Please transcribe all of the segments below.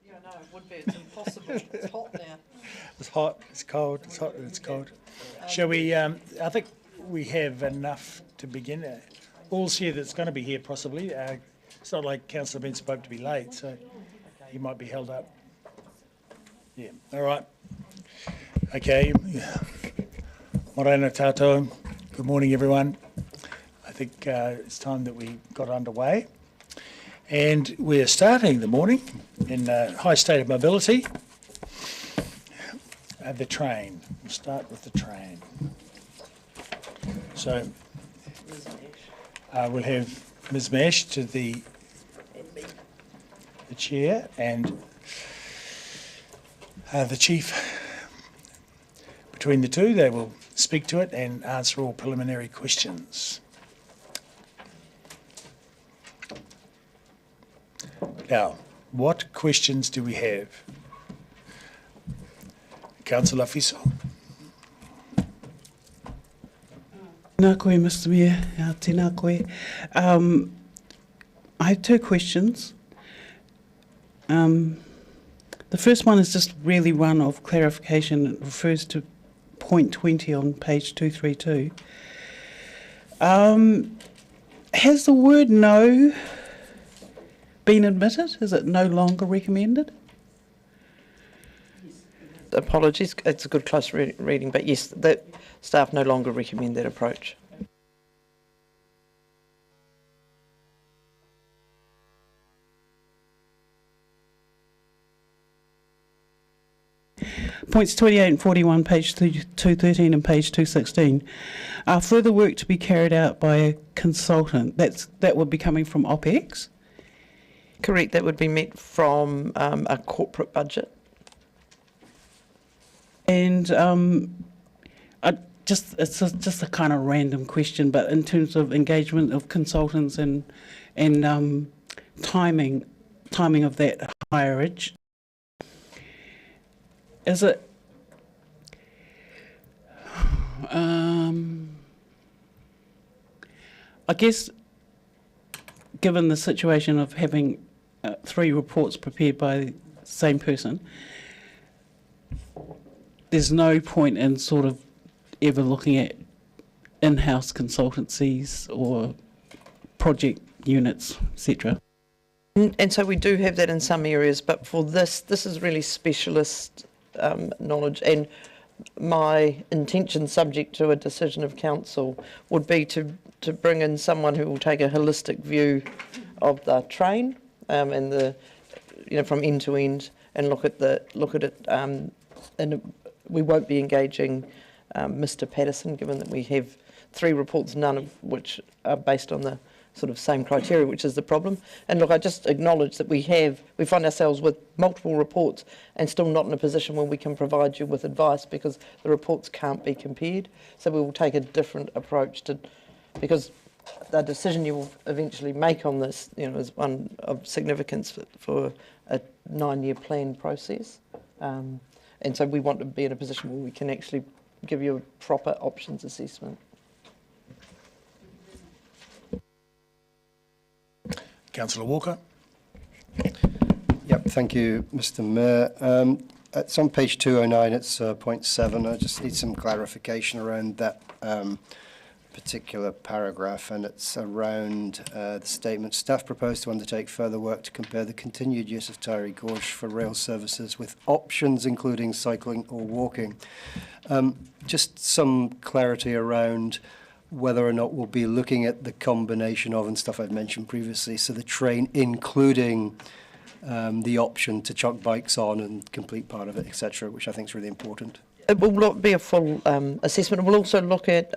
Yeah, no, it would be. It's impossible. It's hot now. It's hot, it's cold, it's hot and it's cold. Shall we, I think we have enough to begin. All's here that's going to be here possibly. It's not like Councillor Ben spoke to be late, so he might be held up. Yeah, all right. Okay. Morena tātou. Good morning, everyone. I think it's time that we got underway. And we're starting the morning in a high state of mobility. The train. We'll start with the train. So we'll have Ms. Mesh to the chair and the chief. Between the two, they will speak to it and answer all preliminary questions. Now, what questions do we have? Councillor Fiso. Tēnā koe, Mr. Mayor. Tēnā koe. I have two questions. The first one is just really one of clarification. It refers to point 20 on page 232. Has the word no been admitted? Is it no longer recommended? Apologies, it's a good close reading, but yes, the staff no longer recommend that approach. Points 28 and 41, page 213 and page 216. Further work to be carried out by a consultant. That would be coming from OPEX? Correct, that would be met from a corporate budget. And it's just a kind of random question, but in terms of engagement of consultants and timing of that hireage, is it I guess given the situation of having 3 reports prepared by the same person, there's no point in sort of ever looking at in-house consultancies or project units, etc. And so we do have that in some areas, but for this is really specialist knowledge, and my intention, subject to a decision of council, would be to bring in someone who will take a holistic view of the train and the, from end to end, and look at it. And we won't be engaging Mr. Patterson, given that we have 3 reports, none of which are based on the sort of same criteria, which is the problem. And look, I just acknowledge that we find ourselves with multiple reports and still not in a position where we can provide you with advice because the reports can't be compared. So we will take a different approach because the decision you will eventually make on this, is one of significance for a 9-year plan process. And so we want to be in a position where we can actually give you a proper options assessment. Councillor Walker. Yep, thank you, Mr. Mayor. It's on page 209, it's point 7. I just need some clarification around that particular paragraph, and it's around the statement, staff propose to undertake further work to compare the continued use of Tyree Gorge for rail services with options including cycling or walking. Just some clarity around whether or not we'll be looking at the combination of and stuff I've mentioned previously, so the train including the option to chuck bikes on and complete part of it, etc., which I think is really important. It will be a full assessment. We'll also look at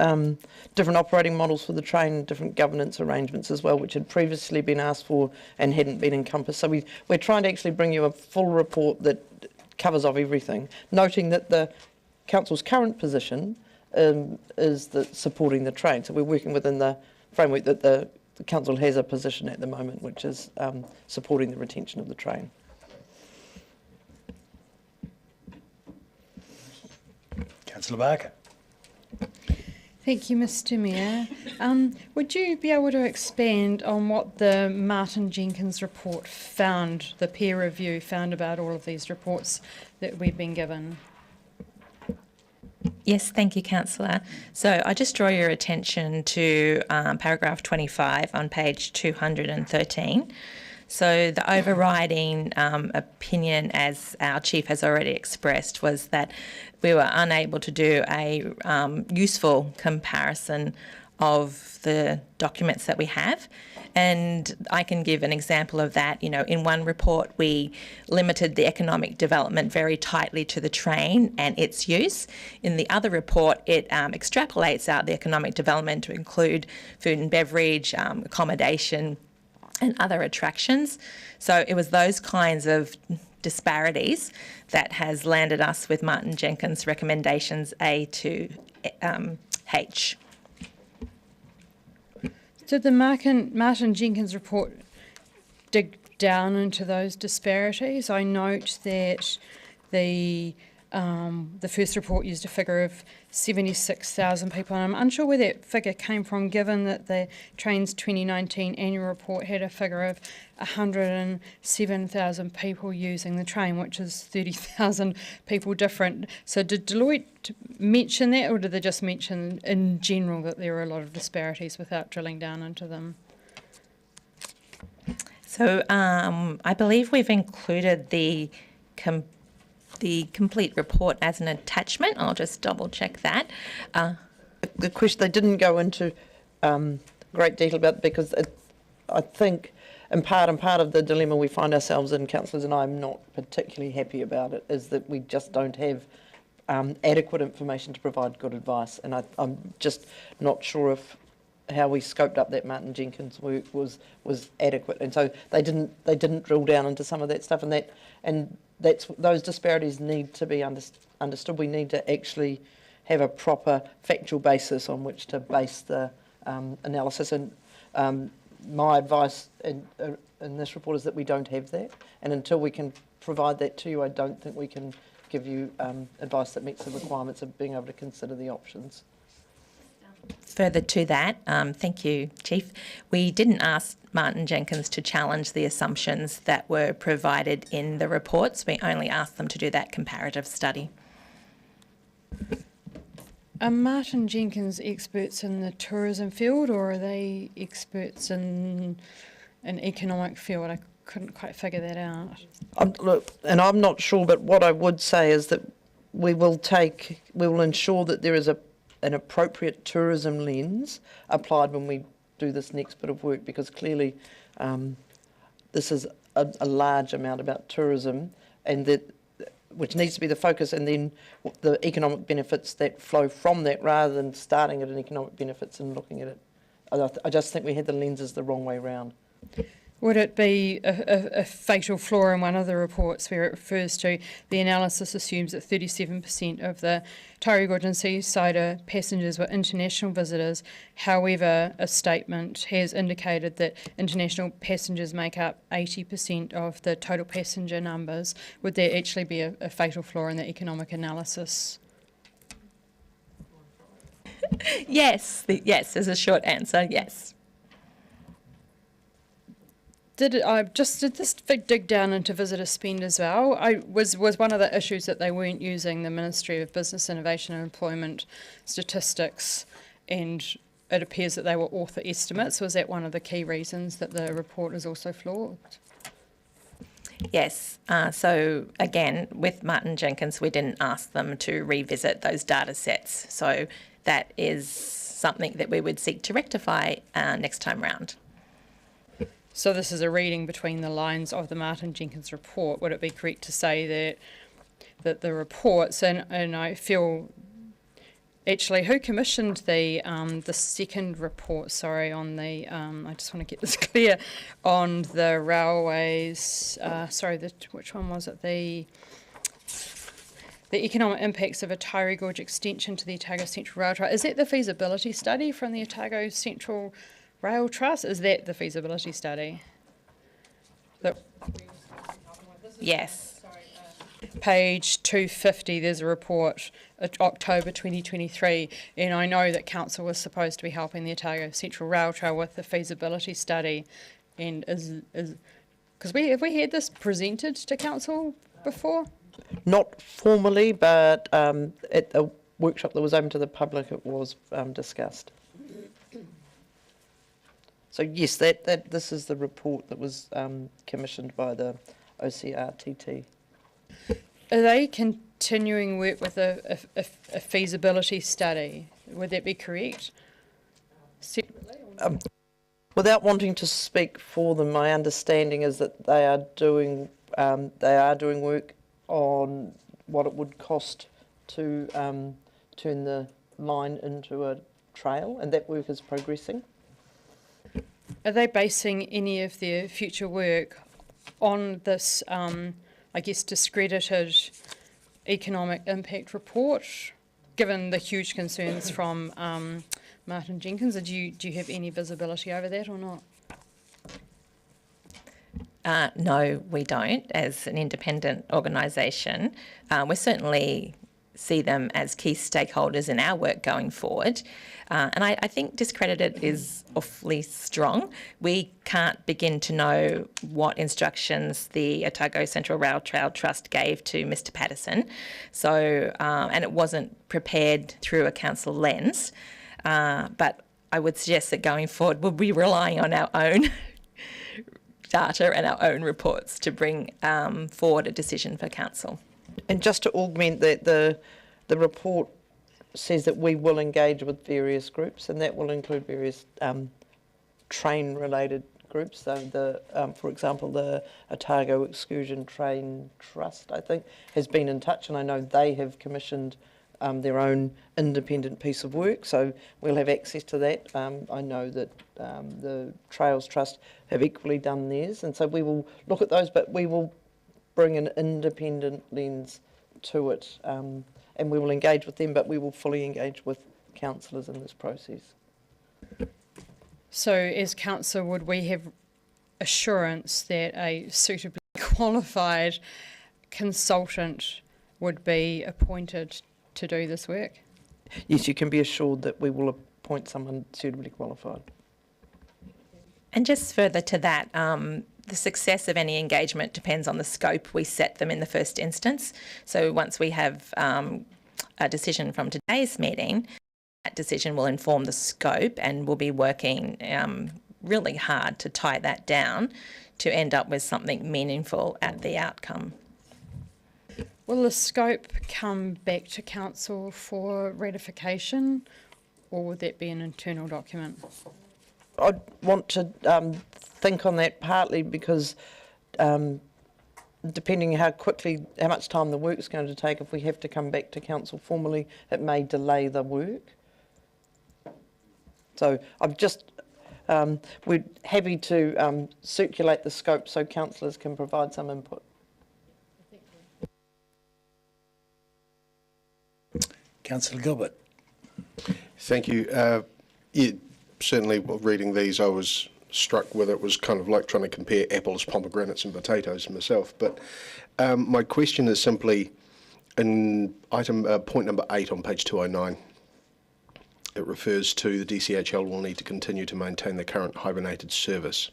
different operating models for the train, different governance arrangements as well, which had previously been asked for and hadn't been encompassed. So we're trying to actually bring you a full report that covers off everything, noting that the council's current position is supporting the train. So we're working within the framework that the council has a position at the moment, which is supporting the retention of the train. Councillor Barker. Thank you, Mr. Mayor. Would you be able to expand on what the Martin Jenkins report found, the peer review found about all of these reports that we've been given? Yes, thank you, Councillor. So I just draw your attention to paragraph 25 on page 213. So the overriding opinion, as our chief has already expressed, was that we were unable to do a useful comparison of the documents that we have. And I can give an example of that. You know, in one report, we limited the economic development very tightly to the train and its use. In the other report, it extrapolates out the economic development to include food and beverage, accommodation, and other attractions. So it was those kinds of disparities that has landed us with Martin Jenkins' recommendations A to H. Did the Martin Jenkins report dig down into those disparities? I note that the first report used a figure of 76,000 people, and I'm unsure where that figure came from, given that the Train's 2019 annual report had a figure of 107,000 people using the train, which is 30,000 people different. So did Deloitte mention that, or did they just mention in general that there are a lot of disparities without drilling down into them? So I believe we've included the complete report as an attachment. I'll just double check that. The question, they didn't go into great detail about it because I think in part of the dilemma we find ourselves in, councillors and I'm not particularly happy about it, is that we just don't have adequate information to provide good advice, and I'm just not sure if how we scoped up that Martin Jenkins work was adequate, and so they didn't drill down into some of that stuff, and those disparities need to be understood. We need to actually have a proper factual basis on which to base the analysis, and my advice in this report is that we don't have that, and until we can provide that to you, I don't think we can give you advice that meets the requirements of being able to consider the options. Further to that, thank you, Chief. We didn't ask Martin Jenkins to challenge the assumptions that were provided in the reports. We only asked them to do that comparative study. Are Martin Jenkins experts in the tourism field, or are they experts in an economic field? I couldn't quite figure that out. Look, and I'm not sure, but what I would say is that we will ensure that there is an appropriate tourism lens applied when we do this next bit of work, because clearly this is a large amount about tourism, and that which needs to be the focus, and then the economic benefits that flow from that, rather than starting at an economic benefits and looking at it. I just think we had the lenses the wrong way round. Would it be a fatal flaw in one of the reports where it refers to the analysis assumes that 37% of the Tauri Gorge and Seasider passengers were international visitors? However, a statement has indicated that international passengers make up 80% of the total passenger numbers. Would there actually be a fatal flaw in the economic analysis? Yes, yes is a short answer, yes. Did this dig down into visitor spend as well? Was one of the issues that they weren't using the Ministry of Business, Innovation and Employment statistics, and it appears that they were author estimates. Was that one of the key reasons that the report is also flawed? Yes. So again, with Martin Jenkins, we didn't ask them to revisit those data sets. So that is something that we would seek to rectify next time round. So this is a reading between the lines of the Martin Jenkins report. Would it be correct to say that the reports, and I feel, actually, who commissioned the second report, sorry, on the, I just want to get this clear, on the railways, which one was it? The economic impacts of a Tauri Gorge extension to the Otago Central Rail Trust. Is that the feasibility study from the Otago Central Rail Trust? Is that the feasibility study? Yes. Page 250, there's a report, October 2023, and I know that council was supposed to be helping the Otago Central Rail Trail with the feasibility study, and because have we had this presented to council before? Not formally, but at the workshop that was open to the public, it was discussed. So yes, this is the report that was commissioned by the OCRTT. Are they continuing work with a feasibility study? Would that be correct? Without wanting to speak for them, my understanding is that they are doing work on what it would cost to turn the line into a trail, and that work is progressing. Are they basing any of their future work on this, I guess, discredited economic impact report, given the huge concerns from Martin Jenkins? Do you have any visibility over that or not? No, we don't. As an independent organisation, we certainly see them as key stakeholders in our work going forward. And I think discredited is awfully strong. We can't begin to know what instructions the Otago Central Rail Trail Trust gave to Mr Patterson. So, and it wasn't prepared through a council lens. But I would suggest that going forward, we'll be relying on our own data and our own reports to bring forward a decision for council. And just to augment that, the report says that we will engage with various groups, and that will include various train-related groups. So, for example, the Otago Excursion Train Trust, I think, has been in touch, and I know they have commissioned their own independent piece of work, so we'll have access to that. I know that the Trails Trust have equally done theirs, and so we will look at those, but we will bring an independent lens to it, and we will engage with them, but we will fully engage with councillors in this process. So as council, would we have assurance that a suitably qualified consultant would be appointed to do this work? Yes, you can be assured that we will appoint someone suitably qualified. And just further to that, the success of any engagement depends on the scope we set them in the first instance. So once we have a decision from today's meeting, that decision will inform the scope, and we'll be working really hard to tie that down to end up with something meaningful at the outcome. Will the scope come back to council for ratification, or would that be an internal document? I'd want to think on that, partly because depending how much time the work's going to take, if we have to come back to council formally, it may delay the work. So I'm just, we're happy to circulate the scope so councillors can provide some input. Councillor Gilbert. Thank you. Yeah, certainly, reading these, I was struck with it was kind of like trying to compare apples, pomegranates and potatoes myself. But my question is simply in point number 8 on page 209. It refers to the DCHL will need to continue to maintain the current hibernated service.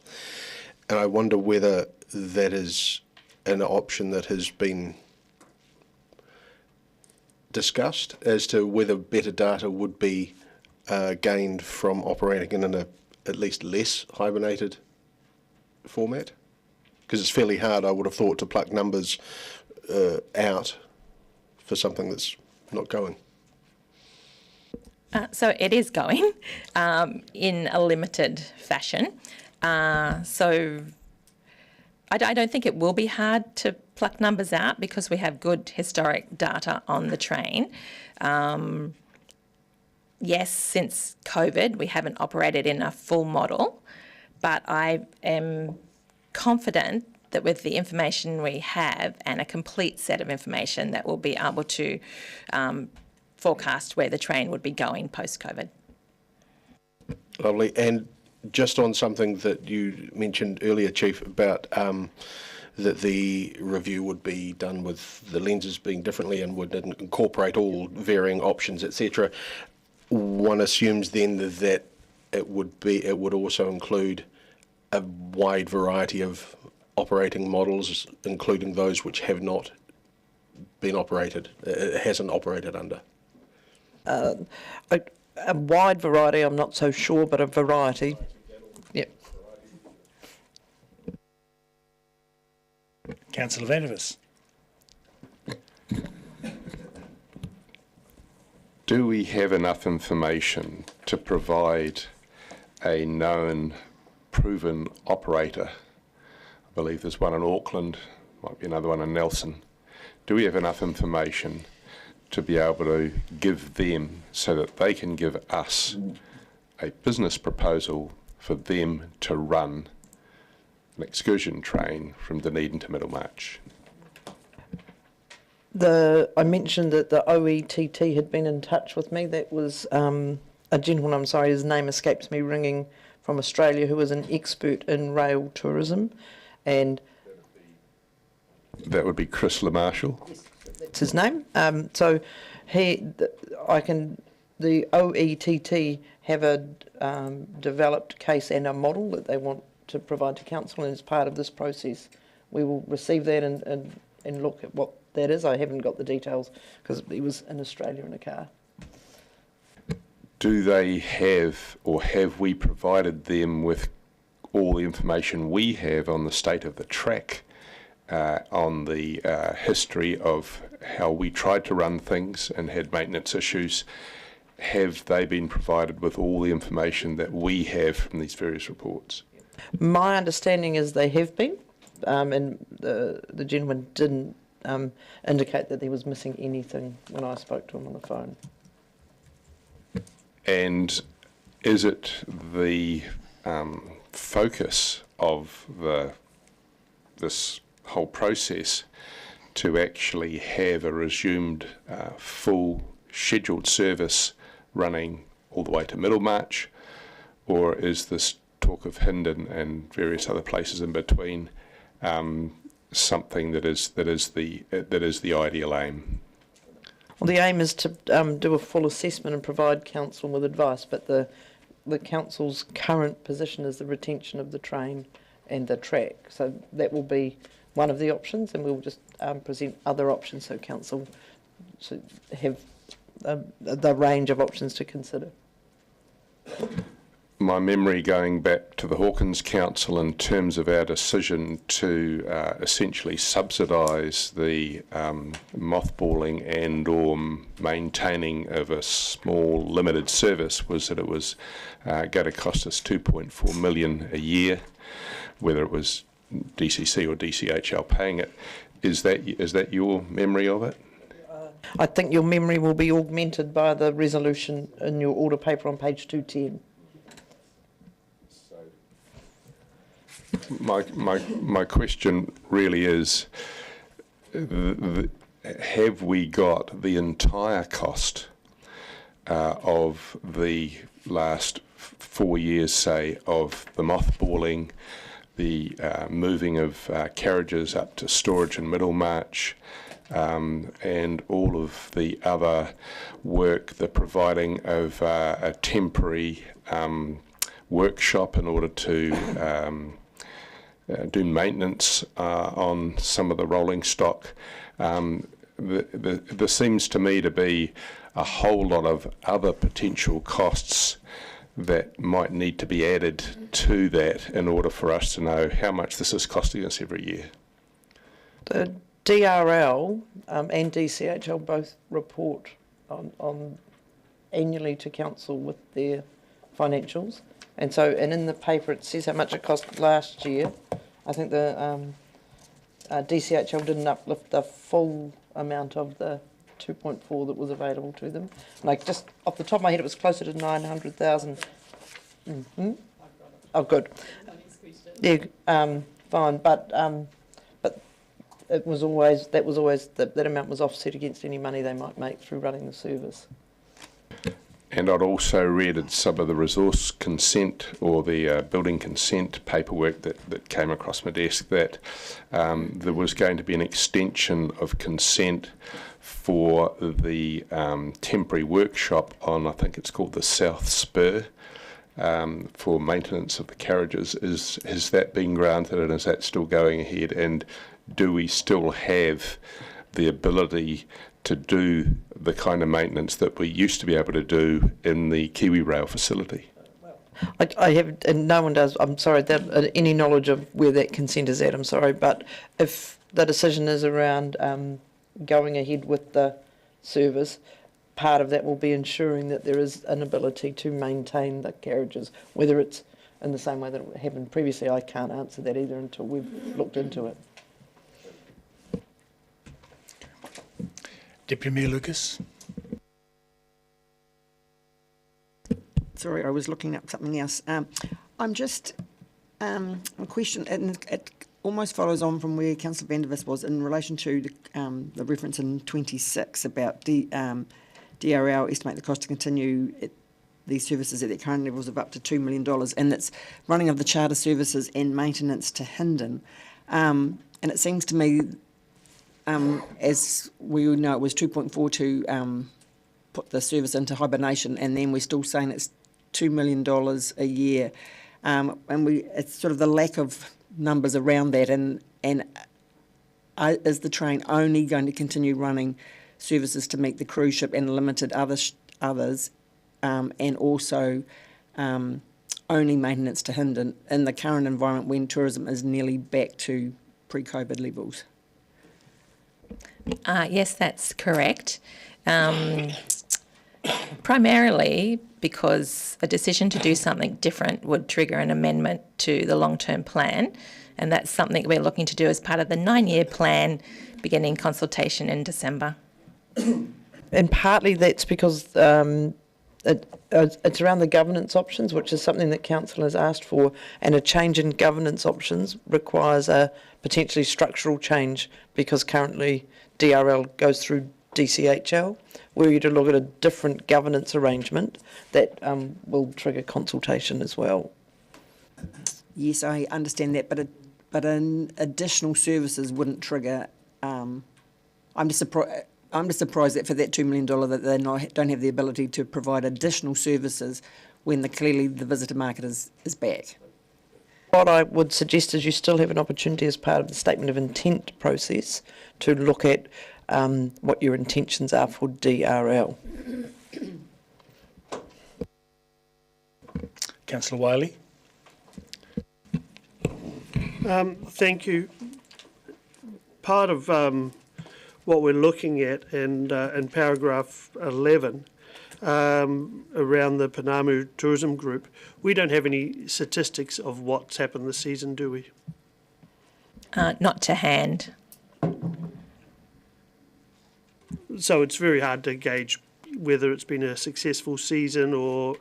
And I wonder whether that is an option that has been discussed as to whether better data would be gained from operating in a at least less hibernated format, because it's fairly hard, I would have thought, to pluck numbers out for something that's not going. So it is going in a limited fashion. So I don't think it will be hard to pluck numbers out because we have good historic data on the train. Yes, since COVID, we haven't operated in a full model, but I am confident that with the information we have and a complete set of information, that we'll be able to forecast where the train would be going post-COVID. Lovely. And just on something that you mentioned earlier, Chief, about that the review would be done with the lenses being differently and would incorporate all varying options, etc. One assumes then that it would also include a wide variety of operating models, including those which have not been operated, hasn't operated under. A wide variety, I'm not so sure, but a variety. Yep. Councillor Vandervis. Do we have enough information to provide a known, proven operator? I believe there's one in Auckland, might be another one in Nelson. Do we have enough information to be able to give them so that they can give us a business proposal for them to run an excursion train from Dunedin to Middlemarch? I mentioned that the OETT had been in touch with me. That was a gentleman, I'm sorry, his name escapes me, ringing from Australia, who was an expert in rail tourism. And that would be Chris LaMarshall. that's his name. So the OETT have a developed case and a model that they want to provide to council, and as part of this process we will receive that and look at what that is. I haven't got the details because he was in Australia in a car. Do they have, or have we provided them with all the information we have on the state of the track, on the history of how we tried to run things and had maintenance issues? Have they been provided with all the information that we have from these various reports? My understanding is they have been, and the gentleman didn't indicate that he was missing anything when I spoke to him on the phone. And is it the focus of this whole process to actually have a resumed full scheduled service running all the way to Middlemarch, or is this talk of Hindon and various other places in between something that is the ideal aim? Well, the aim is to do a full assessment and provide council with advice, but the council's current position is the retention of the train and the track. So that will be one of the options, and we'll just present other options so council should have the range of options to consider. My memory going back to the Hawkins Council in terms of our decision to essentially subsidise the mothballing and or maintaining of a small limited service was that it was going to cost us $2.4 million a year, whether it was DCC or DCHL paying it. Is that your memory of it? I think your memory will be augmented by the resolution in your order paper on page 210. My question really is, have we got the entire cost of the last 4 years, say, of the mothballing, the moving of carriages up to storage in Middlemarch, and all of the other work, the providing of a temporary workshop in order to do maintenance on some of the rolling stock? There seems to me to be a whole lot of other potential costs that might need to be added to that in order for us to know how much this is costing us every year. The DRL and DCHL both report on annually to council with their financials, and in the paper it says how much it cost last year. I think the DCHL didn't uplift the full amount of the 2.4 that was available to them. Like, just off the top of my head, it was closer to 900,000. Mm-hmm. Oh, good. Yeah, fine, but it was always that amount was offset against any money they might make through running the service. And I'd also read some of the resource consent or the building consent paperwork that came across my desk that there was going to be an extension of consent for the temporary workshop on, I think it's called the South Spur, for maintenance of the carriages. Has that been granted, and is that still going ahead? And do we still have the ability to do the kind of maintenance that we used to be able to do in the Kiwi Rail facility? I have, and no one does, I'm sorry, any knowledge of where that consent is at, I'm sorry, but if the decision is around going ahead with the service, part of that will be ensuring that there is an ability to maintain the carriages, whether it's in the same way that it happened previously. I can't answer that either until we've looked into it. Deputy Mayor Lucas. Sorry, I was looking up something else. I'm just a question, and it almost follows on from where Councillor van der Vis was in relation to the reference in 26 about DRL estimate the cost to continue these services at their current levels of up to $2 million, and it's running of the charter services and maintenance to Hindon. And it seems to me, as we all know, it was 2.4 to put the service into hibernation, and then we're still saying it's $2 million a year. And it's sort of the lack of numbers around that, and is the train only going to continue running services to meet the cruise ship and limited others, and also only maintenance to Hindon in the current environment when tourism is nearly back to pre-COVID levels? Yes, that's correct. Primarily because a decision to do something different would trigger an amendment to the long-term plan, and that's something we're looking to do as part of the 9-year plan, beginning consultation in December. And partly that's because it's around the governance options, which is something that Council has asked for, and a change in governance options requires a potentially structural change because currently DRL goes through DCHL. Were you to look at a different governance arrangement, that will trigger consultation as well. Yes, I understand that, but additional services wouldn't trigger. I'm just surprised that for that $2 million that they don't have the ability to provide additional services when clearly the visitor market is back. What I would suggest is you still have an opportunity as part of the statement of intent process to look at what your intentions are for DRL. Councillor Wiley. Thank you. Part of what we're looking at in paragraph 11 around the Panamu Tourism Group, we don't have any statistics of what's happened this season, do we? Not to hand. So it's very hard to gauge whether it's been a successful season or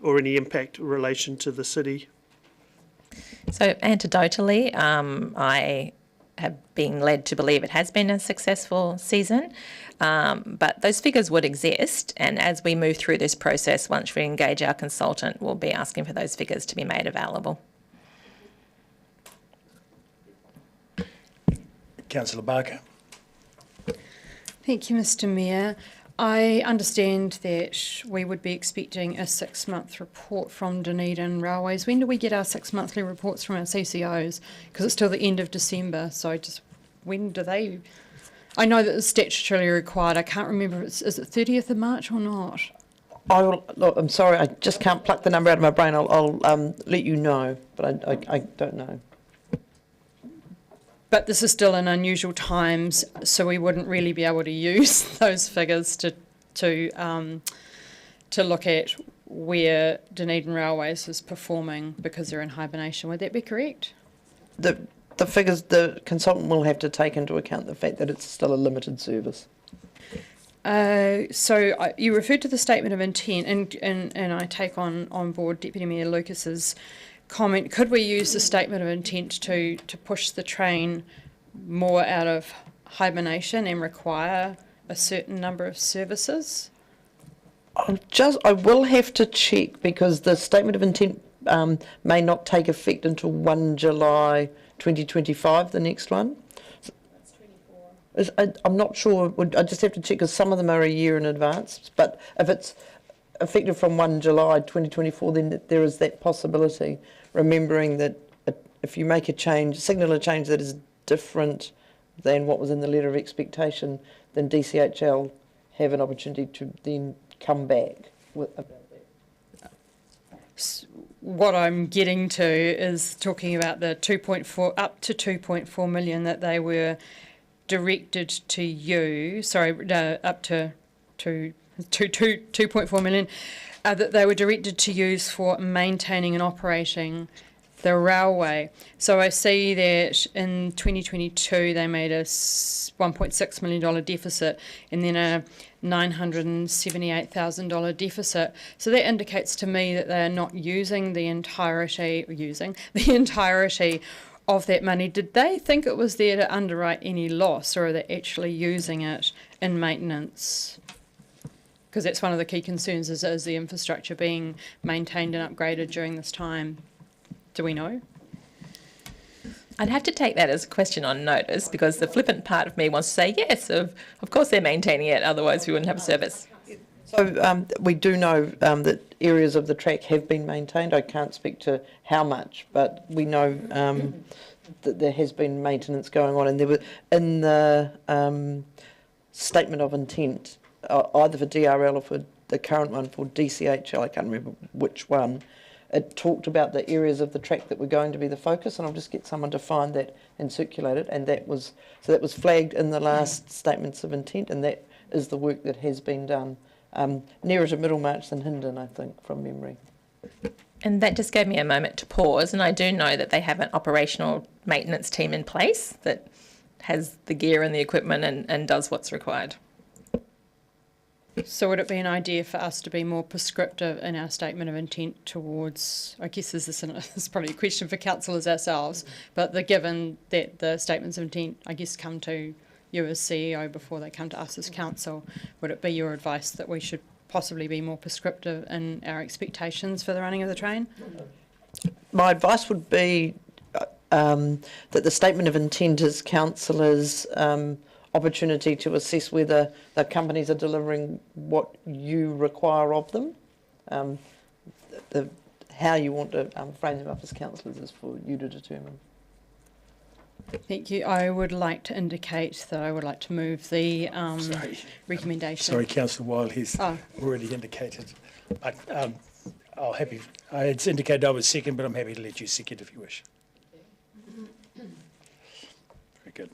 any impact in relation to the city. So anecdotally, I have been led to believe it has been a successful season, but those figures would exist, and as we move through this process, once we engage our consultant, we'll be asking for those figures to be made available. Councillor Barker. Thank you, Mr. Mayor. I understand that we would be expecting a 6-month report from Dunedin Railways. When do we get our 6-monthly reports from our CCOs? Because it's till the end of December, so just when do they... I know that it's statutorily required. I can't remember, is it 30th of March or not? Look, I'm sorry, I just can't pluck the number out of my brain. I'll let you know, but I don't know. But this is still in unusual times, so we wouldn't really be able to use those figures to look at where Dunedin Railways is performing because they're in hibernation. Would that be correct? The figures, the consultant will have to take into account the fact that it's still a limited service. So you referred to the statement of intent, and I take on board Deputy Mayor Lucas's comment. Could we use the statement of intent to push the train more out of hibernation and require a certain number of services? I will have to check because the statement of intent may not take effect until 1 July 2025, the next one. I'm not sure. I just have to check because some of them are a year in advance. But if it's effective from 1 July 2024, then there is that possibility. Remembering that if you make a change, signal a change that is different than what was in the letter of expectation, then DCHL have an opportunity to then come back with about that. What I'm getting to is talking about the 2.4 up to 2.4 million that they were directed to you. Sorry, no, up to 2.4 million that they were directed to use for maintaining and operating the railway. So I see that in 2022 they made a $1.6 million deficit and then a $978,000 deficit. So that indicates to me that they are not using the entirety of that money. Did they think it was there to underwrite any loss, or are they actually using it in maintenance? Because that's one of the key concerns is the infrastructure being maintained and upgraded during this time. Do we know? I'd have to take that as a question on notice because the flippant part of me wants to say, yes, of course they're maintaining it, otherwise we wouldn't have a service. So we do know that areas of the track have been maintained. I can't speak to how much, but we know that there has been maintenance going on. And there were in the statement of intent, either for DRL or for the current one for DCHL, I can't remember which one, it talked about the areas of the track that were going to be the focus, and I'll just get someone to find that and circulate it. And that was flagged in the last statements of intent, and that is the work that has been done. Nearer to Middlemarch than Hindon, I think, from memory. And that just gave me a moment to pause, and I do know that they have an operational maintenance team in place that has the gear and the equipment and does what's required. So would it be an idea for us to be more prescriptive in our statement of intent towards, I guess this is probably a question for councillors ourselves, but given that the statements of intent, I guess, come to you as CEO before they come to us as council, would it be your advice that we should possibly be more prescriptive in our expectations for the running of the train? My advice would be that the statement of intent is councillors' opportunity to assess whether the companies are delivering what you require of them. How you want to frame them up as councillors is for you to determine. Thank you. I would like to indicate that I would like to move the recommendation. Sorry, Councillor Wilde, he's already indicated. But it's indicated I was second, but I'm happy to let you second if you wish. Very good.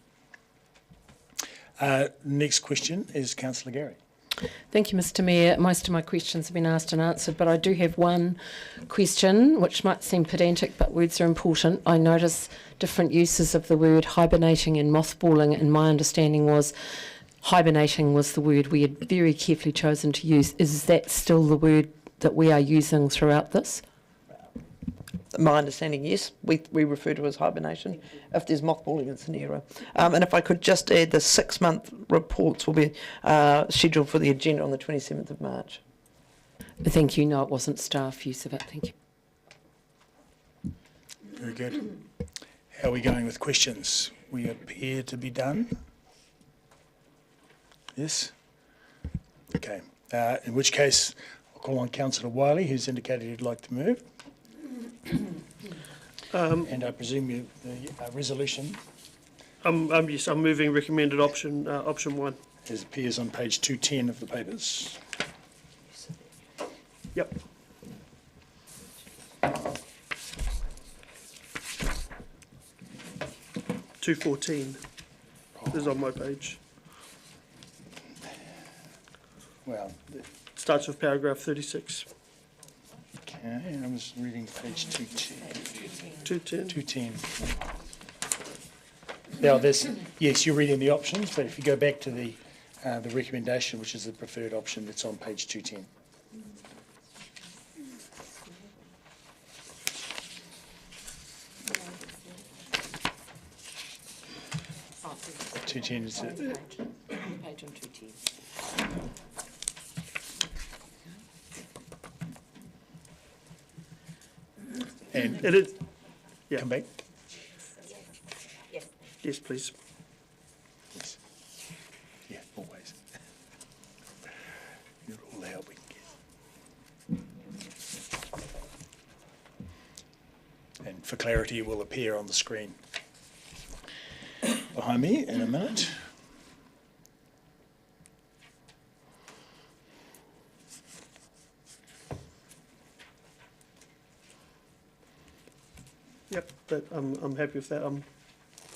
Next question is Councillor Gary. Thank you, Mr. Mayor. Most of my questions have been asked and answered, but I do have one question, which might seem pedantic, but words are important. I notice different uses of the word hibernating and mothballing, and my understanding was hibernating was the word we had very carefully chosen to use. Is that still the word that we are using throughout this? My understanding, yes, we refer to as hibernation. If there's mothballing, it's an error. And if I could just add, the 6-month reports will be scheduled for the agenda on the 27th of March. Thank you. No, it wasn't staff use of it. Thank you. Very good. How are we going with questions? We appear to be done. Yes? Okay. In which case, I'll call on Councillor Wiley, who's indicated he'd like to move. And I presume the resolution. Yes, I'm moving recommended option 1. As appears on page 210 of the papers. Yep. (214) This is on my page. Well, Starts with paragraph 36. okay, I was reading page 210. 210. 210. Now, yes, you're reading the options, but if you go back to the recommendation, which is the preferred option, it's on page 210. Page on 210. And It is, yeah. come back. Yes, please. Yes. Yeah, always. You're all the help we can get. And for clarity, it will appear on the screen behind me in a minute. Yep, I'm happy with that.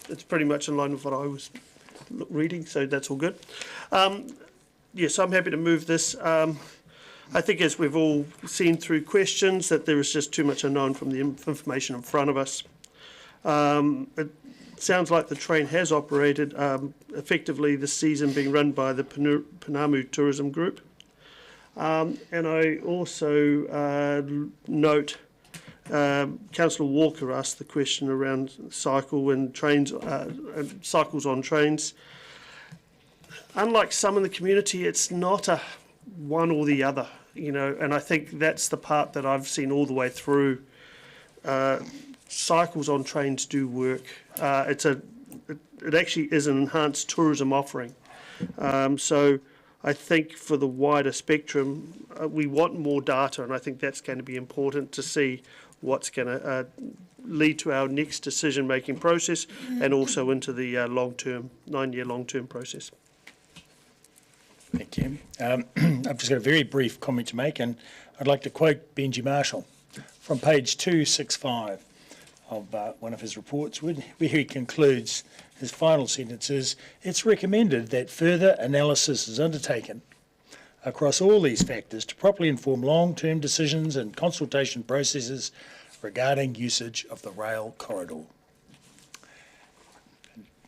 It's pretty much in line with what I was reading, so that's all good. Yes, I'm happy to move this. I think as we've all seen through questions that there is just too much unknown from the information in front of us. It sounds like the train has operated effectively this season, being run by the Panamu Tourism Group. And I also note Councillor Walker asked the question around cycle and trains, cycles on trains. Unlike some in the community, it's not a one or the other, you know, and I think that's the part that I've seen all the way through. Cycles on trains do work. It actually is an enhanced tourism offering. So I think for the wider spectrum, we want more data, and I think that's going to be important to see what's going to lead to our next decision-making process and also into the long-term, 9-year long-term process. Thank you. I've just got a very brief comment to make, and I'd like to quote Benji Marshall from page 265 of one of his reports, where he concludes his final sentence is, "It's recommended that further analysis is undertaken across all these factors to properly inform long-term decisions and consultation processes regarding usage of the rail corridor."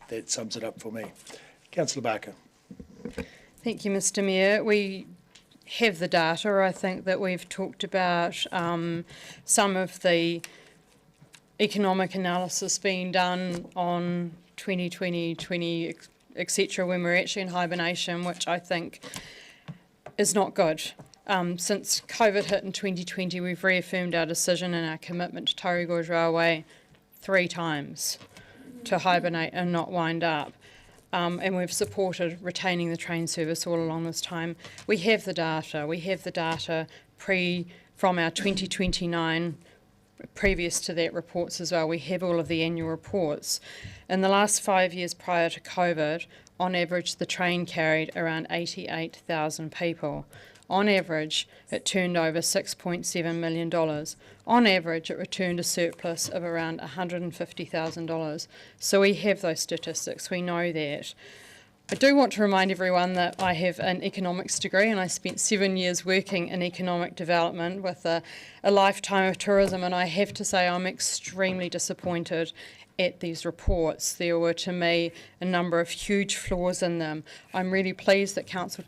That sums it up for me. Councillor Barker. Thank you, Mr Mayor. We have the data. I think that we've talked about some of the economic analysis being done on 2020, etc., when we're actually in hibernation, which I think is not good. Since COVID hit in 2020, we've reaffirmed our decision and our commitment to Tauri Gorge Railway 3 times to hibernate and not wind up. And we've supported retaining the train service all along this time. We have the data. We have the data from our 2029, previous to that reports as well. We have all of the annual reports. In the last 5 years prior to COVID, on average, the train carried around 88,000 people. On average, it turned over $6.7 million. On average, it returned a surplus of around $150,000. So we have those statistics, we know that. I do want to remind everyone that I have an economics degree and I spent 7 years working in economic development with a lifetime of tourism, and I have to say I'm extremely disappointed at these reports. There were, to me, a number of huge flaws in them. I'm really pleased that Council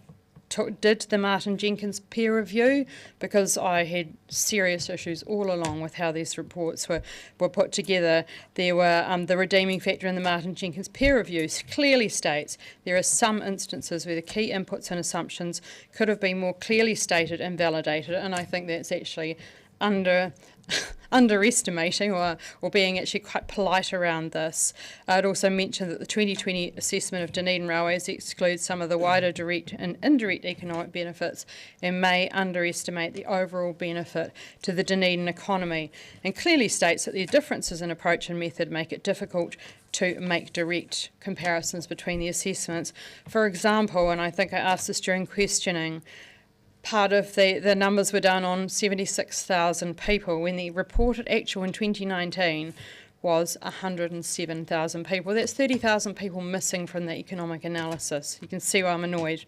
did the Martin Jenkins peer review, because I had serious issues all along with how these reports were put together. There were the redeeming factor in the Martin Jenkins peer reviews clearly states there are some instances where the key inputs and assumptions could have been more clearly stated and validated, and I think that's actually underestimating or being actually quite polite around this. I'd also mention that the 2020 assessment of Dunedin Railways excludes some of the wider direct and indirect economic benefits and may underestimate the overall benefit to the Dunedin economy, and clearly states that the differences in approach and method make it difficult to make direct comparisons between the assessments. For example, and I think I asked this during questioning, part of the numbers were done on 76,000 people when the reported actual in 2019 was 107,000 people. That's 30,000 people missing from the economic analysis. You can see why I'm annoyed.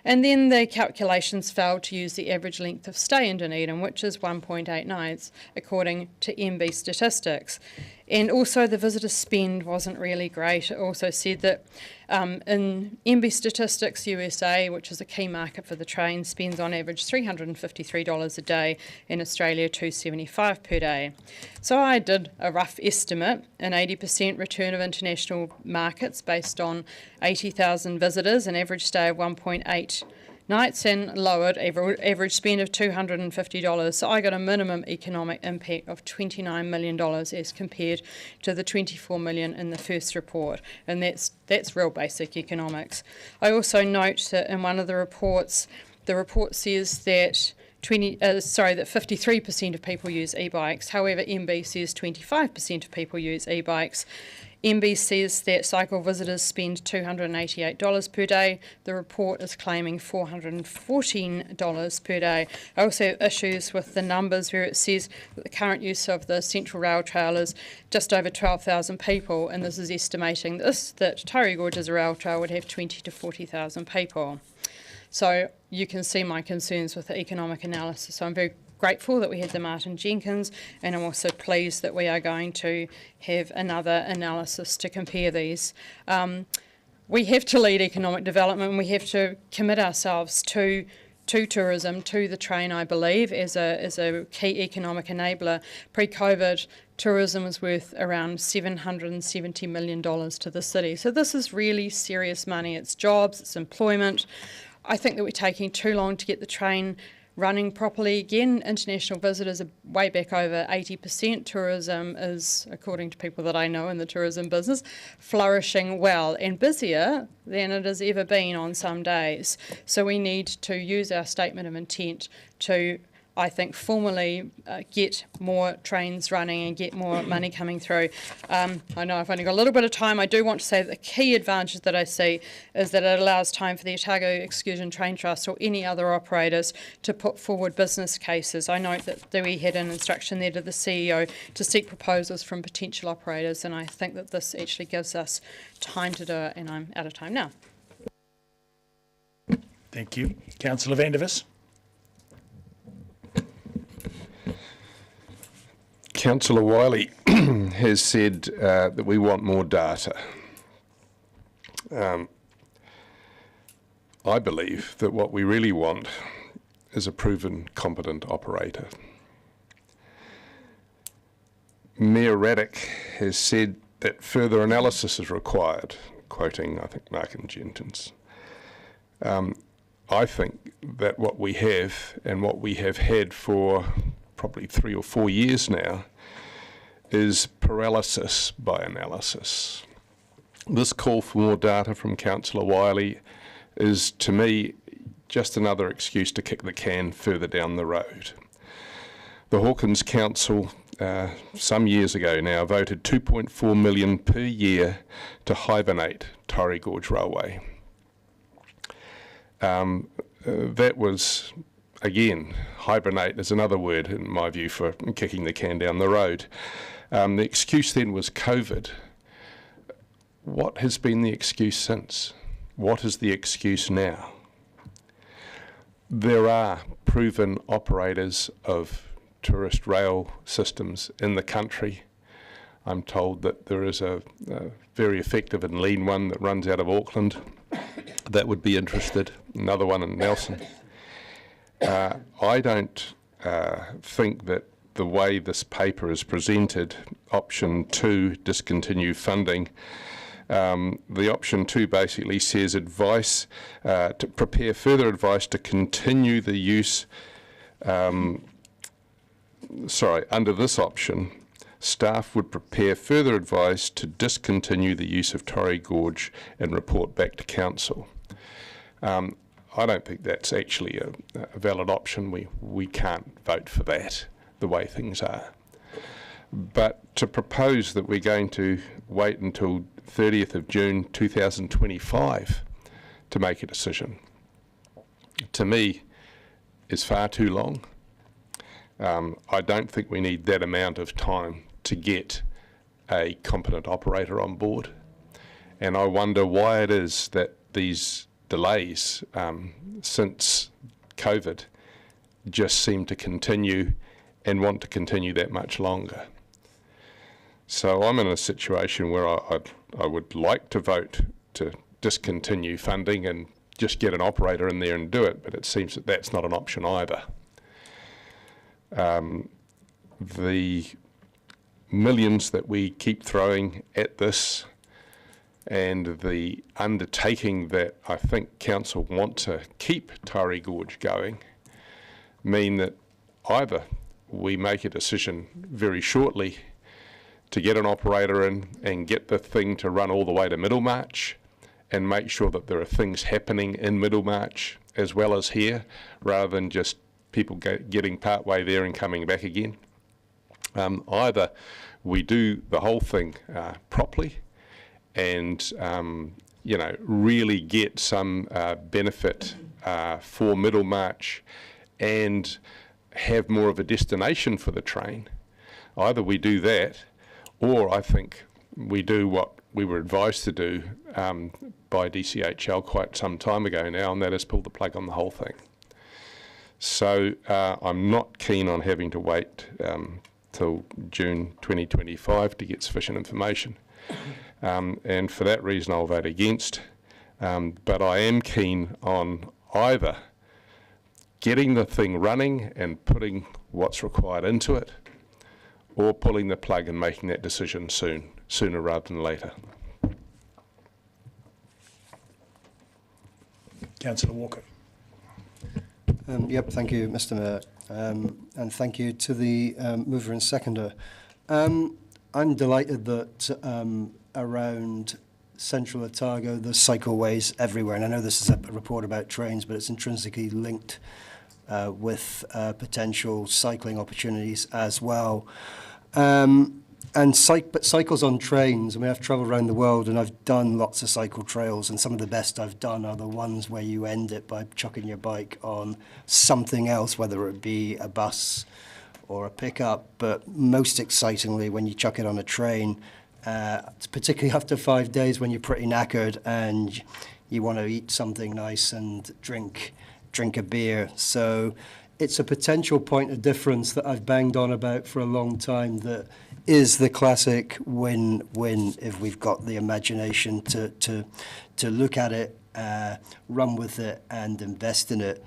And then the calculations failed to use the average length of stay in Dunedin, which is 1.8 nights, according to MB statistics. And also the visitor spend wasn't really great. It also said that in MB statistics, USA, which is a key market for the train, spends on average $353 a day, in Australia $275 per day. So I did a rough estimate, an 80% return of international markets based on 80,000 visitors, an average stay of 1.8 nights and lowered average spend of $250. So I got a minimum economic impact of $29 million as compared to the $24 million in the first report, and that's real basic economics. I also note that in one of the reports, the report says that 53% of people use e-bikes. However, MB says 25% of people use e-bikes. MB says that cycle visitors spend $288 per day. The report is claiming $414 per day. I also have issues with the numbers where it says that the current use of the Central Rail Trail is just over 12,000 people, and this is estimating that Tauri Gorge's rail trail would have 20 to 40,000 people. So you can see my concerns with the economic analysis. So I'm very grateful that we had the Martin Jenkins, and I'm also pleased that we are going to have another analysis to compare these. We have to lead economic development, and we have to commit ourselves to tourism, to the train, I believe, as a key economic enabler. Pre-COVID, tourism was worth around $770 million to the city. So this is really serious money. It's jobs, it's employment. I think that we're taking too long to get the train running properly again. International visitors are way back over 80%. Tourism is, according to people that I know in the tourism business, flourishing well and busier than it has ever been on some days. So we need to use our statement of intent to, I think, formally get more trains running and get more money coming through. I know I've only got a little bit of time. I do want to say that the key advantage that I see is that it allows time for the Otago Excursion Train Trust or any other operators to put forward business cases. I note that we had an instruction there to the CEO to seek proposals from potential operators, and I think that this actually gives us time to do it, and I'm out of time now. Thank you. Councillor Vandervis. Councillor Wiley has said that we want more data. I believe that what we really want is a proven competent operator. Mayor Raddick has said that further analysis is required, quoting, I think, Martin Jenkins. I think that what we have, and what we have had for probably 3 or 4 years now, is paralysis by analysis. This call for more data from Councillor Wiley is, to me, just another excuse to kick the can further down the road. The Hawkins Council, some years ago now, voted $2.4 million per year to hibernate Tauri Gorge Railway. That was, again, hibernate is another word, in my view, for kicking the can down the road. The excuse then was COVID. What has been the excuse since? What is the excuse now? There are proven operators of tourist rail systems in the country. I'm told that there is a very effective and lean one that runs out of Auckland that would be interested, another one in Nelson. I don't think that the way this paper is presented, option 2, discontinue funding, the option 2 basically says advice, to prepare further advice to continue the use, under this option, staff would prepare further advice to discontinue the use of Tauri Gorge and report back to council. I don't think that's actually a valid option. We can't vote for that, the way things are. But to propose that we're going to wait until 30th of June 2025 to make a decision, to me, is far too long. I don't think we need that amount of time to get a competent operator on board. And I wonder why it is that these delays since COVID just seem to continue and want to continue that much longer. So I'm in a situation where I would like to vote to discontinue funding and just get an operator in there and do it, but it seems that that's not an option either. The millions that we keep throwing at this and the undertaking that I think council want to keep Tari Gorge going mean that either we make a decision very shortly to get an operator in and get the thing to run all the way to Middlemarch and make sure that there are things happening in Middlemarch as well as here, rather than just people getting part way there and coming back again. Either we do the whole thing properly and really get some benefit for Middlemarch and have more of a destination for the train. Either we do that, or I think we do what we were advised to do by DCHL quite some time ago now, and that is pull the plug on the whole thing. So I'm not keen on having to wait till June 2025 to get sufficient information. And for that reason I'll vote against. But I am keen on either getting the thing running and putting what's required into it, or pulling the plug and making that decision sooner rather than later. Councillor Walker. Yep, thank you, Mr Mayor, and thank you to the mover and seconder. I'm delighted that around Central Otago there's cycleways everywhere, and I know this is a report about trains, but it's intrinsically linked with potential cycling opportunities as well. But cycles on trains, I mean, I've travelled around the world and I've done lots of cycle trails, and some of the best I've done are the ones where you end it by chucking your bike on something else, whether it be a bus or a pickup. But most excitingly, when you chuck it on a train, particularly after 5 days when you're pretty knackered and you want to eat something nice and drink a beer. So it's a potential point of difference that I've banged on about for a long time, that is the classic win-win if we've got the imagination to look at it, run with it and invest in it.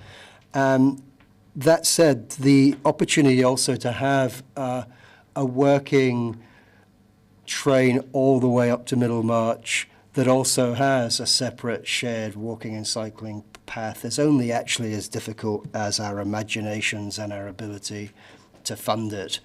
That said, the opportunity also to have a working train all the way up to Middlemarch that also has a separate shared walking and cycling path is only actually as difficult as our imaginations and our ability to fund it.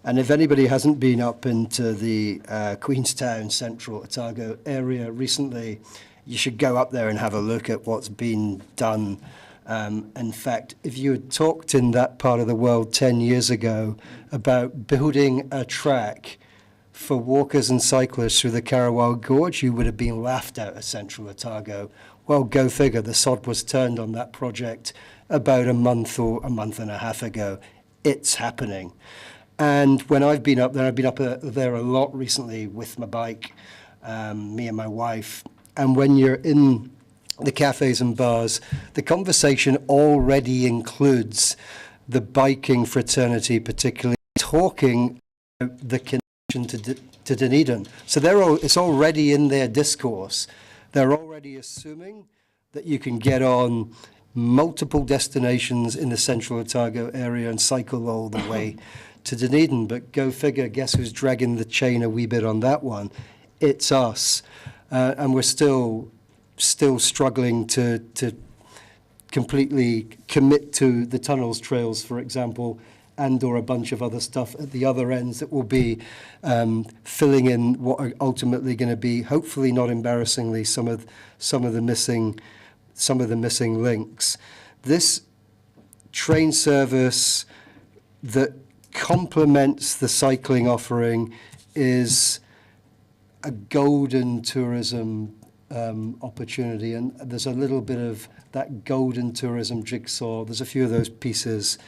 And if anybody hasn't been up into the Queenstown, Central Otago area recently, you should go up there and have a look at what's been done. In fact, if you had talked in that part of the world 10 years ago about building a track for walkers and cyclists through the Karawau Gorge, you would have been laughed out of Central Otago. Well, go figure, the sod was turned on that project about a month or a month and a half ago. It's happening. And when I've been up there, I've been up there a lot recently with my bike, me and my wife. And when you're in the cafes and bars, the conversation already includes the biking fraternity, particularly talking about the connection to Dunedin. So it's already in their discourse. They're already assuming that you can get on multiple destinations in the Central Otago area and cycle all the way to Dunedin. But go figure, guess who's dragging the chain a wee bit on that one? It's us. And we're still struggling to completely commit to the tunnels, trails, for example, and or a bunch of other stuff at the other ends that will be filling in what are ultimately going to be, hopefully not embarrassingly, some of the missing links. This train service that complements the cycling offering is a golden tourism opportunity, and there's a little bit of that golden tourism jigsaw. There's a few of those pieces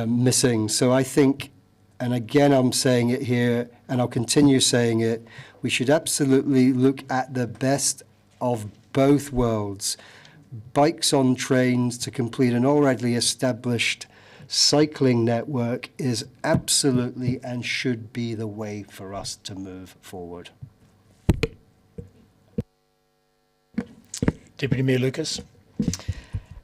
missing. So I think, and again I'm saying it here, and I'll continue saying it, we should absolutely look at the best of both worlds. Bikes on trains to complete an already established cycling network is absolutely and should be the way for us to move forward. Deputy Mayor Lucas.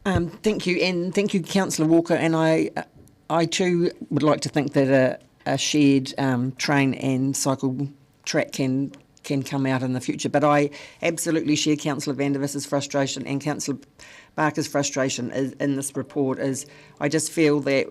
Thank you, and thank you, Councillor Walker. And I too would like to think that a shared train and cycle track can come out in the future. But I absolutely share Councillor Van der Vis's frustration and Councillor Barker's frustration in this report. Is I just feel that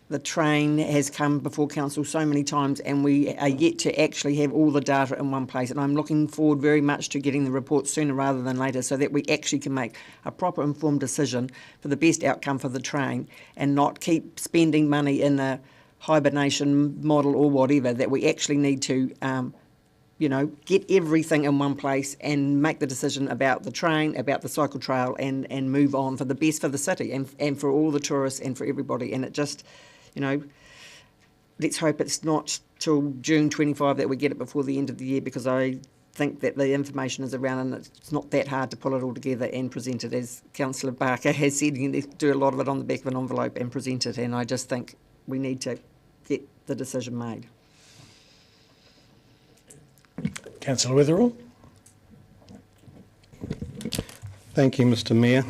the train has come before council so many times and we are yet to actually have all the data in one place. And I'm looking forward very much to getting the report sooner rather than later so that we actually can make a proper informed decision for the best outcome for the train and not keep spending money in a hibernation model or whatever, that we actually need to get everything in one place and make the decision about the train, about the cycle trail and move on for the best for the city and for all the tourists and for everybody. And it just, let's hope it's not till June 25 that we get it before the end of the year, because I think that the information is around and it's not that hard to pull it all together and present it. As Councillor Barker has said, you can do a lot of it on the back of an envelope and present it, and I just think we need to get the decision made. Councillor Witherell. Thank you, Mr Mayor.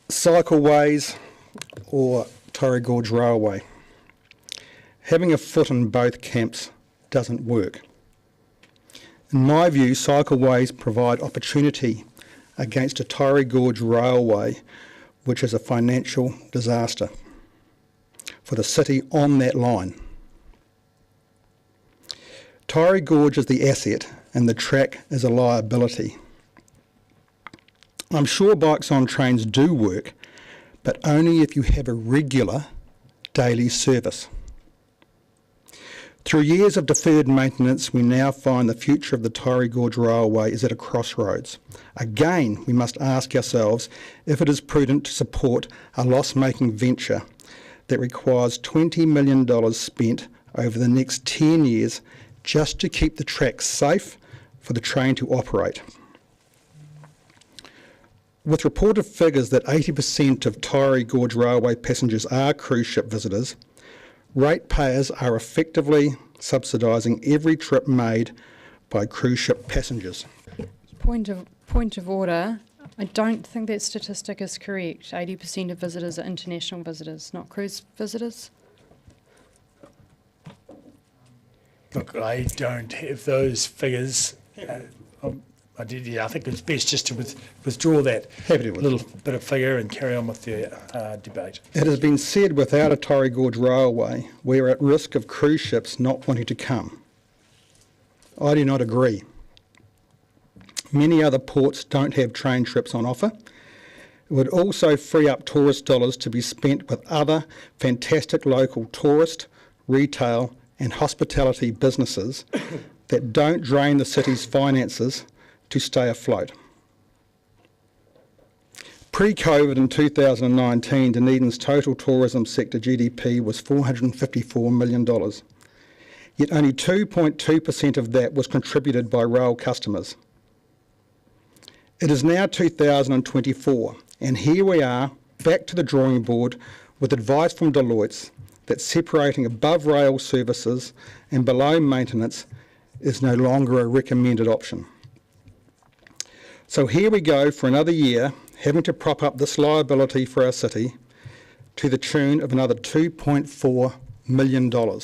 Cycleways or Torrey Gorge Railway. Having a foot in both camps doesn't work. In my view, cycleways provide opportunity against a Torrey Gorge Railway, which is a financial disaster for the city on that line. Torrey Gorge is the asset and the track is a liability. I'm sure bikes on trains do work, but only if you have a regular daily service. Through years of deferred maintenance, we now find the future of the Torrey Gorge Railway is at a crossroads. Again, we must ask ourselves if it is prudent to support a loss-making venture that requires $20 million spent over the next 10 years just to keep the track safe for the train to operate. With reported figures that 80% of Torrey Gorge Railway passengers are cruise ship visitors, ratepayers are effectively subsidising every trip made by cruise ship passengers. Point of order. I don't think that statistic is correct. 80% of visitors are international visitors, not cruise visitors. Look, I don't have those figures. I think it's best just to withdraw that little bit of figure and carry on with the debate. It has been said without a Torrey Gorge Railway, we are at risk of cruise ships not wanting to come. I do not agree. Many other ports don't have train trips on offer. It would also free up tourist dollars to be spent with other fantastic local tourist, retail and hospitality businesses that don't drain the city's finances to stay afloat. Pre-COVID in 2019, Dunedin's total tourism sector GDP was $454 million, yet only 2.2% of that was contributed by rail customers. It is now 2024, and here we are, back to the drawing board with advice from Deloitte that separating above rail services and below maintenance is no longer a recommended option. So here we go for another year, having to prop up this liability for our city to the tune of another $2.4 million.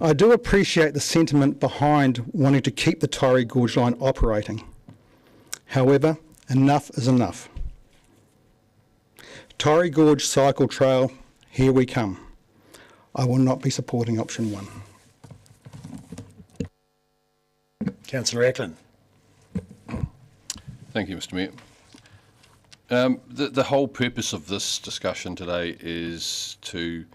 I do appreciate the sentiment behind wanting to keep the Torrey Gorge line operating. However, enough is enough. Torrey Gorge Cycle Trail, here we come. I will not be supporting option 1. Councillor Ackland. Thank you, Mr Mayor. The whole purpose of this discussion today is to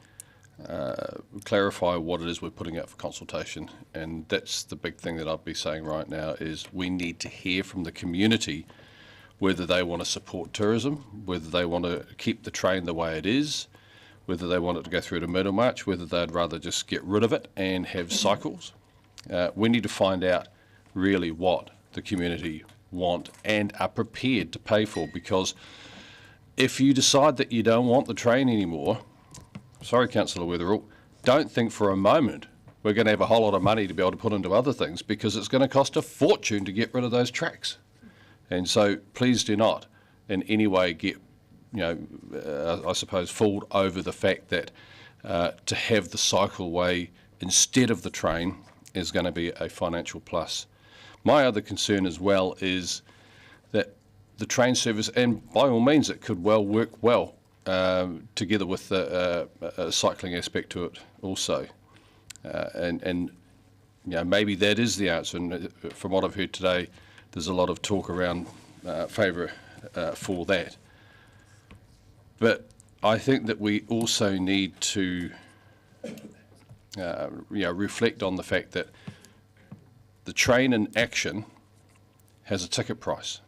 clarify what it is we're putting out for consultation, and that's the big thing that I'll be saying right now is we need to hear from the community whether they want to support tourism, whether they want to keep the train the way it is, whether they want it to go through to Middlemarch, whether they'd rather just get rid of it and have cycles. We need to find out really what the community want and are prepared to pay for, because if you decide that you don't want the train anymore, sorry Councillor Witherell, don't think for a moment we're going to have a whole lot of money to be able to put into other things, because it's going to cost a fortune to get rid of those tracks. And so please do not in any way get, I suppose, fooled over the fact that to have the cycleway instead of the train is going to be a financial plus. My other concern as well is that the train service, and by all means it could well work well together with the cycling aspect to it also. And you know, maybe that is the answer. And from what I've heard today, there's a lot of talk around favour for that. But I think that we also need to reflect on the fact that the train in action has a ticket price.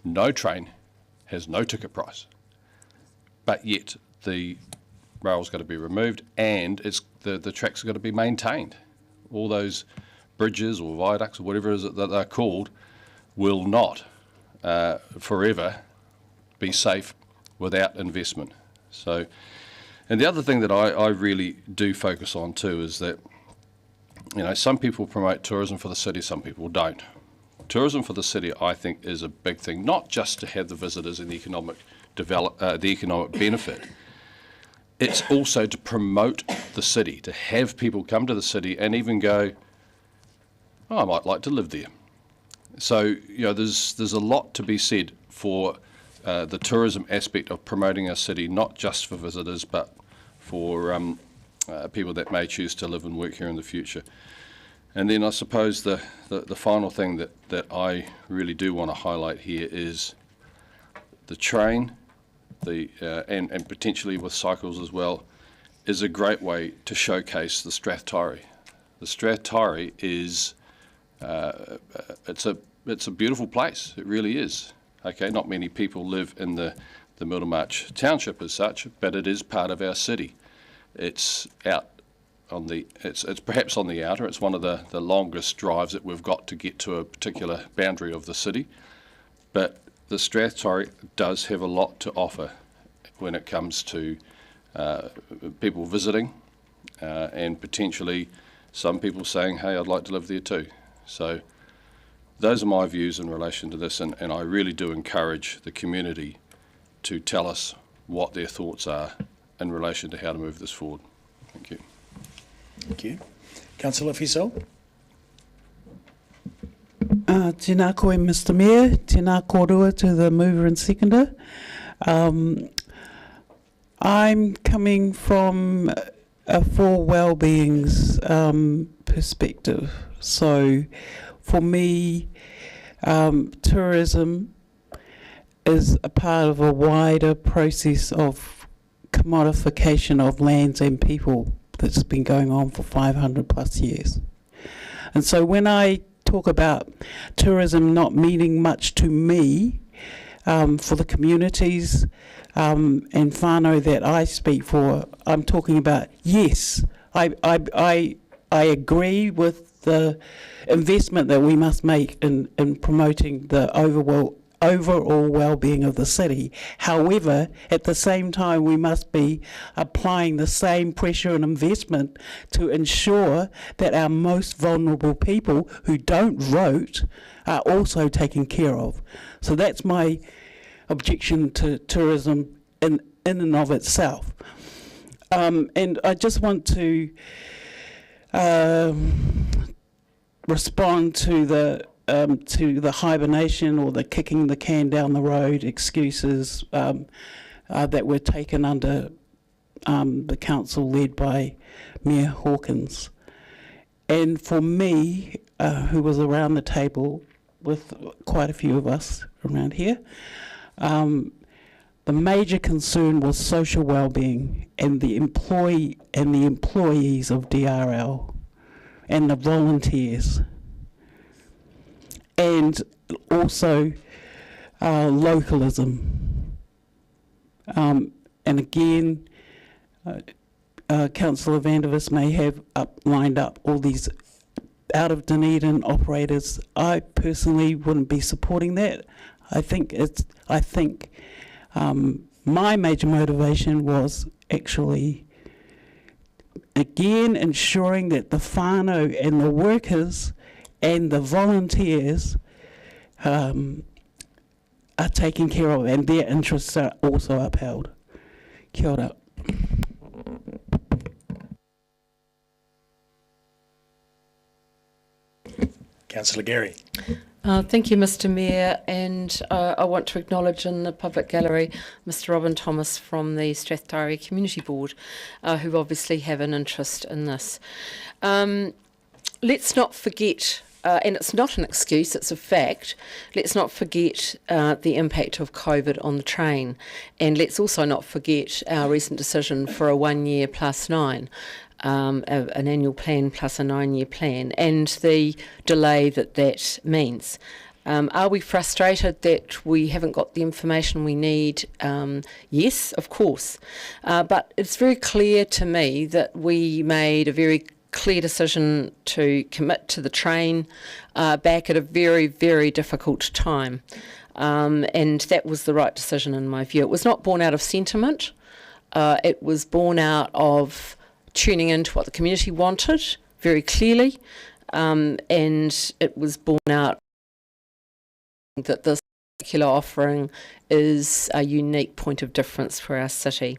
No train has no ticket price. But yet the rail's got to be removed and the tracks are got to be maintained. All those bridges or viaducts or whatever it is that they're called will not forever be safe without investment. So, and the other thing that I really do focus on too is that, you know, some people promote tourism for the city, some people don't. Tourism for the city, I think, is a big thing, not just to have the visitors and the economic benefit. It's also to promote the city, to have people come to the city and even go, oh, I might like to live there. So, you know, there's a lot to be said for the tourism aspect of promoting our city, not just for visitors, but for people that may choose to live and work here in the future. And then I suppose the final thing that I really do want to highlight here is the train, and potentially with cycles as well, is a great way to showcase the Strathtyre. The Strathtyre is it's a beautiful place. It really is. Okay, not many people live in the Middlemarch township as such, but it is part of our city. It's out on the it's perhaps on the outer. It's one of the longest drives that we've got to get to a particular boundary of the city, but the Strathtyre does have a lot to offer when it comes to people visiting and potentially some people saying, hey, I'd like to live there too. So those are my views in relation to this, and I really do encourage the community to tell us what their thoughts are in relation to how to move this forward. Thank you. Thank you. Councillor Fiesel. Tēnā koe, Mr Mayor. Tēnā kōrua to the mover and seconder. I'm coming from a for well-being's perspective. So for me, tourism is a part of a wider process of commodification of lands and people that's been going on for 500 plus years. And so when I talk about tourism not meaning much to me, for the communities and whānau that I speak for, I'm talking about, yes, I agree with the investment that we must make in promoting the overall well-being of the city. However, at the same time, we must be applying the same pressure and investment to ensure that our most vulnerable people who don't vote are also taken care of. So that's my objection to tourism in and of itself. And I just want to respond to the hibernation or the kicking the can down the road excuses that were taken under the council led by Mayor Hawkins. And for me, who was around the table with quite a few of us around here, the major concern was social well-being and the employees of DRL and the volunteers, and also localism. And again, Councillor Vandervis may have lined up all these out of Dunedin operators. I personally wouldn't be supporting that. I think my major motivation was actually, again, ensuring that the whānau and the workers and the volunteers are taken care of and their interests are also upheld. Kia ora. Councillor Gary. Thank you, Mr Mayor, and I want to acknowledge in the public gallery Mr Robin Thomas from the Strathtyre Community Board, who obviously have an interest in this. Let's not forget, and it's not an excuse, it's a fact, let's not forget the impact of COVID on the train, and let's also not forget our recent decision for a 1 year plus 9. An annual plan plus a 9-year plan, and the delay that means. Are we frustrated that we haven't got the information we need? Yes, of course. But it's very clear to me that we made a very clear decision to commit to the train back at a very, very difficult time. And that was the right decision in my view. It was not born out of sentiment. It was born out of tuning into what the community wanted very clearly, and it was borne out that this particular offering is a unique point of difference for our city.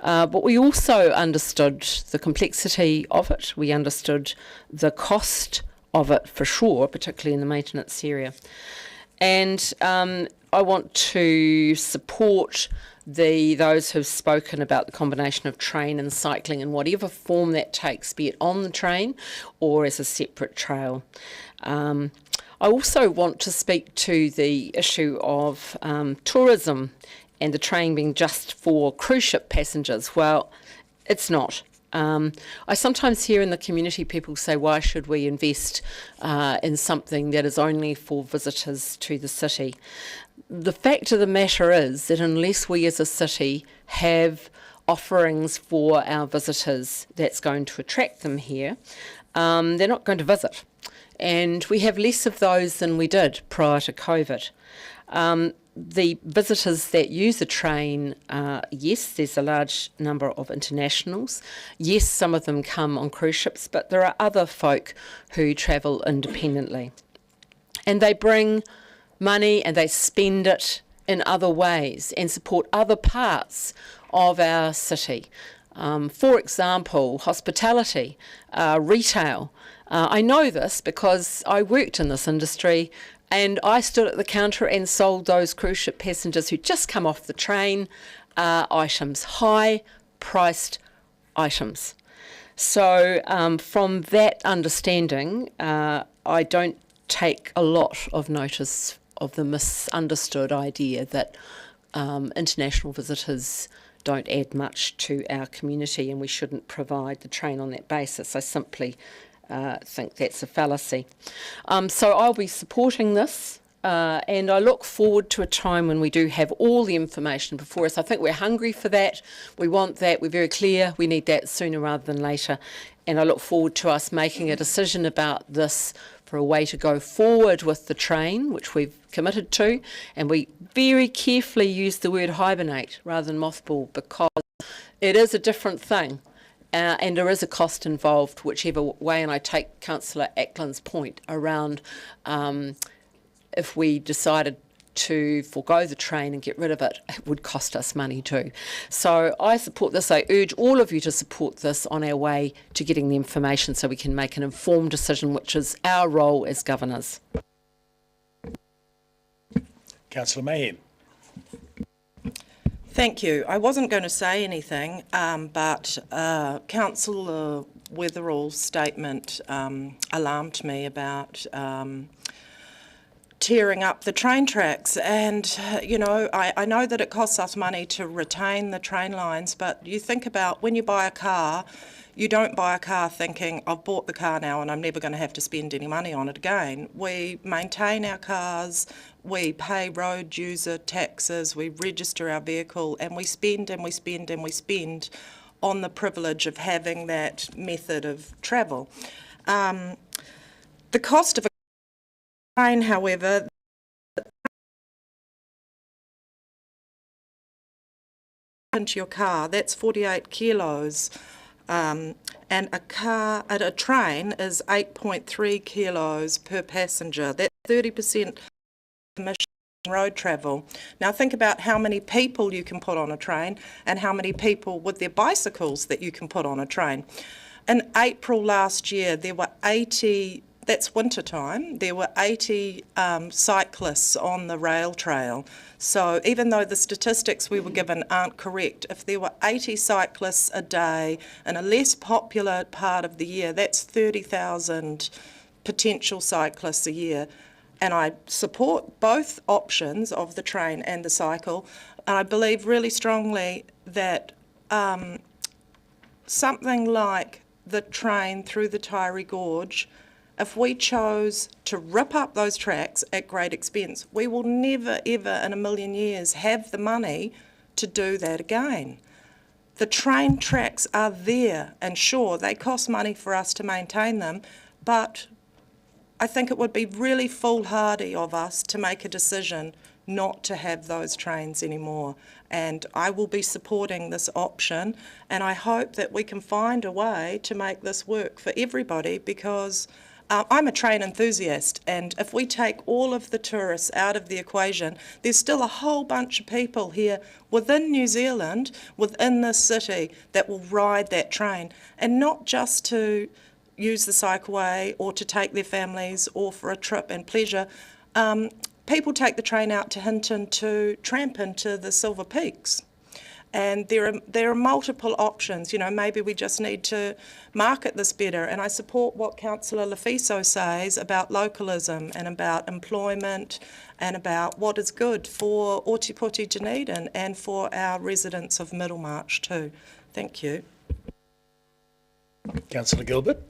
But we also understood the complexity of it. We understood the cost of it for sure, particularly in the maintenance area. And I want to support those who've spoken about the combination of train and cycling in whatever form that takes, be it on the train or as a separate trail. I also want to speak to the issue of tourism and the train being just for cruise ship passengers. Well, it's not. I sometimes hear in the community people say, why should we invest in something that is only for visitors to the city? The fact of the matter is that unless we as a city have offerings for our visitors that's going to attract them here, they're not going to visit. And we have less of those than we did prior to COVID. The visitors that use the train, yes, there's a large number of internationals. Yes, some of them come on cruise ships, but there are other folk who travel independently. And they bring money and they spend it in other ways and support other parts of our city. For example, hospitality, retail. I know this because I worked in this industry and I stood at the counter and sold those cruise ship passengers who just come off the train items, high-priced items. So from that understanding, I don't take a lot of notice of the misunderstood idea that international visitors don't add much to our community and we shouldn't provide the train on that basis. I simply think that's a fallacy. So I'll be supporting this and I look forward to a time when we do have all the information before us. I think we're hungry for that. We want that. We're very clear. We need that sooner rather than later. And I look forward to us making a decision about this for a way to go forward with the train, which we've committed to. And we very carefully use the word hibernate rather than mothball because it is a different thing. And there is a cost involved, whichever way, and I take Councillor Ackland's point around if we decided to forego the train and get rid of it, it would cost us money too. So I support this. I urge all of you to support this on our way to getting the information so we can make an informed decision, which is our role as governors. Councillor Mayhem. Thank you. I wasn't going to say anything, but Councillor Weatherall's statement alarmed me about tearing up the train tracks. And, you know, I know that it costs us money to retain the train lines, but you think about when you buy a car, you don't buy a car thinking, I've bought the car now and I'm never going to have to spend any money on it again. We maintain our cars, we pay road user taxes, we register our vehicle, and we spend and we spend and we spend on the privilege of having that method of travel. The cost of a train, however, into your car, that's 48 kilos. And a train is 8.3 kilos per passenger. That's 30% emission road travel. Now think about how many people you can put on a train and how many people with their bicycles that you can put on a train. In April last year, there were 80 that's winter time, there were 80 cyclists on the rail trail. So even though the statistics we were given aren't correct, if there were 80 cyclists a day in a less popular part of the year, that's 30,000 potential cyclists a year. And I support both options of the train and the cycle. And I believe really strongly that something like the train through the Taieri Gorge, if we chose to rip up those tracks at great expense, we will never, ever in a million years have the money to do that again. The train tracks are there, and sure, they cost money for us to maintain them, but I think it would be really foolhardy of us to make a decision not to have those trains anymore. And I will be supporting this option, and I hope that we can find a way to make this work for everybody, because I'm a train enthusiast, and if we take all of the tourists out of the equation, there's still a whole bunch of people here within New Zealand, within this city, that will ride that train, and not just to use the cycleway or to take their families or for a trip and pleasure. People take the train out to Hinton to tramp into the Silver Peaks. And there are multiple options. You know, maybe we just need to market this better. And I support what Councillor Lefiso says about localism and about employment and about what is good for Ōtepoti Dunedin and for our residents of Middlemarch too. Thank you. Councillor Gilbert.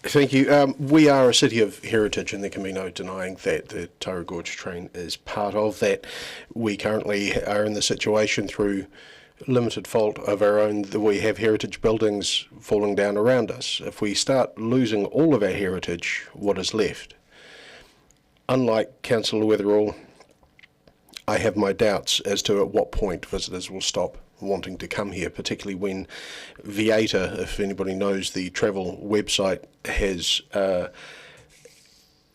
Thank you. We are a city of heritage, and there can be no denying that the Taieri Gorge train is part of that. We currently are in the situation, through limited fault of our own, that we have heritage buildings falling down around us. If we start losing all of our heritage, what is left? Unlike Councillor Weatherall, I have my doubts as to at what point visitors will stop wanting to come here, particularly when Vieta, if anybody knows the travel website, has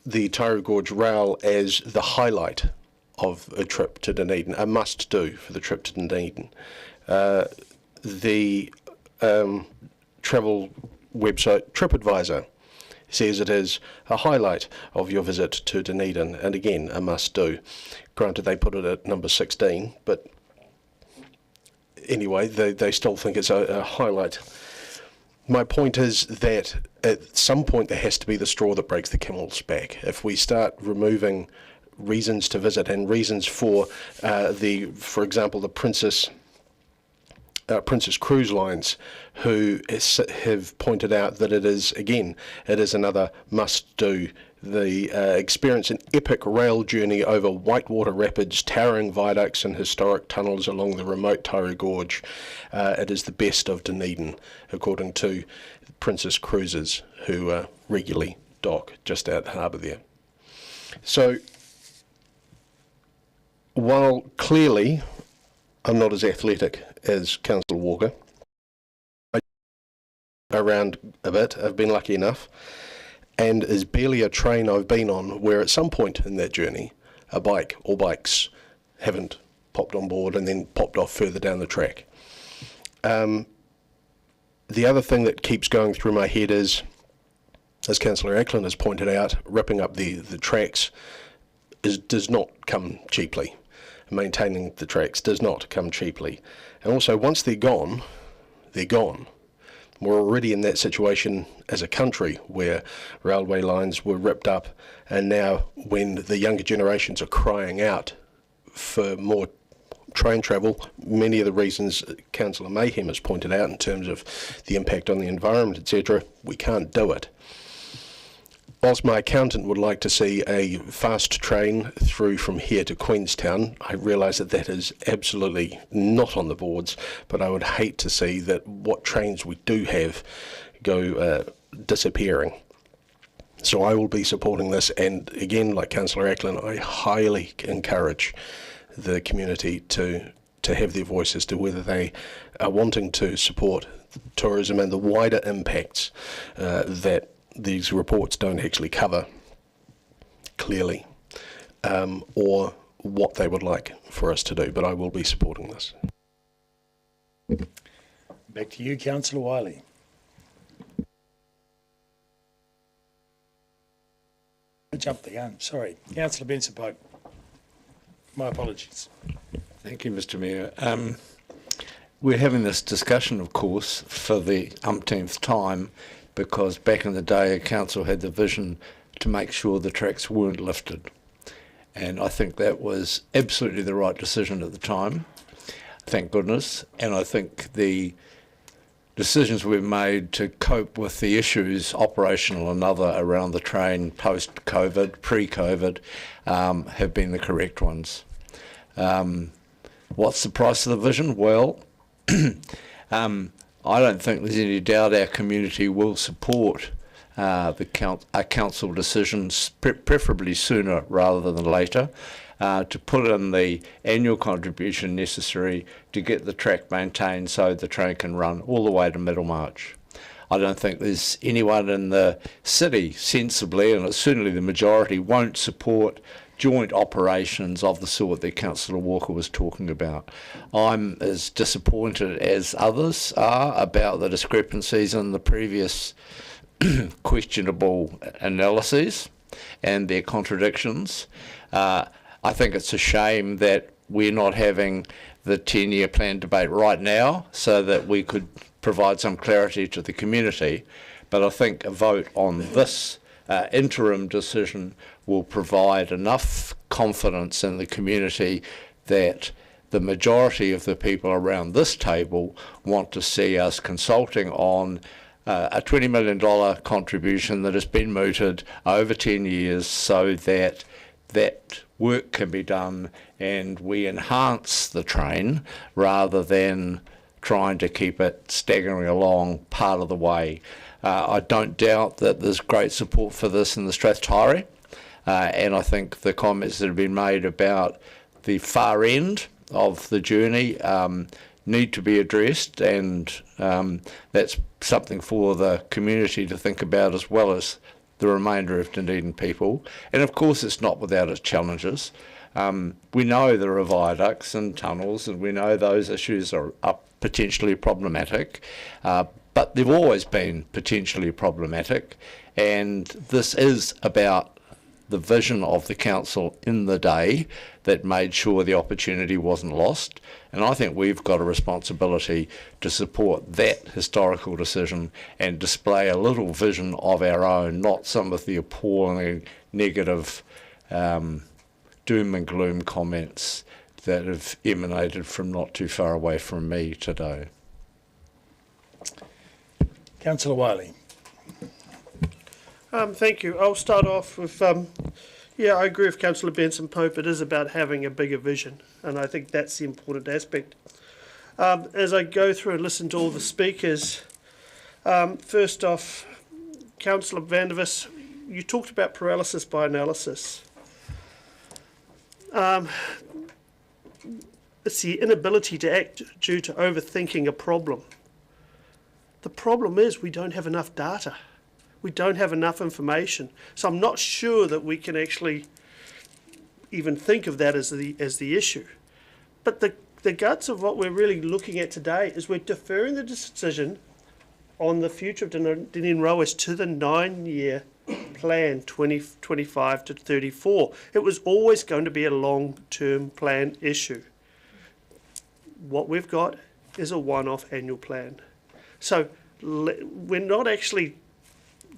the Taieri Gorge Rail as the highlight of a trip to Dunedin, a must-do for the trip to Dunedin. The travel website TripAdvisor says it is a highlight of your visit to Dunedin, and again, a must-do. Granted, they put it at number 16, but anyway, they still think it's a highlight. My point is that at some point there has to be the straw that breaks the camel's back. If we start removing reasons to visit and reasons for for example, the Princess Cruise Lines, who have pointed out that it is another must-do. The experience an epic rail journey over whitewater rapids, towering viaducts and historic tunnels along the remote Taieri Gorge. It is the best of Dunedin, according to Princess Cruises, who regularly dock just out the harbour there. So, while clearly I'm not as athletic as Councillor Walker, I around a bit, I've been lucky enough, and is barely a train I've been on where at some point in that journey a bike or bikes haven't popped on board and then popped off further down the track. The other thing that keeps going through my head is, as Councillor Ackland has pointed out, ripping up the tracks does not come cheaply. Maintaining the tracks does not come cheaply. And also, once they're gone, they're gone. We're already in that situation as a country where railway lines were ripped up, and now when the younger generations are crying out for more train travel, many of the reasons Councillor Mayhem has pointed out in terms of the impact on the environment, etc., we can't do it. Whilst my accountant would like to see a fast train through from here to Queenstown, I realise that that is absolutely not on the boards, but I would hate to see that what trains we do have go disappearing. So I will be supporting this, and again, like Councillor Ackland, I highly encourage the community to have their voice as to whether they are wanting to support tourism and the wider impacts that these reports don't actually cover clearly, or what they would like for us to do, but I will be supporting this. Back to you, Councillor Wiley. jumped the gun, sorry. Councillor Benson Pope. My apologies. Thank you, Mr Mayor. We're having this discussion, of course, for the umpteenth time, because back in the day, a council had the vision to make sure the tracks weren't lifted. And I think that was absolutely the right decision at the time, thank goodness. And I think the decisions we've made to cope with the issues, operational and other, around the train post-COVID, pre-COVID, have been the correct ones. What's the price of the vision? Well, I don't think there's any doubt our community will support a council decision, preferably sooner rather than later, to put in the annual contribution necessary to get the track maintained so the train can run all the way to Middlemarch. I don't think there's anyone in the city sensibly, and it's certainly the majority, won't support joint operations of the sort that Councillor Walker was talking about. I'm as disappointed as others are about the discrepancies in the previous questionable analyses and their contradictions. I think it's a shame that we're not having the 10-year plan debate right now so that we could provide some clarity to the community. But I think a vote on this interim decision will provide enough confidence in the community that the majority of the people around this table want to see us consulting on a $20 million contribution that has been mooted over 10 years so that that work can be done and we enhance the train rather than trying to keep it staggering along part of the way. I don't doubt that there's great support for this in the Strathtyre, and I think the comments that have been made about the far end of the journey need to be addressed, and that's something for the community to think about as well as the remainder of Dunedin people. And of course it's not without its challenges. We know there are viaducts and tunnels, and we know those issues are potentially problematic, but they've always been potentially problematic, and this is about the vision of the council in the day that made sure the opportunity wasn't lost. And I think we've got a responsibility to support that historical decision and display a little vision of our own, not some of the appalling negative doom and gloom comments that have emanated from not too far away from me today. Councillor Wiley. Thank you. I'll start off with, yeah, I agree with Councillor Benson Pope. It is about having a bigger vision, and I think that's the important aspect. As I go through and listen to all the speakers, first off, Councillor Vandervis, you talked about paralysis by analysis. It's the inability to act due to overthinking a problem. The problem is we don't have enough data. We don't have enough information. So I'm not sure that we can actually even think of that as the issue. But the guts of what we're really looking at today is we're deferring the decision on the future of Dunedin Railways to the 9-year plan, 2025 to 34. It was always going to be a long-term plan issue. What we've got is a one-off annual plan. So we're not actually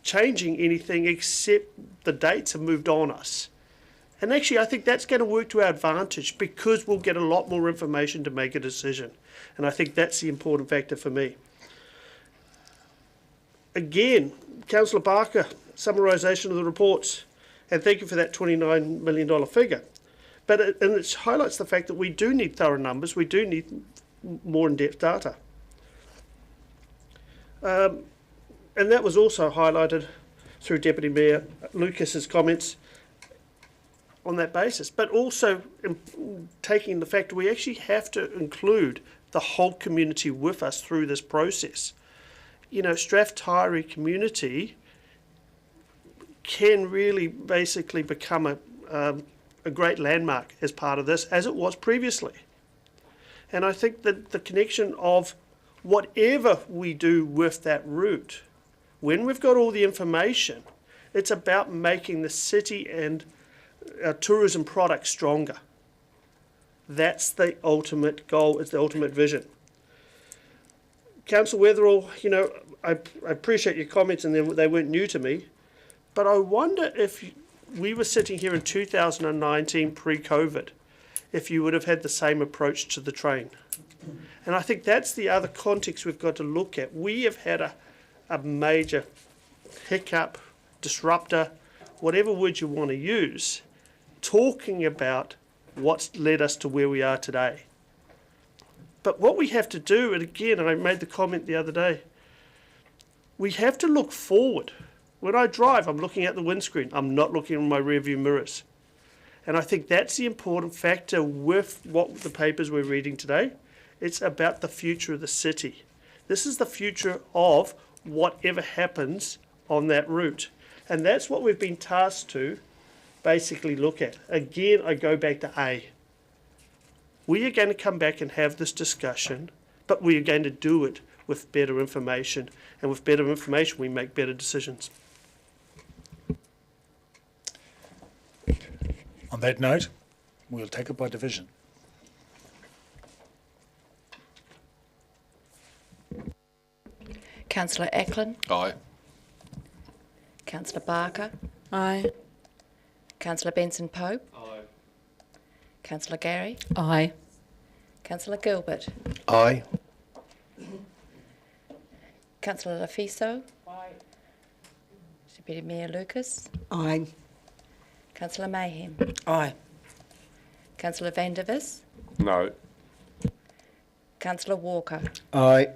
changing anything except the dates have moved on us. And actually I think that's going to work to our advantage because we'll get a lot more information to make a decision. And I think that's the important factor for me. Again, Councillor Barker, summarisation of the reports, and thank you for that $29 million figure. But it highlights the fact that we do need thorough numbers, we do need more in-depth data. And that was also highlighted through Deputy Mayor Lucas's comments on that basis, but also taking the fact that we actually have to include the whole community with us through this process. You know, Strathtyre community can really basically become a great landmark as part of this, as it was previously. And I think that the connection of whatever we do with that route, when we've got all the information, It's about making the city and our tourism product stronger. That's the ultimate goal, it's the ultimate vision. Councillor Weatherall, you know, I appreciate your comments and they weren't new to me, but I wonder if we were sitting here in 2019 pre-COVID, if you would have had the same approach to the train. And I think that's the other context we've got to look at. We have had a major hiccup, disruptor, whatever word you want to use, talking about what's led us to where we are today. But what we have to do, and again, I made the comment the other day, we have to look forward. When I drive, I'm looking at the windscreen. I'm not looking in my rearview mirrors. And I think that's the important factor with what the papers we're reading today. It's about the future of the city. This is the future of whatever happens on that route. And that's what we've been tasked to basically look at. Again, I go back to A. We are going to come back and have this discussion, but we are going to do it with better information. And with better information, we make better decisions. On that note, we'll take it by division. Councillor Ackland. Aye. Councillor Barker. Aye. Councillor Benson Pope. Aye. Councillor Gary. Aye. Councillor Gilbert. Aye. Councillor Lafiso. Aye. Deputy Mayor Lucas. Aye. Councillor Mayhem. Aye. Councillor Van der Vis. No. Councillor Walker. Aye.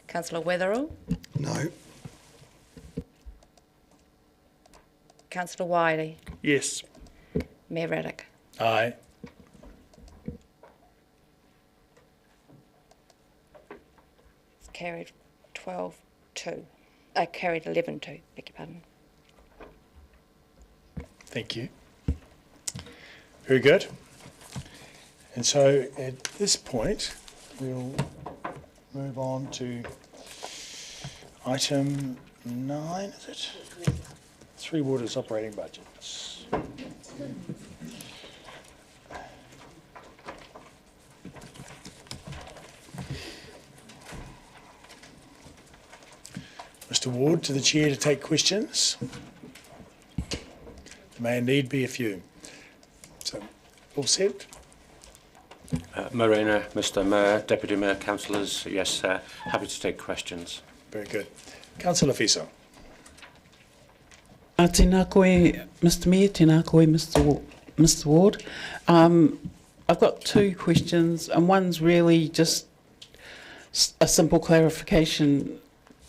Councillor Weatherall. No. Councillor Wiley. Yes. Mayor Raddick. Aye. It's carried 12-2. Carried 11-2, beg your pardon. Thank you. Very good. And so at this point, we'll move on to item 9, is it? Three Waters operating budgets. Mr. Ward, to the chair to take questions. There may indeed be a few. So, all set? Marina, Mr Mayor, Deputy Mayor, Councillors, yes, happy to take questions. Very good. Councillor Fiso. Tēnā koe, Mr Mayor, tēnā koe, Mr Ward. I've got two questions, and one's really just a simple clarification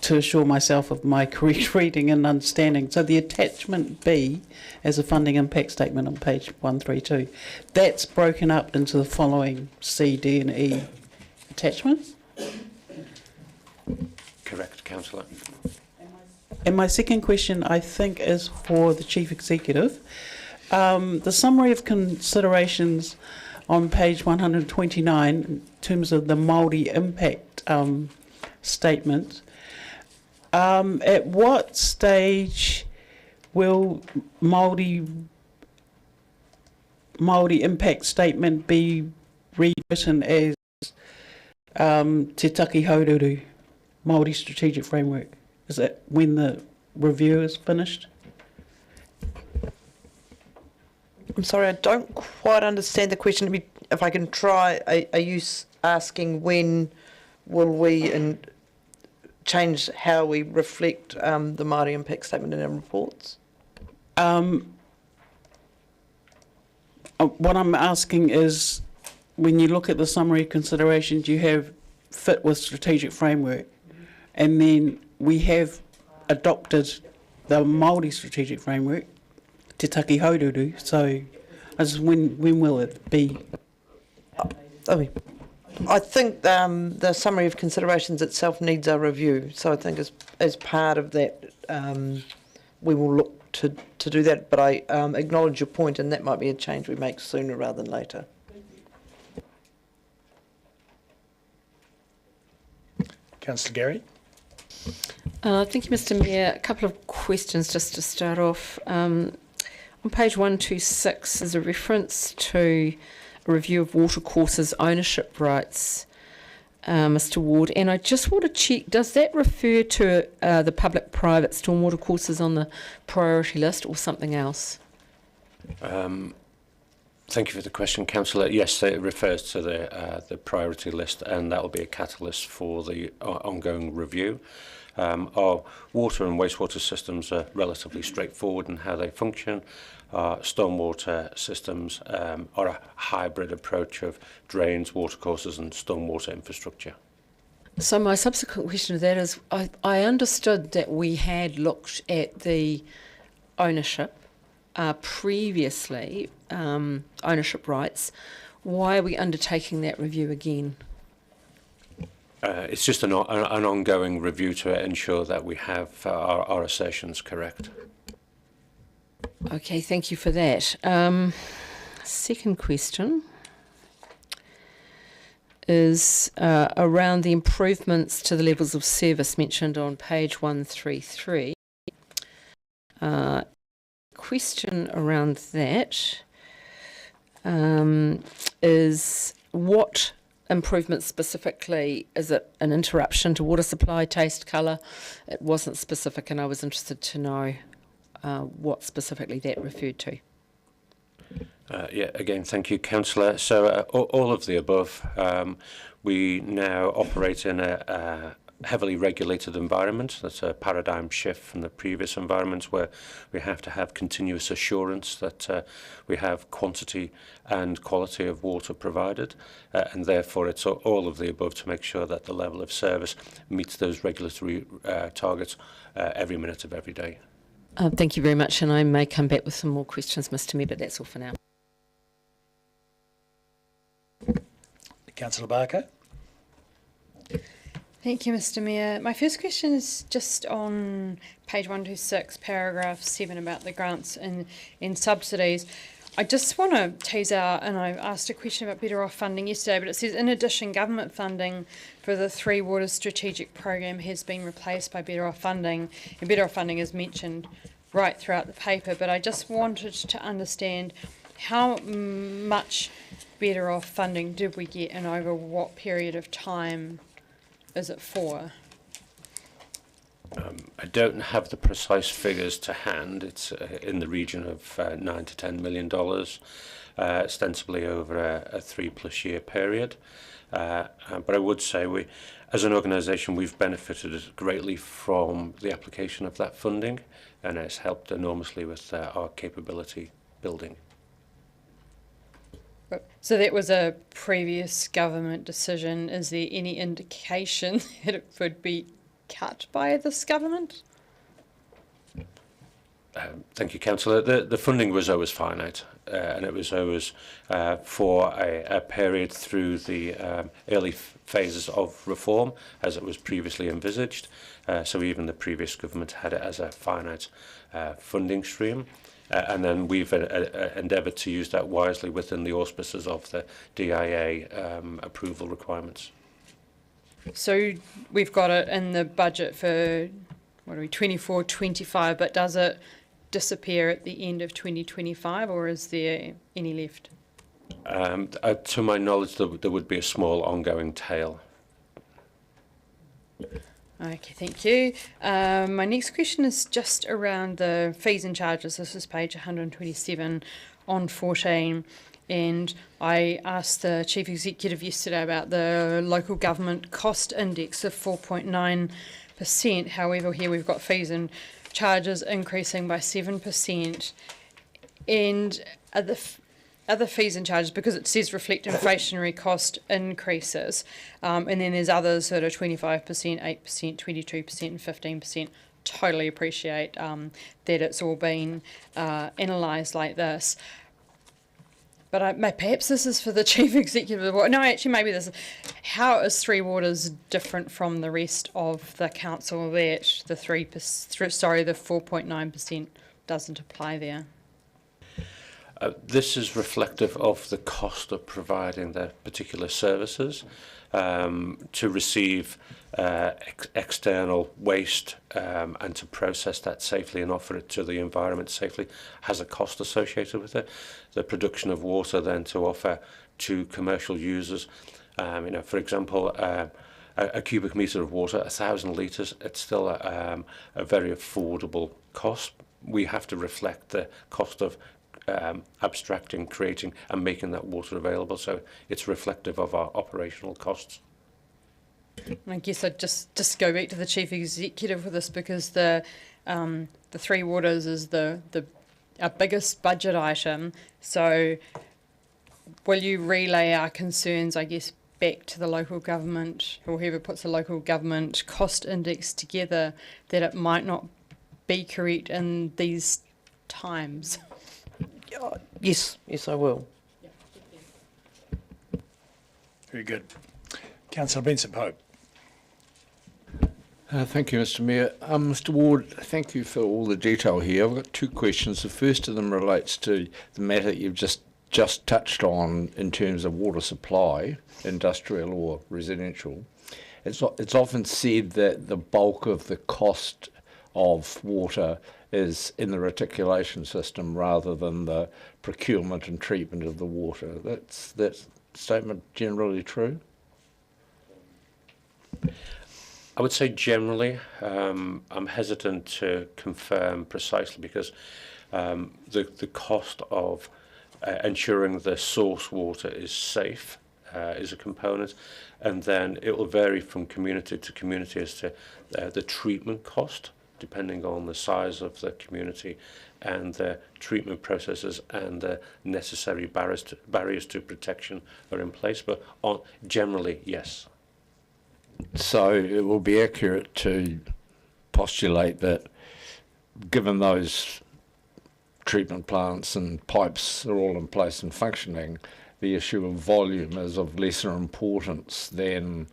to assure myself of my correct reading and understanding. So the attachment B as a funding impact statement on page 132, that's broken up into the following C, D and E attachments? Correct, Councillor. And my second question, I think, is for the Chief Executive. The summary of considerations on page 129 in terms of the Māori impact statement, at what stage will Māori impact statement be rewritten as Te Taki Haururu Māori strategic framework? Is that when the review is finished? I'm sorry, I don't quite understand the question. If I can try, are you asking when will we change how we reflect the Māori impact statement in our reports? What I'm asking is, when you look at the summary considerations, you have fit with strategic framework, and then we have adopted the Māori strategic framework, Te Taki Haururu, so when will it be? I think the summary of considerations itself needs a review, so I think as part of that we will look to do that, but I acknowledge your point, and that might be a change we make sooner rather than later. Councillor Gary. Thank you, Mr Mayor. A couple of questions just to start off. On page 126 there's a reference to a review of watercourses ownership rights, Mr Ward, and I just want to check, does that refer to the public-private stormwater courses on the priority list or something else? Thank you for the question, Councillor. Yes, it refers to the priority list, and that will be a catalyst for the ongoing review. Our water and wastewater systems are relatively straightforward in how they function. Our stormwater systems are a hybrid approach of drains, watercourses and stormwater infrastructure. So my subsequent question to that is, I understood that we had looked at the ownership previously, ownership rights. Why are we undertaking that review again? It's just an ongoing review to ensure that we have our assertions correct. Okay, thank you for that. Second question is around the improvements to the levels of service mentioned on page 133. Question around that is what improvements specifically? Is it an interruption to water supply, taste, colour? It wasn't specific, and I was interested to know what specifically that referred to. Yeah, again, thank you, Councillor. So all of the above. We now operate in a heavily regulated environment. That's a paradigm shift from the previous environments where we have to have continuous assurance that we have quantity and quality of water provided, and therefore it's all of the above to make sure that the level of service meets those regulatory targets every minute of every day. Thank you very much, and I may come back with some more questions, Mr Mayor, but that's all for now. Councillor Barker. Thank you, Mr Mayor. My first question is just on page 126, paragraph 7 about the grants and subsidies. I just want to tease out, and I asked a question about Better Off funding yesterday, but it says, in addition, government funding for the Three Waters Strategic Program has been replaced by Better Off funding, and Better Off funding is mentioned right throughout the paper, but I just wanted to understand how much Better Off funding did we get and over what period of time is it for? I don't have the precise figures to hand. It's in the region of $9 to $10 million, ostensibly over a 3+ year period. But I would say we, as an organisation, we've benefited greatly from the application of that funding, and it's helped enormously with our capability building. So that was a previous government decision. Is there any indication that it would be cut by this government? Thank you, Councillor. The funding was always finite, and it was always for a period through the early phases of reform, as it was previously envisaged. So even the previous government had it as a finite funding stream. And then we've endeavoured to use that wisely within the auspices of the DIA approval requirements. So we've got it in the budget for, 24-25, but does it disappear at the end of 2025, or is there any left? To my knowledge, there would be a small ongoing tail. Okay, thank you. My next question is just around the fees and charges. This is page 127 on 14. And I asked the Chief Executive yesterday about the local government cost index of 4.9%. However, here we've got fees and charges increasing by 7%. And other fees and charges, because it says reflect inflationary cost increases, and then there's others that are 25%, 8%, 22% and 15%. Totally appreciate that it's all been analysed like this. But perhaps this is for the Chief Executive. No, actually, maybe this is. How is Three Waters different from the rest of the council that the 4.9% doesn't apply there? This is reflective of the cost of providing the particular services. To receive external waste and to process that safely and offer it to the environment safely has a cost associated with it. The production of water then to offer to commercial users, for example, a cubic metre of water, 1,000 litres, it's still a very affordable cost. We have to reflect the cost of abstracting, creating and making that water available, so it's reflective of our operational costs. I guess I'd just go back to the chief executive with this, because the Three Waters is our biggest budget item. So will you relay our concerns, I guess, back to the local government, or whoever puts the local government cost index together, that it might not be correct in these times? Yes, I will. Very good. Councillor Benson Pope. Thank you, Mr. Mayor. Mr. Ward, thank you for all the detail here. I've got two questions. The first of them relates to the matter that you've just touched on in terms of water supply, industrial or residential. It's often said that the bulk of the cost of water is in the reticulation system rather than the procurement and treatment of the water. That's that statement generally true? I would say generally. I'm hesitant to confirm precisely because the cost of ensuring the source water is safe is a component, and then it will vary from community to community as to the treatment cost, depending on the size of the community and the treatment processes and the necessary barriers to protection are in place. But generally, yes. So it will be accurate to postulate that, given those treatment plants and pipes are all in place and functioning, the issue of volume is of lesser importance than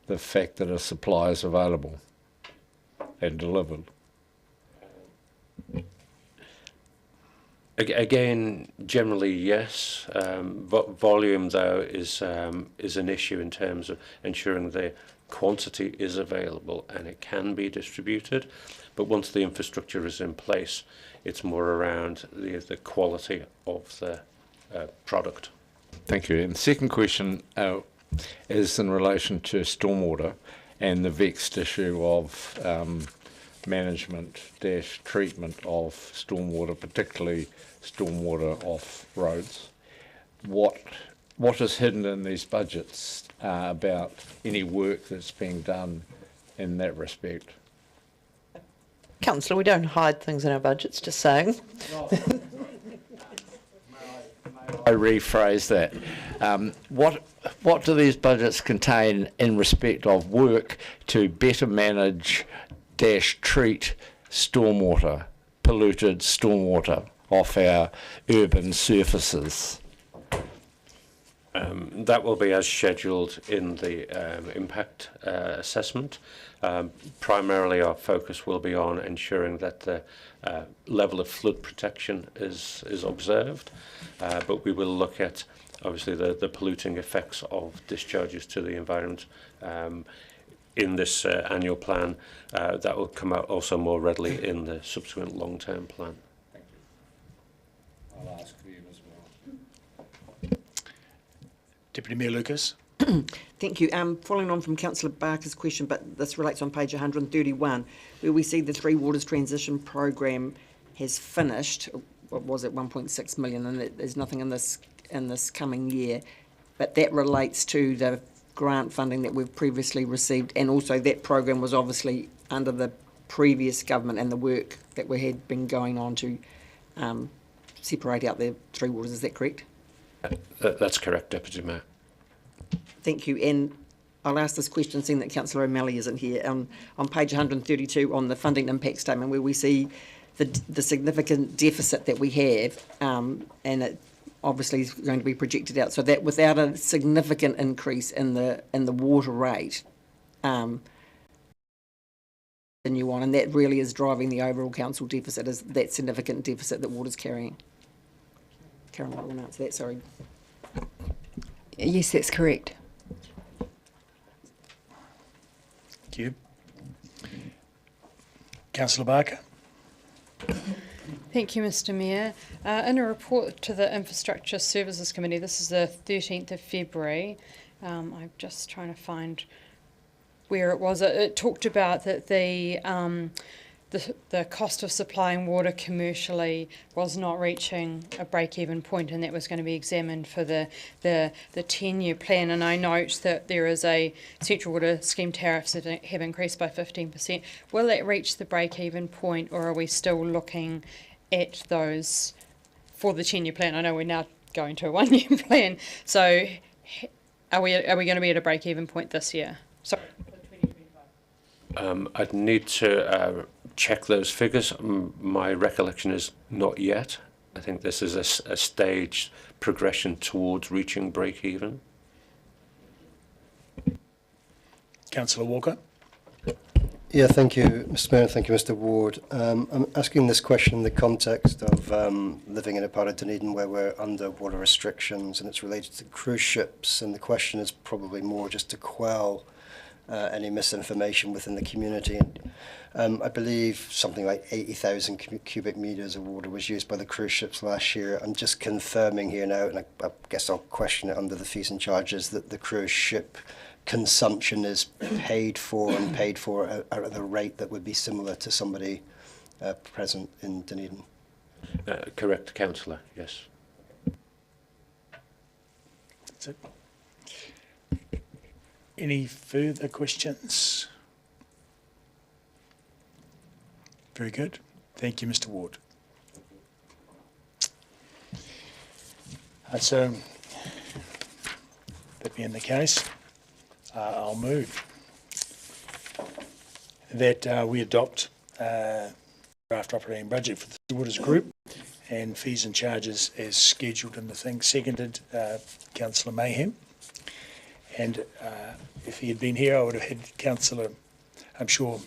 the fact that a supply is available and delivered. Again, generally yes. Volume, though, is an issue in terms of ensuring the quantity is available and it can be distributed. But once the infrastructure is in place, it's more around the quality of the product. Thank you. And the second question is in relation to stormwater and the vexed issue of management-treatment of stormwater, particularly stormwater off roads. What is hidden in these budgets about any work that's being done in that respect? Councillor, we don't hide things in our budgets, just saying. I rephrase that. What do these budgets contain in respect of work to better manage treat stormwater, polluted stormwater off our urban surfaces? That will be as scheduled in the impact assessment. Primarily our focus will be on ensuring that the level of flood protection is observed, but we will look at obviously the polluting effects of discharges to the environment in this annual plan. That will come out also more readily in the subsequent long-term plan. Thank you. I'll ask for you as well. Deputy Mayor Lucas. Thank you. Following on from Councillor Barker's question, but this relates on page 131, where we see the Three Waters Transition Programme has finished. What was it, 1.6 million, and there's nothing in this coming year, but that relates to the grant funding that we've previously received, and also that program was obviously under the previous government and the work that we had been going on to separate out the Three Waters. Is that correct? That's correct, Deputy Mayor. Thank you. And I'll ask this question, seeing that Councillor O'Malley isn't here. On page 132, on the funding impact statement, where we see the significant deficit that we have, and it obviously is going to be projected out, so that without a significant increase in the water rate, continue on, and that really is driving the overall council deficit, is that significant deficit that water's carrying. Caroline will answer that, sorry. Yes, that's correct. Thank you. Councillor Barker. Thank you, Mr Mayor. In a report to the Infrastructure Services Committee, this is the 13th of February, I'm just trying to find where it was. It talked about that the cost of supplying water commercially was not reaching a break-even point, and that was going to be examined for the 10-year plan. And I note that there is a central water scheme tariffs that have increased by 15%. Will that reach the break-even point, or are we still looking at those for the 10-year plan? I know we're now going to a 1-year plan. So are we going to be at a break-even point this year? Sorry. I'd need to check those figures. My recollection is not yet. I think this is a staged progression towards reaching break-even. Councillor Walker. Yeah, thank you, Mr Mayor, thank you, Mr Ward. I'm asking this question in the context of living in a part of Dunedin where we're under water restrictions, and it's related to cruise ships, and the question is probably more just to quell any misinformation within the community. And I believe something like 80,000 cubic metres of water was used by the cruise ships last year. I'm just confirming here now, and I guess I'll question it under the fees and charges, that the cruise ship consumption is paid for at a rate that would be similar to somebody present in Dunedin. Correct, Councillor, yes. That's it. Any further questions? Very good. Thank you, Mr Ward. So, that being the case, I'll move that we adopt draft operating budget for the Waters Group and fees and charges as scheduled in the thing. Seconded, Councillor Mayhem. And if he had been here, I would have had I'm sure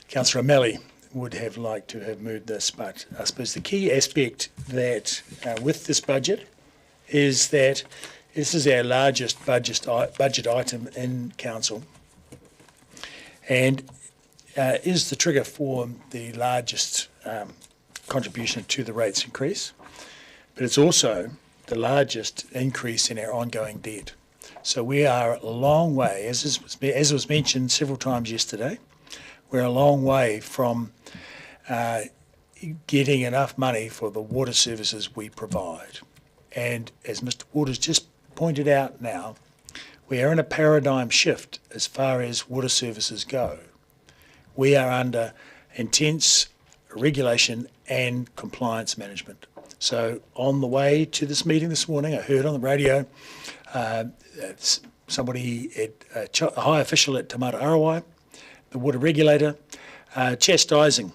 Councillor O'Malley would have liked to have moved this, but I suppose the key aspect that with this budget is that this is our largest budget item in Council, and is the trigger for the largest contribution to the rates increase, but it's also the largest increase in our ongoing debt. So we are a long way, as was mentioned several times yesterday, we're a long way from getting enough money for the water services we provide. And as Mr Waters just pointed out now, we are in a paradigm shift as far as water services go. We are under intense regulation and compliance management. So on the way to this meeting this morning, I heard on the radio somebody, a high official at Te Mara Arawai, the water regulator, chastising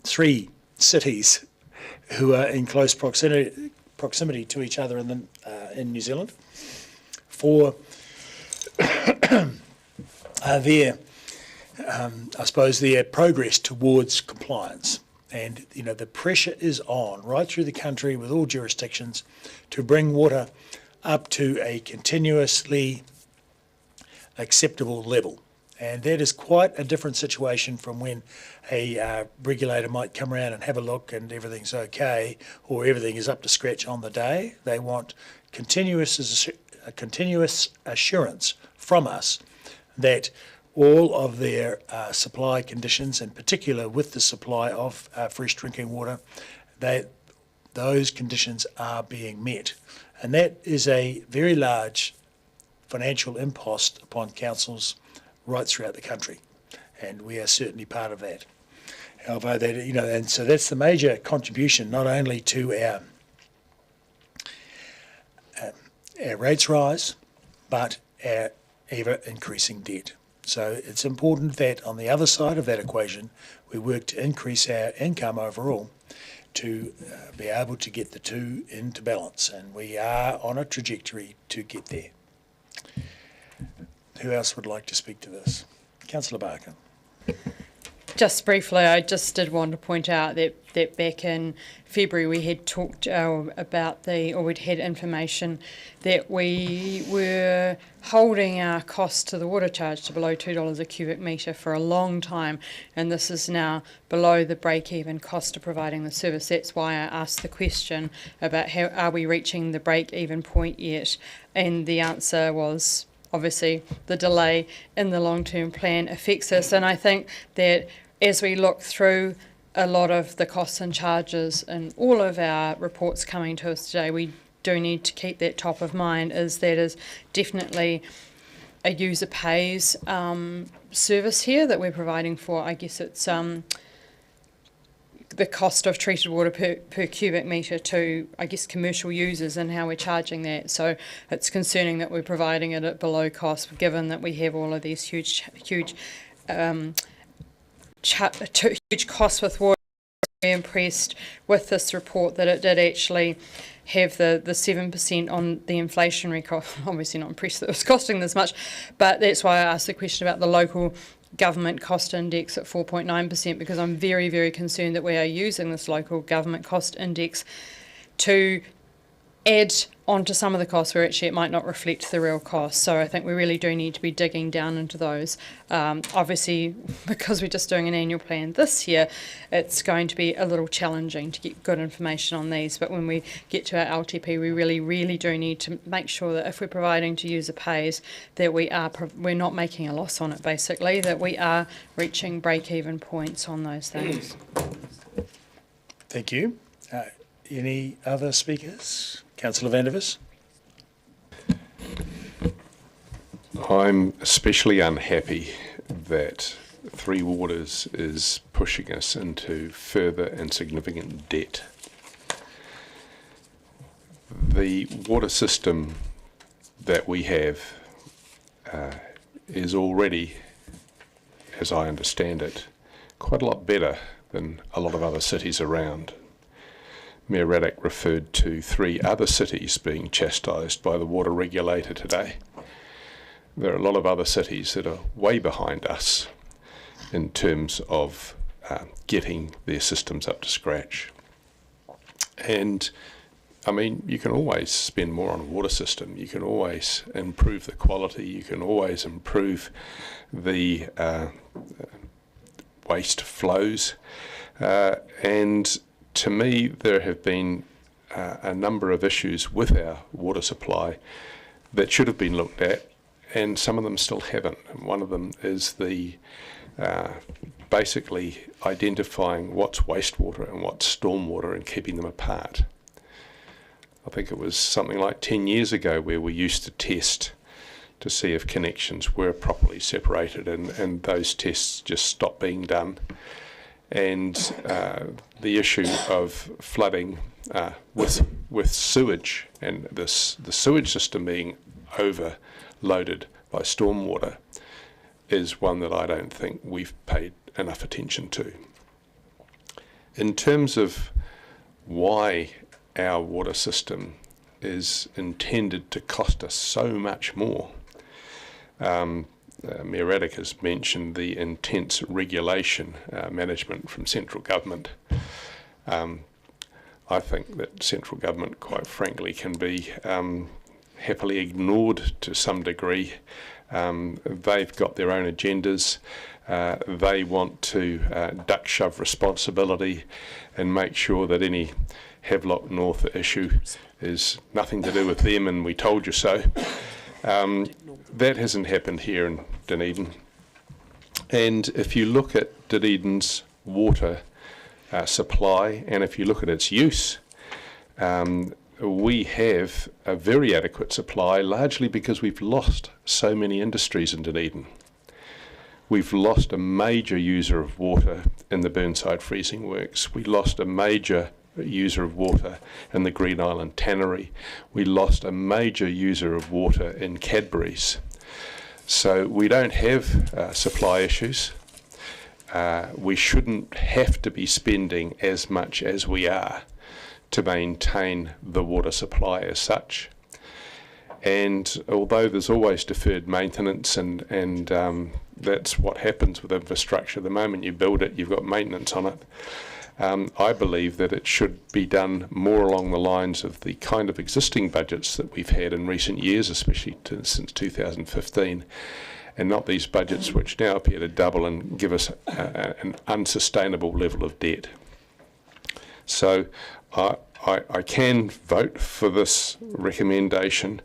3 cities who are in close proximity to each other in New Zealand for their progress towards compliance. And, the pressure is on right through the country with all jurisdictions to bring water up to a continuously acceptable level. And that is quite a different situation from when a regulator might come around and have a look and everything's okay, or everything is up to scratch on the day. They want continuous assurance from us that all of their supply conditions, in particular with the supply of fresh drinking water, those conditions are being met. And that is a very large financial impost upon councils right throughout the country, and we are certainly part of that. However, and so that's the major contribution, not only to our rates rise, but our ever increasing debt. So it's important that on the other side of that equation, we work to increase our income overall to be able to get the two into balance, and we are on a trajectory to get there. Who else would like to speak to this? Councillor Barker. Just briefly, I just did want to point out that back in February we had talked about we'd had information that we were holding our cost to the water charge to below $2 a cubic metre for a long time, and this is now below the break-even cost of providing the service. That's why I asked the question about how are we reaching the break-even point yet, and the answer was obviously the delay in the long-term plan affects us. And I think that as we look through a lot of the costs and charges and all of our reports coming to us today, we do need to keep that top of mind, is that is definitely a user pays service here that we're providing for. I guess it's the cost of treated water per cubic metre to, I guess, commercial users and how we're charging that. So it's concerning that we're providing it at below cost, given that we have all of these huge costs with water. Very impressed with this report that it did actually have the 7% on the inflationary cost. Obviously not impressed that it was costing this much, but that's why I asked the question about the local government cost index at 4.9%, because I'm very, very concerned that we are using this local government cost index to add onto some of the costs where actually it might not reflect the real cost. So I think we really do need to be digging down into those. Obviously, because we're just doing an annual plan this year, it's going to be a little challenging to get good information on these. But when we get to our LTP, we really, really do need to make sure that if we're providing to user pays, that we're not making a loss on it, basically, that we are reaching break-even points on those things. Thank you. Any other speakers? Councillor Van der Vis. I'm especially unhappy that Three Waters is pushing us into further and significant debt. The water system that we have is already, as I understand it, quite a lot better than a lot of other cities around. Mayor Raddick referred to 3 other cities being chastised by the water regulator today. There are a lot of other cities that are way behind us in terms of getting their systems up to scratch. And I mean, you can always spend more on a water system. You can always improve the quality. You can always improve the waste flows. And to me, there have been a number of issues with our water supply that should have been looked at, and some of them still haven't. And one of them is the basically identifying what's wastewater and what's stormwater and keeping them apart. I think it was something like 10 years ago where we used to test to see if connections were properly separated, and those tests just stopped being done. And the issue of flooding with sewage and the sewage system being overloaded by stormwater is one that I don't think we've paid enough attention to. In terms of why our water system is intended to cost us so much more, Mayor Raddick has mentioned the intense regulation management from central government. I think that central government, quite frankly, can be happily ignored to some degree. They've got their own agendas. They want to duck shove responsibility and make sure that any Havelock North issue is nothing to do with them and we told you so. That hasn't happened here in Dunedin. And if you look at Dunedin's water supply, and if you look at its use, we have a very adequate supply, largely because we've lost so many industries in Dunedin. We've lost a major user of water in the Burnside Freezing Works. We lost a major user of water in the Green Island Tannery. We lost a major user of water in Cadbury's. So we don't have supply issues. We shouldn't have to be spending as much as we are to maintain the water supply as such. And although there's always deferred maintenance, and that's what happens with infrastructure, the moment you build it, you've got maintenance on it. I believe that it should be done more along the lines of the kind of existing budgets that we've had in recent years, especially since 2015, and not these budgets which now appear to double and give us an unsustainable level of debt. So I can vote for this recommendation,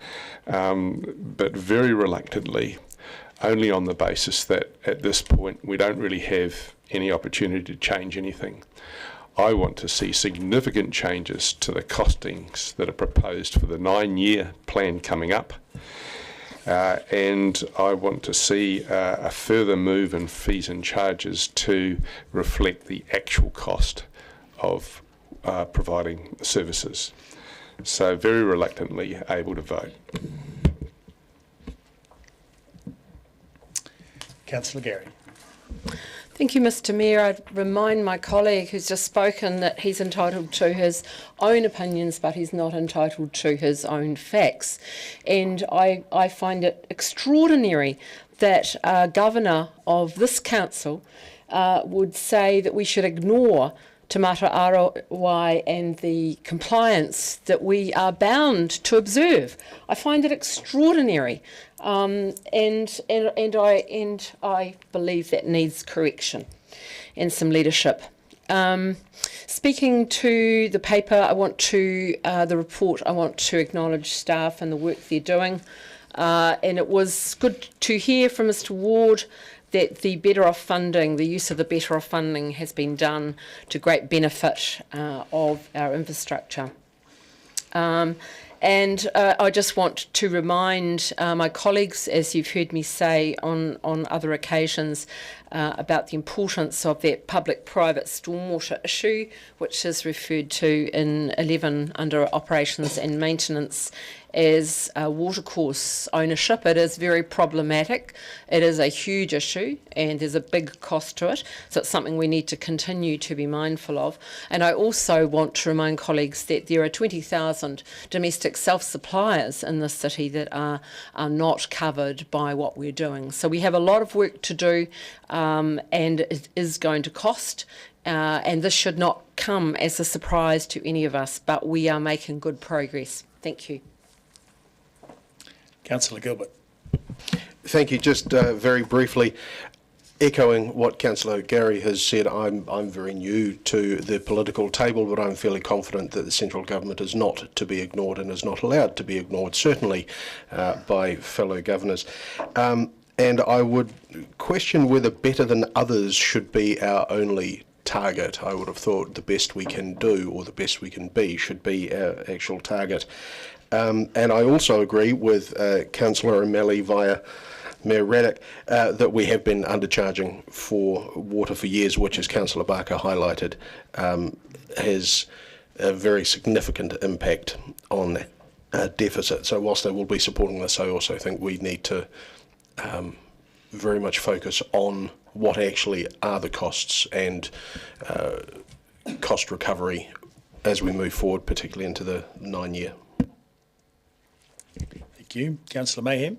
but very reluctantly, only on the basis that at this point we don't really have any opportunity to change anything. I want to see significant changes to the costings that are proposed for the 9-year plan coming up, and I want to see a further move in fees and charges to reflect the actual cost of providing services. So very reluctantly able to vote. Councillor Gary. Thank you, Mr Mayor. I'd remind my colleague who's just spoken that he's entitled to his own opinions, but he's not entitled to his own facts. And I find it extraordinary that a governor of this council would say that we should ignore Te Mata Arawai and the compliance that we are bound to observe. I find it extraordinary, and I believe that needs correction and some leadership. Speaking to the paper, I want to the report. I want to acknowledge staff and the work they're doing, and it was good to hear from Mr Ward that the Better Off funding, the use of the Better Off funding has been done to great benefit of our infrastructure. And I just want to remind my colleagues, as you've heard me say on other occasions, about the importance of that public-private stormwater issue, which is referred to in 11 under operations and maintenance as watercourse ownership. It is very problematic. It is a huge issue and there's a big cost to it. So it's something we need to continue to be mindful of. And I also want to remind colleagues that there are 20,000 domestic self-suppliers in this city that are not covered by what we're doing. So we have a lot of work to do, and it is going to cost. And this should not come as a surprise to any of us, but we are making good progress. Thank you. Councillor Gilbert. Thank you. Just very briefly, echoing what Councillor Gary has said, I'm very new to the political table, but I'm fairly confident that the central government is not to be ignored and is not allowed to be ignored, certainly by fellow governors. And I would question whether better than others should be our only target. I would have thought the best we can do, or the best we can be, should be our actual target. And I also agree with Councillor O'Malley via Mayor Raddick that we have been undercharging for water for years, which, as Councillor Barker highlighted, has a very significant impact on deficit. So whilst I will be supporting this, I also think we need to very much focus on what actually are the costs and cost recovery as we move forward, particularly into the 9-year. Thank you. Councillor Mayhem.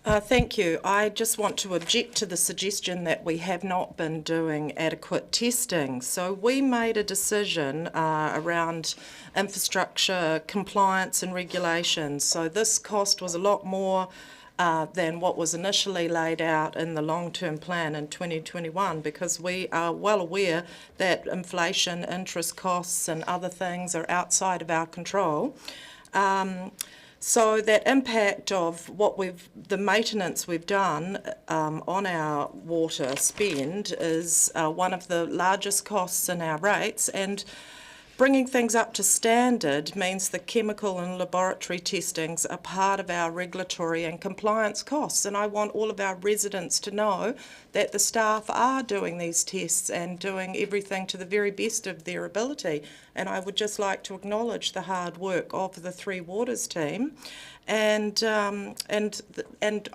Thank you. I just want to object to the suggestion that we have not been doing adequate testing. So we made a decision around infrastructure compliance and regulations. So this cost was a lot more than what was initially laid out in the long-term plan in 2021, because we are well aware that inflation, interest costs and other things are outside of our control. So that impact of the maintenance we've done on our water spend is one of the largest costs in our rates, and bringing things up to standard means the chemical and laboratory testings are part of our regulatory and compliance costs, and I want all of our residents to know that the staff are doing these tests and doing everything to the very best of their ability. And I would just like to acknowledge the hard work of the Three Waters team, and I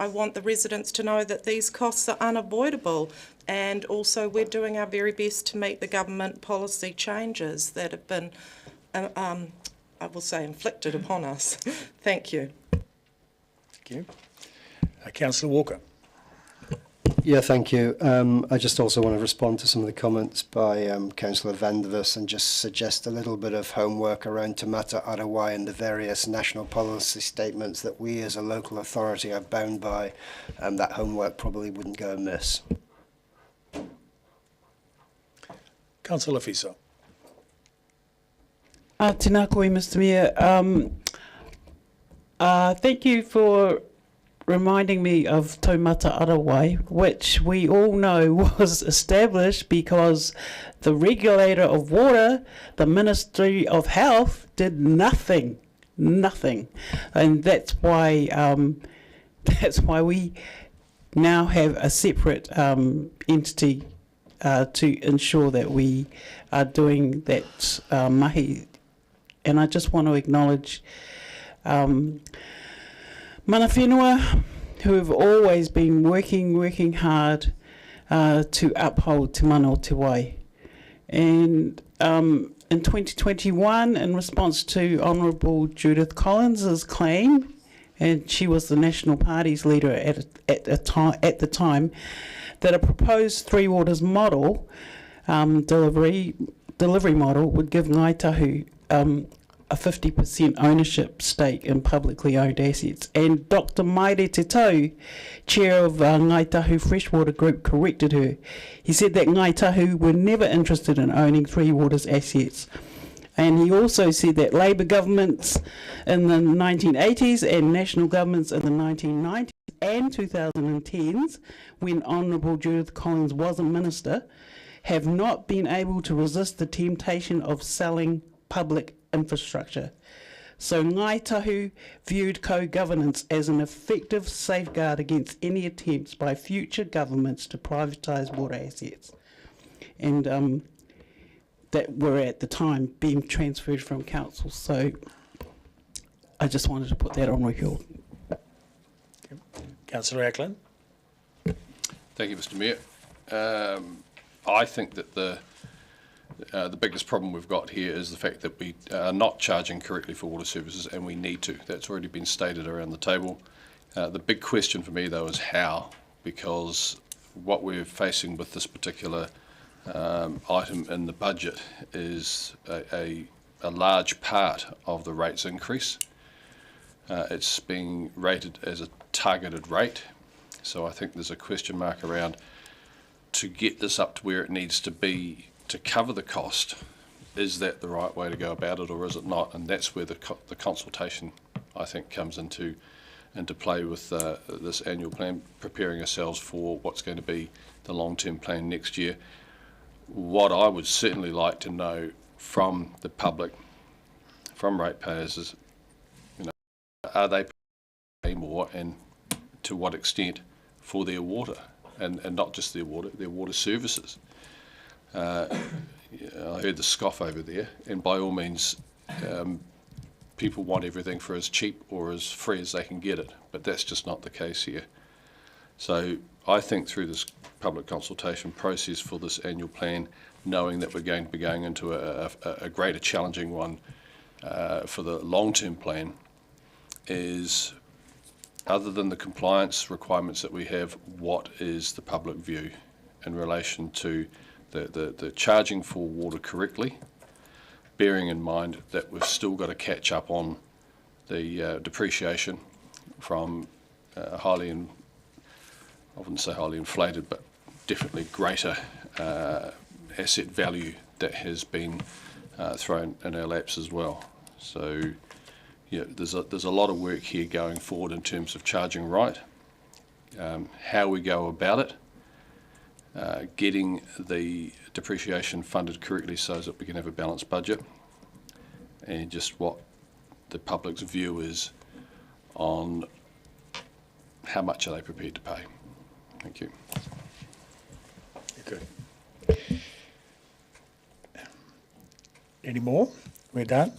want the residents to know that these costs are unavoidable. And also we're doing our very best to meet the government policy changes that have been, I will say, inflicted upon us. Thank you. Thank you. Councillor Walker. Yeah, thank you. I just also want to respond to some of the comments by Councillor Vandevers and just suggest a little bit of homework around Te Mata Arawai and the various national policy statements that we as a local authority are bound by. That homework probably wouldn't go amiss. Councillor Fiso. Tēnā koe, Mr. Mayor. Thank you for reminding me of Te Mata Arawai, which we all know was established because the regulator of water, the Ministry of Health, did nothing, and that's why we now have a separate entity to ensure that we are doing that mahi. And I just want to acknowledge mana whenua who have always been working hard to uphold Te Mana o Te Wai. And in 2021, in response to Honourable Judith Collins's claim, and she was the National Party's leader at the time, that a proposed Three Waters model, delivery model, would give Ngāi Tahu a 50% ownership stake in publicly owned assets. And Dr. Maire Te Tau, chair of Ngāi Tahu Freshwater Group, corrected her. He said that Ngāi Tahu were never interested in owning Three Waters assets. And he also said that Labour governments in the 1980s and national governments in the 1990s and 2010s, when Honourable Judith Collins was a minister, have not been able to resist the temptation of selling public infrastructure. So Ngāi Tahu viewed co-governance as an effective safeguard against any attempts by future governments to privatise water assets, and that were at the time being transferred from council. So I just wanted to put that on record. Councillor Ackland. Thank you, Mr. Mayor. I think that the biggest problem we've got here is the fact that we are not charging correctly for water services, and we need to. That's already been stated around the table. The big question for me, though, is how, because what we're facing with this particular item in the budget is a large part of the rates increase. It's being rated as a targeted rate, so I think there's a question mark around to get this up to where it needs to be to cover the cost. Is that the right way to go about it, or is it not? And that's where the consultation, I think, comes into play with this annual plan, preparing ourselves for what's going to be the long-term plan next year. What I would certainly like to know from the public, from ratepayers, is, are they paying more, and to what extent, for their water, and not just their water services. I heard the scoff over there, and by all means, people want everything for as cheap or as free as they can get it, but that's just not the case here. So I think through this public consultation process for this annual plan, knowing that we're going to be going into a greater challenging one for the long-term plan, is, other than the compliance requirements that we have, what is the public view in relation to the charging for water correctly, bearing in mind that we've still got to catch up on the depreciation from I wouldn't say highly inflated, but definitely greater asset value that has been thrown in our laps as well. So yeah, there's a lot of work here going forward in terms of charging right, how we go about it, getting the depreciation funded correctly so that we can have a balanced budget, and just what the public's view is on how much are they prepared to pay. Thank you. Good. Any more? We're done.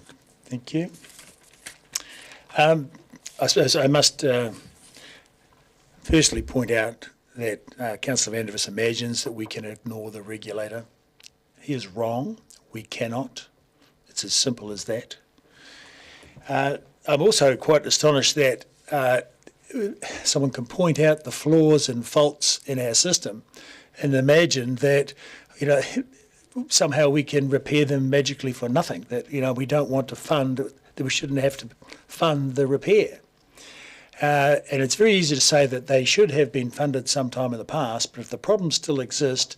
Thank you. I suppose I must firstly point out that Councillor Vandevers imagines that we can ignore the regulator. He is wrong. We cannot. It's as simple as that. I'm also quite astonished that someone can point out the flaws and faults in our system and imagine that, somehow we can repair them magically for nothing, that, we don't want to fund, that we shouldn't have to fund the repair. And it's very easy to say that they should have been funded sometime in the past, but if the problems still exist,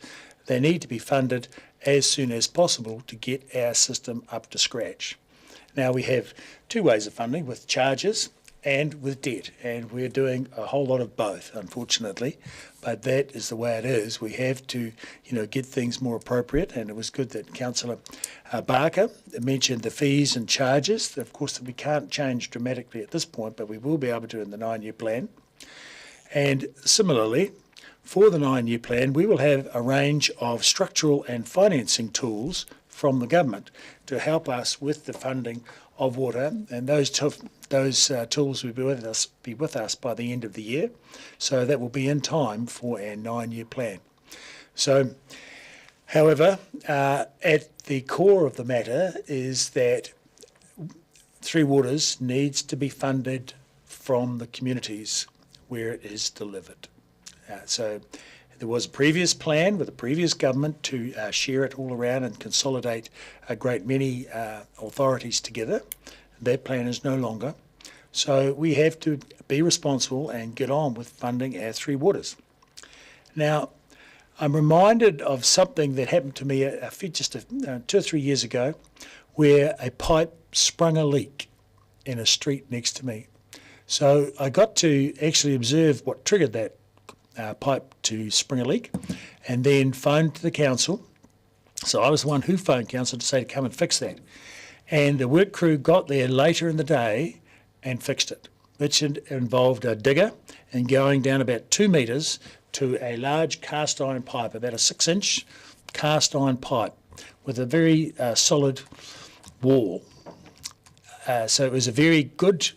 they need to be funded as soon as possible to get our system up to scratch. Now, we have two ways of funding, with charges and with debt, and we're doing a whole lot of both, unfortunately, but that is the way it is. We have to, get things more appropriate, and it was good that Councillor Barker mentioned the fees and charges. Of course, we can't change dramatically at this point, but we will be able to in the 9-year plan. And similarly, for the 9-year plan, we will have a range of structural and financing tools from the government to help us with the funding of water, and those tools will be with us by the end of the year, so that will be in time for our 9-year plan. So, however, at the core of the matter is that Three Waters needs to be funded from the communities where it is delivered. So there was a previous plan with the previous government to share it all around and consolidate a great many authorities together. That plan is no longer. So we have to be responsible and get on with funding our Three Waters. Now, I'm reminded of something that happened to me just 2 or 3 years ago, where a pipe sprung a leak in a street next to me. So I got to actually observe what triggered that pipe to spring a leak, and then phoned the council. So I was the one who phoned council to say to come and fix that. And the work crew got there later in the day and fixed it, which involved a digger and going down about 2 metres to a large cast iron pipe, about a 6-inch cast iron pipe with a very solid wall. So it was a very good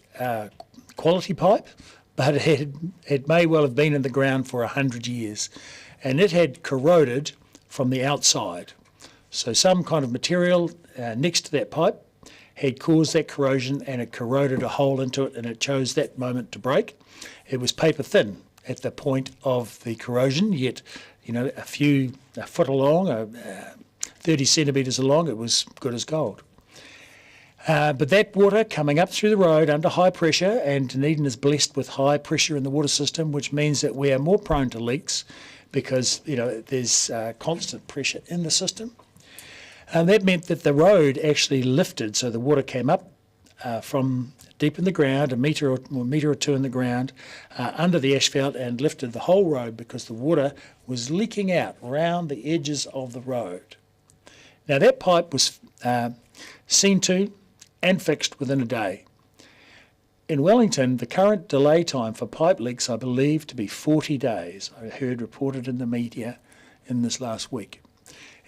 quality pipe, but it may well have been in the ground for 100 years, and it had corroded from the outside. So some kind of material next to that pipe had caused that corrosion, and it corroded a hole into it, and it chose that moment to break. It was paper thin at the point of the corrosion, yet a foot along, 30 centimetres along, it was good as gold. But that water coming up through the road under high pressure, and Dunedin is blessed with high pressure in the water system, which means that we are more prone to leaks because there's constant pressure in the system. And that meant that the road actually lifted, so the water came up from deep in the ground, a metre or two in the ground, under the asphalt, and lifted the whole road because the water was leaking out round the edges of the road. Now that pipe was seen to and fixed within a day. In Wellington, the current delay time for pipe leaks, I believe, to be 40 days. I heard reported in the media in this last week.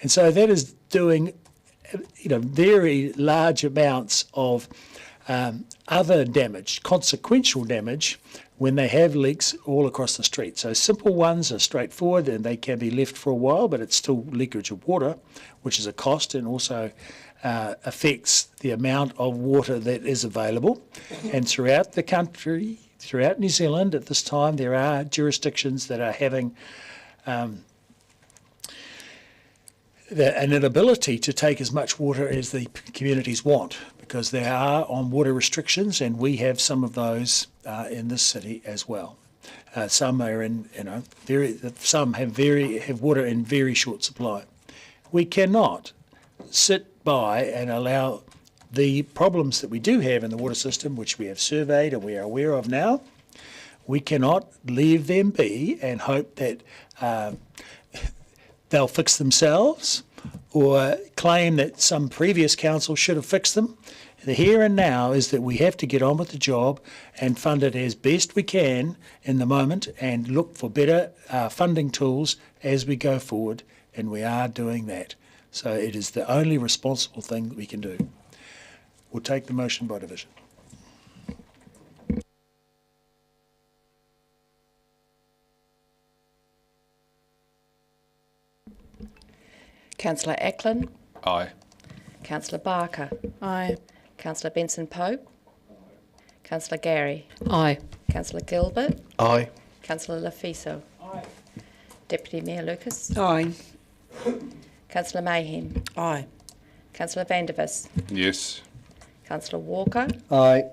And so that is doing, very large amounts of other damage, consequential damage, when they have leaks all across the street. So simple ones are straightforward and they can be left for a while, but it's still leakage of water, which is a cost and also affects the amount of water that is available. And throughout the country, throughout New Zealand at this time, there are jurisdictions that are having an inability to take as much water as the communities want, because they are on water restrictions, and we have some of those in this city as well. Some are in, some have water in very short supply. We cannot sit by and allow the problems that we do have in the water system, which we have surveyed and we are aware of now. We cannot leave them be and hope that they'll fix themselves, or claim that some previous council should have fixed them. The here and now is that we have to get on with the job and fund it as best we can in the moment, and look for better funding tools as we go forward, and we are doing that. So it is the only responsible thing that we can do. We'll take the motion by division. Councillor Ackland. Aye. Councillor Barker. Aye. Councillor Benson Pope. Councillor Gary. Aye. Councillor Gilbert. Aye. Councillor Lafiso. Deputy Mayor Lucas. Aye. Councillor Mayhem. Aye. Councillor Vandervis. Yes. Councillor Walker. Aye.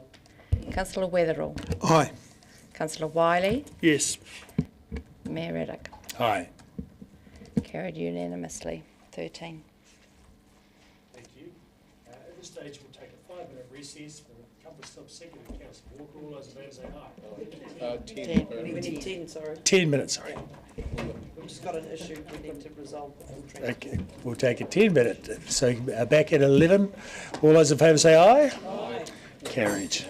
Councillor Weatherall. Aye. Councillor Wiley. Yes. Mayor Reddick. Aye. Carried unanimously. 13. Thank you. At this stage, we'll take a 5-minute recess for a couple of subsequent Councillor Walker. All those in favour say aye. We need 10, sorry. 10 minutes, sorry. We've just got an issue we need to resolve before transport. Okay, we'll take a 10-minute. So back at 11. All those in favour say aye. Aye. Carried.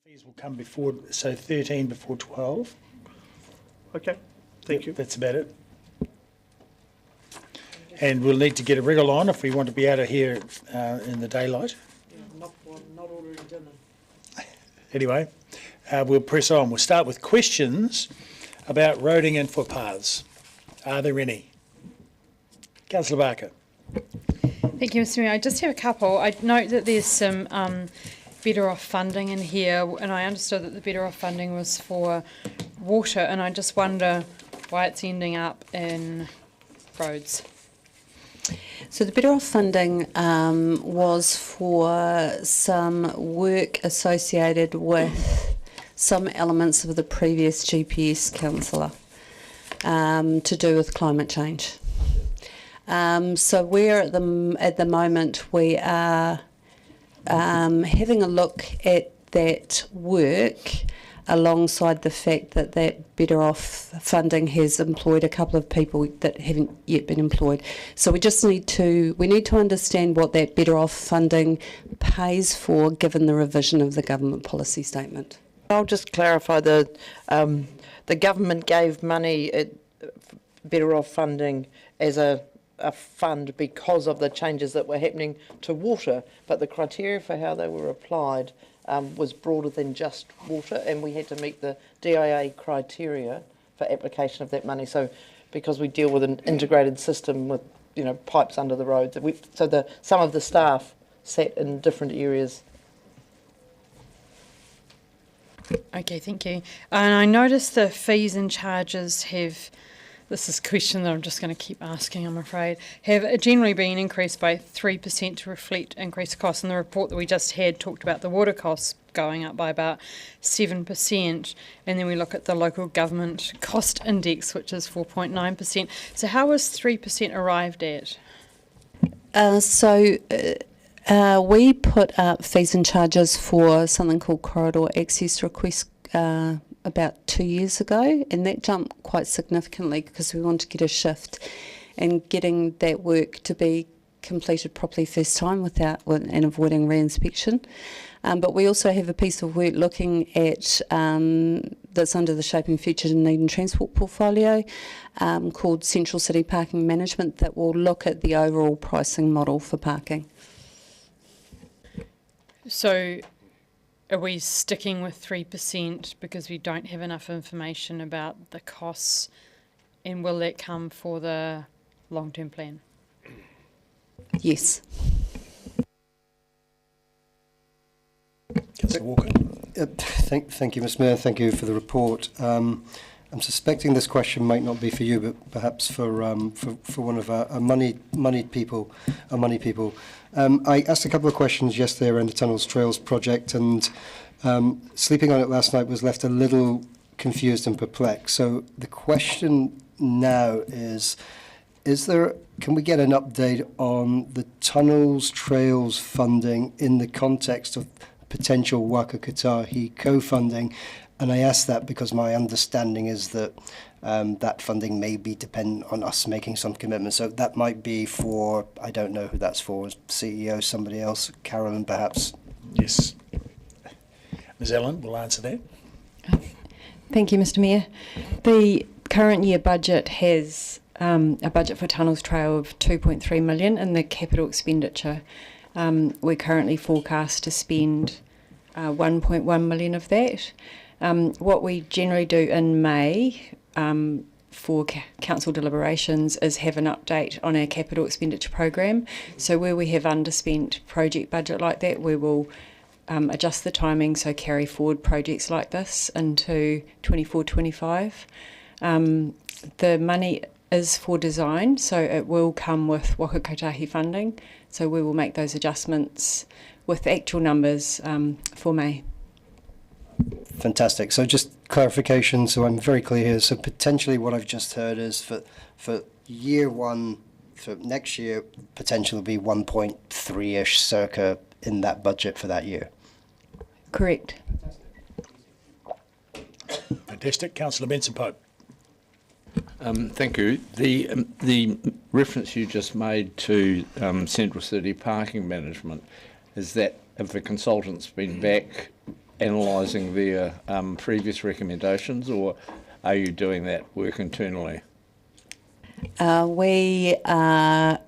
Fees will come before, so 13 before 12. Okay, thank you. That's about it. And we'll need to get a wriggle on if we want to be out of here in the daylight. Not ordering dinner. Anyway, we'll press on. We'll start with questions about roading and footpaths. Are there any? Councillor Barker. Thank you, Mr Mayor. I just have a couple. I note that there's some better off funding in here, and I understood that the better off funding was for water, and I just wonder why it's ending up in roads. So the better off funding was for some work associated with some elements of the previous GPS councillor to do with climate change. So we're at the moment we are having a look at that work alongside the fact that that better off funding has employed a couple of people that haven't yet been employed. So we just need to understand what that better off funding pays for given the revision of the government policy statement. I'll just clarify the government gave money better off funding as a fund because of the changes that were happening to water, but the criteria for how they were applied was broader than just water, and we had to meet the DIA criteria for application of that money. So because we deal with an integrated system with pipes under the roads, some of the staff sat in different areas. Okay, thank you. And I noticed the fees and charges have, this is a question that I'm just going to keep asking, I'm afraid, have generally been increased by 3% to reflect increased costs. And the report that we just had talked about the water costs going up by about 7%. And then we look at the local government cost index, which is 4.9%. So how was 3% arrived at? We put up fees and charges for something called corridor access requests about 2 years ago, and that jumped quite significantly because we wanted to get a shift and getting that work to be completed properly first time and avoiding re-inspection. But we also have a piece of work looking at that's under the Shaping Future Dunedin Transport portfolio called Central City Parking Management that will look at the overall pricing model for parking. So are we sticking with 3% because we don't have enough information about the costs, and will that come for the long-term plan? Yes. Councillor Walker. Thank you, Mr Mayor. Thank you for the report. I'm suspecting this question might not be for you, but perhaps for one of our moneyed people. I asked a couple of questions yesterday around the Tunnels Trails project, and sleeping on it last night was left a little confused and perplexed. So the question now is can we get an update on the Tunnels Trails funding in the context of potential Waka Kotahi co-funding? And I ask that because my understanding is that that funding may be dependent on us making some commitments. So that might be for, I don't know who that's for, CEO, somebody else, Carolyn perhaps. Yes. Ms Ellen will answer that. Thank you, Mr Mayor. The current year budget has a budget for Tunnels Trail of 2.3 million in the capital expenditure. We're currently forecast to spend 1.1 million of that. What we generally do in May for council deliberations is have an update on our capital expenditure program. So where we have underspent project budget like that, we will adjust the timing, so carry forward projects like this into 24-25. The money is for design, so it will come with Waka Kotahi funding. So we will make those adjustmts with actual numbers for May. Fantastic. So just clarification, so I'm very clear here. So potentially what I've just heard is for year one, for next year, potentially be 1.3-ish circa in that budget for that year. Correct. Fantastic. Councillor Benson-Pope. Thank you. The reference you just made to Central City Parking Management, is that if a consultant's been back analysing their previous recommendations, or are you doing that work internally? We are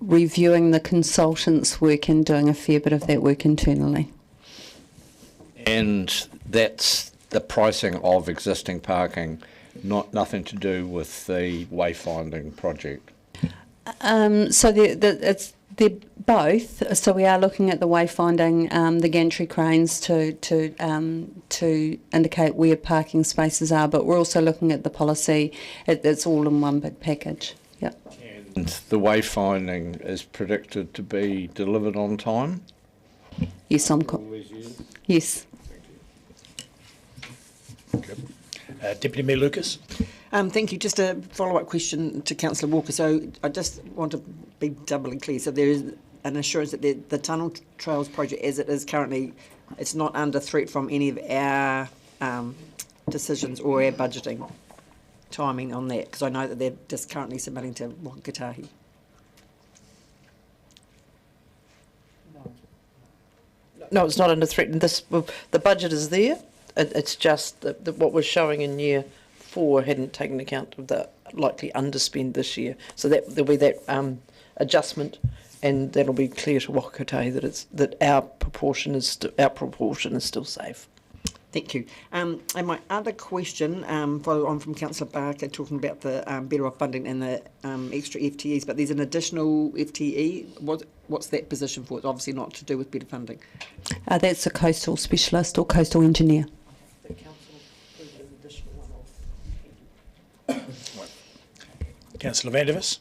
reviewing the consultants' work and doing a fair bit of that work internally. And that's the pricing of existing parking, nothing to do with the wayfinding project? So they're both. So we are looking at the wayfinding, the gantry cranes to indicate where parking spaces are, but we're also looking at the policy. It's all in one big package. Yep. And the wayfinding is predicted to be delivered on time? Yes, yes. Deputy Mayor Lucas. Thank you. Just a follow-up question to Councillor Walker. So I just want to be doubly clear. So there is an assurance that the Tunnel Trails project, as it is currently, it's not under threat from any of our decisions or our budgeting timing on that, because I know that they're just currently submitting to Wakatahi. No, it's not under threat. And the budget is there. It's just that what we're showing in year 4 hadn't taken account of the likely underspend this year. So there'll be that adjustment, and that'll be clear to Wakatahi that our proportion is still safe. Thank you. And my other question, follow on from Councillor Barker talking about the better off funding and the extra FTEs, but there's an additional FTE. What's that position for? It's obviously not to do with better funding. That's a coastal specialist or coastal engineer. Councillor Vandervis.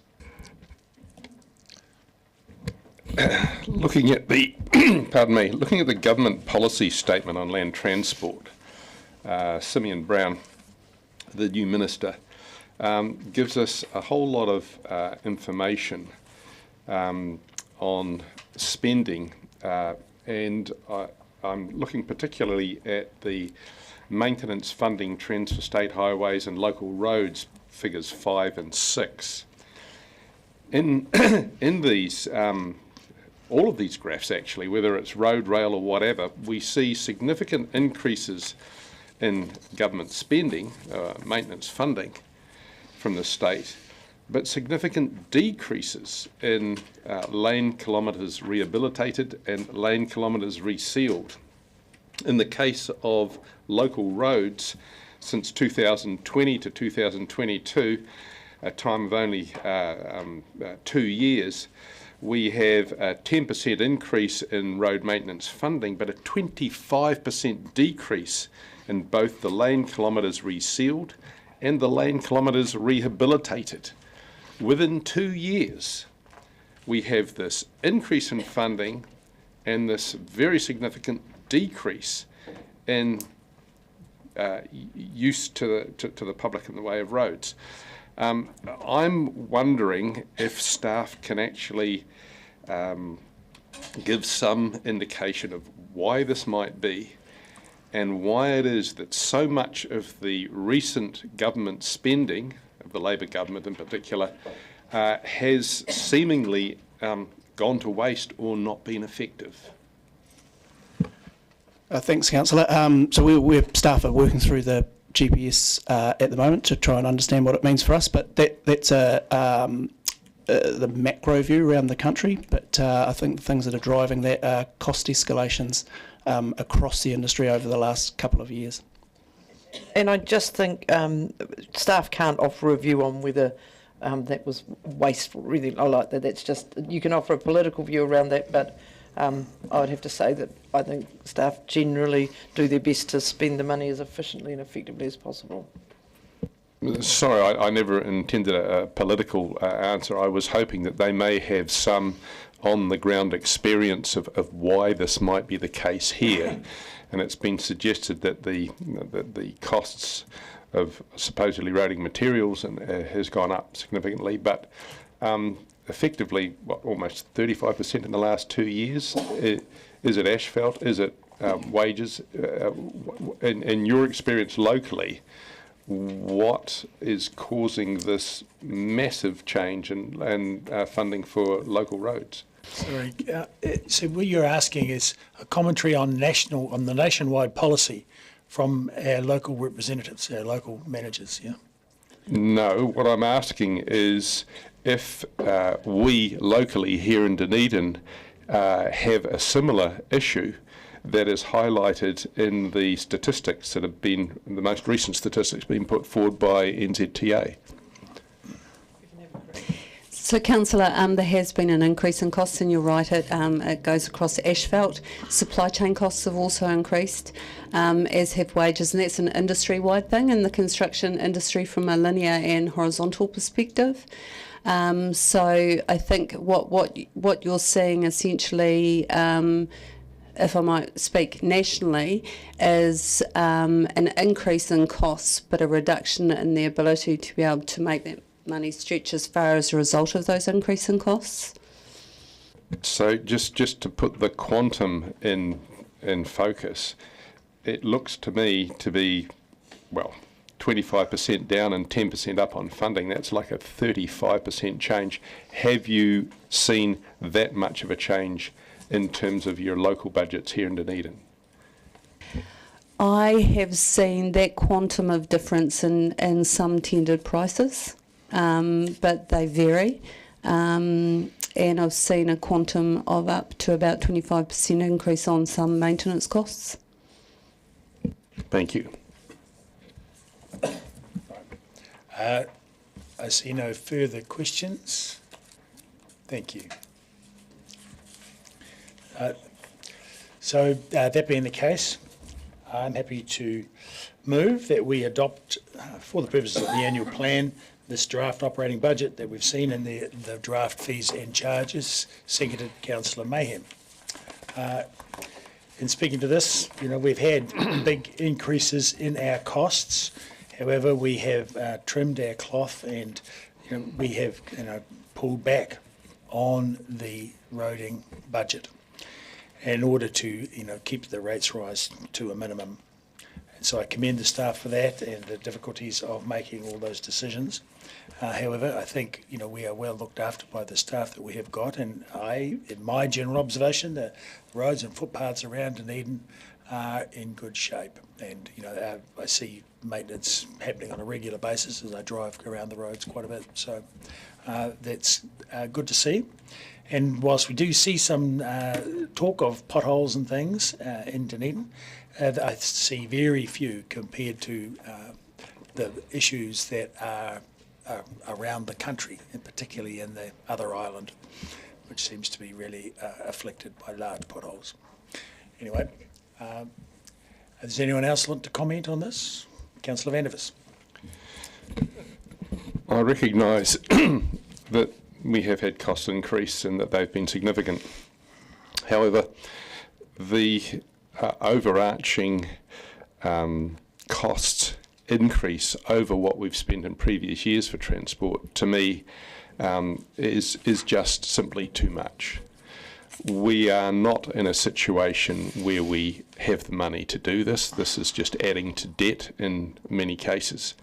Looking at the looking at the government policy statement on land transport, Simeon Brown, the new minister, gives us a whole lot of information on spending, and I'm looking particularly at the maintenance funding trends for state highways and local roads, figures 5 and 6. In these all of these graphs, actually, whether it's road, rail or whatever, we see significant increases in government spending, maintenance funding from the state, but significant decreases in lane kilometres rehabilitated and lane kilometres resealed. In the case of local roads, since 2020 to 2022, a time of only 2 years, we have a 10% increase in road maintenance funding, but a 25% decrease in both the lane kilometres resealed and the lane kilometres rehabilitated. Within 2 years, we have this increase in funding and this very significant decrease in use to the public in the way of roads. I'm wondering if staff can actually give some indication of why this might be and why it is that so much of the recent government spending, of the Labor government in particular, has seemingly gone to waste or not been effective. Thanks, Councillor. So we're staff are working through the GPS at the moment to try and understand what it means for us, but that's the macro view around the country. But I think the things that are driving that are cost escalations across the industry over the last couple of years. And I just think staff can't offer a view on whether that was wasteful. Really, I like that. That's just, you can offer a political view around that, but I would have to say that I think staff generally do their best to spend the money as efficiently and effectively as possible. Sorry, I never intended a political answer. I was hoping that they may have some on-the-ground experience of why this might be the case here. And it's been suggested that the costs of supposedly roading materials has gone up significantly, but effectively, almost 35% in the last 2 years. Is it asphalt? Is it wages? In your experience locally, what is causing this massive change in funding for local roads? Sorry. So what you're asking is a commentary on the nationwide policy from our local representatives, our local managers, yeah? No, what I'm asking is if we locally here in Dunedin have a similar issue that is highlighted in the statistics that have been, the most recent statistics being put forward by NZTA. So, Councillor, there has been an increase in costs, and you're right, it goes across asphalt. Supply chain costs have also increased, as have wages, and that's an industry-wide thing in the construction industry from a linear and horizontal perspective. So I think what you're seeing essentially, if I might speak nationally, is an increase in costs, but a reduction in the ability to be able to make that money stretch as far as a result of those increase in costs. So just to put the quantum in focus, it looks to me to be, well, 25% down and 10% up on funding. That's like a 35% change. Have you seen that much of a change in terms of your local budgets here in Dunedin? I have seen that quantum of difference in some tendered prices, but they vary. And I've seen a quantum of up to about 25% increase on some maintenance costs. Thank you. I see no further questions. Thank you. So that being the case, I'm happy to move that we adopt, for the purposes of the annual plan, this draft operating budget that we've seen in the draft fees and charges, seconded Councillor Mayhem. In speaking to this, we've had big increases in our costs. However, we have trimmed our cloth and we have pulled back on the roading budget in order to keep the rates rise to a minimum. And so I commend the staff for that and the difficulties of making all those decisions. However, I think we are well looked after by the staff that we have got, and in my general observation, the roads and footpaths around Dunedin are in good shape. And I see maintenance happening on a regular basis as I drive around the roads quite a bit. So that's good to see. And whilst we do see some talk of potholes and things in Dunedin, I see very few compared to the issues that are around the country, and particularly in the other island, which seems to be really afflicted by large potholes. Anyway, does anyone else want to comment on this? Councillor Vandervis. I recognise that we have had cost increase and that they've been significant. However, the overarching costs increase over what we've spent in previous years for transport, to me, is just simply too much. We are not in a situation where we have the money to do this. This is just adding to debt in many cases.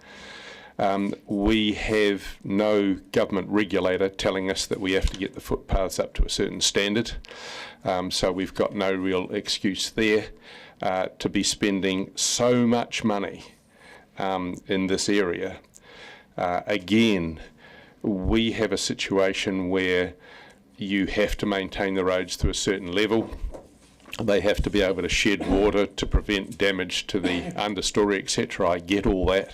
We have no government regulator telling us that we have to get the footpaths up to a certain standard. So we've got no real excuse there to be spending so much money in this area. Again, we have a situation where you have to maintain the roads to a certain level. They have to be able to shed water to prevent damage to the understory, etc. I get all that.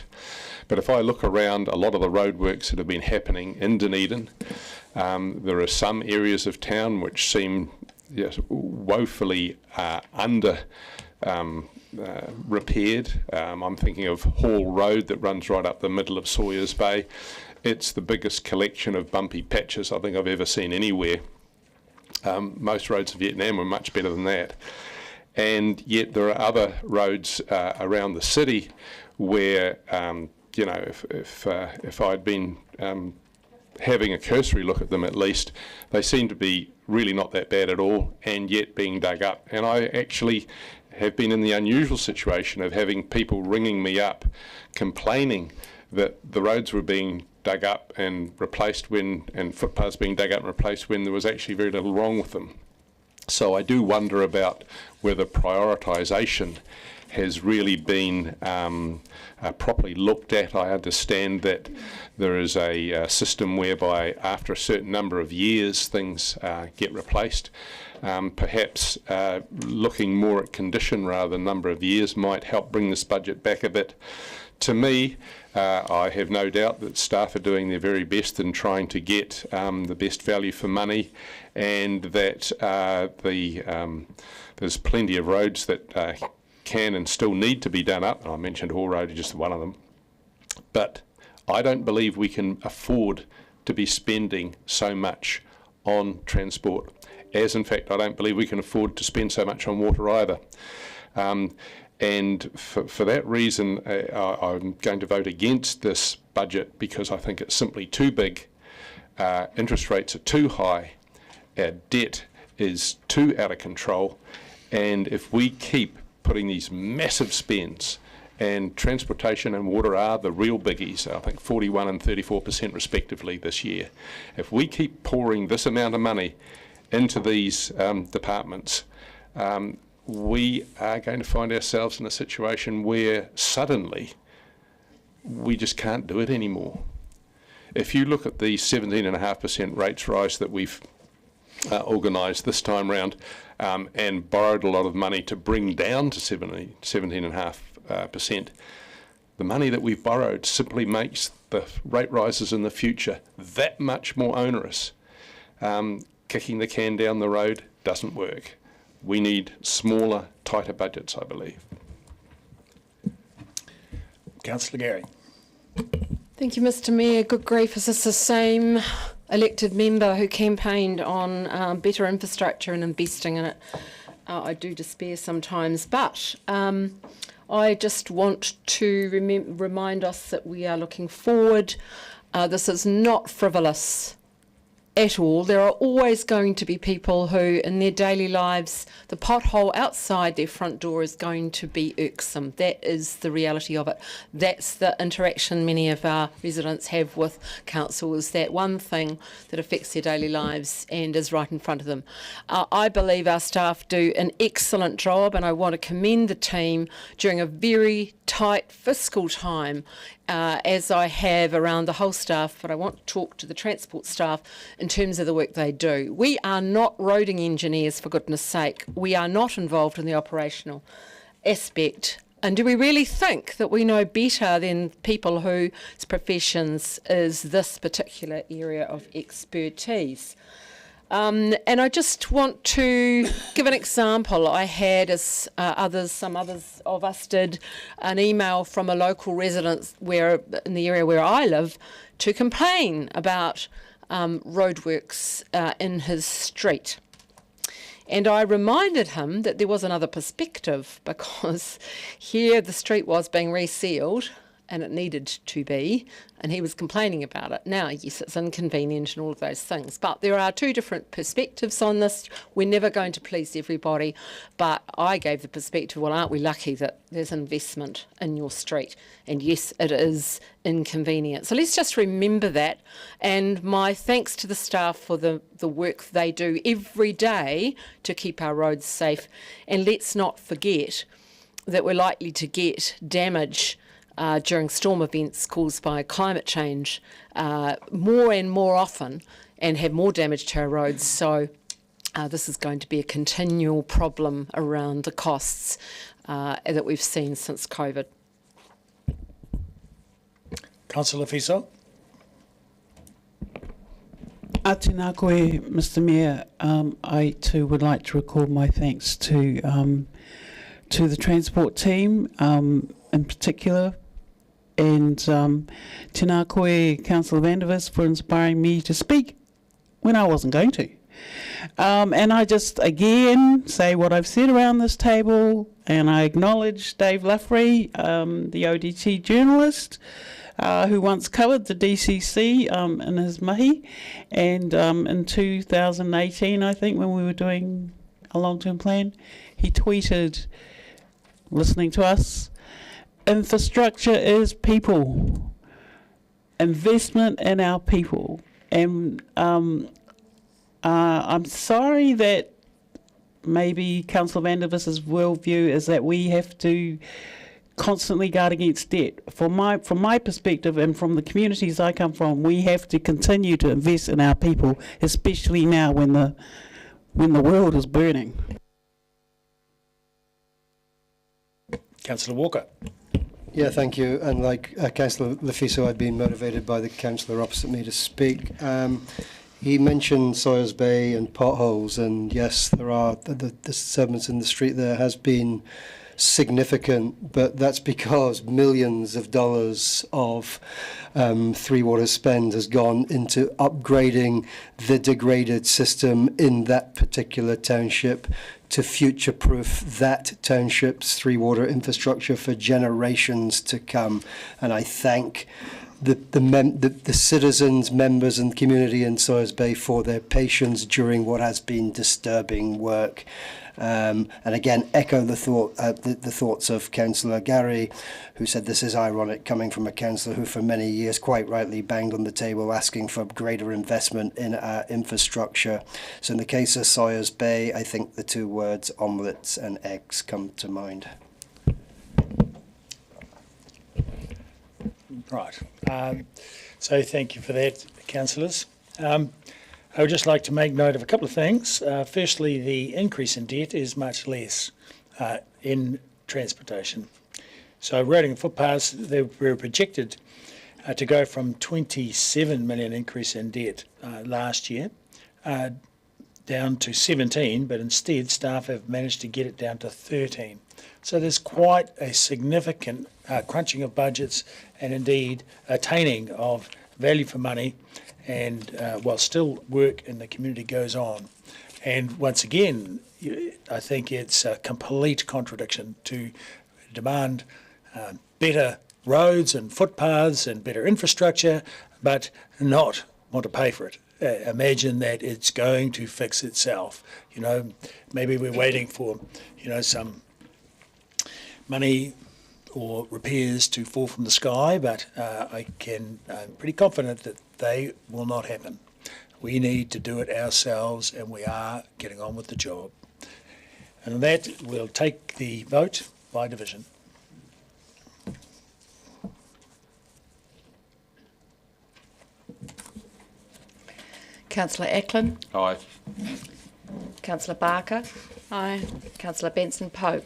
But if I look around a lot of the roadworks that have been happening in Dunedin, there are some areas of town which seem woefully under repaired. I'm thinking of Hall Road that runs right up the middle of Sawyers Bay. It's the biggest collection of bumpy patches I think I've ever seen anywhere. Most roads in Vietnam were much better than that. And yet there are other roads around the city where, if I'd been having a cursory look at them at least, they seem to be really not that bad at all and yet being dug up. And I actually have been in the unusual situation of having people ringing me up complaining that the roads were being dug up and replaced and footpaths being dug up and replaced when there was actually very little wrong with them. So I do wonder about whether prioritisation has really been properly looked at. I understand that there is a system whereby after a certain number of years things get replaced. Perhaps looking more at condition rather than number of years might help bring this budget back a bit. To me, I have no doubt that staff are doing their very best in trying to get the best value for money, and that there's plenty of roads that can and still need to be done up. I mentioned Hall Road, just one of them. But I don't believe we can afford to be spending so much on transport, as in fact I don't believe we can afford to spend so much on water either. And for that reason, I'm going to vote against this budget, because I think it's simply too big, interest rates are too high, our debt is too out of control, and if we keep putting these massive spends, and transportation and water are the real biggies, I think 41% and 34% respectively this year. If we keep pouring this amount of money into these departments, we are going to find ourselves in a situation where suddenly we just can't do it anymore. If you look at the 17.5% rates rise that we've organised this time round, and borrowed a lot of money to bring down to 17.5%, the money that we've borrowed simply makes the rate rises in the future that much more onerous. Kicking the can down the road doesn't work. We need smaller, tighter budgets, I believe. Councillor Gary. Thank you, Mr. Mayor. Good grief, is this the same elected member who campaigned on better infrastructure and investing in it? I do despair sometimes, but I just want to remind us that we are looking forward. This is not frivolous at all. There are always going to be people who, in their daily lives, the pothole outside their front door is going to be irksome. That is the reality of it. That's the interaction many of our residents have with council, is that one thing that affects their daily lives and is right in front of them. I believe our staff do an excellent job, and I want to commend the team during a very tight fiscal time, as I have around the whole staff, but I want to talk to the transport staff in terms of the work they do. We are not roading engineers, for goodness sake. We are not involved in the operational aspect. And do we really think that we know better than people whose professions is this particular area of expertise? And I just want to give an example. I had, as some others of us did, an email from a local resident in the area where I live to complain about roadworks in his street. And I reminded him that there was another perspective, because here the street was being resealed, and it needed to be, and he was complaining about it. Now, yes, it's inconvenient and all of those things, but there are two different perspectives on this. We're never going to please everybody, but I gave the perspective, well, aren't we lucky that there's investment in your street? And yes, it is inconvenient. So let's just remember that, and my thanks to the staff for the work they do every day to keep our roads safe. And let's not forget that we're likely to get damage during storm events caused by climate change more and more often, and have more damage to our roads. So this is going to be a continual problem around the costs that we've seen since COVID. Councillor Fiso. Tēnā koe, Mr. Mayor. I too would like to record my thanks to the transport team in particular, and tēnā koe, Councillor Vandervis, for inspiring me to speak when I wasn't going to. And I just again say what I've said around this table, and I acknowledge Dave Luffrey, the ODT journalist, who once covered the DCC in his mahi, and in 2018, I think, when we were doing a long-term plan, he tweeted, listening to us, infrastructure is people. investment in our people. And I'm sorry that maybe Councillor Van der Vis's worldview is that we have to constantly guard against debt. From my perspective and from the communities I come from, we have to continue to invest in our people, especially now when the world is burning. Councillor Walker. Yeah, thank you. And like Councillor Lefiso, I've been motivated by the councillor opposite me to speak. He mentioned Sawyers Bay and potholes, and yes, there are the disturbance in the street there has been significant, but that's because millions of dollars of Three Waters spend has gone into upgrading the degraded system in that particular township to future-proof that township's Three Water infrastructure for generations to come. And I thank the citizens, members and community in Sawyers Bay for their patience during what has been disturbing work. And again, echo the thoughts of Councillor Gary, who said this is ironic coming from a councillor who for many years quite rightly banged on the table asking for greater investment in our infrastructure. So in the case of Sawyers Bay, I think the two words omelettes and eggs come to mind. Right. So thank you for that, councillors. I would just like to make note of a couple of things. Firstly, the increase in debt is much less in transportation. So roading and footpaths, they were projected to go from 27 million increase in debt last year down to 17, but instead staff have managed to get it down to 13. So there's quite a significant crunching of budgets and indeed attaining of value for money, and while still work in the community goes on. And once again, I think it's a complete contradiction to demand better roads and footpaths and better infrastructure, but not want to pay for it. Imagine that it's going to fix itself. You know, maybe we're waiting for, you know, some money or repairs to fall from the sky, but I'm pretty confident that they will not happen. We need to do it ourselves, and we are getting on with the job. And on that, we'll take the vote by division. Councillor Ackland. Aye. Councillor Barker. Aye. Councillor Benson Pope.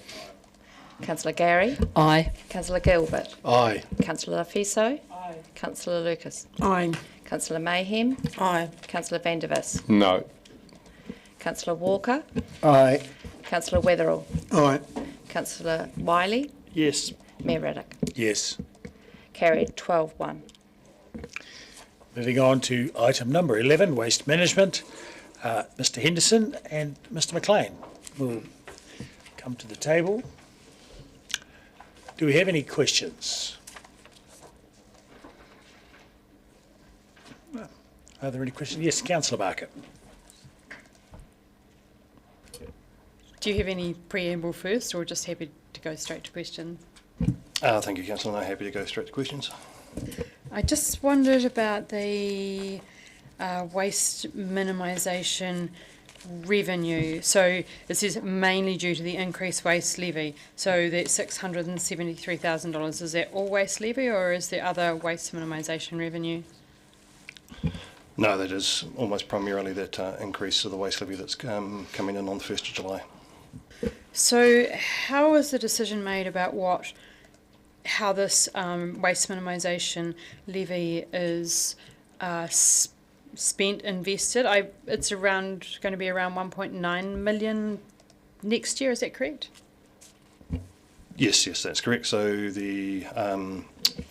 Councillor Gary. Aye. Councillor Gilbert. Aye. Councillor Lafiso. Aye. Councillor Lucas. Aye. Councillor Mayhem. Aye. Councillor Van der Vis. No. Councillor Walker. Aye. Councillor Wetherell. Aye. Councillor Wiley. Yes. Mayor Reddick. Yes. Carried 12-1. Moving on to item number 11, waste management. Mr Henderson and Mr McLean will come to the table. Do we have any questions? Are there any questions? Yes, Councillor Barker. Do you have any preamble first, or just happy to go straight to questions? Thank you, Councillor. I'm happy to go straight to questions. I just wondered about the waste minimisation revenue. So this is mainly due to the increased waste levy. So that $673,000, is that all waste levy, or is there other waste minimisation revenue? No, that is almost primarily that increase of the waste levy that's coming in on the 1st of July. So how was the decision made about how this waste minimisation levy is spent, invested? It's going to be around 1.9 million next year, is that correct? Yes, that's correct. So the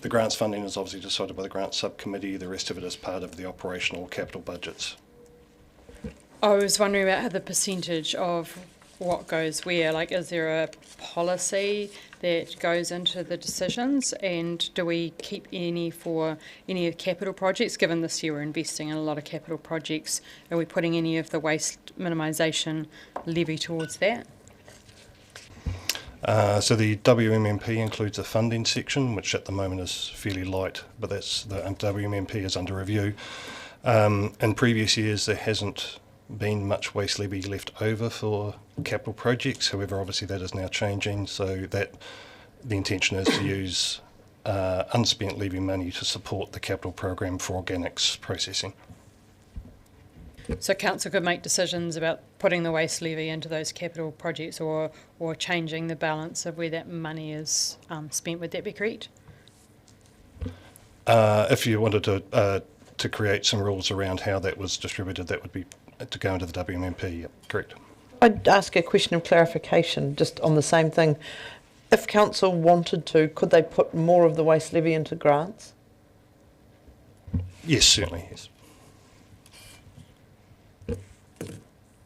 grants funding is obviously decided by the grants subcommittee. The rest of it is part of the operational capital budgets. I was wondering about the percentage of what goes where. Like, is there a policy that goes into the decisions, and do we keep any for any of the capital projects? Given this year we're investing in a lot of capital projects, are we putting any of the waste minimisation levy towards that? So the WMMP includes a funding section, which at the moment is fairly light, but that's the WMMP is under review. In previous years, there hasn't been much waste levy left over for capital projects. However, obviously that is now changing, so that the intention is to use unspent levy money to support the capital program for organics processing. So council could make decisions about putting the waste levy into those capital projects or changing the balance of where that money is spent. Would that be correct? If you wanted to create some rules around how that was distributed, that would be to go into the WMMP, yep, correct. I'd ask a question of clarification just on the same thing. If council wanted to, could they put more of the waste levy into grants? Yes, certainly, yes.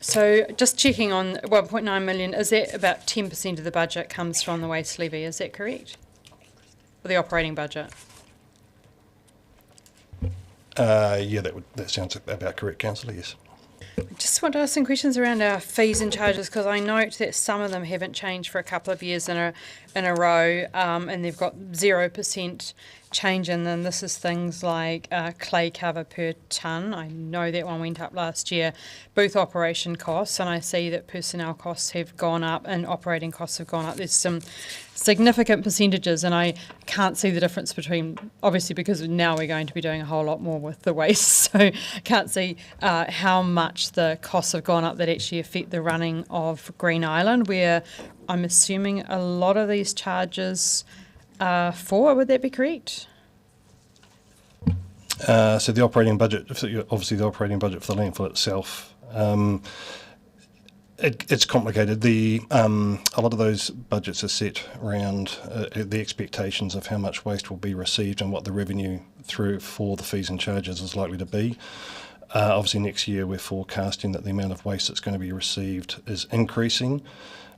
So just checking on 1.9 million, is that about 10% of the budget comes from the waste levy? Is that correct? Or the operating budget? Yeah, that sounds about correct, Councillor, yes. I just want to ask some questions around our fees and charges, because I note that some of them haven't changed for a couple of years in a row, and they've got 0% change in them. This is things like clay cover per tonne. I know that one went up last year. Booth operation costs, and I see that personnel costs have gone up and operating costs have gone up. There's some significant percentages, and I can't see the difference between, obviously because now we're going to be doing a whole lot more with the waste, so I can't see how much the costs have gone up that actually affect the running of Green Island, where I'm assuming a lot of these charges are for. Would that be correct? So the operating budget, obviously the operating budget for the landfill itself, it's complicated. A lot of those budgets are set around the expectations of how much waste will be received and what the revenue through for the fees and charges is likely to be. Obviously next year we're forecasting that the amount of waste that's going to be received is increasing,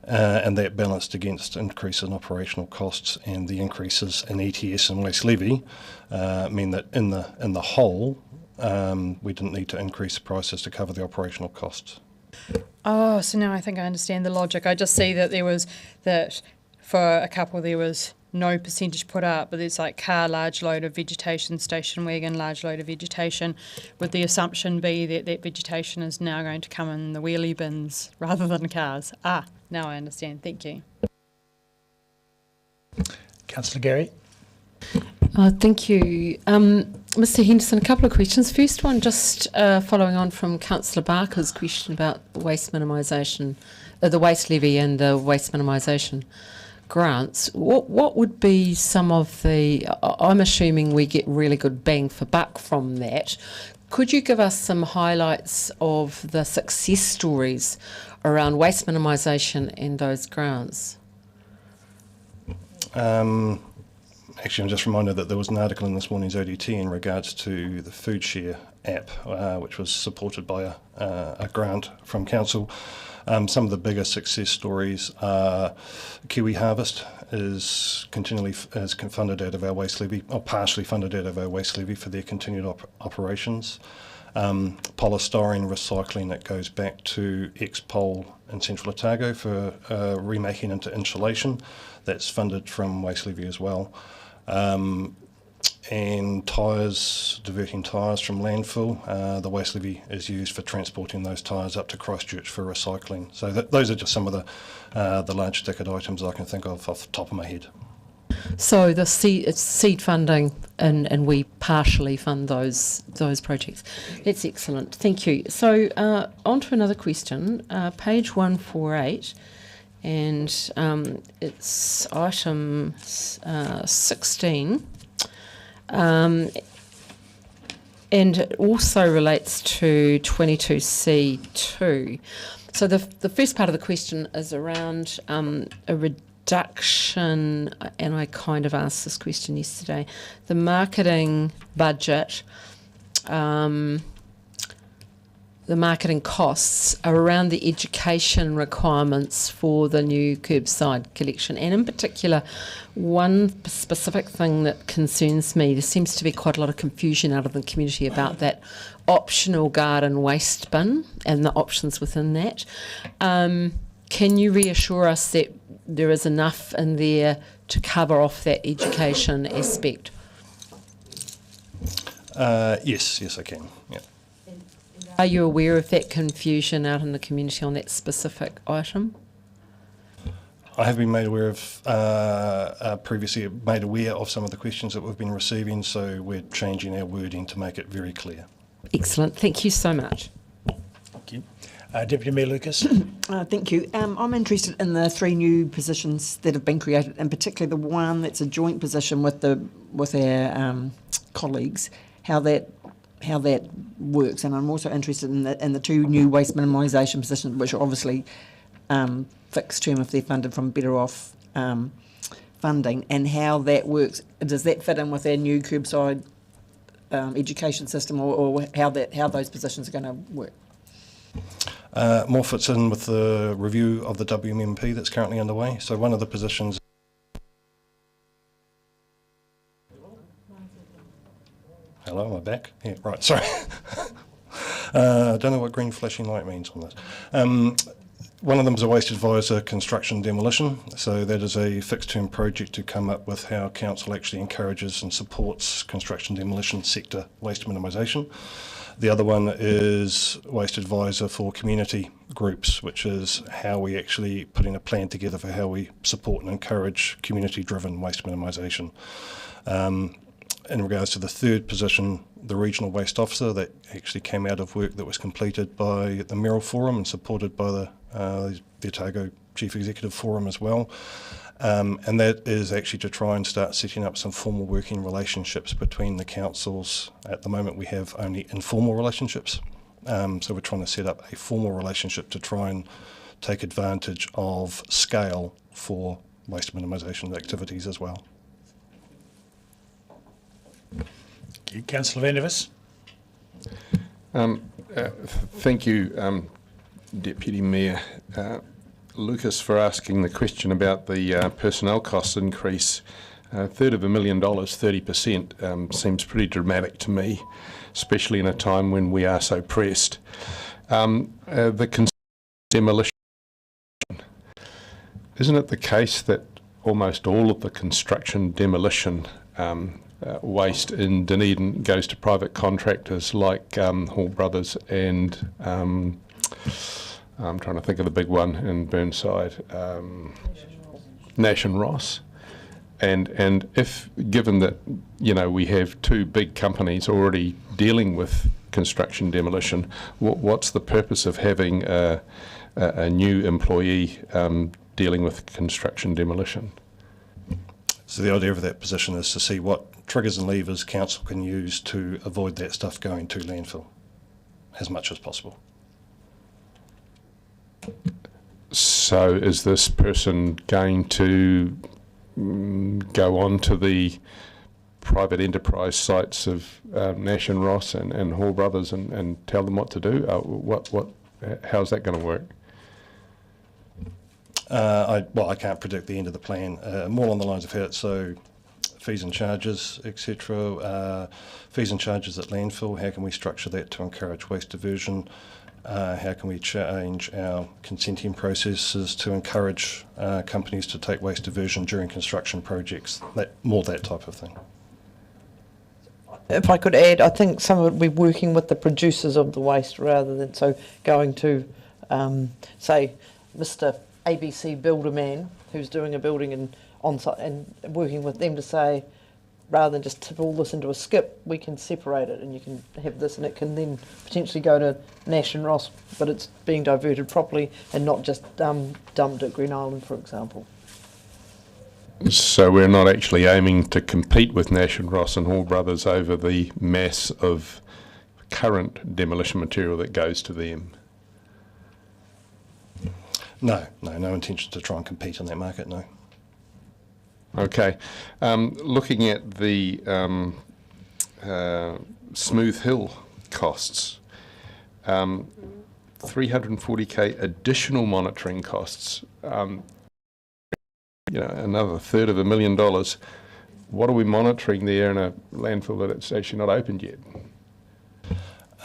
and that balanced against increases in operational costs and the increases in ETS and waste levy mean that in the whole we didn't need to increase the prices to cover the operational costs. Oh, so now I think I understand the logic. I just see that there was that for a couple there was no percentage put up, but there's like car, large load of vegetation, station wagon, large load of vegetation. Would the assumption be that that vegetation is now going to come in the wheelie bins rather than cars? Now I understand. Thank you. Councillor Gary. Thank you. Mr Henderson, a couple of questions. First one, just following on from Councillor Barker's question about waste minimisation, the waste levy and the waste minimisation grants. What would be some of the, I'm assuming we get really good bang for buck from that. Could you give us some highlights of the success stories around waste minimisation and those grants? Actually, I'm just reminded that there was an article in this morning's ODT in regards to the Food Share app, which was supported by a grant from council. Some of the bigger success stories are Kiwi Harvest is continually funded out of our waste levy, or partially funded out of our waste levy for their continued operations. Polystyrene recycling that goes back to ex-Pole in Central Otago for remaking into insulation, that's funded from waste levy as well. And tyres, diverting tyres from landfill, the waste levy is used for transporting those tyres up to Christchurch for recycling. So those are just some of the large ticket items I can think of off the top of my head. So it's seed funding, and we partially fund those projects. That's excellent. Thank you. So on to another question, page 148. And it's item 16, and it also relates to 22C2. So the first part of the question is around a reduction, and I kind of asked this question yesterday, the marketing budget, the marketing costs are around the education requirements for the new curbside collection. And in particular, one specific thing that concerns me, there seems to be quite a lot of confusion out of the community about that optional garden waste bin and the options within that. Can you reassure us that there is enough in there to cover off that education aspect? Yes, I can. Yeah. Are you aware of that confusion out in the community on that specific item? I have been made aware of, previously made aware of some of the questions that we've been receiving, so we're changing our wording to make it very clear. Excellent. Thank you so much. Thank you. Deputy Mayor Lucas. Thank you. I'm interested in the 3 new positions that have been created, and particularly the one that's a joint position with our colleagues, how that works. And I'm also interested in the 2 new waste minimisation positions, which are obviously fixed term if they're funded from Better Off funding, and how that works. Does that fit in with our new curbside education system, or how those positions are going to work? More fits in with the review of the WMMP that's currently underway. So one of the positions... Hello, am I back? Yeah, right, sorry. I don't know what green flashing light means on this. One of them is a waste advisor construction demolition. So that is a fixed term project to come up with how council actually encourages and supports construction demolition sector waste minimisation. The other one is waste advisor for community groups, which is how we actually putting a plan together for how we support and encourage community driven waste minimisation. In regards to the third position, the regional waste officer, that actually came out of work that was completed by the Merrill Forum and supported by the Otago Chief Executive Forum as well. And that is actually to try and start setting up some formal working relationships between the councils. At the moment we have only informal relationships, so we're trying to set up a formal relationship to try and take advantage of scale for waste minimisation activities as well. Councillor Van der Vis. Thank you, Deputy Mayor Lucas, for asking the question about the personnel cost increase. $250,000, 30%, seems pretty dramatic to me, especially in a time when we are so pressed. The demolition, isn't it the case that almost all of the construction demolition waste in Dunedin goes to private contractors like Hall Brothers and I'm trying to think of the big one in Burnside, Nash and Ross, and if given that we have 2 big companies already dealing with construction demolition, what's the purpose of having a new employee dealing with construction demolition? So the idea of that position is to see what triggers and levers council can use to avoid that stuff going to landfill as much as possible. So is this person going to go on to the private enterprise sites of Nash and Ross and Hall Brothers and tell them what to do? How's that going to work? I can't predict the end of the plan. More along the lines of how it's so fees and charges, etc. Fees and charges at landfill, how can we structure that to encourage waste diversion? How can we change our consenting processes to encourage companies to take waste diversion during construction projects? That type of thing. If I could add, I think some of it will be working with the producers of the waste rather than going to, say, Mr. ABC Builderman, who's doing a building on site, and working with them to say, rather than just tip all this into a skip, we can separate it and you can have this, and it can then potentially go to Nash and Ross, but it's being diverted properly and not just dumped at Green Island, for example. So we're not actually aiming to compete with Nash and Ross and Hall Brothers over the mass of current demolition material that goes to them? No intention to try and compete in that market, no. Okay. Looking at the Smooth Hill costs, 340k additional monitoring costs, another $250,000. What are we monitoring there in a landfill that it's actually not opened yet?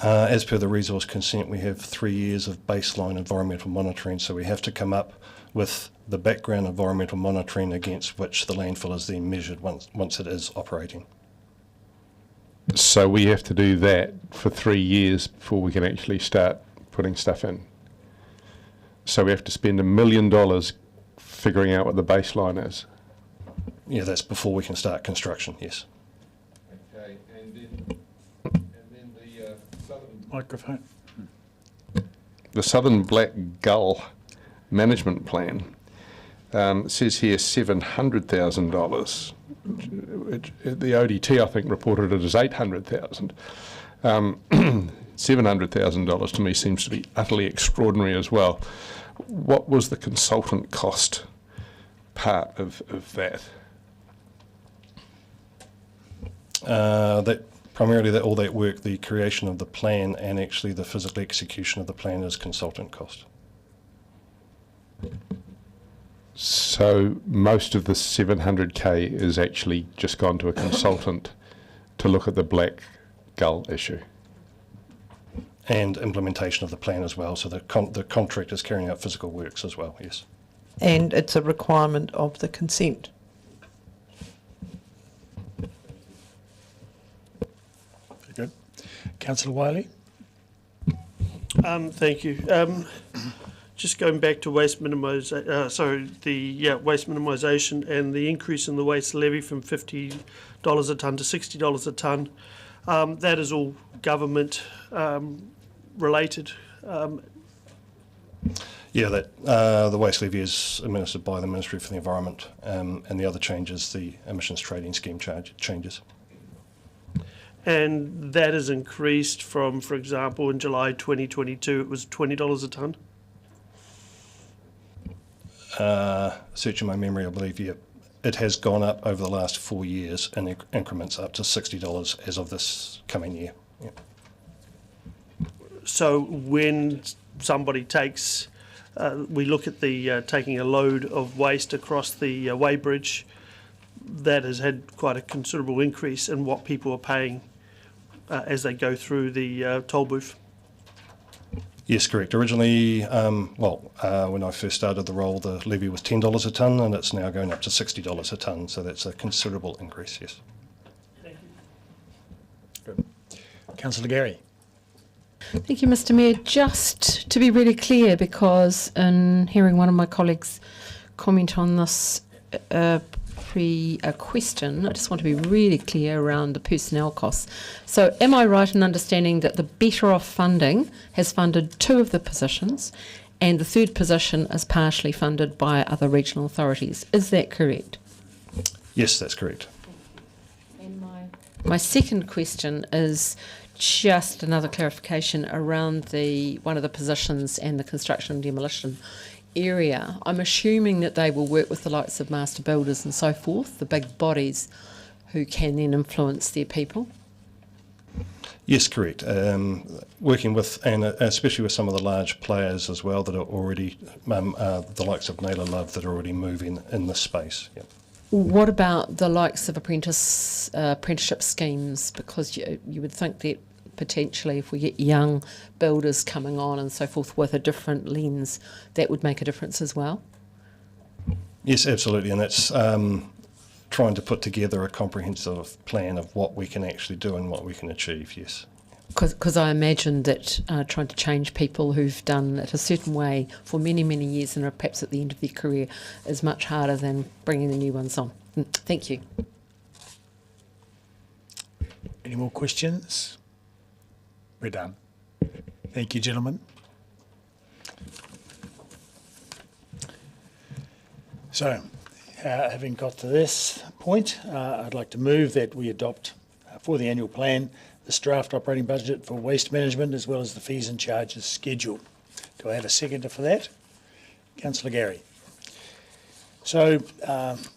As per the resource consent, we have 3 years of baseline environmental monitoring, so we have to come up with the background environmental monitoring against which the landfill is then measured once it is operating. So we have to do that for 3 years before we can actually start putting stuff in. So we have to spend $1 million figuring out what the baseline is. Yeah, that's before we can start construction, yes. Okay, and then the southern... Microphone. The Southern Black Gull Management Plan says here $700,000. The ODT, I think, reported it as $800,000. $700,000 to me seems to be utterly extraordinary as well. What was the consultant cost part of that? Primarily all that work, the creation of the plan and actually the physical execution of the plan is consultant cost. So most of the 700K is actually just gone to a consultant to look at the black gull issue. And implementation of the plan as well. So the contract is carrying out physical works as well, yes. And it's a requirement of the consent. Very good. Councillor Wiley? Thank you. Just going back to waste minimisation and the increase in the waste levy from $50 a tonne to $60 a tonne. That is all government related. Yeah, the waste levy is administered by the Ministry for the Environment, and the other change is the emissions trading scheme changes. And that has increased from, for example, in July 2022, it was $20 a tonne. Searching my memory, I believe it has gone up over the last 4 years in increments up to $60 as of this coming year. Yeah. So when somebody takes, we look at the taking a load of waste across the weighbridge, that has had quite a considerable increase in what people are paying as they go through the toll booth. Yes, correct. Originally, when I first started the role, the levy was $10 a tonne, and it's now going up to $60 a tonne, so that's a considerable increase, yes. Thank you. Good. Councillor Gary. Thank you, Mr. Mayor. Just to be really clear, because in hearing one of my colleagues comment on this question, I just want to be really clear around the personnel costs. So am I right in understanding that the Better Off funding has funded 2 of the positions and the 3rd position is partially funded by other regional authorities? Is that correct? Yes, that's correct. And my second question is just another clarification around one of the positions and the construction and demolition area. I'm assuming that they will work with the likes of master builders and so forth, the big bodies who can then influence their people? Yes, correct. Working with, and especially with some of the large players as well that are already, the likes of Naylor Love that are already moving in this space. Yep. What about the likes of apprenticeship schemes? Because you would think that potentially if we get young builders coming on and so forth with a different lens, that would make a difference as well? Yes, absolutely, and that's trying to put together a comprehensive plan of what we can actually do and what we can achieve, yes. Because I imagine that trying to change people who've done it a certain way for many, many years and are perhaps at the end of their career is much harder than bringing the new ones on. Thank you. Any more questions? We're done. Thank you, gentlemen. So, having got to this point, I'd like to move that we adopt for the annual plan this draft operating budget for waste management as well as the fees and charges schedule. Do I have a seconder for that? Councillor Gary. So,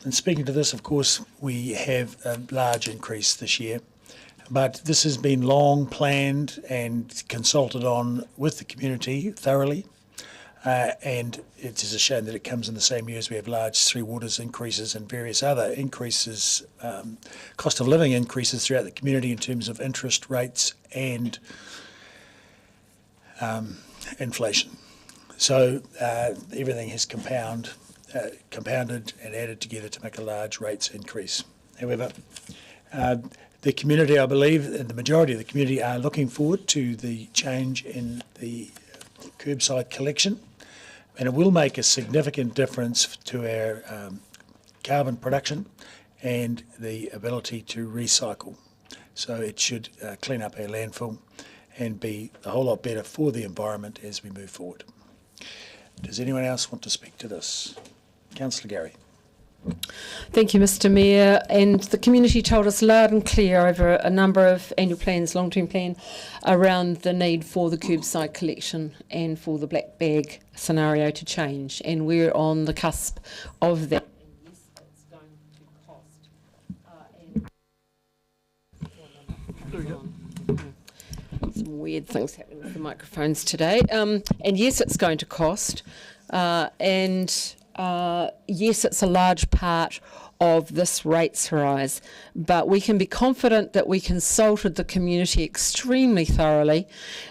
in speaking to this, of course, we have a large increase this year. But this has been long planned and consulted on with the community thoroughly. And it is a shame that it comes in the same year as we have large Three Waters increases and various other increases, cost of living increases throughout the community in terms of interest rates and inflation. So everything has compounded and added together to make a large rates increase. However, the community, I believe, and the majority of the community are looking forward to the change in the curbside collection, and it will make a significant difference to our carbon production and the ability to recycle. So it should clean up our landfill and be a whole lot better for the environment as we move forward. Does anyone else want to speak to this? Councillor Gary. Thank you, Mr Mayor. And the community told us loud and clear over a number of annual plans, long-term plan, around the need for the curbside collection and for the black bag scenario to change. And we're on the cusp of that. Some weird things happening with the microphones today. And yes, it's going to cost. Yes, it's a large part of this rates rise, but we can be confident that we consulted the community extremely thoroughly,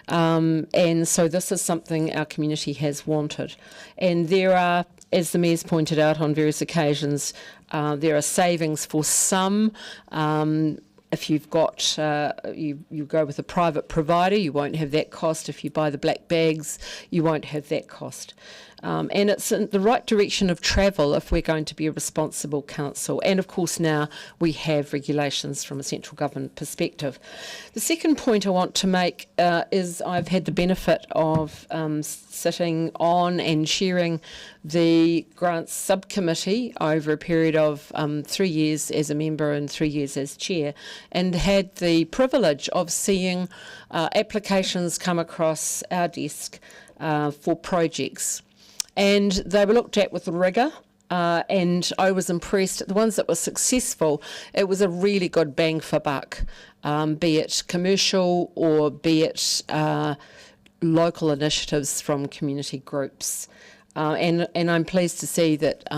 and so this is something our community has wanted. And there are, as the Mayor's pointed out on various occasions, there are savings for some. If you've got, you go with a private provider, you won't have that cost. If you buy the black bags, you won't have that cost. And it's in the right direction of travel if we're going to be a responsible council. And of course now we have regulations from a central government perspective. The second point I want to make is I've had the benefit of sitting on and chairing the grants subcommittee over a period of 3 years as a member and 3 years as chair, and had the privilege of seeing applications come across our desk for projects. And they were looked at with rigour, and I was impressed. The ones that were successful, it was a really good bang for buck, be it commercial or be it local initiatives from community groups. And I'm pleased to see that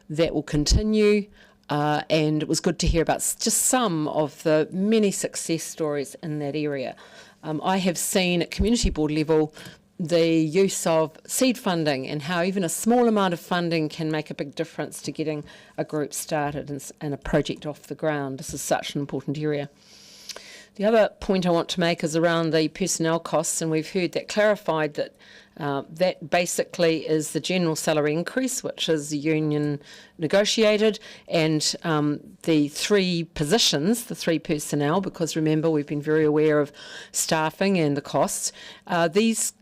that will continue. And it was good to hear about just some of the many success stories in that area. I have seen at community board level the use of seed funding and how even a small amount of funding can make a big difference to getting a group started and a project off the ground. This is such an important area. The other point I want to make is around the personnel costs, and we've heard that clarified that that basically is the general salary increase, which is union negotiated, and the three positions, the three personnel, because remember we've been very aware of staffing and the costs. These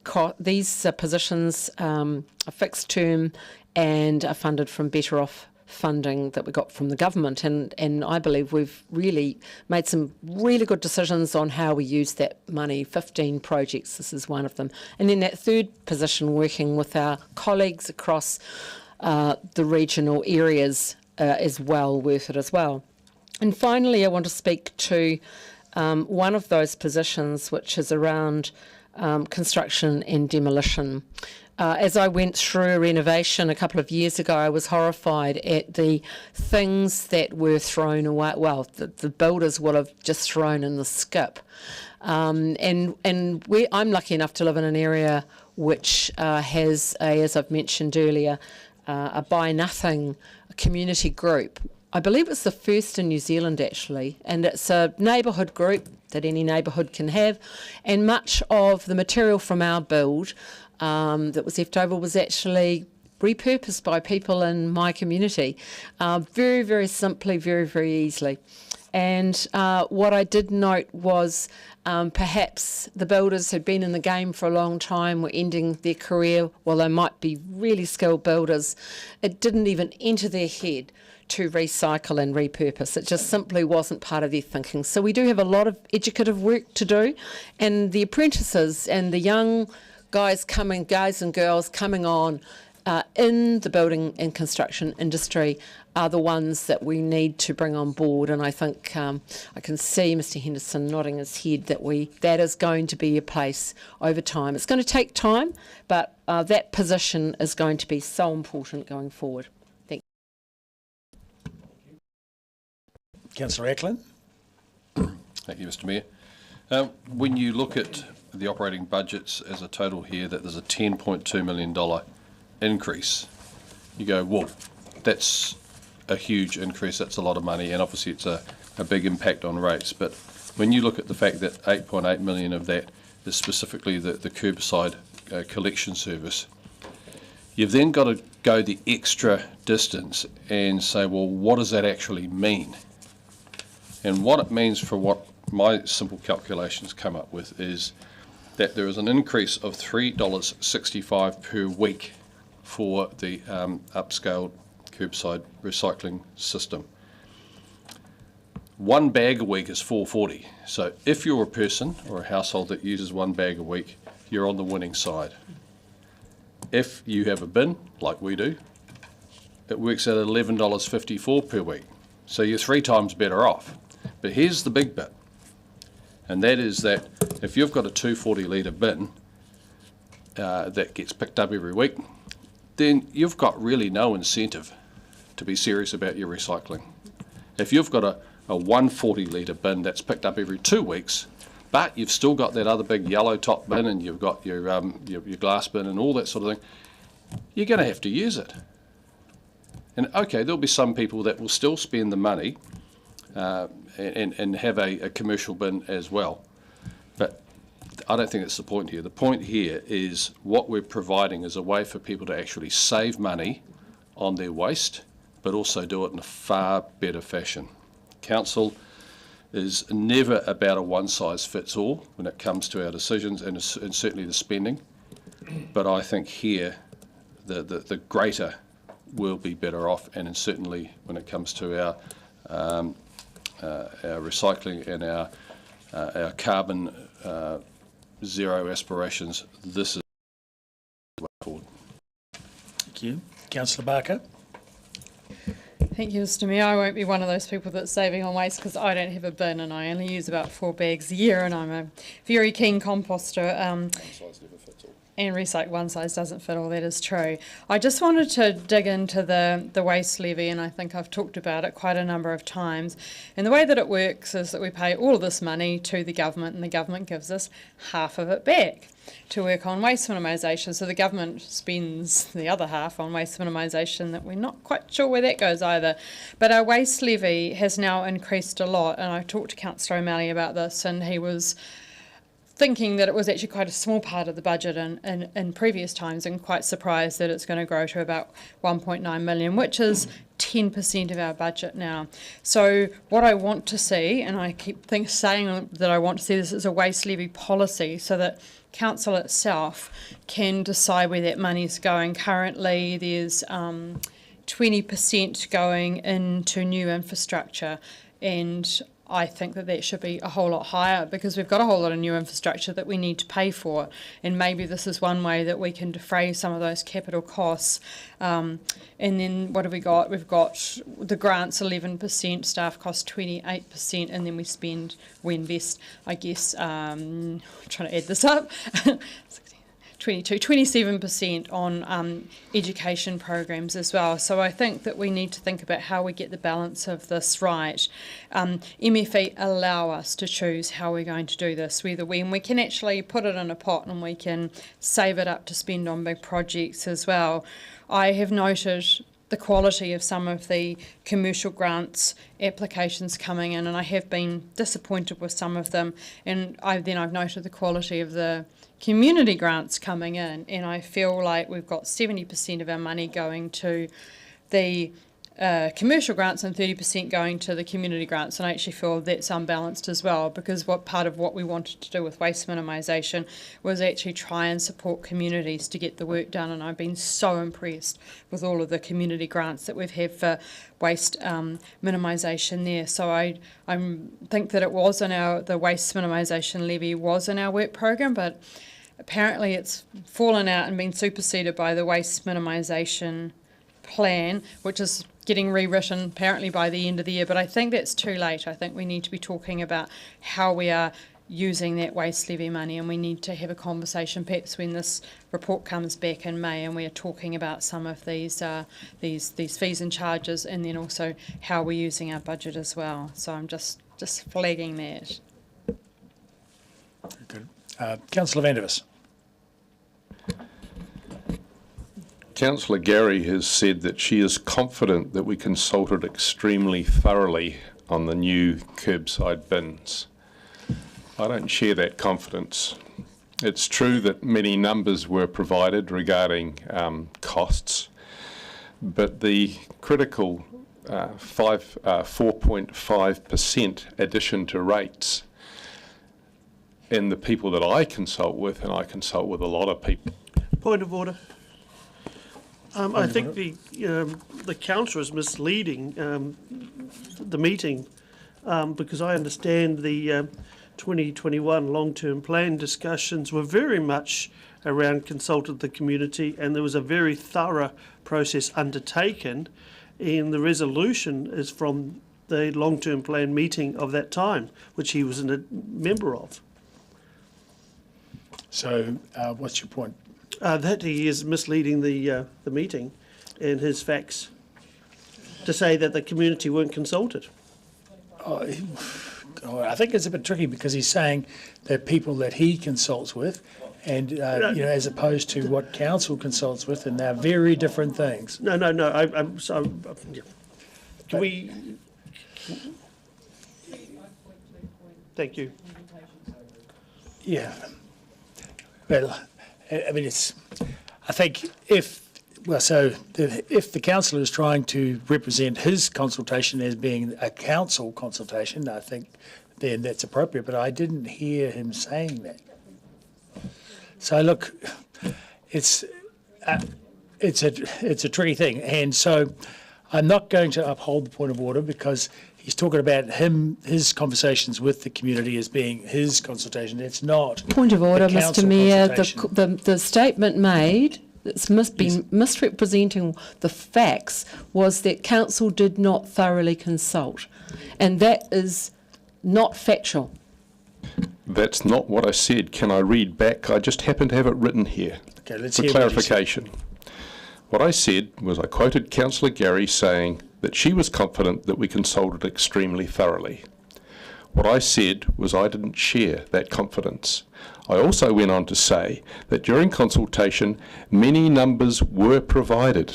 positions are fixed term and are funded from Better Off funding that we got from the government, and I believe we've really made some really good decisions on how we use that money. 15 projects, this is one of them. And then that third position, working with our colleagues across the regional areas, is well worth it as well. And finally, I want to speak to one of those positions, which is around construction and demolition. As I went through a renovation a couple of years ago, I was horrified at the things that were thrown away. Well, the builders will have just thrown in the skip. I'm lucky enough to live in an area which has, as I've mentioned earlier, a Buy Nothing community group. I believe it's the first in New Zealand, actually, and it's a neighbourhood group that any neighbourhood can have, and much of the material from our build that was left over was actually repurposed by people in my community, very, very simply, very, very easily. And what I did note was perhaps the builders who'd been in the game for a long time were ending their career. While they might be really skilled builders, it didn't even enter their head to recycle and repurpose. It just simply wasn't part of their thinking. So we do have a lot of educative work to do, and the apprentices and the young guys and girls coming on in the building and construction industry are the ones that we need to bring on board. And I think I can see Mr Henderson nodding his head that is going to be a place over time. It's going to take time, but that position is going to be so important going forward. Thank you. Councillor Ackland. Thank you, Mr Mayor. When you look at the operating budgets as a total here, that there's a $10.2 million increase, you go, whoa, that's a huge increase, that's a lot of money, and obviously it's a big impact on rates. But when you look at the fact that 8.8 million of that is specifically the curbside collection service, you've then got to go the extra distance and say, well, what does that actually mean? And what it means, for what my simple calculations come up with, is that there is an increase of $3.65 per week for the upscaled curbside recycling system. One bag a week is $4.40. So if you're a person or a household that uses one bag a week, you're on the winning side. If you have a bin, like we do, it works at $11.54 per week. So you're 3 times better off. But here's the big bit, and that is that if you've got a 240 litre bin that gets picked up every week, then you've got really no incentive to be serious about your recycling. If you've got a 140 litre bin that's picked up every 2 weeks, but you've still got that other big yellow top bin, and you've got your glass bin and all that sort of thing, you're going to have to use it. And okay, there'll be some people that will still spend the money and have a commercial bin as well. But I don't think that's the point here. The point here is what we're providing is a way for people to actually save money on their waste, but also do it in a far better fashion. Council is never about a one-size-fits-all when it comes to our decisions, and certainly the spending. But I think here the greater will be better off, and certainly when it comes to our recycling and our carbon zero aspirations, this is the way forward. Thank you. Councillor Barker. Thank you, Mr. Mayor. I won't be one of those people that's saving on waste, because I don't have a bin and I only use about 4 bags a year, and I'm a very keen composter. And recycle, one size doesn't fit all, that is true. I just wanted to dig into the waste levy, and I think I've talked about it quite a number of times. And the way that it works is that we pay all of this money to the government, and the government gives us half of it back to work on waste minimisation. So the government spends the other half on waste minimisation that we're not quite sure where that goes either. But our waste levy has now increased a lot, and I talked to Councillor O'Malley about this, and he was thinking that it was actually quite a small part of the budget in previous times, and quite surprised that it's going to grow to about 1.9 million, which is 10% of our budget now. So what I want to see, and I keep saying that I want to see this as a waste levy policy, so that council itself can decide where that money's going. Currently there's 20% going into new infrastructure, and I think that that should be a whole lot higher, because we've got a whole lot of new infrastructure that we need to pay for, and maybe this is one way that we can defray some of those capital costs. And then what have we got? We've got the grants 11%, staff costs 28%, and then we invest, I guess, trying to add this up, 27% on education programs as well. So I think that we need to think about how we get the balance of this right. MFE allow us to choose how we're going to do this, whether we can actually put it in a pot and we can save it up to spend on big projects as well. I have noted the quality of some of the commercial grants applications coming in, and I have been disappointed with some of them, and I've noted the quality of the community grants coming in, and I feel like we've got 70% of our money going to the commercial grants and 30% going to the community grants, and I actually feel that's unbalanced as well, because part of what we wanted to do with waste minimisation was actually try and support communities to get the work done, and I've been so impressed with all of the community grants that we've had for waste minimisation there. So I think that it was in the waste minimisation levy was in our work program, but apparently it's fallen out and been superseded by the waste minimisation plan, which is getting rewritten apparently by the end of the year, but I think that's too late. I think we need to be talking about how we are using that waste levy money, and we need to have a conversation perhaps when this report comes back in May and we are talking about some of these fees and charges, and then also how we're using our budget as well. So I'm just flagging that. Councillor Van der Vis. Councillor Gary has said that she is confident that we consulted extremely thoroughly on the new curbside bins. I don't share that confidence. It's true that many numbers were provided regarding costs, but the critical 4.5% addition to rates in the people that I consult with, and I consult with a lot of people. Point of order. I think the councillor is misleading the meeting because I understand the 2021 long-term plan discussions were very much around consulted the community, and there was a very thorough process undertaken, and the resolution is from the long-term plan meeting of that time, which he was a member of. So what's your point? That he is misleading the meeting and his facts to say that the community weren't consulted. I think it's a bit tricky because he's saying that people that he consults with, and as opposed to what council consults with, and they're very different things. No. I'm sorry. Yeah. Can we? Thank you. Yeah. Well, I mean, I think if the councillor is trying to represent his consultation as being a council consultation, I think then that's appropriate, but I didn't hear him saying that. So look, it's a tricky thing, and so I'm not going to uphold the point of order because he's talking about his conversations with the community as being his consultation. It's not. Point of order, Mr. Mayor. consultation. The statement made that's been misrepresenting the facts was that council did not thoroughly consult, and that is not factual. That's not what I said. Can I read back? I just happen to have it written here Okay, let's for hear clarification. What I said was I quoted Councillor Gary saying that she was confident that we consulted extremely thoroughly. What I said was I didn't share that confidence. I also went on to say that during consultation, many numbers were provided,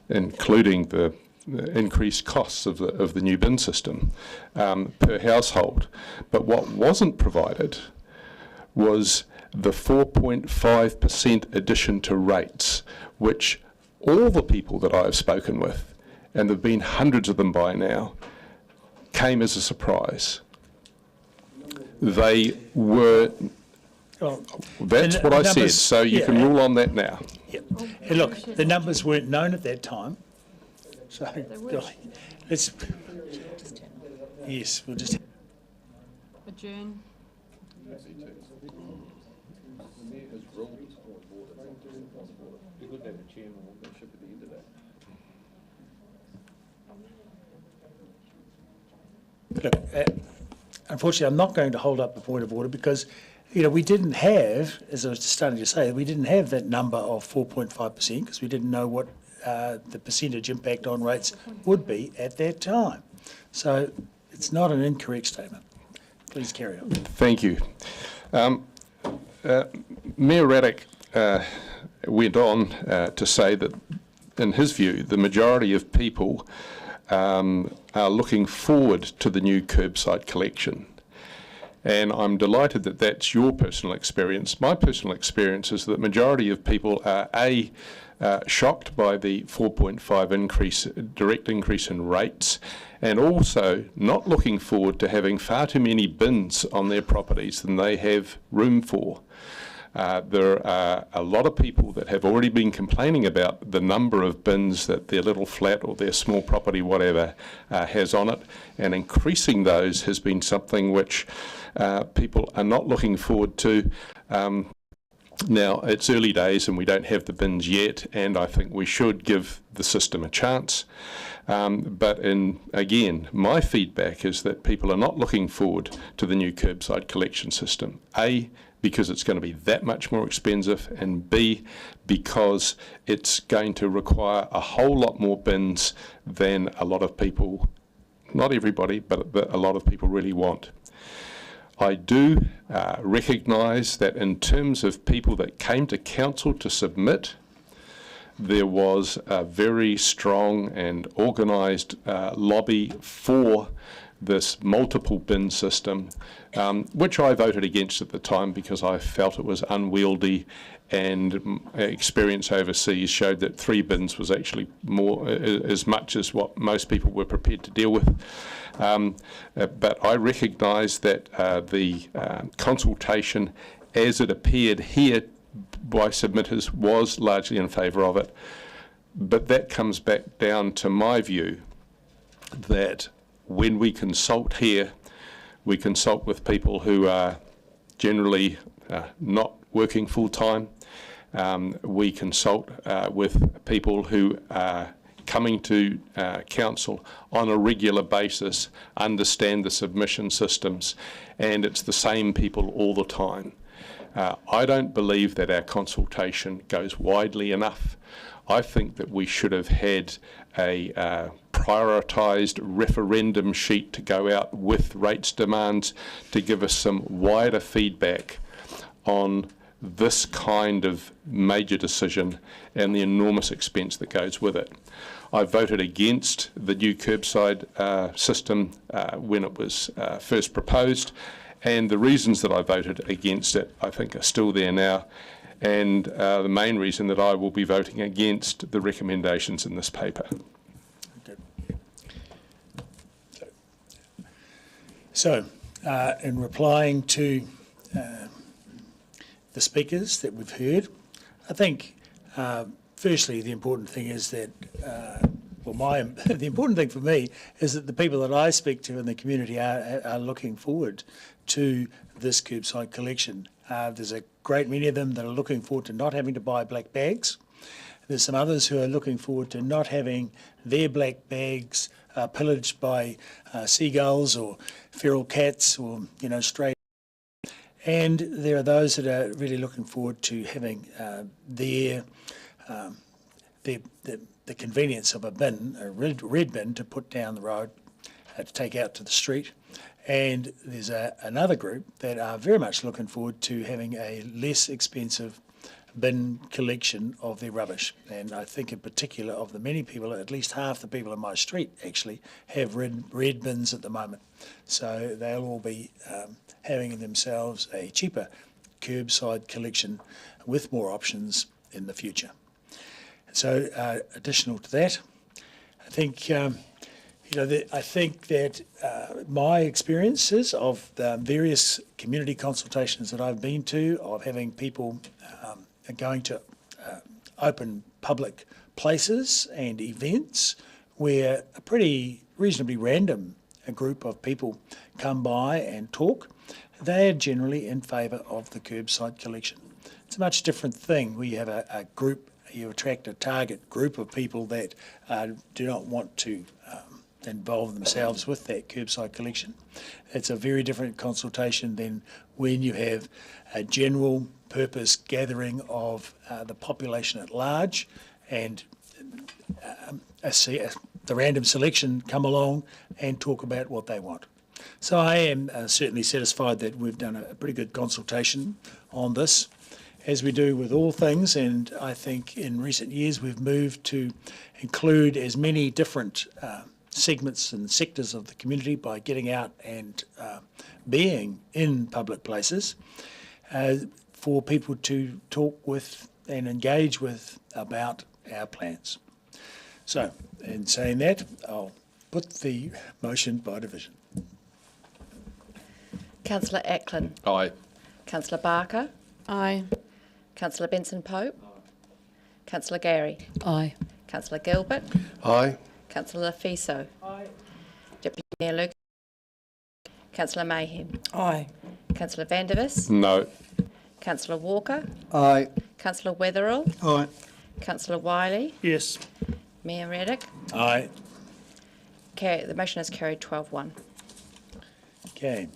including the increased costs of the new bin system per household. But what wasn't provided was the 4.5% addition to rates, which all the people that I have spoken with, and there have been hundreds of them by now, came as a surprise. They were, that's what I said, so you can rule on that now. Yeah. Hey, look, the numbers weren't known at that time, so let's, yes, we'll just Adjourn. Look, unfortunately, I'm not going to hold up the point of order because, we didn't have, as I was starting to say, we didn't have that number of 4.5% because we didn't know what the percentage impact on rates would be at that time. So it's not an incorrect statement. Please carry on. Thank you. Mayor Raddick went on to say that, in his view, the majority of people are looking forward to the new curbside collection. And I'm delighted that that's your personal experience. My personal experience is that the majority of people are shocked by the 4.5 direct increase in rates, and also not looking forward to having far too many bins on their properties than they have room for. There are a lot of people that have already been complaining about the number of bins that their little flat or their small property, whatever, has on it, and increasing those has been something which people are not looking forward to. Now, it's early days and we don't have the bins yet, and I think we should give the system a chance. But again, my feedback is that people are not looking forward to the new curbside collection system. A, because it's going to be that much more expensive, and B, because it's going to require a whole lot more bins than a lot of people, not everybody, but a lot of people really want. I do recognise that in terms of people that came to council to submit, there was a very strong and organised lobby for this multiple bin system, which I voted against at the time because I felt it was unwieldy, and experience overseas showed that 3 bins was actually more, as much as what most people were prepared to deal with. But I recognise that the consultation as it appeared here by submitters was largely in favour of it. But that comes back down to my view that when we consult here, we consult with people who are generally not working full-time. We consult with people who are coming to council on a regular basis, understand the submission systems, and it's the same people all the time. I don't believe that our consultation goes widely enough. I think that we should have had a prioritised referendum sheet to go out with rates demands to give us some wider feedback on this kind of major decision and the enormous expense that goes with it. I voted against the new curbside system when it was first proposed, and the reasons that I voted against it I think are still there now, and the main reason that I will be voting against the recommendations in this paper. So, in replying to the speakers that we've heard, I think firstly the important thing is that, the important thing for me is that the people that I speak to in the community are looking forward to this curbside collection. There's a great many of them that are looking forward to not having to buy black bags. There's some others who are looking forward to not having their black bags pillaged by seagulls or feral cats or, stray. And there are those that are really looking forward to having the convenience of a bin, a red bin, to put down the road, to take out to the street. And there's another group that are very much looking forward to having a less expensive bin collection of their rubbish. And I think in particular of the many people, at least half the people in my street actually have red bins at the moment. So they'll all be having themselves a cheaper curbside collection with more options in the future. So additional to that, I think I think that my experiences of the various community consultations that I've been to, of having people going to open public places and events where a pretty reasonably random group of people come by and talk, they are generally in favour of the curbside collection. It's a much different thing where you have a group, you attract a target group of people that do not want to involve themselves with that curbside collection. It's a very different consultation than when you have a general purpose gathering of the population at large and the random selection come along and talk about what they want. So I am certainly satisfied that we've done a pretty good consultation on this, as we do with all things, and I think in recent years we've moved to include as many different segments and sectors of the community by getting out and being in public places for people to talk with and engage with about our plans. So, in saying that, I'll put the motion by division. Councillor Ackland. Aye. Councillor Barker. Aye. Councillor Benson Pope. Councillor Gary. Aye. Councillor Gilbert. Aye. Councillor Fiso. Aye. Deputy Mayor Luke. Councillor Mayhem. Aye. Councillor Vandervis. No. Councillor Walker. Aye. Councillor Wetherill. Aye. Councillor Wiley. Yes. Mayor Reddick. Aye. The motion is carried 12-1. Okay,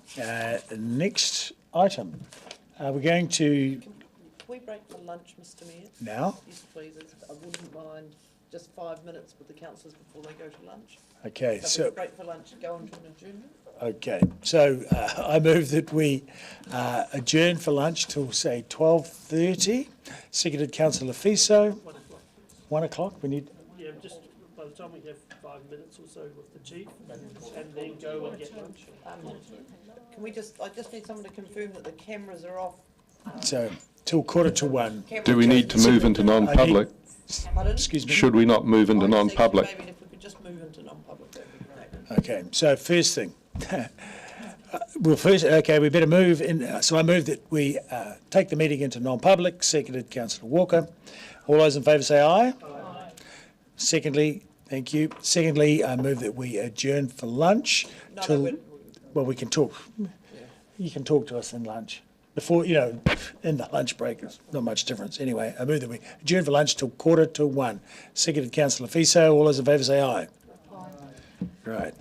next item. We're going to Can we break for lunch, Mr Mayor? now. Yes, please. I wouldn't mind just 5 minutes with the councillors before they go to lunch. Okay, So so we'll break for lunch, go on to an adjournment. Okay, so I move that we adjourn for lunch till, say, 12:30. Seconded Councillor Fiso. 1 o'clock, we need... Yeah, just by the time we have 5 minutes or so with the chief, and then go and get lunch. Can we just, I just need someone to confirm that the cameras are off. So, till 1:45. Do we need to move into non-public? Pardon? Excuse me? Should we not move into non-public? Maybe if we could just move into non-public, that'd be great. Okay, so first thing. We better move in. So I move that we take the meeting into non-public. Seconded Councillor Walker. All those in favour say aye. Aye. Secondly, thank you. Secondly, I move that we adjourn for lunch well, we can talk. You can talk to us in lunch. Before, in the lunch break, there's not much difference. Anyway, I move that we adjourn for lunch till 1:45. Seconded Councillor Fiso. All those in favour say aye. Aye. Right.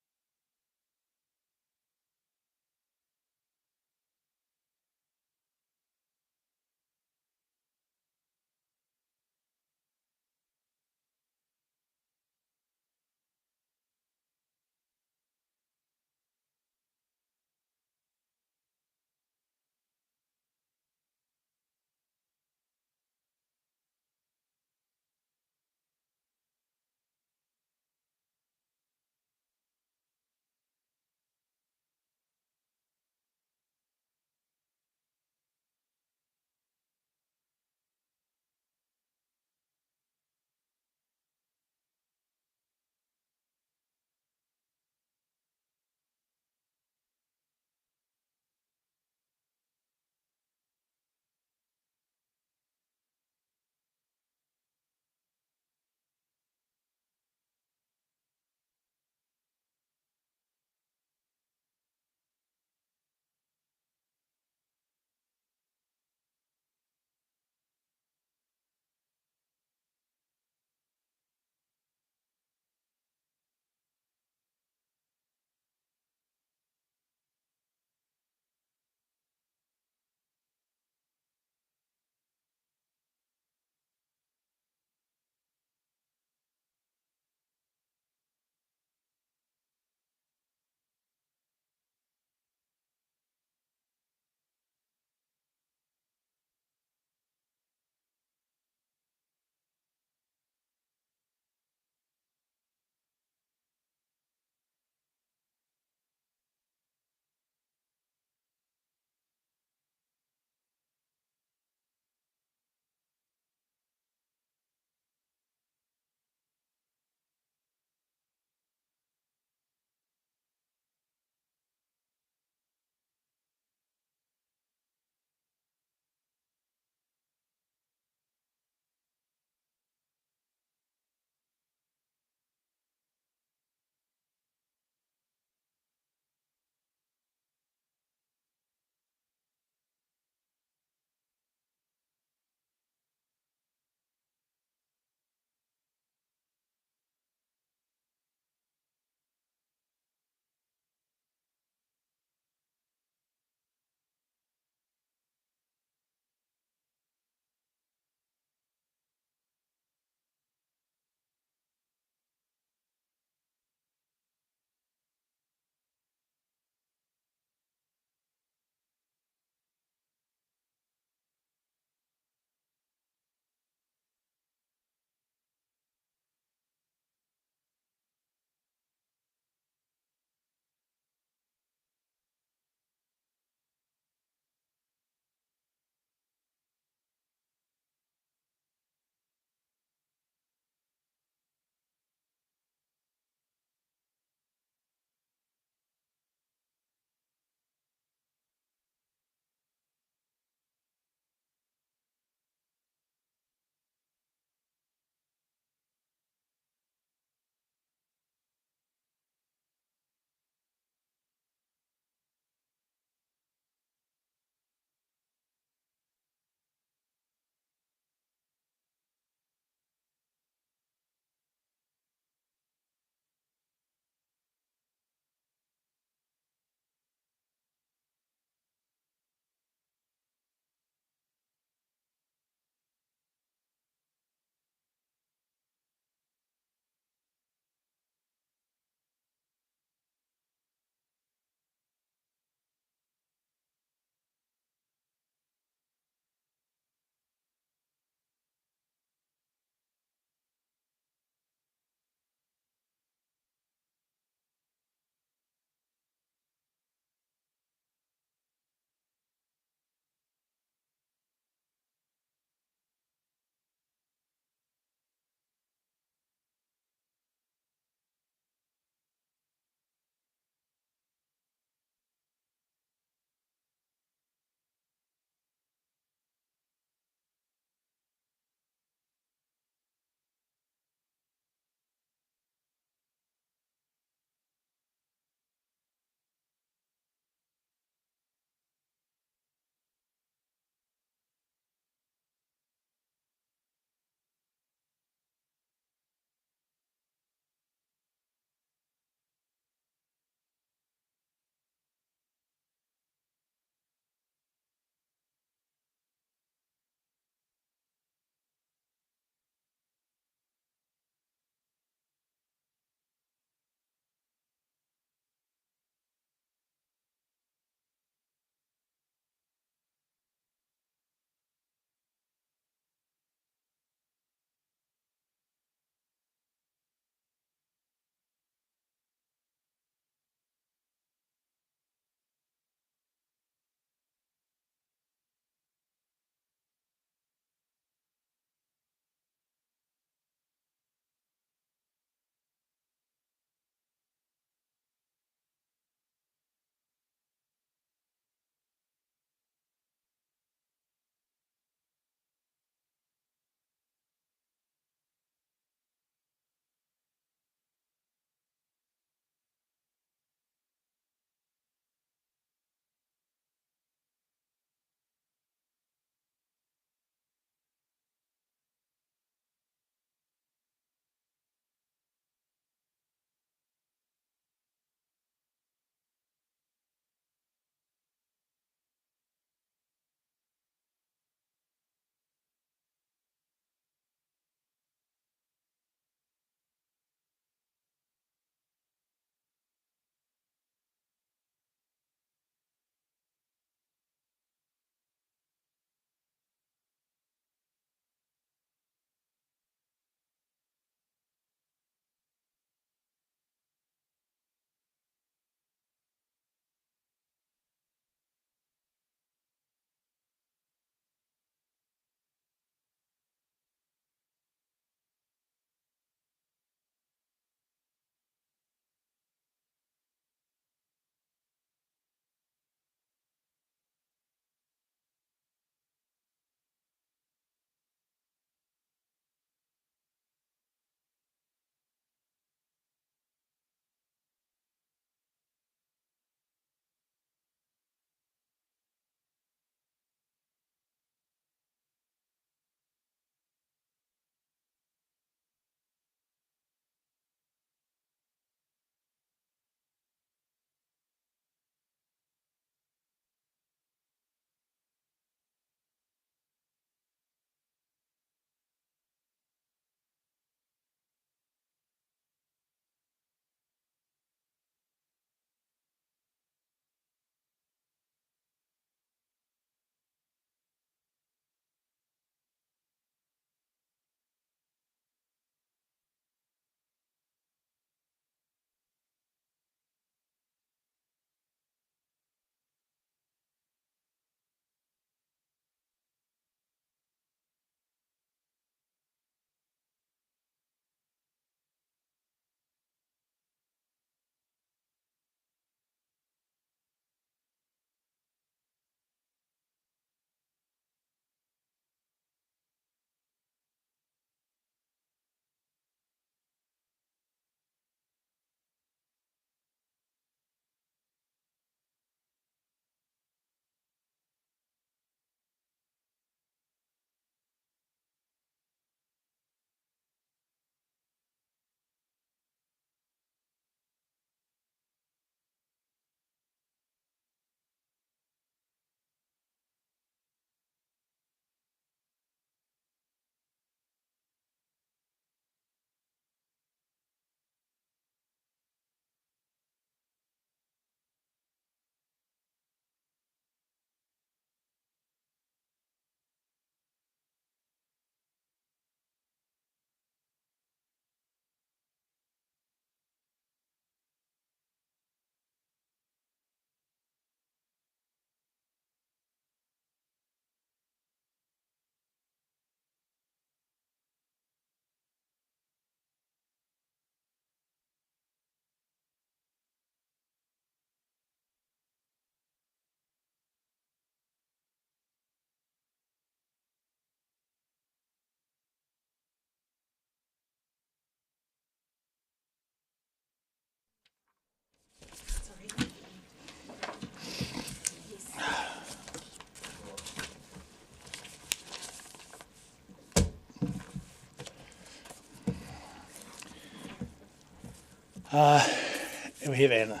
We have Anna.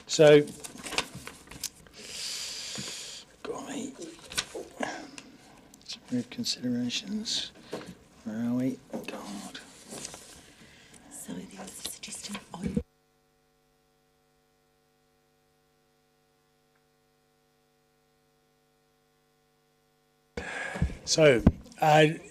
So, golly, some considerations. Where are we? God. So there was a suggestion on. So, I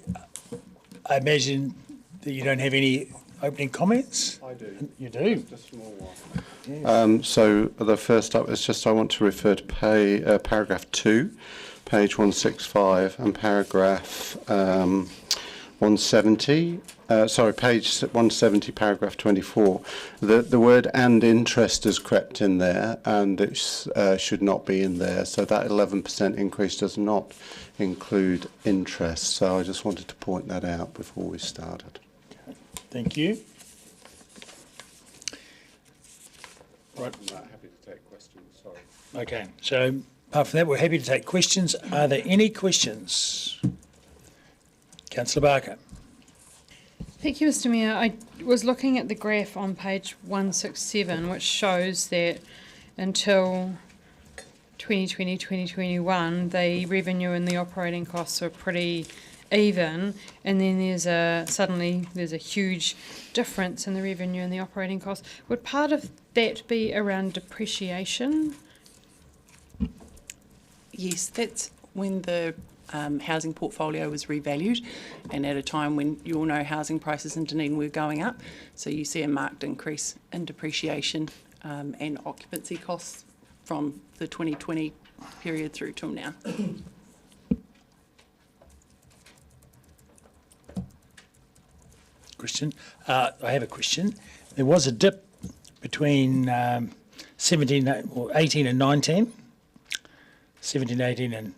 imagine that you don't have any opening comments? I do. You do? Just a small one. Yes. So the first up is just I want to refer to paragraph 2, page 165, and paragraph 170. Page 170, paragraph 24. The word "and interest" has crept in there, and it should not be in there. So that 11% increase does not include interest. So I just wanted to point that out before we started. Thank you. Right. I'm not happy to take questions. Sorry. Okay. So apart from that, we're happy to take questions. Are there any questions? Councillor Barker. Thank you, Mr Mayor. I was looking at the graph on page 167, which shows that until 2020-2021, the revenue and the operating costs were pretty even, and then there's a huge difference in the revenue and the operating costs. Would part of that be around depreciation? Yes, that's when the housing portfolio was revalued, and at a time when you all know housing prices in Dunedin were going up, so you see a marked increase in depreciation and occupancy costs from the 2020 period through till now. Question. I have a question. There was a dip between 18 and 19. 17, 18 and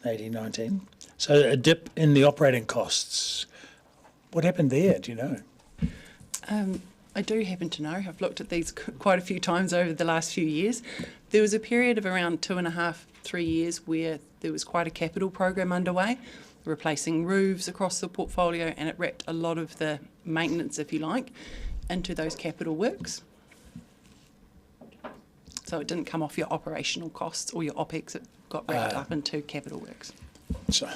18, 19. So a dip in the operating costs. What happened there? Do you know? I do happen to know. I've looked at these quite a few times over the last few years. There was a period of around 2.5, 3 years where there was quite a capital program underway, replacing roofs across the portfolio, and it wrapped a lot of the maintenance, if you like, into those capital works. So it didn't come off your operational costs or your OPEX, it got wrapped up into capital works. So,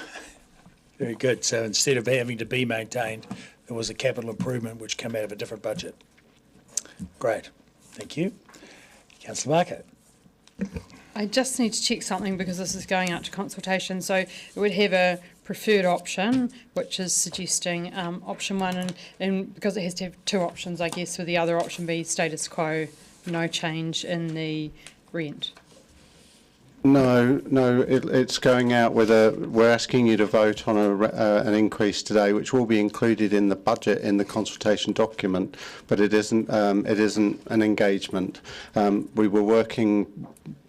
very good. So instead of having to be maintained, there was a capital improvement which came out of a different budget. Great. Thank you. Councillor Barker. I just need to check something because this is going out to consultation. So it would have a preferred option, which is suggesting option 1, and because it has to have 2 options, I guess, with the other option be status quo, no change in the rent. No, it's going out with we're asking you to vote on an increase today, which will be included in the budget in the consultation document, but it isn't an engagement. We were working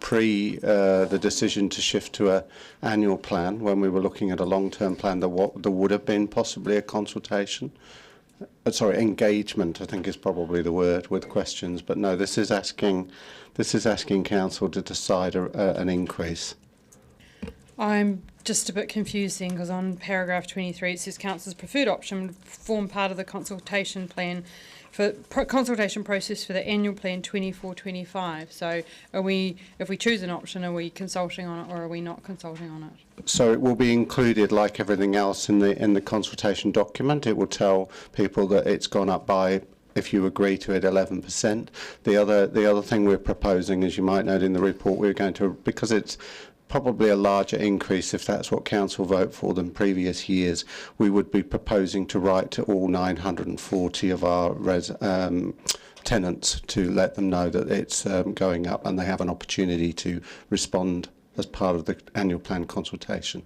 pre the decision to shift to an annual plan when we were looking at a long-term plan. There would have been possibly a consultation. Engagement, I think is probably the word, with questions, but no, this is asking council to decide an increase. I'm just a bit confused then, because on paragraph 23 it says council's preferred option would form part of the consultation plan for consultation process for the annual plan 24-25. So if we choose an option, are we consulting on it or are we not consulting on it? So it will be included like everything else in the consultation document. It will tell people that it's gone up by, if you agree to it, 11%. The other thing we're proposing, as you might note in the report, we're going to, because it's probably a larger increase if that's what council vote for than previous years, we would be proposing to write to all 940 of our tenants to let them know that it's going up and they have an opportunity to respond as part of the annual plan consultation.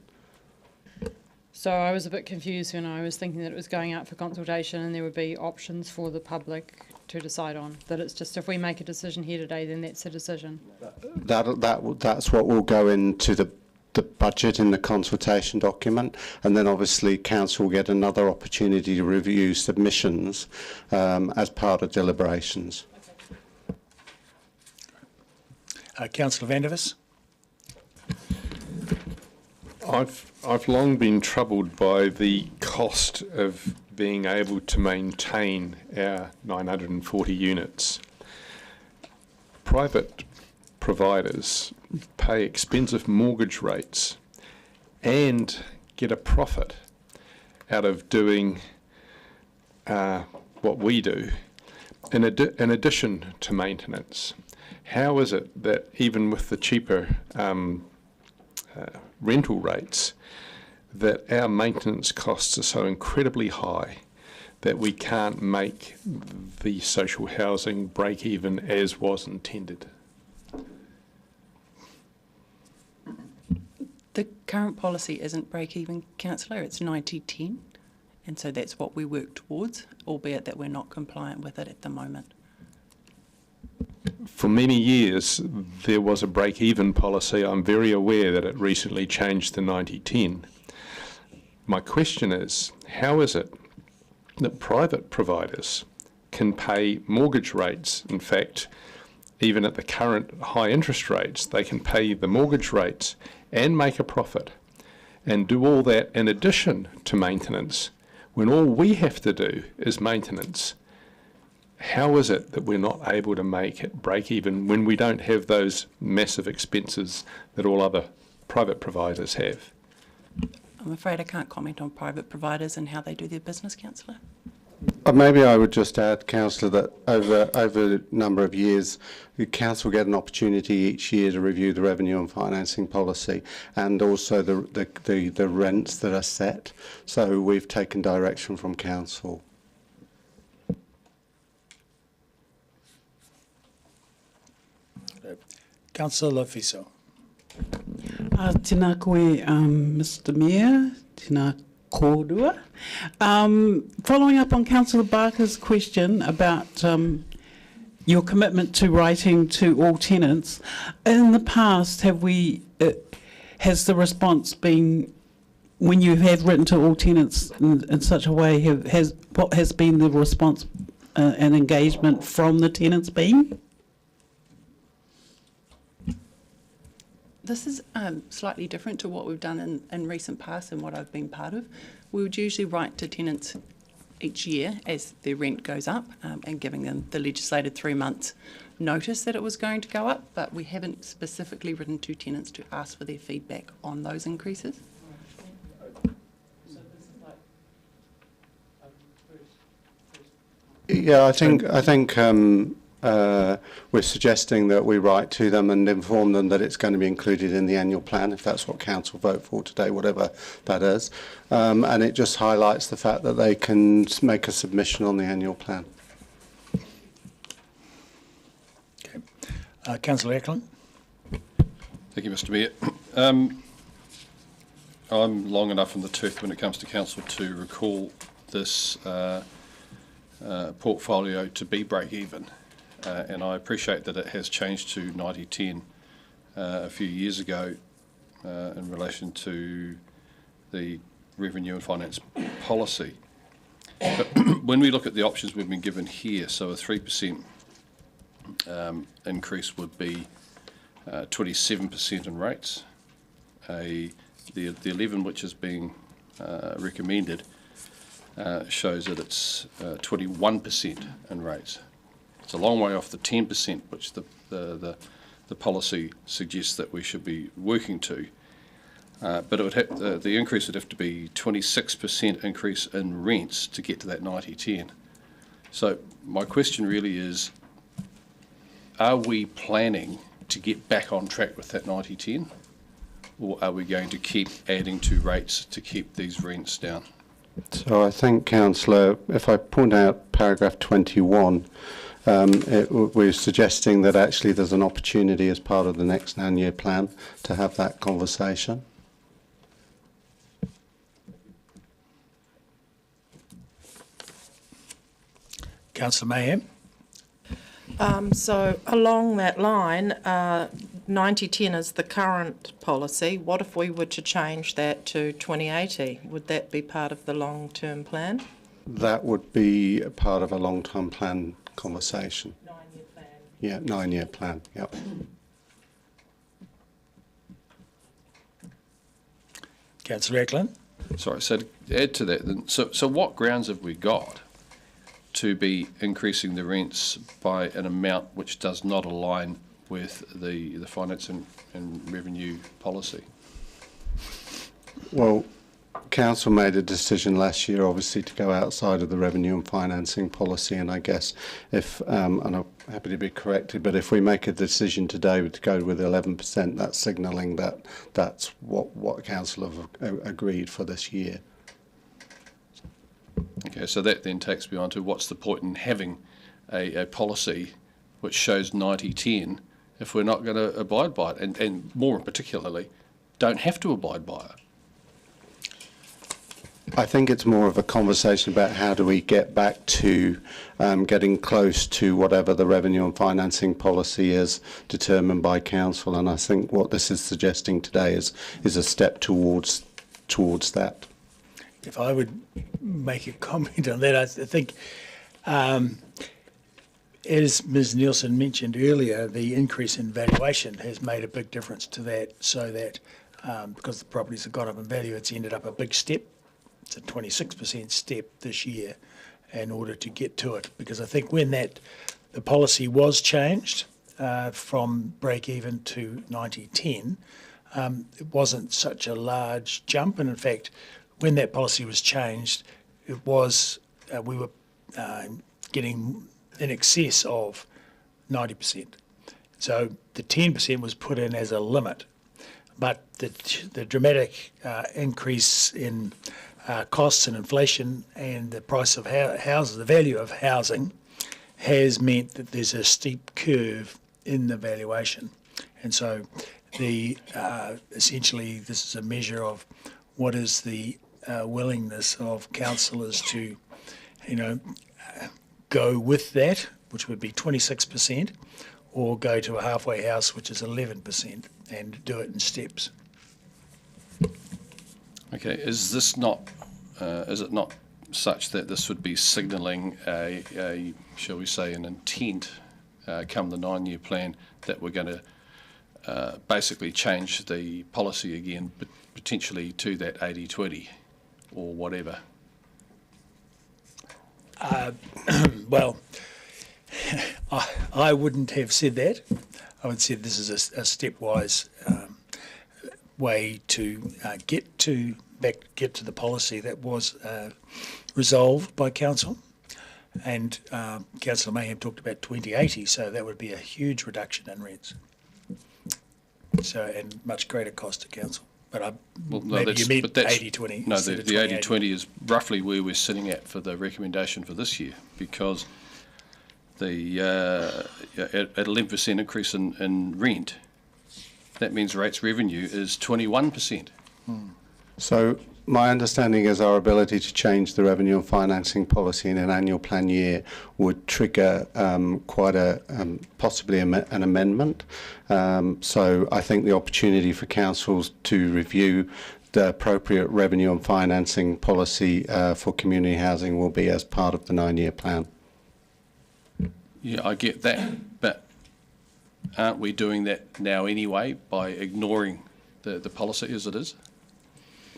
So I was a bit confused when I was thinking that it was going out for consultation and there would be options for the public to decide on. That it's just if we make a decision here today, then that's a decision. That's what will go into the budget in the consultation document, and then obviously council will get another opportunity to review submissions as part of deliberations. Councillor Vandevers. I've long been troubled by the cost of being able to maintain our 940 units. Private providers pay expensive mortgage rates and get a profit out of doing what we do in addition to maintenance. How is it that even with the cheaper rental rates, that our maintenance costs are so incredibly high that we can't make the social housing break even as was intended? The current policy isn't break-even, councillor, it's 90-10, and so that's what we work towards, albeit that we're not compliant with it at the moment. For many years, there was a break-even policy. I'm very aware that it recently changed to 90-10. My question is, how is it that private providers can pay mortgage rates? In fact, even at the current high interest rates, they can pay the mortgage rates and make a profit and do all that in addition to maintenance, when all we have to do is maintenance. How is it that we're not able to make it break even when we don't have those massive expenses that all other private providers have? I'm afraid I can't comment on private providers and how they do their business, councillor. Maybe I would just add, councillor, that over a number of years, the council get an opportunity each year to review the revenue and financing policy and also the rents that are set. So we've taken direction from council. Councillor Fiso. Tēnā koe, Mr Mayor, tēnā kōrua. Following up on Councillor Barker's question about your commitment to writing to all tenants, in the past has the response been, when you have written to all tenants in such a way, what has been the response and engagement from the tenants been? This is slightly different to what we've done in recent past and what I've been part of. We would usually write to tenants each year as their rent goes up and giving them the legislated 3 months notice that it was going to go up, but we haven't specifically written to tenants to ask for their feedback on those increases. Yeah, I think we're suggesting that we write to them and inform them that it's going to be included in the annual plan, if that's what council vote for today, whatever that is. And it just highlights the fact that they can make a submission on the annual plan. Okay. Councillor Eklund. Thank you, Mr Mayor. I'm long enough in the tooth when it comes to council to recall this portfolio to be break-even. And I appreciate that it has changed to 90-10 a few years ago in relation to the revenue and finance policy. But when we look at the options we've been given here, so a 3% increase would be 27% in rates. The 11 which is being recommended shows that it's 21% in rates. It's a long way off the 10% which the policy suggests that we should be working to. But it would the increase would have to be 26% increase in rents to get to that 90-10. So my question really is, are we planning to get back on track with that 90-10, or are we going to keep adding to rates to keep these rents down? So I think, councillor, if I point out paragraph 21, we're suggesting that actually there's an opportunity as part of the next 9-year plan to have that conversation. Councillor Mayhem. So along that line, 90-10 is the current policy. What if we were to change that to 2080? Would that be part of the long-term plan? That would be a part of a long-term plan conversation. 9-year plan. Yeah, 9-year plan, yep. Councillor Eklund. Sorry, so to add to that, then, so what grounds have we got to be increasing the rents by an amount which does not align with the finance and revenue policy? Well, Council made a decision last year, obviously, to go outside of the revenue and financing policy, and I guess if, and I'm happy to be corrected, but if we make a decision today to go with 11%, that's signalling that that's what Council have agreed for this year. Okay, so that then takes me on to what's the point in having a policy which shows 90-10 if we're not going to abide by it, and more particularly, don't have to abide by it? I think it's more of a conversation about how do we get back to getting close to whatever the revenue and financing policy is determined by Council, and I think what this is suggesting today is a step towards that. If I would make a comment on that, I think, as Ms Nielsen mentioned earlier, the increase in valuation has made a big difference to that, so that because the properties have gone up in value, it's ended up a big step. It's a 26% step this year in order to get to it, because I think when the policy was changed from break-even to 90-10, it wasn't such a large jump, and in fact, when that policy was changed, it was we were getting in excess of 90%. So the 10% was put in as a limit, but the dramatic increase in costs and inflation and the price of houses, the value of housing, has meant that there's a steep curve in the valuation. And so essentially this is a measure of what is the willingness of councillors to, go with that, which would be 26%, or go to a halfway house, which is 11%, and do it in steps. Okay, is it not such that this would be signalling a shall we say, an intent come the 9-year plan that we're going to basically change the policy again, but potentially to that 80-20 or whatever? Well, I wouldn't have said that. I would say this is a stepwise way to get to the policy that was resolved by council, and Councillor Mayhem talked about 2080, so that would be a huge reduction in rents. So, and much greater cost to council. But maybe you mean 80-20. No, the 80-20 is roughly where we're sitting at for the recommendation for this year, because the at 11% increase in rent, that means rates revenue is 21%. So my understanding is our ability to change the revenue and financing policy in an annual plan year would trigger quite possibly an amendment. So I think the opportunity for councils to review the appropriate revenue and financing policy for community housing will be as part of the 9-year plan. Yeah, I get that, but aren't we doing that now anyway by ignoring the policy as it is?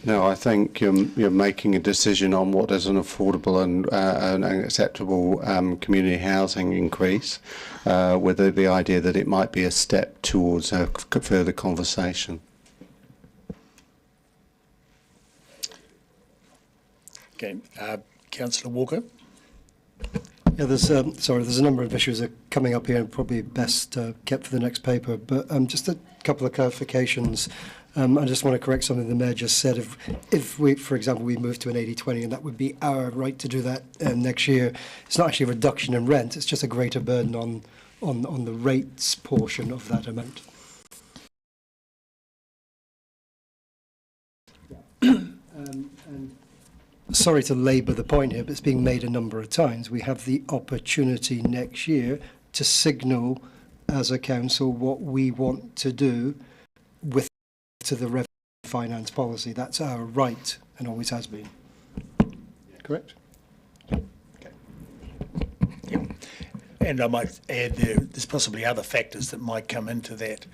No, I think you're making a decision on what is an affordable and an acceptable community housing increase, with the idea that it might be a step towards a further conversation. Okay, Councillor Walker. Yeah, there's a number of issues that are coming up here, and probably best kept for the next paper. But just a couple of clarifications. I just want to correct something the Mayor just said. If we, for example, we move to an 80-20, and that would be our right to do that next year, it's not actually a reduction in rent, it's just a greater burden on the rates portion of that amount. And sorry to labour the point here, but it's being made a number of times. We have the opportunity next year to signal as a council what we want to do with to the revenue finance policy. That's our right and always has been. Correct? Okay. Yep. And I might add there's possibly other factors that might come into that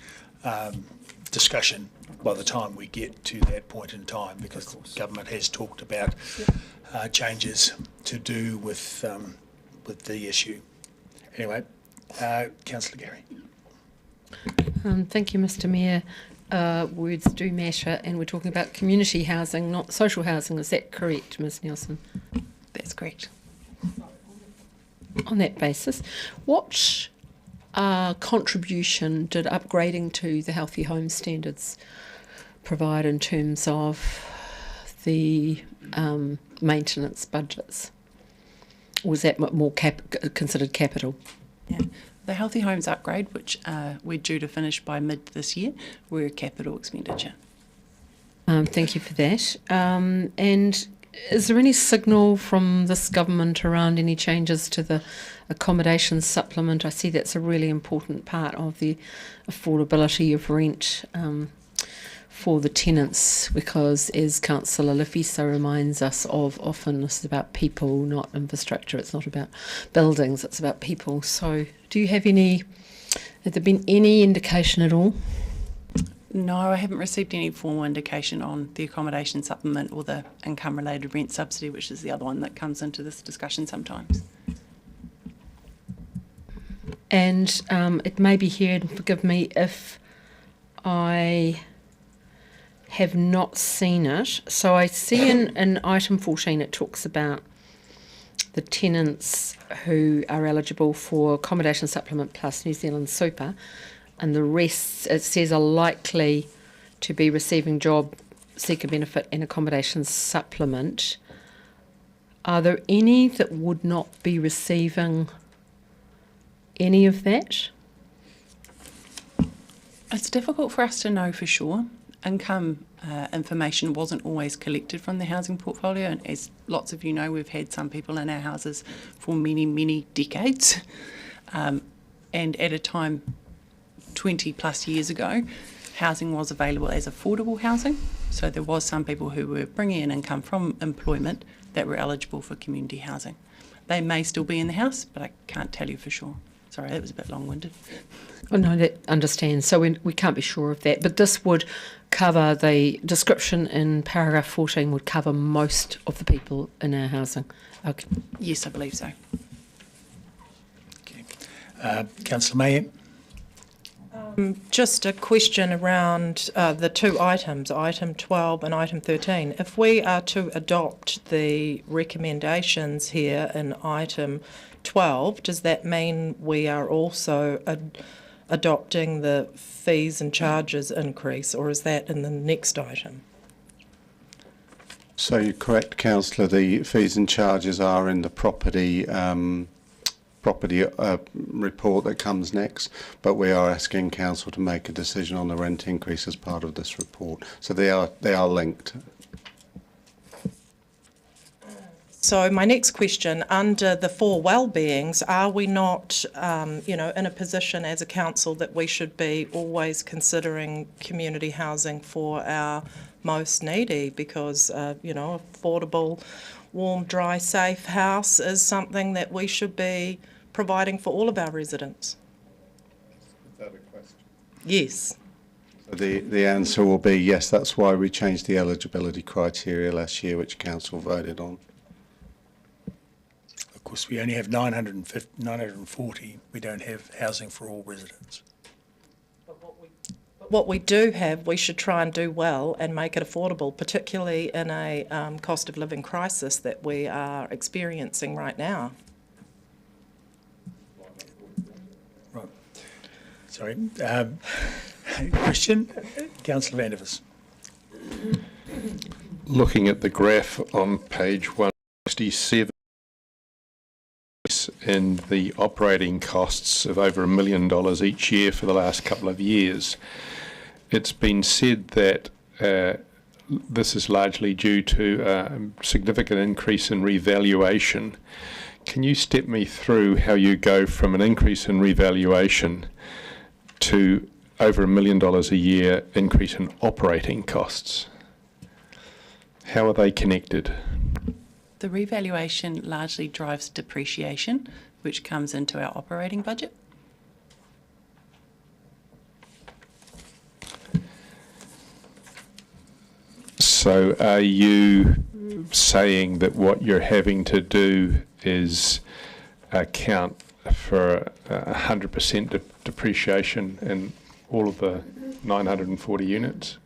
discussion by the time we get to that point in time, because the government has talked about changes to do with the issue. Anyway, Councillor Gary. Thank you, Mr. Mayor. Words do matter, and we're talking about community housing, not social housing. Is that correct, Ms. Nielsen? That's correct. On that basis, what contribution did upgrading to the Healthy Home Standards provide in terms of the maintenance budgets? Or was that more considered capital? Yeah. The Healthy Homes upgrade, which we're due to finish by mid this year, were capital expenditure. Thank you for that. And is there any signal from this government around any changes to the accommodation supplement? I see that's a really important part of the affordability of rent for the tenants, because as Councillor Lefisa reminds us of, often it's about people, not infrastructure. It's not about buildings, it's about people. So do you have has there been any indication at all? No, I haven't received any formal indication on the accommodation supplement or the income-related rent subsidy, which is the other one that comes into this discussion sometimes. And it may be here, and forgive me if I have not seen it. So I see in item 14 it talks about the tenants who are eligible for accommodation supplement plus New Zealand Super, and the rest, it says, are likely to be receiving job seeker benefit and accommodation supplement. Are there any that would not be receiving any of that? It's difficult for us to know for sure. Income information wasn't always collected from the housing portfolio, and as lots of you know, we've had some people in our houses for many, many decades. And at a time 20 plus years ago, housing was available as affordable housing. So there was some people who were bringing in income from employment that were eligible for community housing. They may still be in the house, but I can't tell you for sure. Sorry, that was a bit long-winded. Oh, no, that understands. So we can't be sure of that. But this would cover, the description in paragraph 14 would cover most of the people in our housing. Okay. Yes, I believe so. Okay. Councillor Mayer. Just a question around the two items, item 12 and item 13. If we are to adopt the recommendations here in item 12, does that mean we are also adopting the fees and charges increase, or is that in the next item? So you're correct, Councillor. The fees and charges are in the property report that comes next, but we are asking Council to make a decision on the rent increase as part of this report. So they are linked. So my next question, under the four well-beings, are we not, in a position as a council that we should be always considering community housing for our most needy? Because, affordable, warm, dry, safe house is something that we should be providing for all of our residents. Is that a question? Yes. So the answer will be yes. That's why we changed the eligibility criteria last year, which Council voted on. Of course, we only have 940. We don't have housing for all residents. What we do have, we should try and do well and make it affordable, particularly in a cost of living crisis that we are experiencing right now. Right. Sorry. Question? Councillor Vandervis. Looking at the graph on page 167, in the operating costs of over $1 million each year for the last couple of years, it's been said that this is largely due to a significant increase in revaluation. Can you step me through how you go from an increase in revaluation to over $1 million a year increase in operating costs? How are they connected? The revaluation largely drives depreciation, which comes into our operating budget. So are you saying that what you're having to do is account for 100% depreciation in all of the 940 units?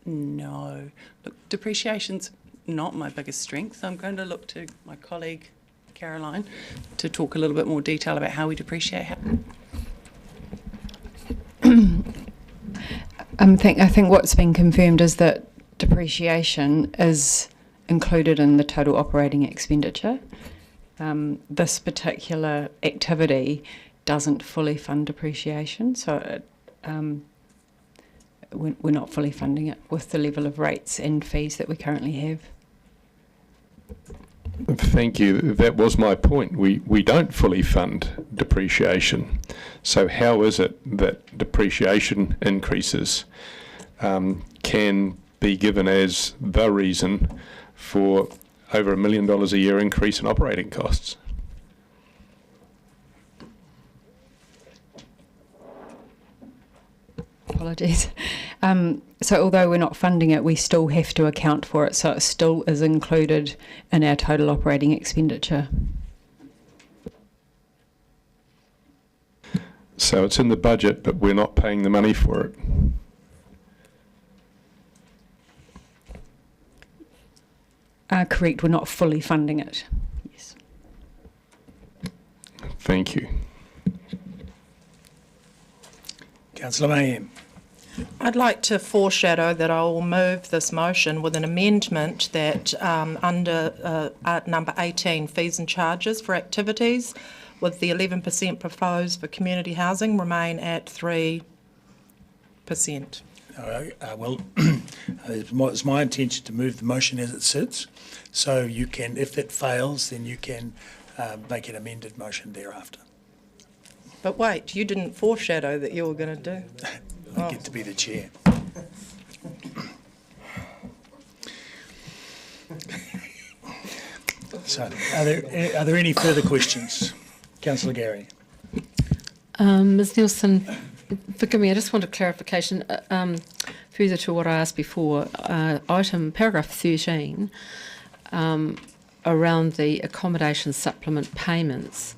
No. Look, depreciation's not my biggest strength. I'm going to look to my colleague Caroline to talk a little bit more detail about how we depreciate. I think what's been confirmed is that depreciation is included in the total operating expenditure. This particular activity doesn't fully fund depreciation, so we're not fully funding it with the level of rates and fees that we currently have. Thank you. That was my point. We don't fully fund depreciation. So how is it that depreciation increases can be given as the reason for over $1 million a year increase in operating costs? Apologies. So although we're not funding it, we still have to account for it, so it still is included in our total operating expenditure. So it's in the budget, but we're not paying the money for it. Correct, we're not fully funding it. Yes. Thank you. Councillor Mayhem. I'd like to foreshadow that I will move this motion with an amendment that under number 18, fees and charges for activities, with the 11% proposed for community housing, remain at 3%. Well, it's my intention to move the motion as it sits. So you can, if that fails, then you can make an amended motion thereafter. But wait, you didn't foreshadow that you were going to do. I get to be the chair. So, are there any further questions? Councillor Gary. Ms Nielsen, forgive me, I just want a clarification further to what I asked before. Paragraph 13, around the accommodation supplement payments.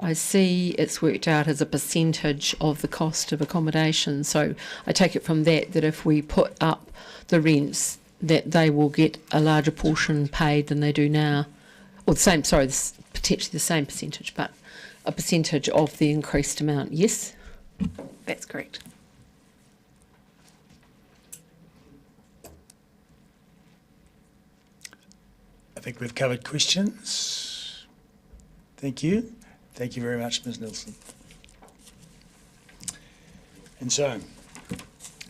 I see it's worked out as a percentage of the cost of accommodation. So I take it from that if we put up the rents, that they will get a larger portion paid than they do now. Or the same, sorry, potentially the same percentage, but a percentage of the increased amount. Yes? That's correct. I think we've covered questions. Thank you. Thank you very much, Ms Nielsen. And so,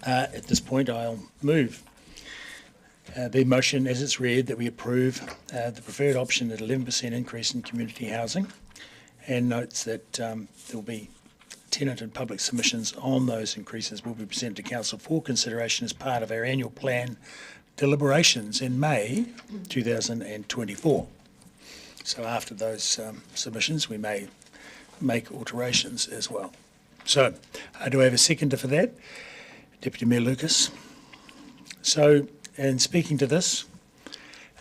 at this point, I'll move the motion as it's read that we approve the preferred option at 11% increase in community housing, and notes that there will be tenant and public submissions on those increases will be presented to Council for consideration as part of our annual plan deliberations in May 2024. So after those submissions, we may make alterations as well. So, do I have a seconder for that? Deputy Mayor Lucas. So, in speaking to this,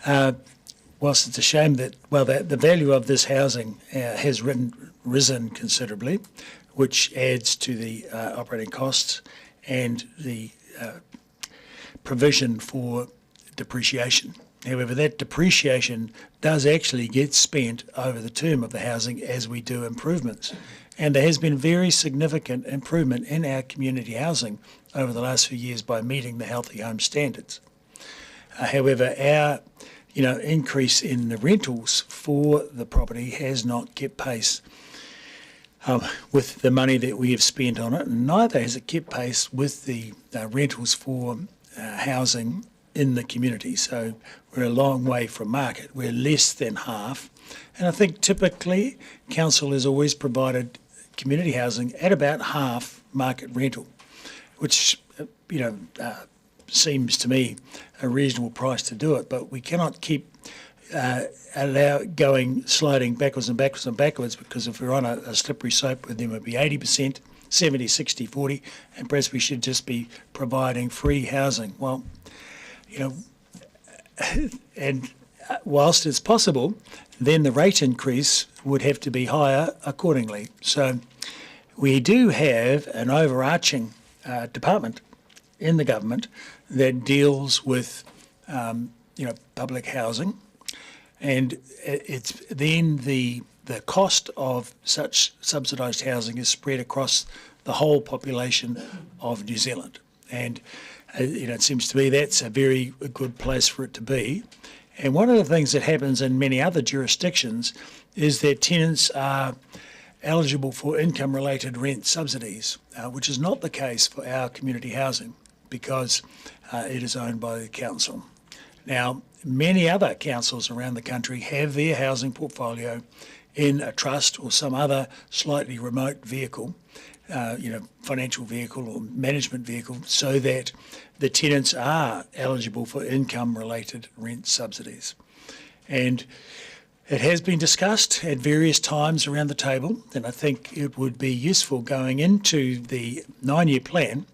whilst it's a shame that, the value of this housing has risen considerably, which adds to the operating costs and the provision for depreciation. However, that depreciation does actually get spent over the term of the housing as we do improvements. And there has been very significant improvement in our community housing over the last few years by meeting the healthy home standards. However, our increase in the rentals for the property has not kept pace with the money that we have spent on it, and neither has it kept pace with the rentals for housing in the community. So we're a long way from market. We're less than half. And I think typically council has always provided community housing at about half market rental, which, seems to me a reasonable price to do it. But we cannot keep sliding backwards and backwards and backwards, because if we're on a slippery slope with them, it would be 80%, 70, 60, 40, and perhaps we should just be providing free housing. Well, and whilst it's possible, then the rate increase would have to be higher accordingly. So we do have an overarching department in the government that deals with, public housing, and it's then the cost of such subsidised housing is spread across the whole population of New Zealand. And, it seems to me that's a very good place for it to be. And one of the things that happens in many other jurisdictions is that tenants are eligible for income-related rent subsidies, which is not the case for our community housing because it is owned by the council. Now, many other councils around the country have their housing portfolio in a trust or some other slightly remote vehicle, financial vehicle or management vehicle, so that the tenants are eligible for income-related rent subsidies. And it has been discussed at various times around the table, and I think it would be useful going into the 9-year plan,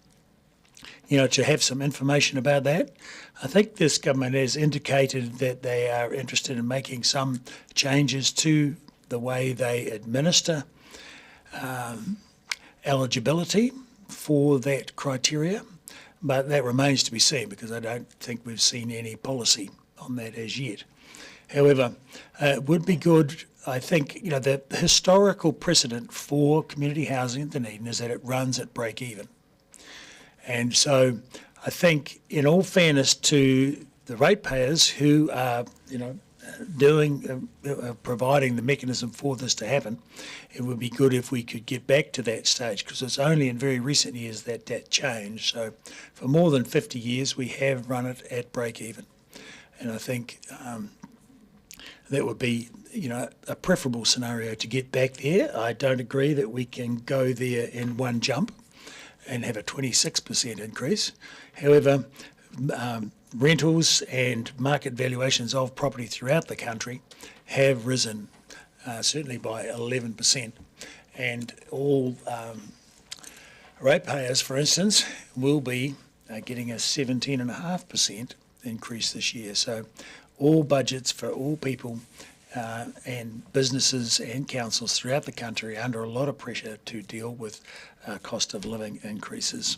to have some information about that. I think this government has indicated that they are interested in making some changes to the way they administer eligibility for that criteria, but that remains to be seen because I don't think we've seen any policy on that as yet. However, it would be good, I think, the historical precedent for community housing in Dunedin is that it runs at break even. And so I think, in all fairness to the ratepayers who are, providing the mechanism for this to happen, it would be good if we could get back to that stage, because it's only in very recent years that changed. So for more than 50 years, we have run it at break even. And I think that would be, a preferable scenario to get back there. I don't agree that we can go there in one jump and have a 26% increase. However, rentals and market valuations of property throughout the country have risen, certainly by 11%. And all ratepayers, for instance, will be getting a 17.5% increase this year. So all budgets for all people and businesses and councils throughout the country are under a lot of pressure to deal with cost of living increases.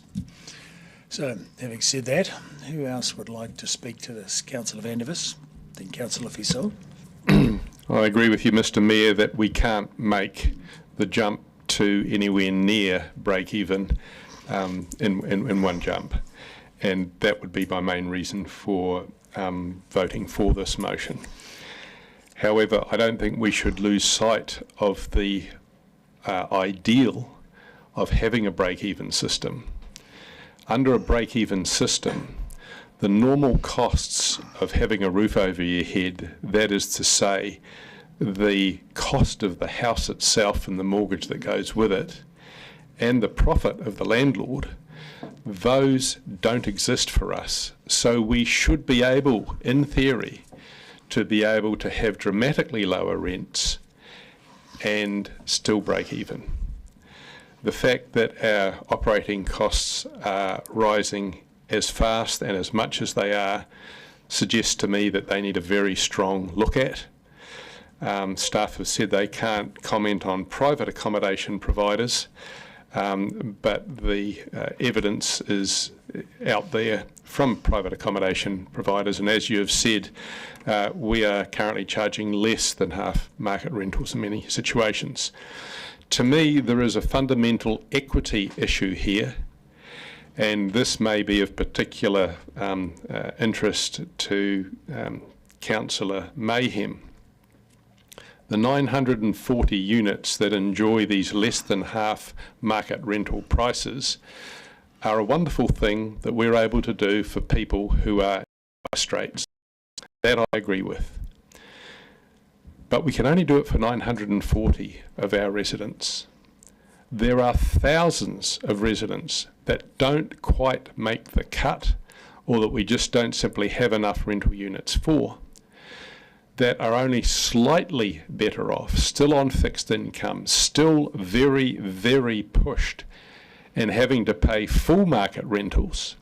So, having said that, who else would like to speak to this? Councillor Vandevers, then Councillor Fiesel. I agree with you, Mr. Mayor, that we can't make the jump to anywhere near break even in one jump. And that would be my main reason for voting for this motion. However, I don't think we should lose sight of the ideal of having a break-even system. Under a break-even system, the normal costs of having a roof over your head, that is to say, the cost of the house itself and the mortgage that goes with it, and the profit of the landlord, those don't exist for us. So we should be able, in theory, to be able to have dramatically lower rents and still break even. The fact that our operating costs are rising as fast and as much as they are suggests to me that they need a very strong look at. Staff have said they can't comment on private accommodation providers, but the evidence is out there from private accommodation providers, and as you have said, we are currently charging less than half market rentals in many situations. To me, there is a fundamental equity issue here, and this may be of particular interest to Councillor Mayhem. The 940 units that enjoy these less than half market rental prices are a wonderful thing that we're able to do for people who are in dire straits. That I agree with. But we can only do it for 940 of our residents. There are thousands of residents that don't quite make the cut, or that we just don't simply have enough rental units for, that are only slightly better off, still on fixed income, still very, very pushed, and having to pay full market rentals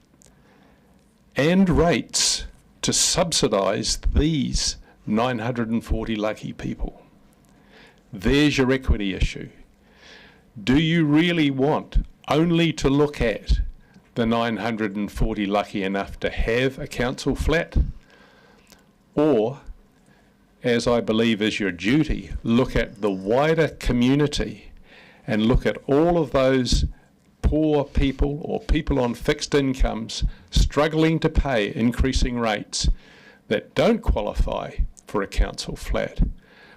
and rates to subsidise these 940 lucky people. There's your equity issue. Do you really want only to look at the 940 lucky enough to have a council flat? Or, as I believe is your duty, look at the wider community and look at all of those poor people or people on fixed incomes struggling to pay increasing rates that don't qualify for a council flat,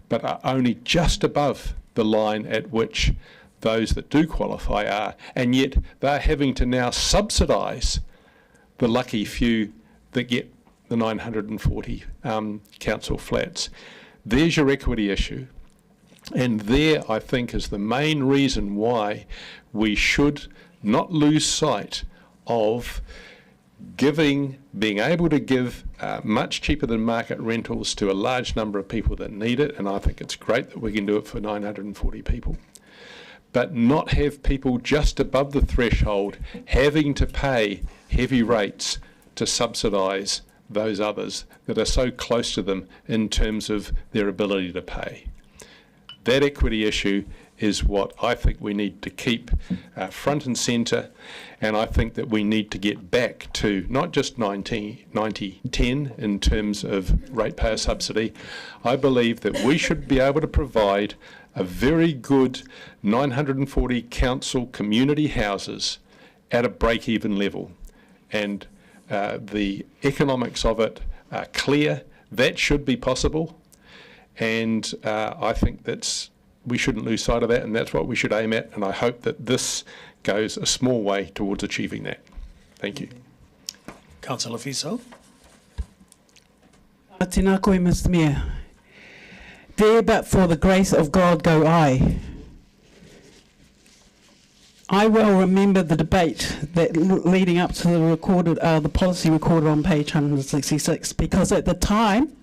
but are only just above the line at which those that do qualify are, and yet they're having to now subsidise the lucky few that get the 940 council flats. There's your equity issue. And there, I think, is the main reason why we should not lose sight of being able to give much cheaper than market rentals to a large number of people that need it. And I think it's great that we can do it for 940 people. But not have people just above the threshold having to pay heavy rates to subsidise those others that are so close to them in terms of their ability to pay. That equity issue is what I think we need to keep front and centre, and I think that we need to get back to not just 90-10 in terms of ratepayer subsidy. I believe that we should be able to provide a very good 940 council community houses at a break-even level, and the economics of it are clear. That should be possible, and I think we shouldn't lose sight of that, and that's what we should aim at, and I hope that this goes a small way towards achieving that. Thank you. Councillor Fiso. Tēnā koe, Mr. Mayor. There but for the grace of God go I. I well remember the debate that leading up to the policy recorded on page 166, because at the time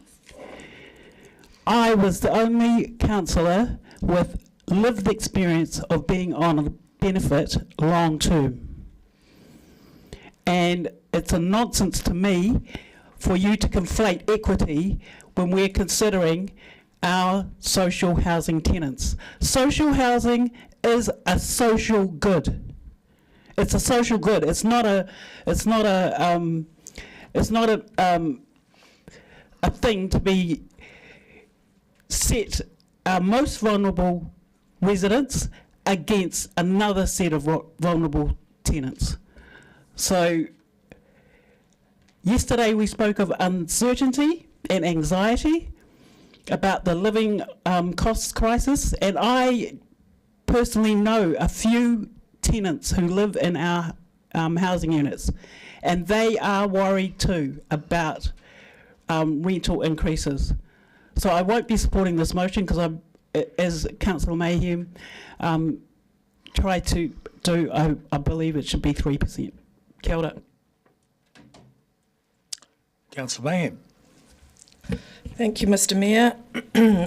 I was the only councillor with lived experience of being on a benefit long term. And it's a nonsense to me for you to conflate equity when we're considering our social housing tenants. Social housing is a social good. It's a social good. It's not a thing to be set our most vulnerable residents against another set of vulnerable tenants. So yesterday we spoke of uncertainty and anxiety about the living costs crisis, and I personally know a few tenants who live in our housing units, and they are worried too about rental increases. So I won't be supporting this motion because as Councillor Mayhem tried to do, I believe it should be 3%. Kia ora. Councillor Mayhem. Thank you, Mr. Mayor.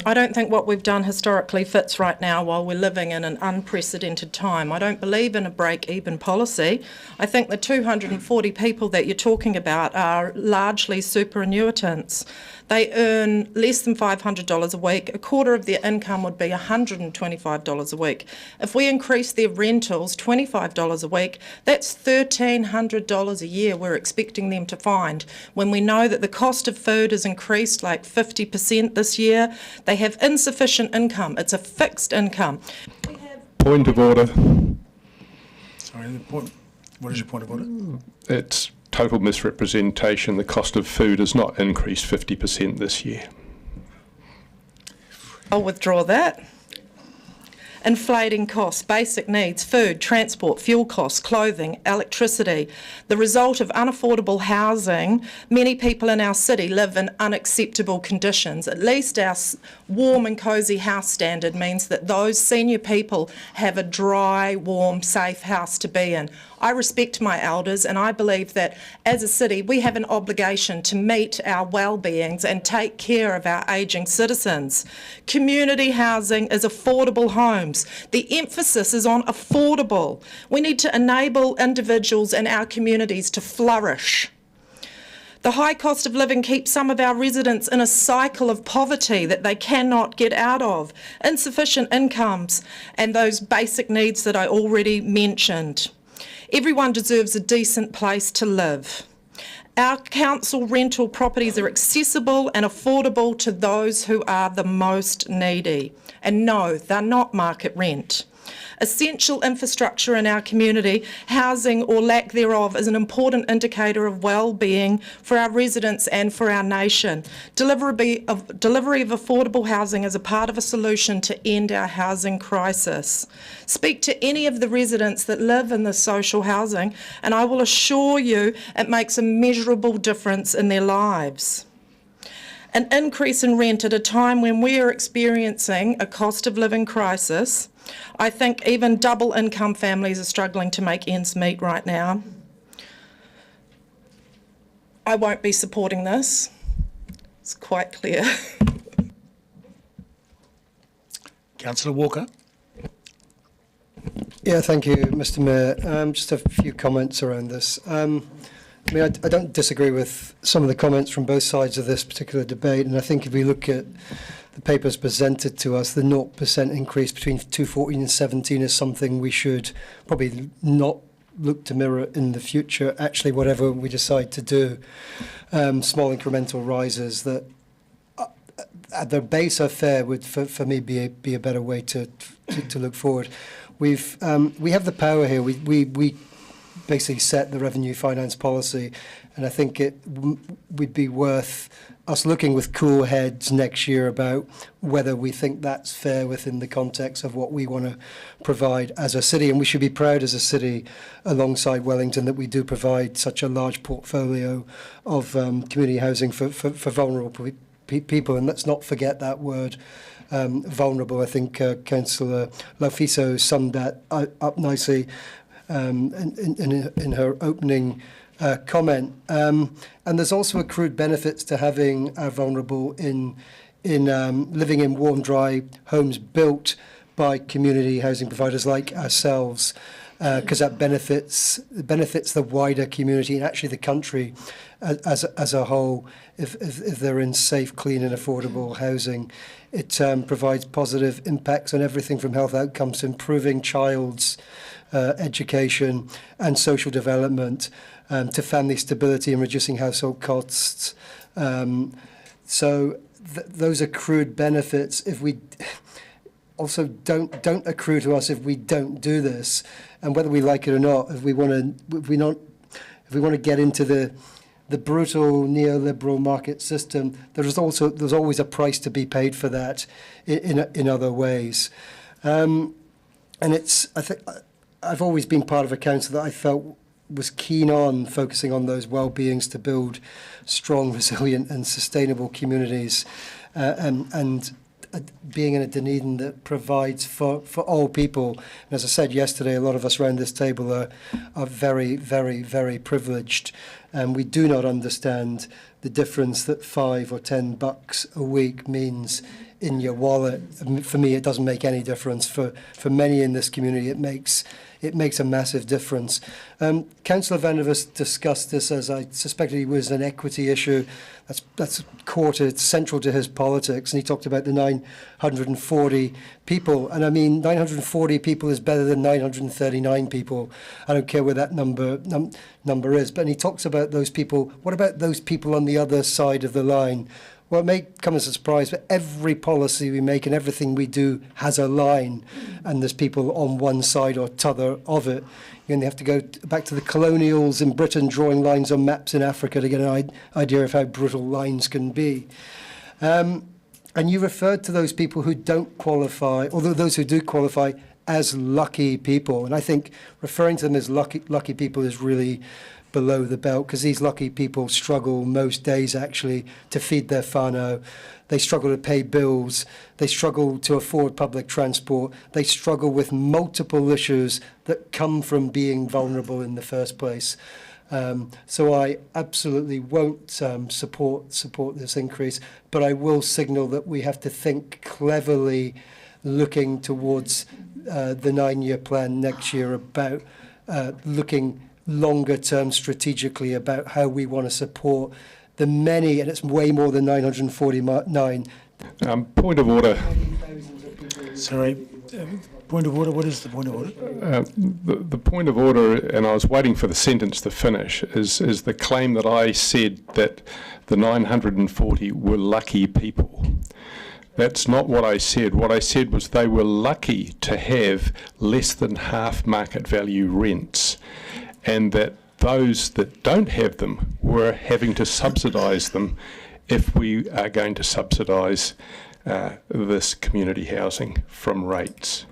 I don't think what we've done historically fits right now while we're living in an unprecedented time. I don't believe in a break-even policy. I think the 240 people that you're talking about are largely superannuitants. They earn less than $500 a week. A quarter of their income would be $125 a week. If we increase their rentals $25 a week, that's $1,300 a year we're expecting them to find. When we know that the cost of food has increased like 50% this year, they have insufficient income. It's a fixed income. Point of order. Sorry, what is your point of order? It's total misrepresentation. The cost of food has not increased 50% this year. I'll withdraw that. Inflating costs, basic needs, food, transport, fuel costs, clothing, electricity. The result of unaffordable housing, many people in our city live in unacceptable conditions. At least our warm and cosy house standard means that those senior people have a dry, warm, safe house to be in. I respect my elders, and I believe that as a city we have an obligation to meet our well-beings and take care of our ageing citizens. Community housing is affordable homes. The emphasis is on affordable. We need to enable individuals in our communities to flourish. The high cost of living keeps some of our residents in a cycle of poverty that they cannot get out of, insufficient incomes, and those basic needs that I already mentioned. Everyone deserves a decent place to live. Our council rental properties are accessible and affordable to those who are the most needy. And no, they're not market rent. Essential infrastructure in our community, housing or lack thereof, is an important indicator of well-being for our residents and for our nation. Delivery of affordable housing is a part of a solution to end our housing crisis. Speak to any of the residents that live in the social housing and I will assure you it makes a measurable difference in their lives. An increase in rent at a time when we are experiencing a cost of living crisis. I think even double income families are struggling to make ends meet right now. I won't be supporting this. It's quite clear. Councillor Walker. Yeah, thank you, Mr. Mayor. Just a few comments around this. I mean, I don't disagree with some of the comments from both sides of this particular debate, and I think if we look at the papers presented to us, the 0% increase between 2014 and 17 is something we should probably not look to mirror in the future. Actually, whatever we decide to do, small incremental rises that at their base are fair would, for me, be a better way to look forward. We have the power here. We basically set the revenue finance policy, and I think it would be worth us looking with cool heads next year about whether we think that's fair within the context of what we want to provide as a city. And we should be proud as a city, alongside Wellington, that we do provide such a large portfolio of community housing for vulnerable people. And let's not forget that word, vulnerable. I think Councillor Laufiso summed that up nicely in her opening comment. And there's also accrued benefits to having vulnerable in living in warm, dry homes built by community housing providers like ourselves, because that benefits the wider community and actually the country as a whole. If they're in safe, clean and affordable housing, it provides positive impacts on everything from health outcomes to improving child's education and social development, to family stability and reducing household costs. So those accrued benefits, if we also don't accrue to us if we don't do this, and whether we like it or not, if we want to get into the brutal neoliberal market system, there's always a price to be paid for that in other ways. And I think I've always been part of a council that I felt was keen on focusing on those well-beings to build strong, resilient and sustainable communities, and being in a Dunedin that provides for all people. And as I said yesterday, a lot of us around this table are very, very, very privileged, and we do not understand the difference that $5 or $10 a week means in your wallet. For me, it doesn't make any difference. For many in this community, it makes a massive difference. Councillor Van der Vest discussed this as I suspected he was an equity issue. That's core to, central to his politics, and he talked about the 940 people. And I mean, 940 people is better than 939 people. I don't care where that number is. But he talks about those people. What about those people on the other side of the line? Well, it may come as a surprise, but every policy we make and everything we do has a line, and there's people on one side or t'other of it. You only have to go back to the colonials in Britain drawing lines on maps in Africa to get an idea of how brutal lines can be. And you referred to those people who don't qualify, although those who do qualify, as lucky people. And I think referring to them as lucky people is really below the belt, because these lucky people struggle most days actually to feed their whānau. They struggle to pay bills. They struggle to afford public transport. They struggle with multiple issues that come from being vulnerable in the first place. So I absolutely won't support this increase, but I will signal that we have to think cleverly, looking towards the 9-year plan next year, about looking longer term strategically about how we want to support the many, and it's way more than 949. Point of order. Sorry, point of order. What is the point of order? The point of order, and I was waiting for the sentence to finish, is the claim that I said that the 940 were lucky people. That's not what I said. What I said was they were lucky to have less than half market value rents, and that those that don't have them were having to subsidise them if we are going to subsidise this community housing from rates.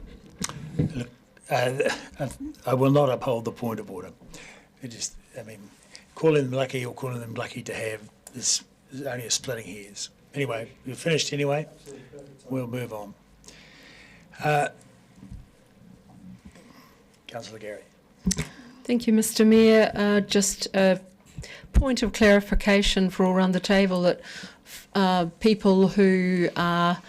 Look, I will not uphold the point of order. Calling them lucky or calling them lucky to have is only a splitting hairs. Anyway, you're finished anyway. We'll move on. Councillor Gary. Thank you, Mr. Mayor. Just a point of clarification for all around the table that people who are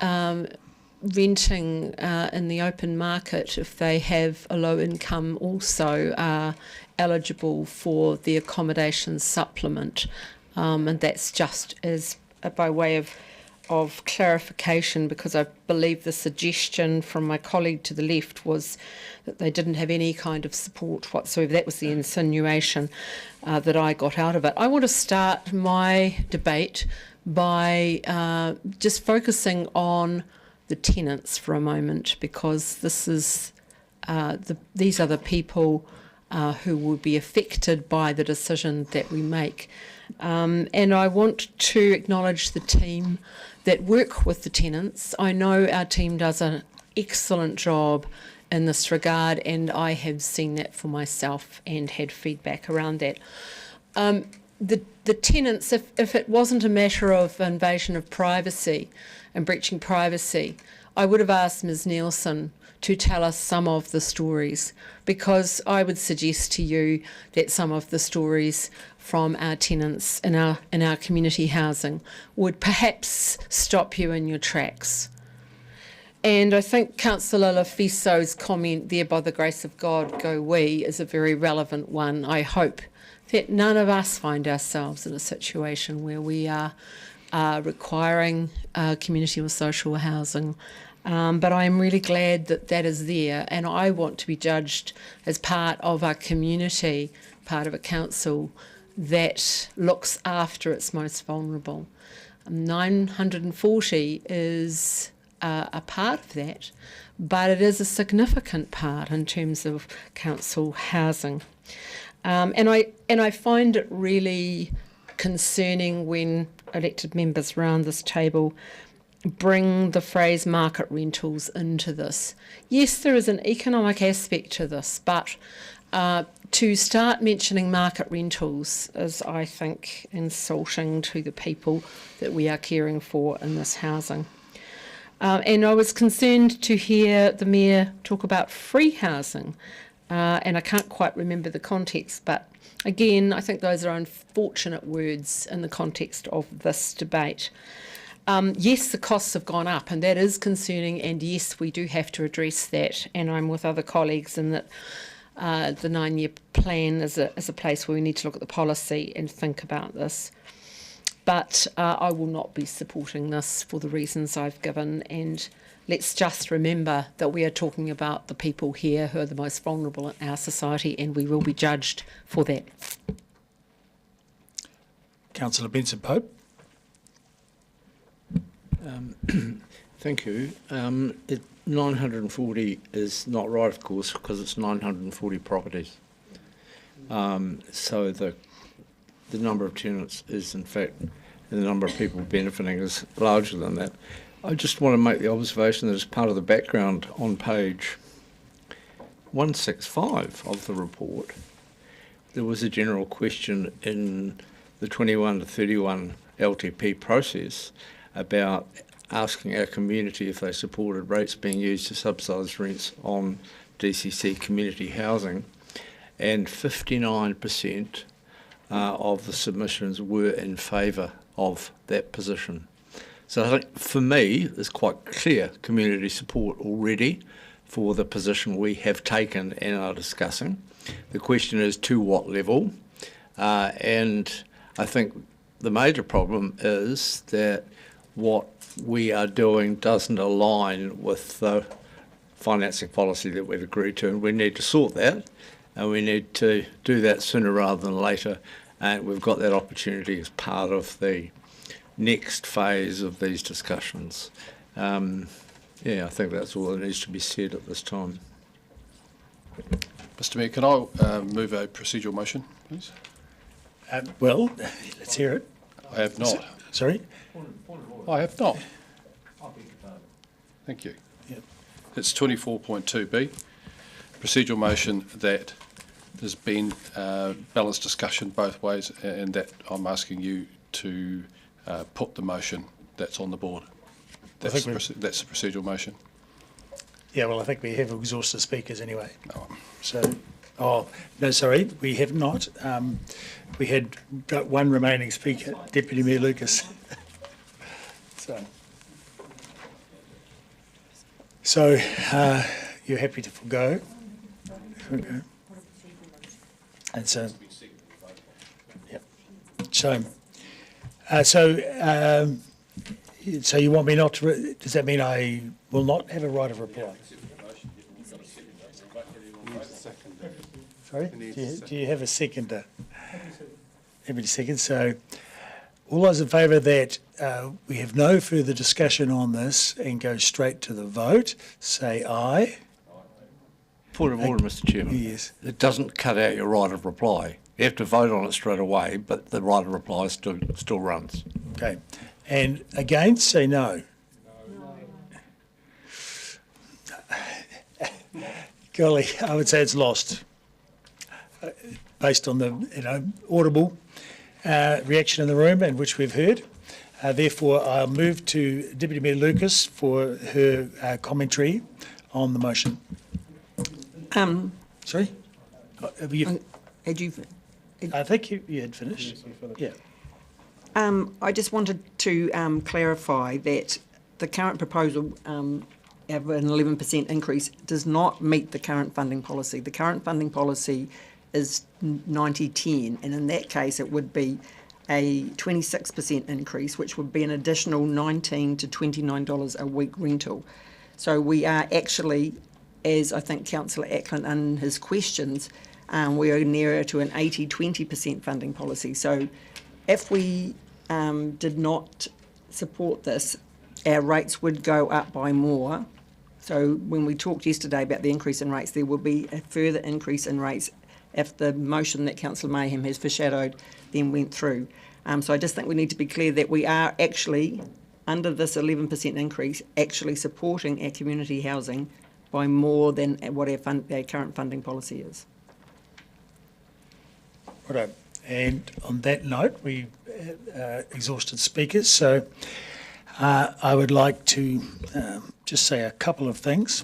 renting in the open market, if they have a low income, also are eligible for the accommodation supplement, and that's just as by way of clarification, because I believe the suggestion from my colleague to the left was that they didn't have any kind of support whatsoever. That was the insinuation that I got out of it. I want to start my debate by just focusing on the tenants for a moment, because this is these are the people who will be affected by the decision that we make. And I want to acknowledge the team that work with the tenants. I know our team does an excellent job in this regard, and I have seen that for myself and had feedback around that. The tenants, if it wasn't a matter of invasion of privacy and breaching privacy, I would have asked Ms. Nielsen to tell us some of the stories, because I would suggest to you that some of the stories from our tenants in our community housing would perhaps stop you in your tracks. And I think Councillor Lafiso's comment there, by the grace of God go we, is a very relevant one. I hope that none of us find ourselves in a situation where we are requiring community or social housing. But I'm really glad that that is there, and I want to be judged as part of our community, part of a council that looks after its most vulnerable. 940 is a part of that, but it is a significant part in terms of council housing. And I find it really concerning when elected members around this table bring the phrase market rentals into this. Yes, there is an economic aspect to this, but to start mentioning market rentals is, I think, insulting to the people that we are caring for in this housing. And I was concerned to hear the Mayor talk about free housing, and I can't quite remember the context, but again, I think those are unfortunate words in the context of this debate. Yes, the costs have gone up, and that is concerning, and yes, we do have to address that, and I'm with other colleagues in that the 9-year plan is a place where we need to look at the policy and think about this. But I will not be supporting this for the reasons I've given, and let's just remember that we are talking about the people here who are the most vulnerable in our society, and we will be judged for that. Councillor Benson-Pope. Thank you. 940 is not right, of course, because it's 940 properties. So the number of tenants is, in fact, and the number of people benefiting is larger than that. I just want to make the observation that as part of the background on page 165 of the report, there was a general question in the 21 to 31 LTP process about asking our community if they supported rates being used to subsidise rents on DCC community housing, and 59% of the submissions were in favour of that position. So I think for me, there's quite clear community support already for the position we have taken and are discussing. The question is to what level, and I think the major problem is that what we are doing doesn't align with the financing policy that we've agreed to, and we need to sort that, and we need to do that sooner rather than later, and we've got that opportunity as part of the next phase of these discussions. Yeah, I think that's all that needs to be said at this time. Mr Mayor, can I move a procedural motion, please? Well, let's hear it. I have not. Sorry? I have not. Thank you. Yep. It's 24.2B, procedural motion that there's been balanced discussion both ways, and that I'm asking you to put the motion that's on the board. That's the procedural motion. Yeah, well, I think we have exhausted speakers anyway. So, no, sorry, we have not. We had got one remaining speaker, Deputy Mayor Lucas. So, you're happy to forgo? And so, yeah. So you want me not to, does that mean I will not have a right of reply? Sorry? Do you have a seconder? Every second. So all those in favour that we have no further discussion on this and go straight to the vote, say aye. Point of order, Mr Chairman. Yes. It doesn't cut out your right of reply. You have to vote on it straight away, but the right of reply still runs. Okay. And against, say no. Golly, I would say it's lost, based on the audible reaction in the room, and which we've heard. Therefore, I'll move to Deputy Mayor Lucas for her commentary on the motion. Sorry? Had you? I think you had finished. Yeah. I just wanted to clarify that the current proposal of an 11% increase does not meet the current funding policy. The current funding policy is 90-10, and in that case it would be a 26% increase, which would be an additional $19 to $29 a week rental. So we are actually, as I think Councillor Ackland in his questions, we are nearer to an 80-20% funding policy. So if we did not support this, our rates would go up by more. So when we talked yesterday about the increase in rates, there will be a further increase in rates if the motion that Councillor Mayhem has foreshadowed then went through. So I just think we need to be clear that we are actually, under this 11% increase, actually supporting our community housing by more than what our current funding policy is. Right. And on that note, we exhausted speakers, so I would like to just say a couple of things.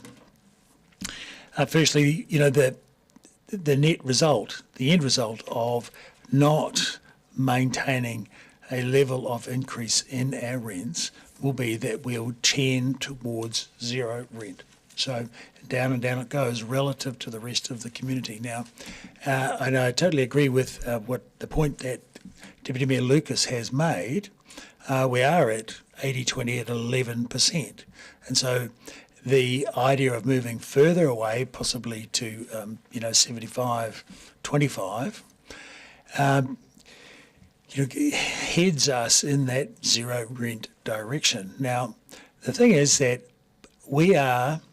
Firstly, the net result, the end result of not maintaining a level of increase in our rents will be that we'll tend towards zero rent. So down and down it goes relative to the rest of the community. Now, and I totally agree with what the point that Deputy Mayor Lucas has made. We are at 80-20 at 11%. And so the idea of moving further away, possibly to 75-25, heads us in that zero rent direction. Now, the thing is that we have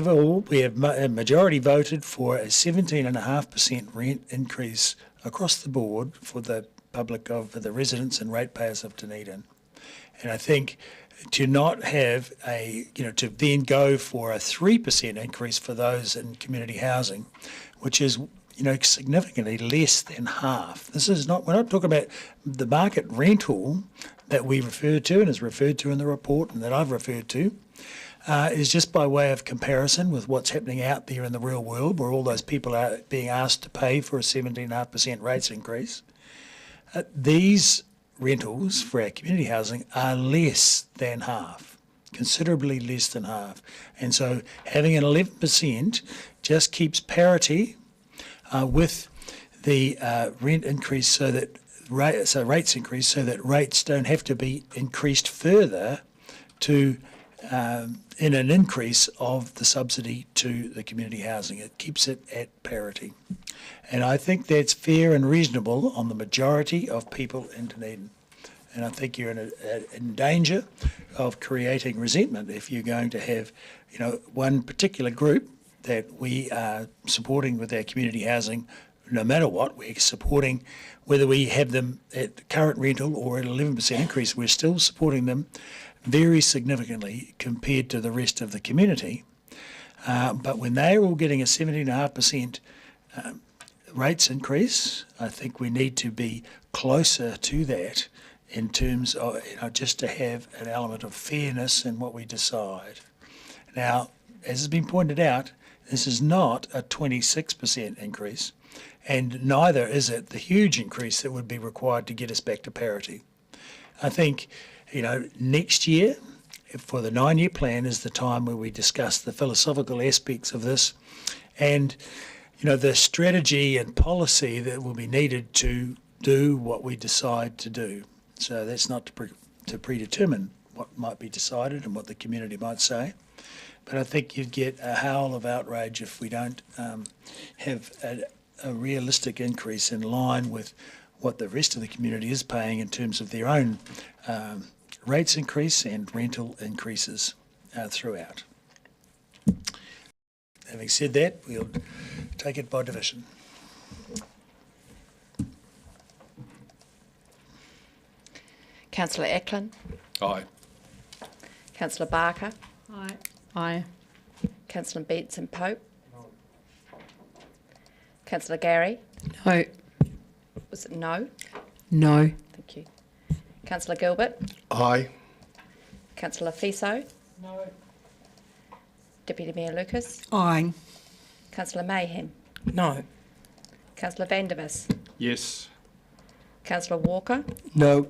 a majority voted for a 17.5% rent increase across the board for the public for the residents and ratepayers of Dunedin. And I think to not have to then go for a 3% increase for those in community housing, which is significantly less than half. We're not talking about the market rental that we refer to and is referred to in the report and that I've referred to, is just by way of comparison with what's happening out there in the real world, where all those people are being asked to pay for a 17.5% rates increase. These rentals for our community housing are less than half. considerably less than half. And so having an 11% just keeps parity with the rent increase, so that rates increase, so that rates don't have to be increased further to in an increase of the subsidy to the community housing. It keeps it at parity. And I think that's fair and reasonable on the majority of people in Dunedin. And I think you're in danger of creating resentment if you're going to have, one particular group that we are supporting with our community housing. No matter what, we're supporting, whether we have them at current rental or at 11% increase, we're still supporting them very significantly compared to the rest of the community. But when they're all getting a 17.5% rates increase, I think we need to be closer to that in terms of, just to have an element of fairness in what we decide. Now, as has been pointed out, this is not a 26% increase, and neither is it the huge increase that would be required to get us back to parity. I think, next year, for the 9-year plan, is the time where we discuss the philosophical aspects of this and, the strategy and policy that will be needed to do what we decide to do. So that's not to predetermine what might be decided and what the community might say. But I think you'd get a howl of outrage if we don't have a realistic increase in line with what the rest of the community is paying in terms of their own rates increase and rental increases throughout. Having said that, we'll take it by division. Councillor Ackland. Aye. Councillor Barker. Aye. Aye. Councillor Benson Pope. Councillor Gary. No. Was it no? No. Thank you. Councillor Gilbert. Aye. Councillor Fiso. No. Deputy Mayor Lucas. Aye. Councillor Mayhem. No. Councillor Vandervis. Yes. Councillor Walker. No.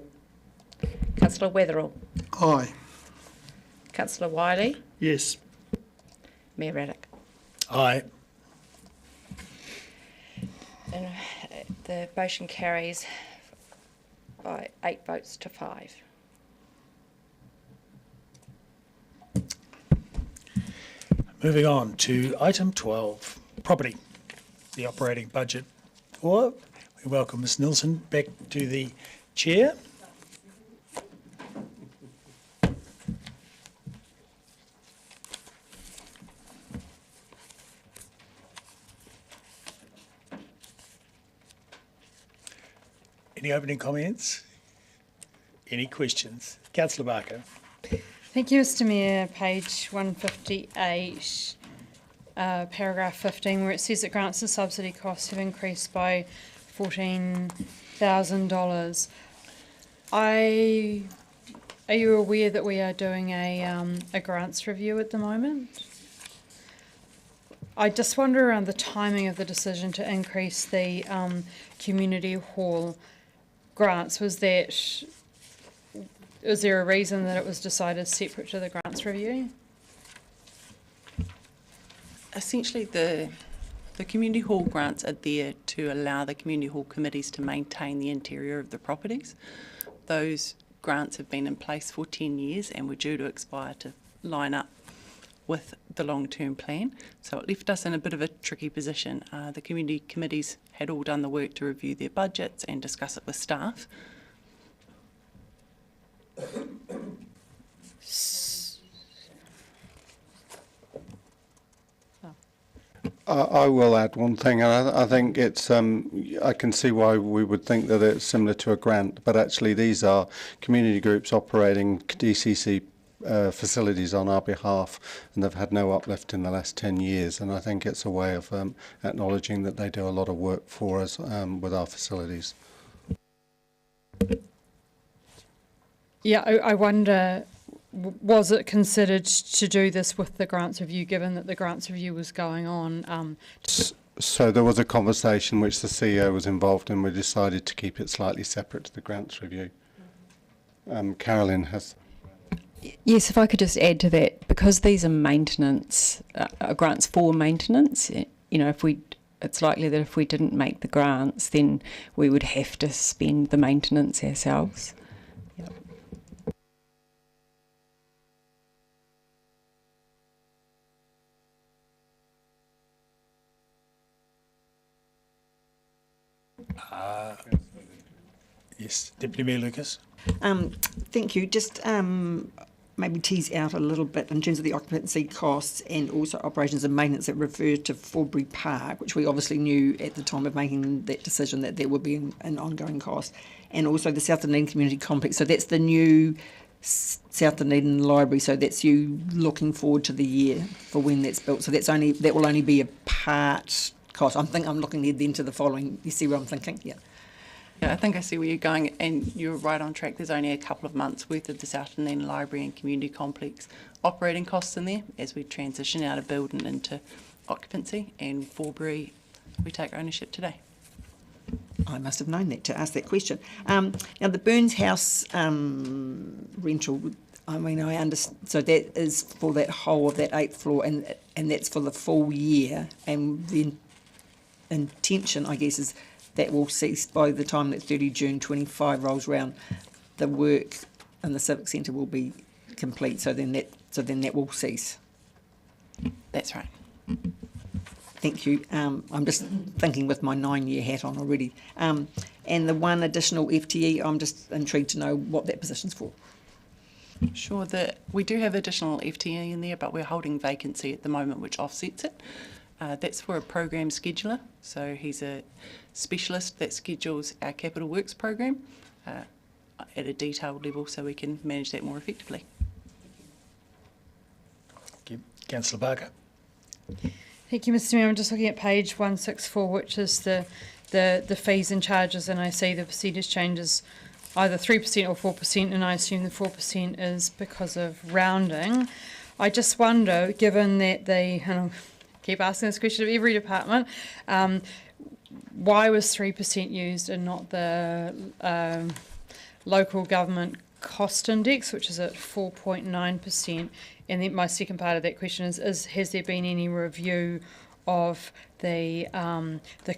Councillor Wetherell. Aye. Councillor Wiley. Yes. Mayor Raddick. Aye. And the motion carries by 8 votes to 5. Moving on to item 12, property, the operating budget. We welcome Ms Nielsen back to the chair. Any opening comments? Any questions? Councillor Barker. Thank you, Mr Mayor. Page 158, paragraph 15, where it says that grants and subsidy costs have increased by $14,000. Are you aware that we are doing a grants review at the moment? I just wonder around the timing of the decision to increase the community hall grants. Was there a reason that it was decided separate to the grants review? Essentially, the community hall grants are there to allow the community hall committees to maintain the interior of the properties. Those grants have been in place for 10 years and were due to expire to line up with the long-term plan. So it left us in a bit of a tricky position. The community committees had all done the work to review their budgets and discuss it with staff. I will add one thing, and I think it's, I can see why we would think that it's similar to a grant, but actually these are community groups operating DCC facilities on our behalf, and they've had no uplift in the last 10 years, and I think it's a way of acknowledging that they do a lot of work for us with our facilities. Yeah, I wonder, was it considered to do this with the grants review, given that the grants review was going on? So there was a conversation which the CEO was involved in. We decided to keep it slightly separate to the grants review. Carolyn has. Yes, if I could just add to that, because these are maintenance, grants for maintenance, it's likely that if we didn't make the grants, then we would have to spend the maintenance ourselves. Yes, Deputy Mayor Lucas. Thank you. Just maybe tease out a little bit in terms of the occupancy costs and also operations and maintenance that refer to Forbury Park, which we obviously knew at the time of making that decision that there would be an ongoing cost, and also the South Dunedin Community Complex. So that's the new South Dunedin Library. So that's you looking forward to the year for when that's built. So that will only be a part cost. I'm looking ahead then to the following. You see what I'm thinking? Yeah. Yeah, I think I see where you're going, and you're right on track. There's only a couple of months worth of the South Dunedin Library and Community Complex operating costs in there as we transition out of building into occupancy, and Forbury, we take ownership today. I must have known that to ask that question. Now, the Burns House rental, I mean, I understand, so that is for that whole of that 8th floor, and that's for the full year, and the intention, I guess, is that will cease by the time that 30 June 25 rolls round. The work in the Civic Centre will be complete, so then that will cease. That's right. Thank you. I'm just thinking with my 9-year hat on already. And the one additional FTE, I'm just intrigued to know what that position's for. Sure, we do have additional FTE in there, but we're holding vacancy at the moment, which offsets it. That's for a program scheduler, so he's a specialist that schedules our capital works program at a detailed level so we can manage that more effectively. Thank you. Councillor Barker. Thank you, Mr Mayor. I'm just looking at page 164, which is the fees and charges, and I see the percentage changes either 3% or 4%, and I assume the 4% is because of rounding. I just wonder, given that and I keep asking this question of every department, why was 3% used and not the local government cost index, which is at 4.9%? And then my second part of that question is has there been any review of the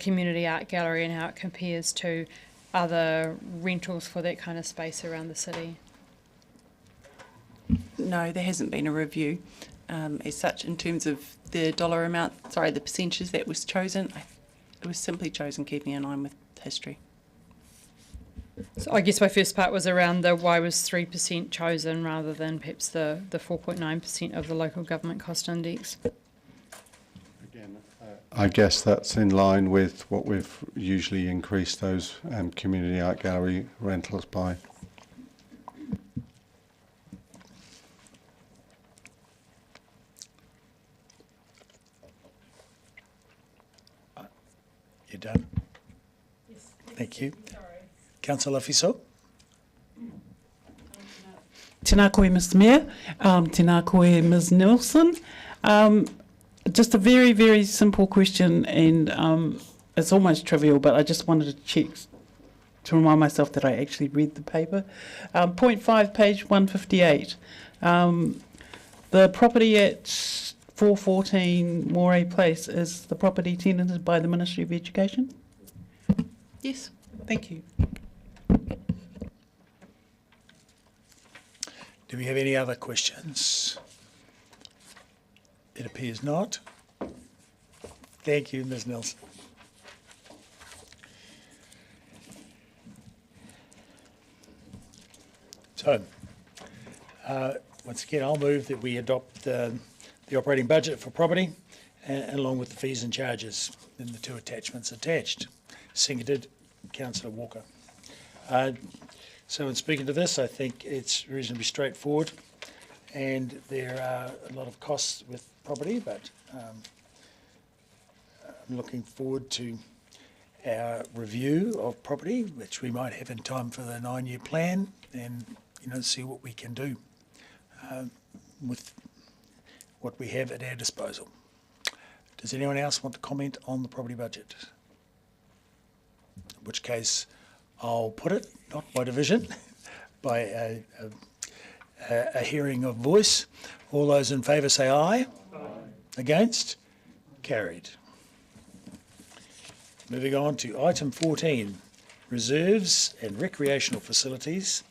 community art gallery and how it compares to other rentals for that kind of space around the city? No, there hasn't been a review. As such, in terms of the the percentages that was chosen, it was simply chosen keeping in line with history. So I guess my first part was around why was 3% chosen rather than perhaps the 4.9% of the local government cost index? Again, I guess that's in line with what we've usually increased those community art gallery rentals by. You're done? Yes. Thank you. Sorry. Councillor Fiso. Tēnā koe, Mr Mayor. Tēnā koe, Ms Nelson. Just a very, very simple question, and it's almost trivial, but I just wanted to check to remind myself that I actually read the paper. Point 5, page 158. The property at 414 Moray Place, is the property tenanted by the Ministry of Education? Yes. Thank you. Do we have any other questions? It appears not. Thank you, Ms Nelson. So, once again, I'll move that we adopt the operating budget for property along with the fees and charges in the 2 attachments attached. Seconded, Councillor Walker. So in speaking to this, I think it's reasonably straightforward, and there are a lot of costs with property, but I'm looking forward to our review of property, which we might have in time for the 9-year plan, and see what we can do with what we have at our disposal. Does anyone else want to comment on the property budget? In which case, I'll put it, not by division, by a hearing of voice. All those in favour say aye. Against? Carried. Moving on to item 14, reserves and recreational facilities,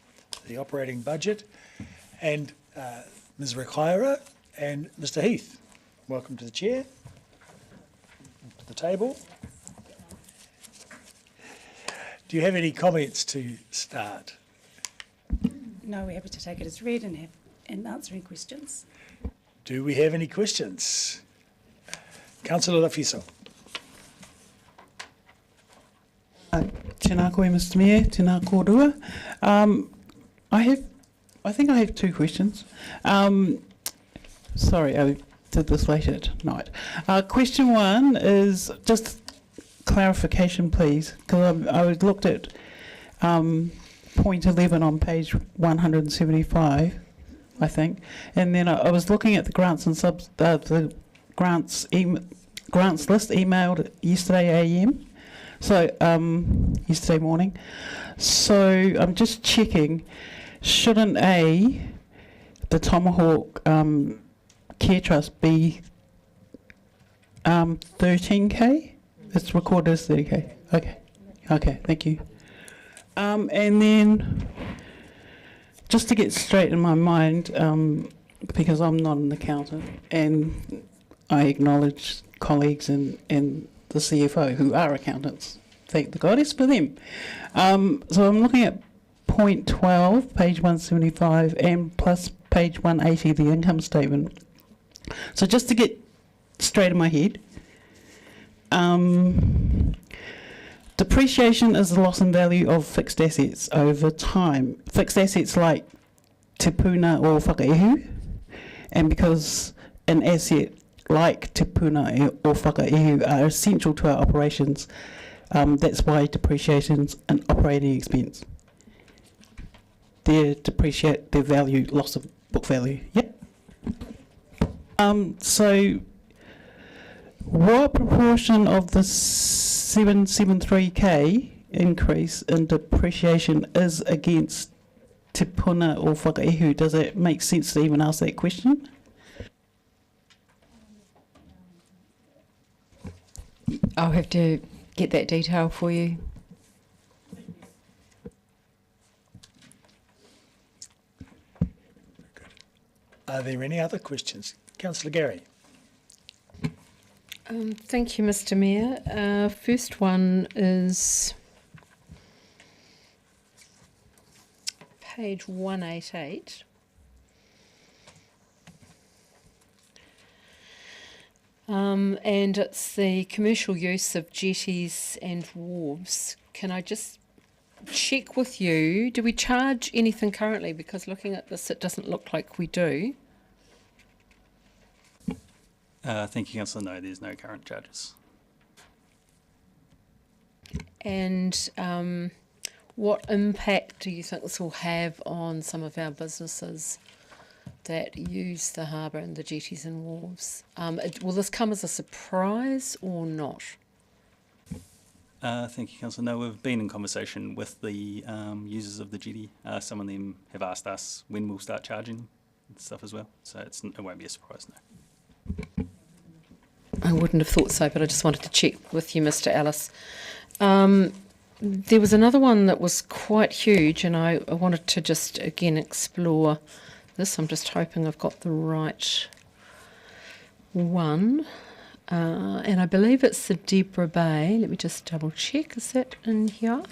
the operating budget. And Ms Rekhaira and Mr Heath, welcome to the chair, to the table. Do you have any comments to start? No, we're happy to take it as read and answering questions. Do we have any questions? Councillor Lafiso. Tēnā koe, Mr Mayor, tēnā kōrua. I think I have two questions. Sorry, I did this late at night. Question one is just clarification, please, because I looked at point 11 on page 175, I think, and then I was looking at the grants and the grants list emailed yesterday AM. So, yesterday morning. So, I'm just checking, shouldn't the Tomahawk Care Trust be 13K? It's recorded as 30K. Okay, thank you. And then, just to get straight in my mind, because I'm not an accountant, and I acknowledge colleagues and the CFO who are accountants, thank the goddess for them. So I'm looking at point 12, page 175, and plus page 180, the income statement. So just to get straight in my head, depreciation is the loss in value of fixed assets over time. Fixed assets like te puna or whakaehu, and because an asset like te puna or whakaehu are essential to our operations, that's why depreciation's an operating expense. They depreciate their value, loss of book value. Yep. So what proportion of the 773K increase in depreciation is against te puna or whakaehu? Does it make sense to even ask that question? I'll have to get that detail for you. Are there any other questions? Councillor Gary. Thank you, Mr Mayor. First one is page 188. And it's the commercial use of jetties and wharves. Can I just check with you, do we charge anything currently? Because looking at this, it doesn't look like we do. Thank you, Councillor. No, there's no current charges. And what impact do you think this will have on some of our businesses that use the harbour and the jetties and wharves? Will this come as a surprise or not? Thank you, Councillor. No, we've been in conversation with the users of the jetty. Some of them have asked us when we'll start charging stuff as well, so it won't be a surprise, no. I wouldn't have thought so, but I just wanted to check with you, Mr Ellis. There was another one that was quite huge, and I wanted to just again explore this. I'm just hoping I've got the right one. And I believe it's the Deborah Bay. Let me just double check. Is that in here?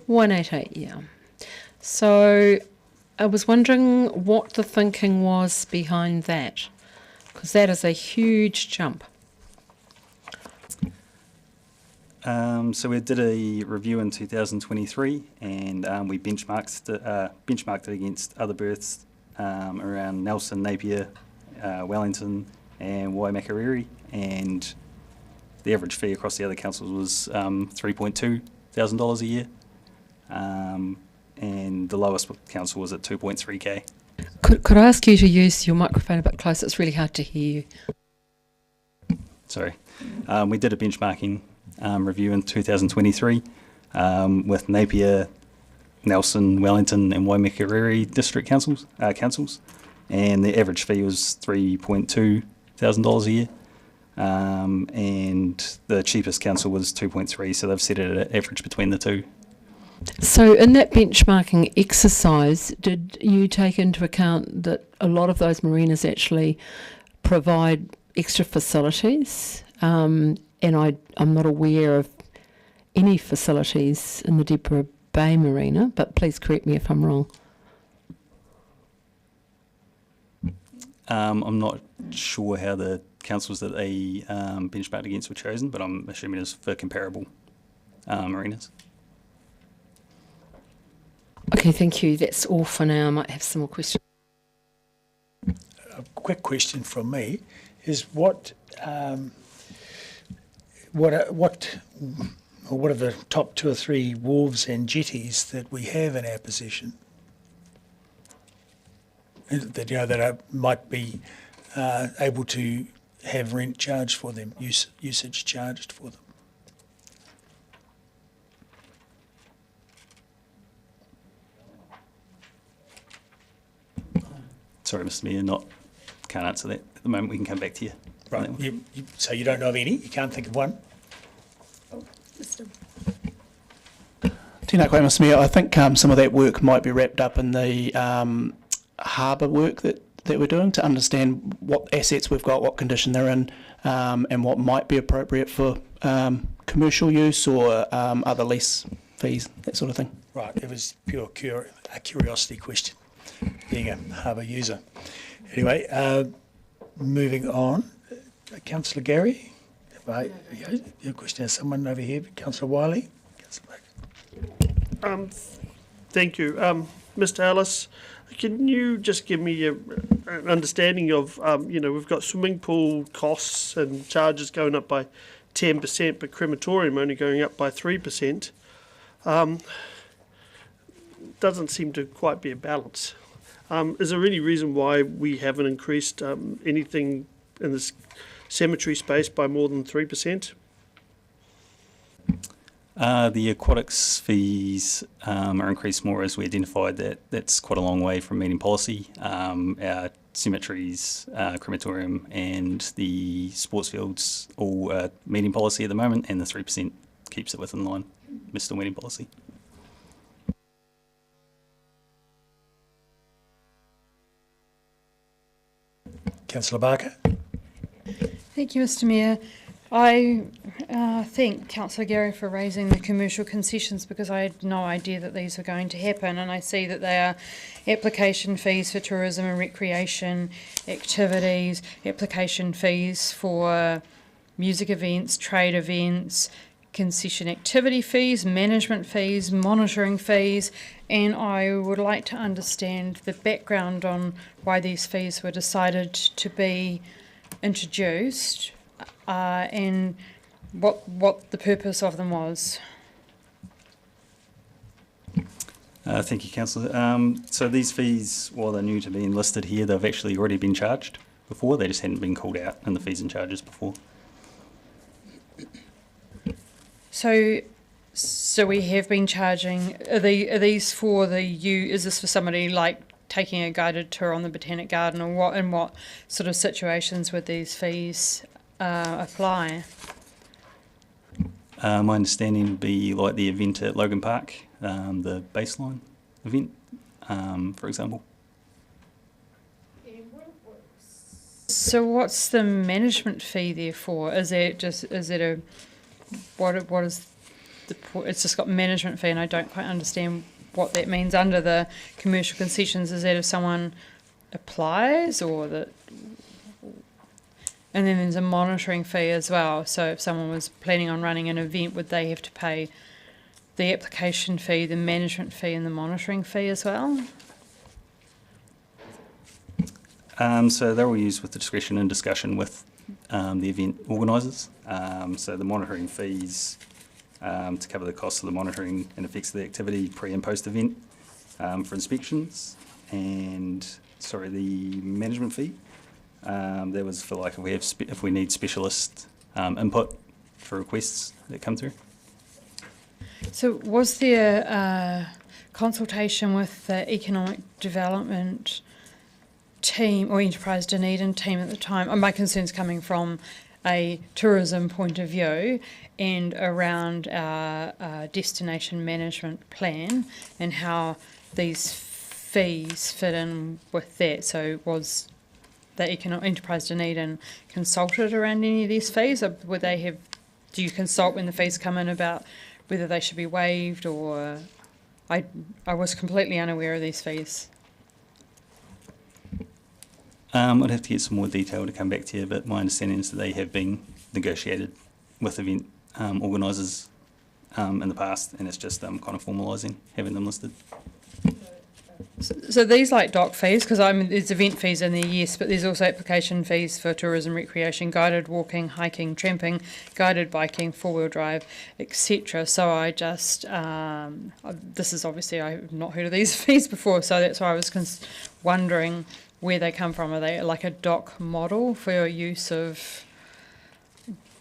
188, yeah. So I was wondering what the thinking was behind that, because that is a huge jump. So we did a review in 2023, and we benchmarked it against other berths around Nelson, Napier, Wellington, and Waimakariri, and the average fee across the other councils was $3,200 a year, and the lowest council was at 2.3K. Could I ask you to use your microphone a bit closer? It's really hard to hear you. Sorry. We did a benchmarking review in 2023 with Napier Nelson, Wellington and Waimakariri district councils, and the average fee was $3,200 a year. And the cheapest council was 2.3, so they've set it at an average between the two. So in that benchmarking exercise, did you take into account that a lot of those marinas actually provide extra facilities? And I'm not aware of any facilities in the Deborah Bay Marina, but please correct me if I'm wrong. I'm not sure how the councils that they benchmarked against were chosen, but I'm assuming it's for comparable marinas. Okay, thank you. That's all for now. I might have some more questions. A quick question from me is what are the top 2 or 3 wharves and jetties that we have in our possession that might be able to have rent charged for them, usage charged for them? Sorry, Mr. Mayor, can't answer that at the moment. We can come back to you. Right. So you don't know of any? You can't think of one? Tēnā koe, Mr. Mayor. I think some of that work might be wrapped up in the harbour work that we're doing to understand what assets we've got, what condition they're in, and what might be appropriate for commercial use or other lease fees, that sort of thing. Right. It was pure a curiosity question, being a harbour user. Anyway, moving on. Councillor Gary, your question has someone over here. Councillor Wiley. Thank you. Mr. Ellis, can you just give me an understanding of, we've got swimming pool costs and charges going up by 10%, but crematorium only going up by 3%. Doesn't seem to quite be a balance. Is there any reason why we haven't increased anything in this cemetery space by more than 3%? The aquatics fees are increased more as we identified that that's quite a long way from meeting policy. Our cemeteries, crematorium and the sports fields all meeting policy at the moment, and the 3% keeps it within line, Mr. Meeting policy. Councillor Barker. Thank you, Mr. Mayor. I thank Councillor Gary for raising the commercial concessions, because I had no idea that these were going to happen, and I see that they are application fees for tourism and recreation activities, application fees for music events, trade events, concession activity fees, management fees, monitoring fees, and I would like to understand the background on why these fees were decided to be introduced and what the purpose of them was. Thank you, Councillor. So these fees, while they're new to being listed here, they've actually already been charged before. They just hadn't been called out in the fees and charges before. So we have been charging. Are these for is this for somebody like taking a guided tour on the Botanic Garden, or what? In what sort of situations would these fees apply? My understanding would be like the event at Logan Park, the baseline event, for example. So what's the management fee there for? It's just got management fee, and I don't quite understand what that means under the commercial concessions. Is that if someone applies, or that? And then there's a monitoring fee as well. So if someone was planning on running an event, would they have to pay the application fee, the management fee, and the monitoring fee as well? So they're all used with the discretion and discussion with the event organisers. So the monitoring fees to cover the cost of the monitoring and effects of the activity pre and post event for inspections, and the management fee. That was for like if we need specialist input for requests that come through. So was there consultation with the economic development team or Enterprise Dunedin team at the time. My concerns coming from a tourism point of view and around our destination management plan and how these fees fit in with that. So was the Enterprise Dunedin consulted around any of these fees, or would they have? Do you consult when the fees come in about whether they should be waived, or I was completely unaware of these fees. I'd have to get some more detail to come back to you, but my understanding is that they have been negotiated with event organisers in the past, and it's just kind of formalising having them listed. So these like dock fees, because there's event fees in there, yes, but there's also application fees for tourism, recreation, guided walking, hiking, tramping, guided biking, four-wheel drive, etc. So I just, this is obviously, I have not heard of these fees before, so that's why I was wondering where they come from. Are they like a dock model for your use of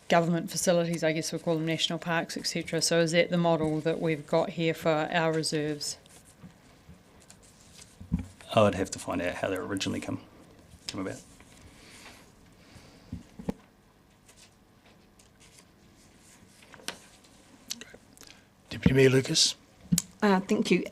government facilities, I guess we'll call them national parks, etc. So is that the model that we've got here for our reserves? I would have to find out how they originally come about. Deputy Mayor Lucas. Thank you.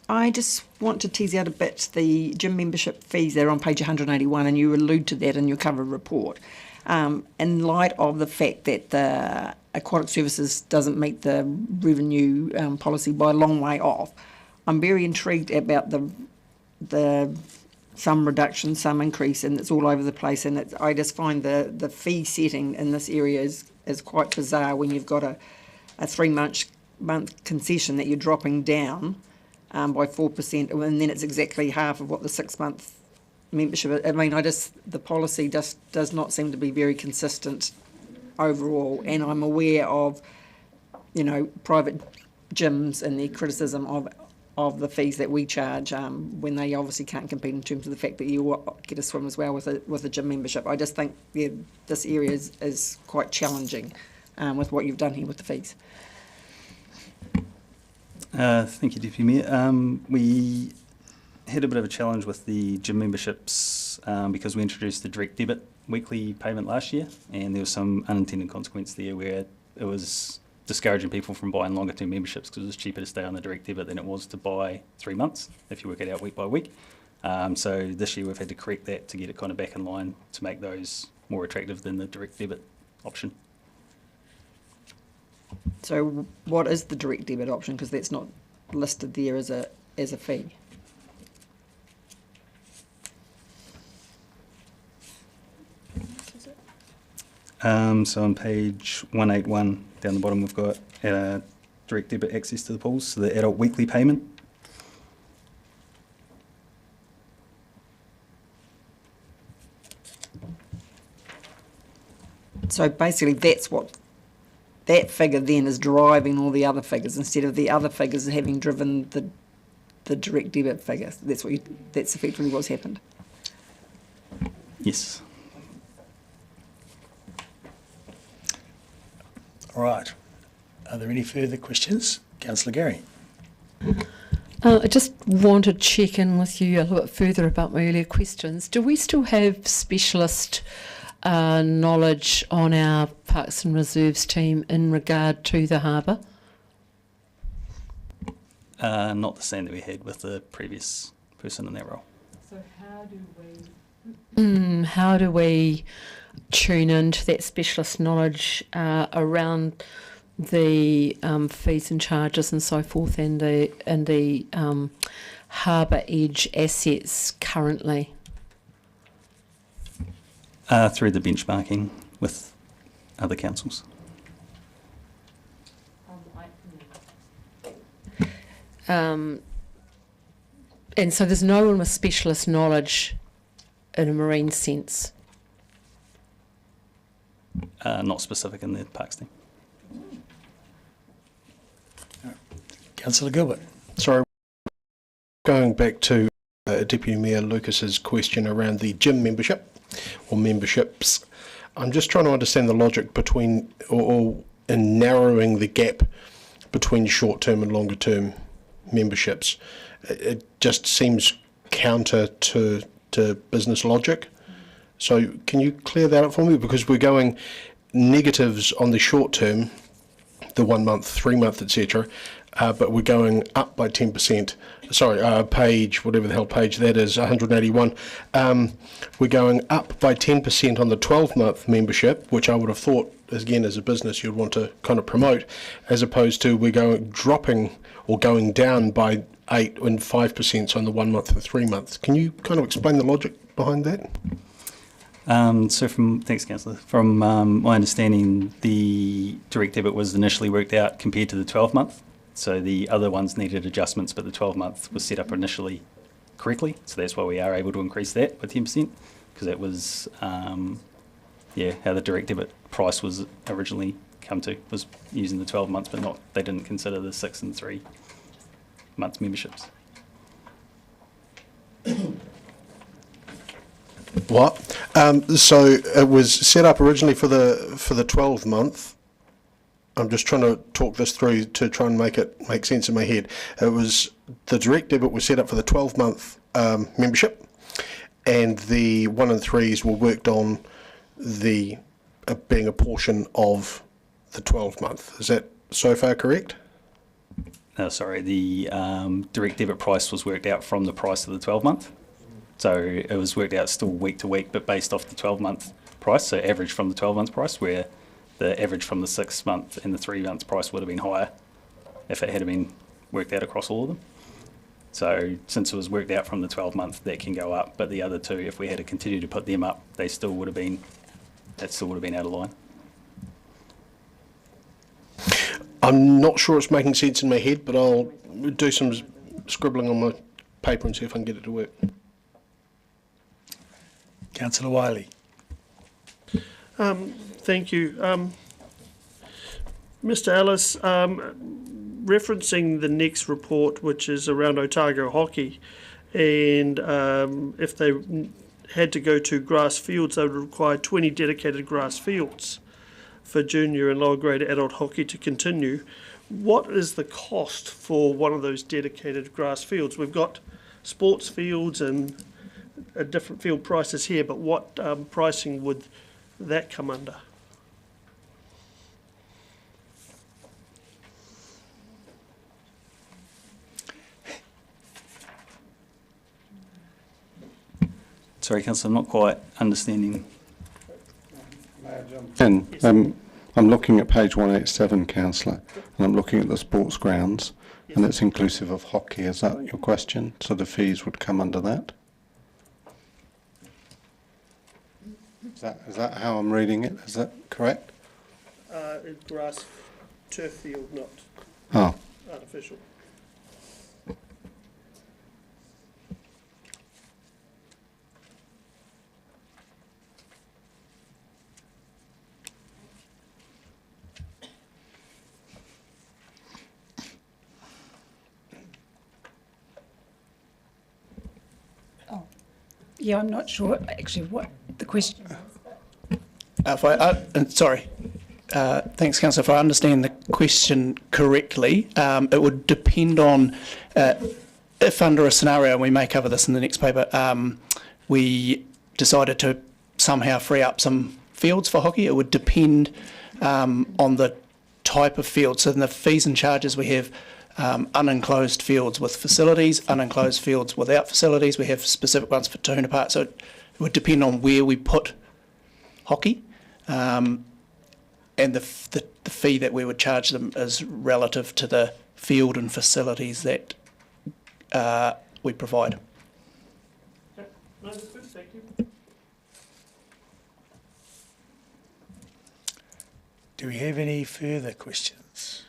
I just want to tease out a bit the gym membership fees there on page 181, and you allude to that in your cover report. In light of the fact that the aquatic services doesn't meet the revenue policy by a long way off, I'm very intrigued about the some reduction, some increase, and it's all over the place. And I just find the fee setting in this area is quite bizarre when you've got a 3-month concession that you're dropping down by 4%, and then it's exactly half of what the 6-month membership. I mean, the policy just does not seem to be very consistent overall, and I'm aware of, private gyms and their criticism of the fees that we charge when they obviously can't compete in terms of the fact that you get a swim as well with a gym membership. I just think this area is quite challenging with what you've done here with the fees. Thank you, Deputy Mayor. We had a bit of a challenge with the gym memberships because we introduced the direct debit weekly payment last year, and there was some unintended consequence there where it was discouraging people from buying longer term memberships because it was cheaper to stay on the direct debit than it was to buy 3 months if you work it out week by week. So this year we've had to correct that to get it kind of back in line to make those more attractive than the direct debit option. So what is the direct debit option? Because that's not listed there as a fee. So on page 181 down the bottom we've got direct debit access to the pools, so the adult weekly payment. So basically that figure then is driving all the other figures instead of the other figures having driven the direct debit figure. That's effectively what's happened. Yes. All right. Are there any further questions? Councillor Gary. I just want to check in with you a little bit further about my earlier questions. Do we still have specialist knowledge on our Parks and Reserves team in regard to the harbour? Not the same that we had with the previous person in that role. So how do we tune into that specialist knowledge around the fees and charges and so forth, and the harbour edge assets currently? Through the benchmarking with other councils. And so there's no one with specialist knowledge in a marine sense? Not specific in the parks team. Councillor Gilbert. Sorry, going back to Deputy Mayor Lucas's question around the gym membership or memberships, I'm just trying to understand the logic between or in narrowing the gap between short-term and longer-term memberships. It just seems counter to business logic. So can you clear that up for me? Because we're going negatives on the short term, the 1 month, 3 month, etc., but we're going up by 10%. Sorry, page, whatever the hell page that is, 181. We're going up by 10% on the 12-month membership, which I would have thought, again, as a business, you'd want to kind of promote, as opposed to we're dropping or going down by 8 and 5% on the 1 month and 3 months. Can you kind of explain the logic behind that? Thanks, Councillor. From my understanding, the direct debit was initially worked out compared to the 12-month. So the other ones needed adjustments, but the 12-month was set up initially correctly. So that's why we are able to increase that by 10%, because that was, how the direct debit price was originally come to, was using the 12 months, but they didn't consider the 6 and 3 months memberships. What? So it was set up originally for the 12 month. I'm just trying to talk this through to try and make sense in my head. It was the direct debit was set up for the 12 month membership, and the 1 and 3s were worked on the being a portion of the 12 month. Is that so far correct? No, sorry, the direct debit price was worked out from the price of the 12 month. So it was worked out still week to week, but based off the 12-month price, so average from the 12-month price, where the average from the 6-month and the 3-month price would have been higher if it had been worked out across all of them. So since it was worked out from the 12-month, that can go up, but the other two, if we had to continue to put them up, that still would have been out of line. I'm not sure it's making sense in my head, but I'll do some scribbling on my paper and see if I can get it to work. Councillor Wiley. Thank you. Mr. Ellis, referencing the next report, which is around Otago hockey, and if they had to go to grass fields, they would require 20 dedicated grass fields for junior and lower grade adult hockey to continue. What is the cost for one of those dedicated grass fields? We've got sports fields and different field prices here, but what pricing would that come under? Sorry, Councillor, I'm not quite understanding. And I'm looking at page 187, Councillor, and I'm looking at the sports grounds, and it's inclusive of hockey. Is that your question? So the fees would come under that? Is that how I'm reading it? Is that correct? Grass turf field, not artificial. Yeah, I'm not sure actually what the question. Sorry. Thanks, Councillor. If I understand the question correctly, it would depend on if under a scenario, and we may cover this in the next paper, we decided to somehow free up some fields for hockey. It would depend on the type of field. So in the fees and charges, we have unenclosed fields with facilities, unenclosed fields without facilities. We have specific ones for Tahuna Park. So it would depend on where we put hockey, and the fee that we would charge them is relative to the field and facilities that we provide. Understood, thank you. Do we have any further questions?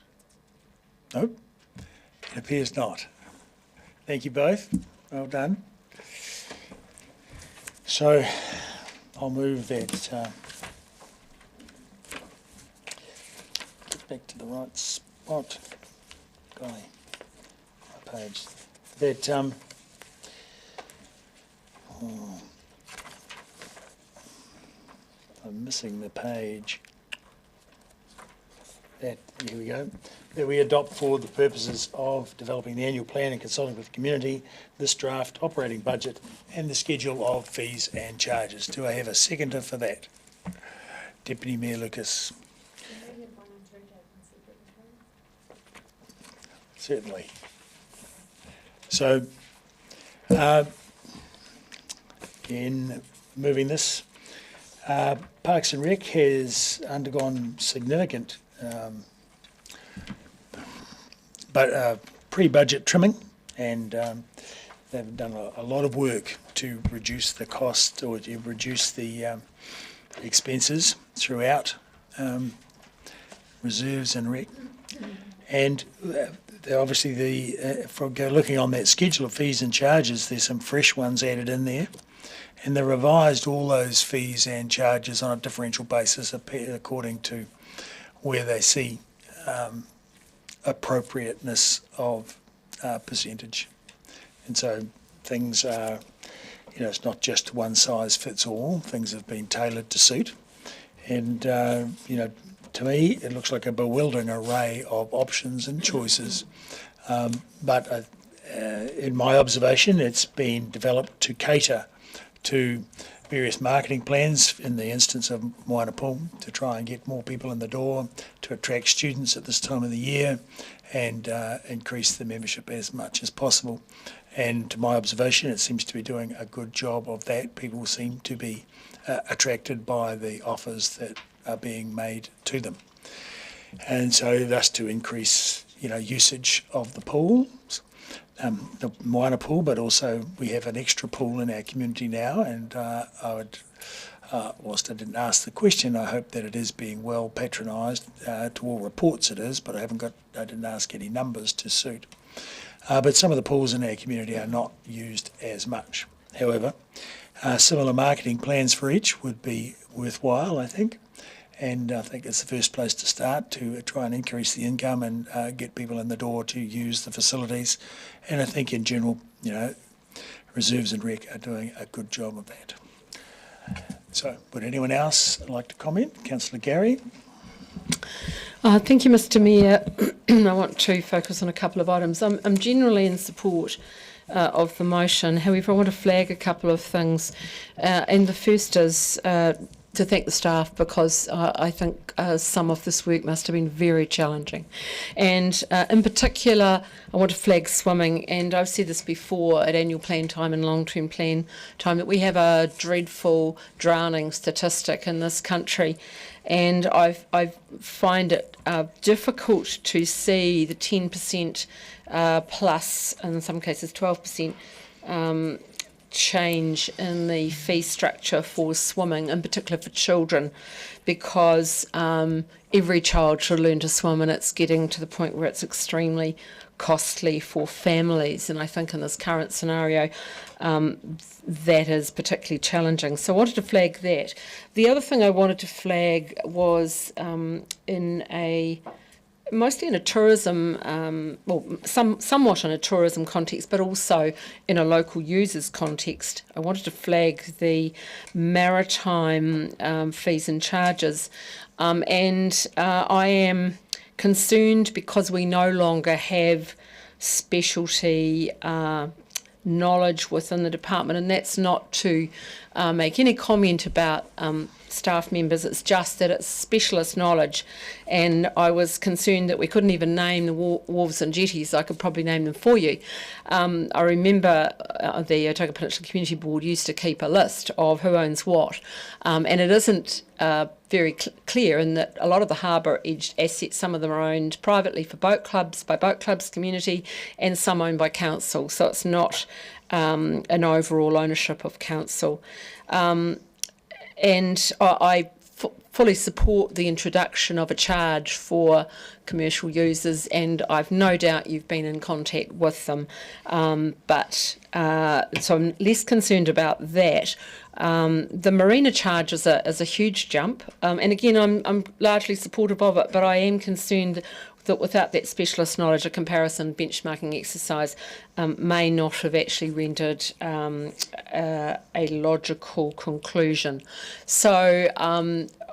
No? It appears not. Thank you both. Well done. So I'll move that get back to the right spot. Golly, my page. That I'm missing the page. That, here we go. that we adopt for the purposes of developing the annual plan and consulting with the community, this draft operating budget and the schedule of fees and charges. Do I have a seconder for that? Deputy Mayor Lucas. Certainly. So, in moving this, Parks and Rec has undergone significant pre-budget trimming, and they've done a lot of work to reduce the cost or to reduce the expenses throughout reserves and rec. And obviously, for looking on that schedule of fees and charges, there's some fresh ones added in there. And they revised all those fees and charges on a differential basis according to where they see appropriateness of percentage. And so things are, it's not just one size fits all. Things have been tailored to suit. And, to me, it looks like a bewildering array of options and choices. But in my observation, it's been developed to cater to various marketing plans, in the instance of Moana-Pool, to try and get more people in the door, to attract students at this time of the year, and increase the membership as much as possible. And to my observation, it seems to be doing a good job of that. People seem to be attracted by the offers that are being made to them. And so thus to increase, usage of the pools, the Moana pool, but also we have an extra pool in our community now, and I would, whilst I didn't ask the question, I hope that it is being well patronised. To all reports it is, but I didn't ask any numbers to suit. But some of the pools in our community are not used as much. However, similar marketing plans for each would be worthwhile, I think. And I think it's the first place to start, to try and increase the income and get people in the door to use the facilities. And I think in general, reserves and rec are doing a good job of that. So would anyone else like to comment? Councillor Gary. Thank you, Mr Mayor. I want to focus on a couple of items. I'm generally in support of the motion. However, I want to flag a couple of things. And the first is to thank the staff, because I think some of this work must have been very challenging. And in particular, I want to flag swimming. And I've said this before at annual plan time and long-term plan time, that we have a dreadful drowning statistic in this country. And I find it difficult to see the 10% plus, in some cases 12%, change in the fee structure for swimming, in particular for children, because every child should learn to swim, and it's getting to the point where it's extremely costly for families. And I think in this current scenario, that is particularly challenging. So I wanted to flag that. The other thing I wanted to flag was mostly in a tourism, somewhat in a tourism context, but also in a local users context. I wanted to flag the maritime fees and charges. And I am concerned because we no longer have specialty knowledge within the department, and that's not to make any comment about staff members, it's just that it's specialist knowledge. And I was concerned that we couldn't even name the wharves and jetties. I could probably name them for you. I remember the Otago Peninsula Community Board used to keep a list of who owns what, and it isn't very clear in that a lot of the harbour-edged assets, some of them are owned privately for boat clubs, by boat clubs community, and some owned by council. So it's not an overall ownership of council. And I fully support the introduction of a charge for commercial users, and I've no doubt you've been in contact with them. So I'm less concerned about that. The marina charge is a huge jump, and again, I'm largely supportive of it, but I am concerned that without that specialist knowledge, a comparison benchmarking exercise may not have actually rendered a logical conclusion. So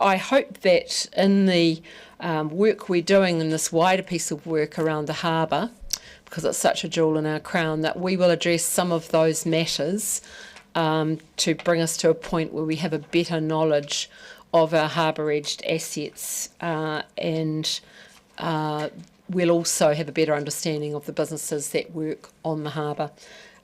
I hope that in the work we're doing in this wider piece of work around the harbour, because it's such a jewel in our crown, that we will address some of those matters to bring us to a point where we have a better knowledge of our harbour-edged assets and we'll also have a better understanding of the businesses that work on the harbour.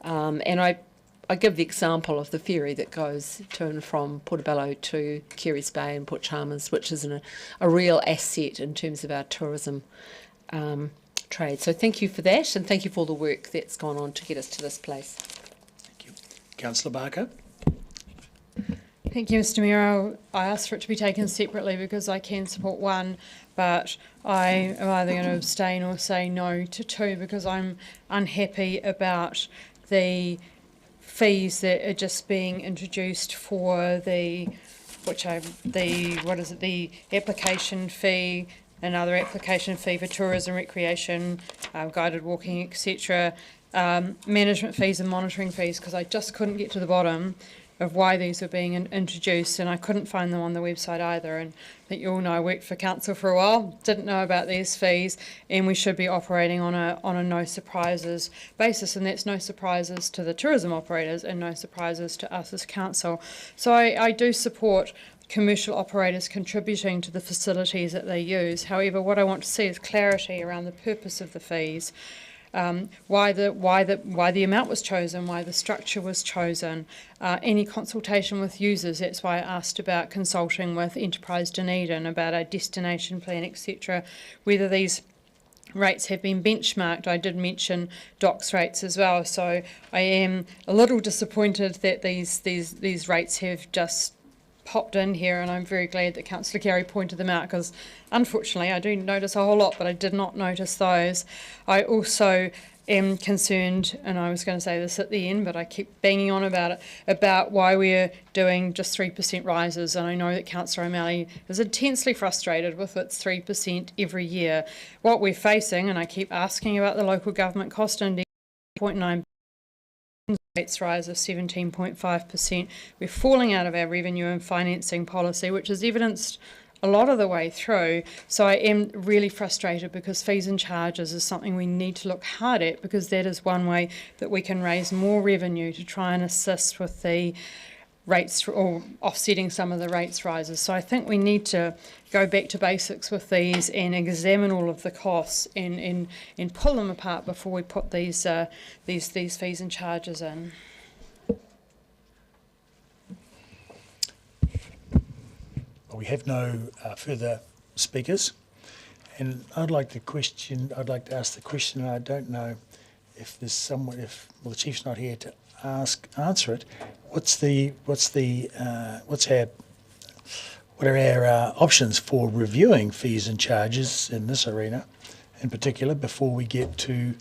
And I give the example of the ferry that goes to and from Portobello to Keres Bay and Port Chalmers, which is a real asset in terms of our tourism trade. So thank you for that, and thank you for all the work that's gone on to get us to this place. Thank you. Councillor Barker. Thank you, Mr Mayor. I asked for it to be taken separately because I can support one, but I am either going to abstain or say no to two because I'm unhappy about the fees that are just being introduced for the application fee, another application fee for tourism, recreation, guided walking, etc. Management fees and monitoring fees, because I just couldn't get to the bottom of why these were being introduced, and I couldn't find them on the website either. And I think you all know I worked for council for a while, didn't know about these fees, and we should be operating on a no surprises basis, and that's no surprises to the tourism operators and no surprises to us as council. So I do support commercial operators contributing to the facilities that they use. However, what I want to see is clarity around the purpose of the fees. Why the amount was chosen, why the structure was chosen, any consultation with users. That's why I asked about consulting with Enterprise Dunedin about a destination plan, etc. Whether these rates have been benchmarked. I did mention docks rates as well, so I am a little disappointed that these rates have just popped in here, and I'm very glad that Councillor Carey pointed them out, because unfortunately I do notice a whole lot, but I did not notice those. I also am concerned, and I was going to say this at the end, but I keep banging on about it, about why we're doing just 3% rises, and I know that Councillor O'Malley is intensely frustrated with its 3% every year. What we're facing, and I keep asking about the local government cost index, 0.9 rates rise of 17.5%. We're falling out of our revenue and financing policy, which is evidenced a lot of the way through. So I am really frustrated because fees and charges is something we need to look hard at, because that is one way that we can raise more revenue to try and assist with the rates or offsetting some of the rates rises. So I think we need to go back to basics with these and examine all of the costs and pull them apart before we put these fees and charges in. We have no further speakers, and I'd like to ask the question, and I don't know if there's someone, the chief's not here to answer it. What are our options for reviewing fees and charges in this arena, in particular, before we get to,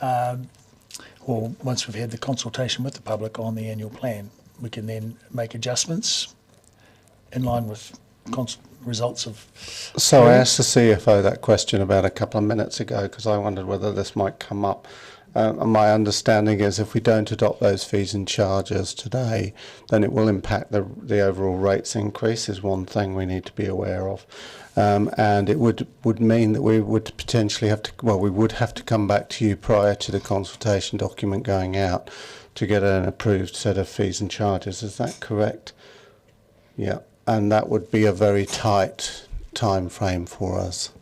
or once we've had the consultation with the public on the annual plan, we can then make adjustments in line with results of. So I asked the CFO that question about a couple of minutes ago because I wondered whether this might come up. And my understanding is if we don't adopt those fees and charges today, then it will impact the overall rates increase, is one thing we need to be aware of. And it would mean that we would potentially have to, we would have to come back to you prior to the consultation document going out to get an approved set of fees and charges. Is that correct? Yeah. And that would be a very tight time frame for us.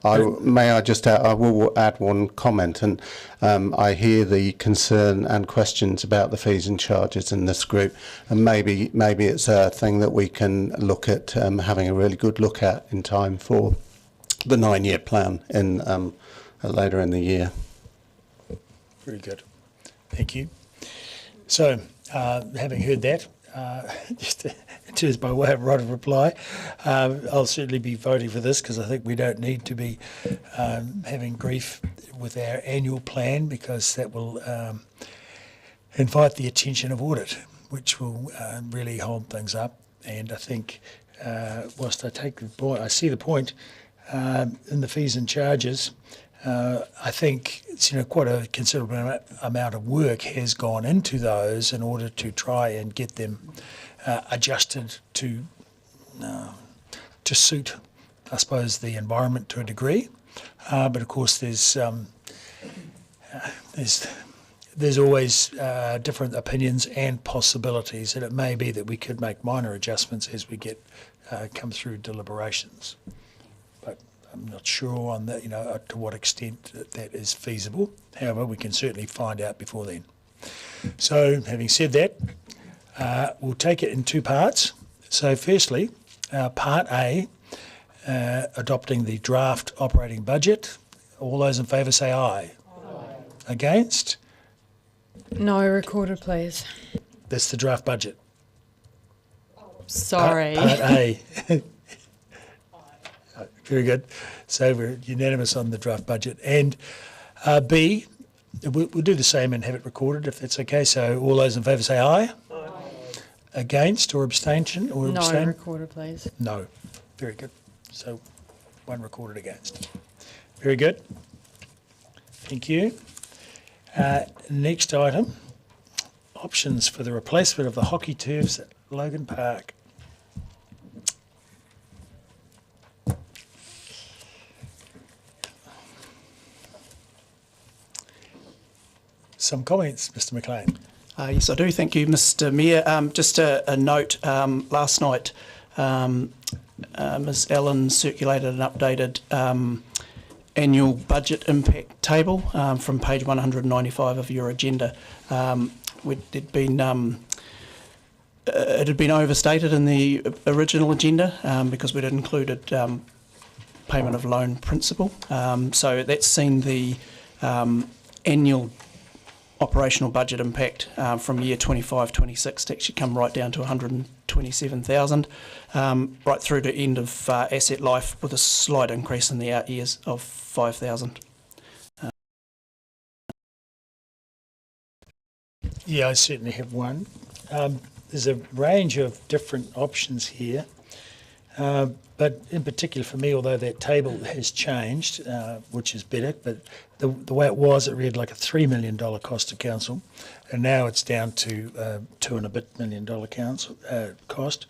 I will add one comment, and I hear the concern and questions about the fees and charges in this group, and maybe it's a thing that we can look at having a really good look at in time for the 9-year plan in later in the year. Very good, thank you. So, having heard that, just by way of right of reply, I'll certainly be voting for this because I think we don't need to be having grief with our annual plan, because that will invite the attention of audit, which will really hold things up. And I think whilst I see the point, in the fees and charges, I think it's, quite a considerable amount of work has gone into those in order to try and get them adjusted to suit, I suppose, the environment to a degree. But of course, there's always different opinions and possibilities, and it may be that we could make minor adjustments as we come through deliberations. But I'm not sure on that, to what extent that is feasible. However, we can certainly find out before then. So, having said that, we'll take it in two parts. So, firstly, Part A, adopting the draft operating budget. All those in favour say aye. Aye. Against? No, recorded, please. That's the draft budget. Sorry. Part A. Very good. So we're unanimous on the draft budget. And B, we'll do the same and have it recorded if that's okay. So all those in favour say aye. Aye. Against or abstention? Or no, abstain? recorded, please. No. Very good. So one recorded against. Very good. Thank you. Next item, options for the replacement of the hockey turfs at Logan Park. Some comments, Mr. McLean. Yes, I do. Thank you, Mr. Mayor. Just a note, last night Ms Allen circulated an updated annual budget impact table from page 195 of your agenda. It had been overstated in the original agenda because we'd included payment of loan principal. So that's seen the annual operational budget impact from year 25-26 to actually come right down to 127,000, right through to end of asset life with a slight increase in the out years of 5,000. Yeah, I certainly have one. There's a range of different options here, but in particular for me, although that table has changed, which is better, but the way it was, it read like a $3 million cost to council, and now it's down to $2 and a bit million council cost.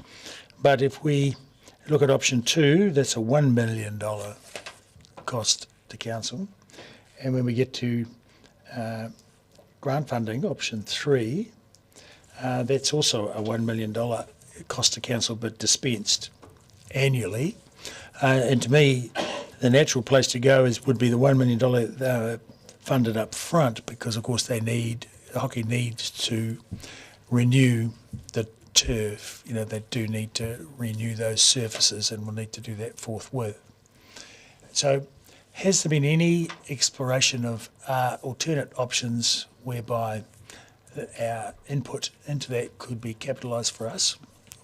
But if we look at option 2, that's a $1 million cost to council, and when we get to grant funding, option 3, that's also a $1 million cost to council, but dispensed annually. And to me, the natural place to go would be the $1 million funded up front, because of course hockey needs to renew the turf. They do need to renew those surfaces, and we'll need to do that forthwith. So has there been any exploration of alternate options whereby our input into that could be capitalised for us,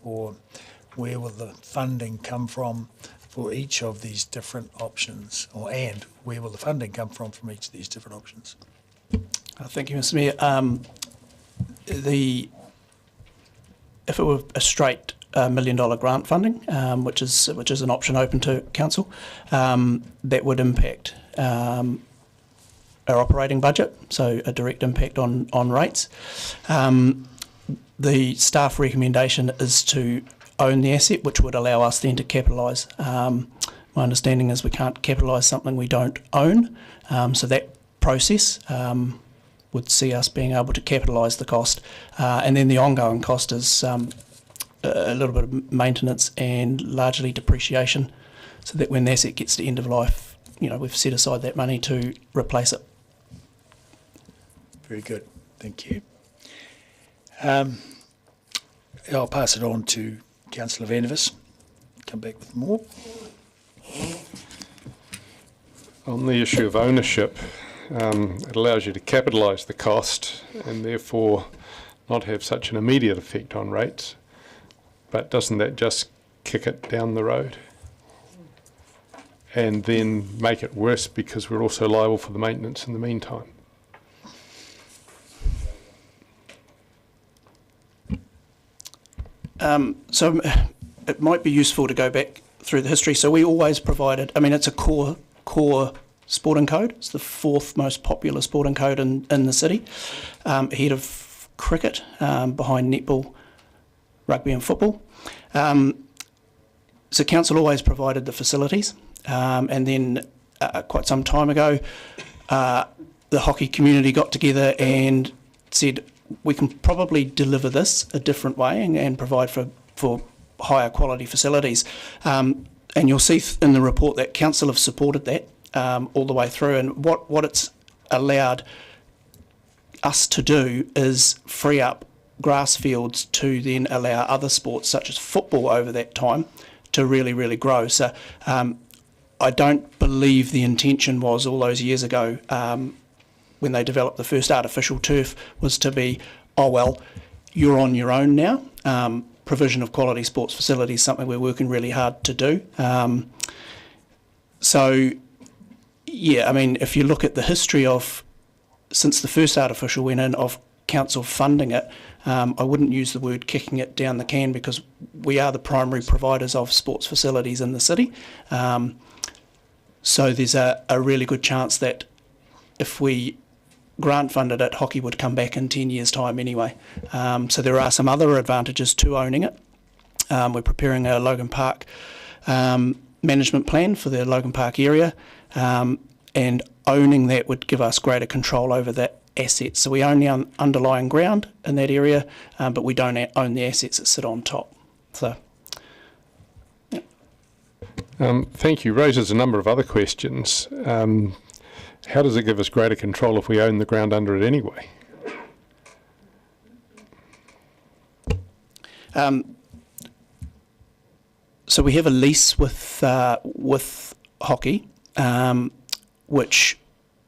or where will the funding come from for each of these different options, and where will the funding come from each of these different options? Thank you, Mr. Mayor. If it were a straight $1 million grant funding, which is an option open to council, that would impact our operating budget, so a direct impact on rates. The staff recommendation is to own the asset, which would allow us then to capitalise. My understanding is we can't capitalise something we don't own, so that process would see us being able to capitalise the cost, and then the ongoing cost is a little bit of maintenance and largely depreciation, so that when the asset gets to end of life, we've set aside that money to replace it. Very good, thank you. I'll pass it on to Councillor Vandervis. Come back with more. On the issue of ownership, it allows you to capitalise the cost and therefore not have such an immediate effect on rates. But doesn't that just kick it down the road and then make it worse because we're also liable for the maintenance in the meantime? So it might be useful to go back through the history. So we always provided. I mean, it's a core sporting code. It's the fourth most popular sporting code in the city, ahead of cricket, behind netball, rugby and football. So council always provided the facilities, and then quite some time ago, the hockey community got together and said we can probably deliver this a different way and provide for higher quality facilities. And you'll see in the report that council have supported that all the way through. And what it's allowed us to do is free up grass fields to then allow other sports such as football over that time to really, really grow. So I don't believe the intention was all those years ago when they developed the first artificial turf was to be, oh well, you're on your own now. Provision of quality sports facilities is something we're working really hard to do. So yeah, I mean, if you look at the history of, since the first artificial went in, of council funding it, I wouldn't use the word kicking it down the can, because we are the primary providers of sports facilities in the city. So there's a really good chance that if we grant funded it, hockey would come back in 10 years' time anyway. So there are some other advantages to owning it. We're preparing a Logan Park management plan for the Logan Park area, and owning that would give us greater control over that assets. So we own the underlying ground in that area, but we don't own the assets that sit on top. So, yeah. Thank you. Raises a number of other questions. How does it give us greater control if we own the ground under it anyway? So we have a lease with hockey, which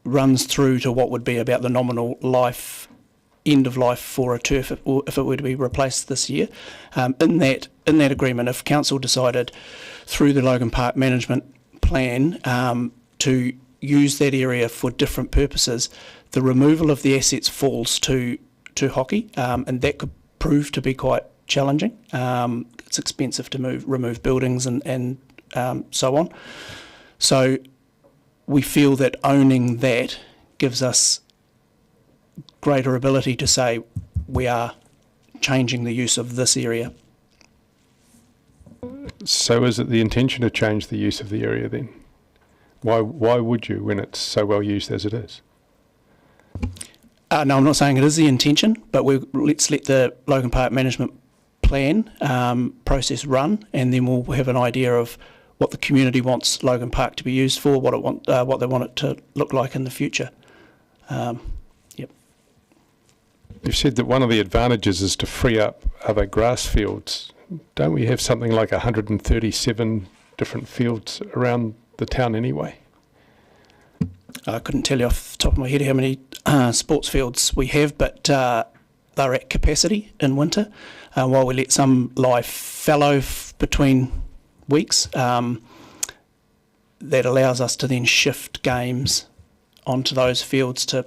runs through to what would be about the nominal end of life for a turf if it were to be replaced this year. In that agreement, if council decided through the Logan Park management plan to use that area for different purposes, the removal of the assets falls to hockey, and that could prove to be quite challenging. It's expensive to remove buildings and so on. So we feel that owning that gives us greater ability to say we are changing the use of this area. So is it the intention to change the use of the area then? Why would you when it's so well used as it is? No, I'm not saying it is the intention, but let's let the Logan Park management plan process run, and then we'll have an idea of what the community wants Logan Park to be used for, what they want it to look like in the future. Yep. You've said that one of the advantages is to free up other grass fields. Don't we have something like 137 different fields around the town anyway? I couldn't tell you off the top of my head how many sports fields we have, but they're at capacity in winter. While we let some lie fallow between weeks, that allows us to then shift games onto those fields to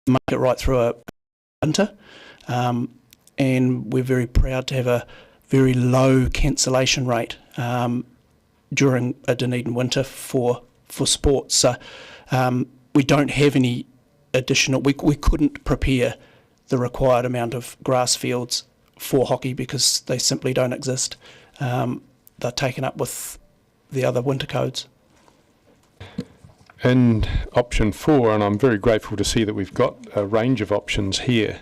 make it right through a winter. And we're very proud to have a very low cancellation rate during a Dunedin winter for sports. So we don't have any additional, we couldn't prepare the required amount of grass fields for hockey because they simply don't exist. They're taken up with the other winter codes. And option 4, and I'm very grateful to see that we've got a range of options here.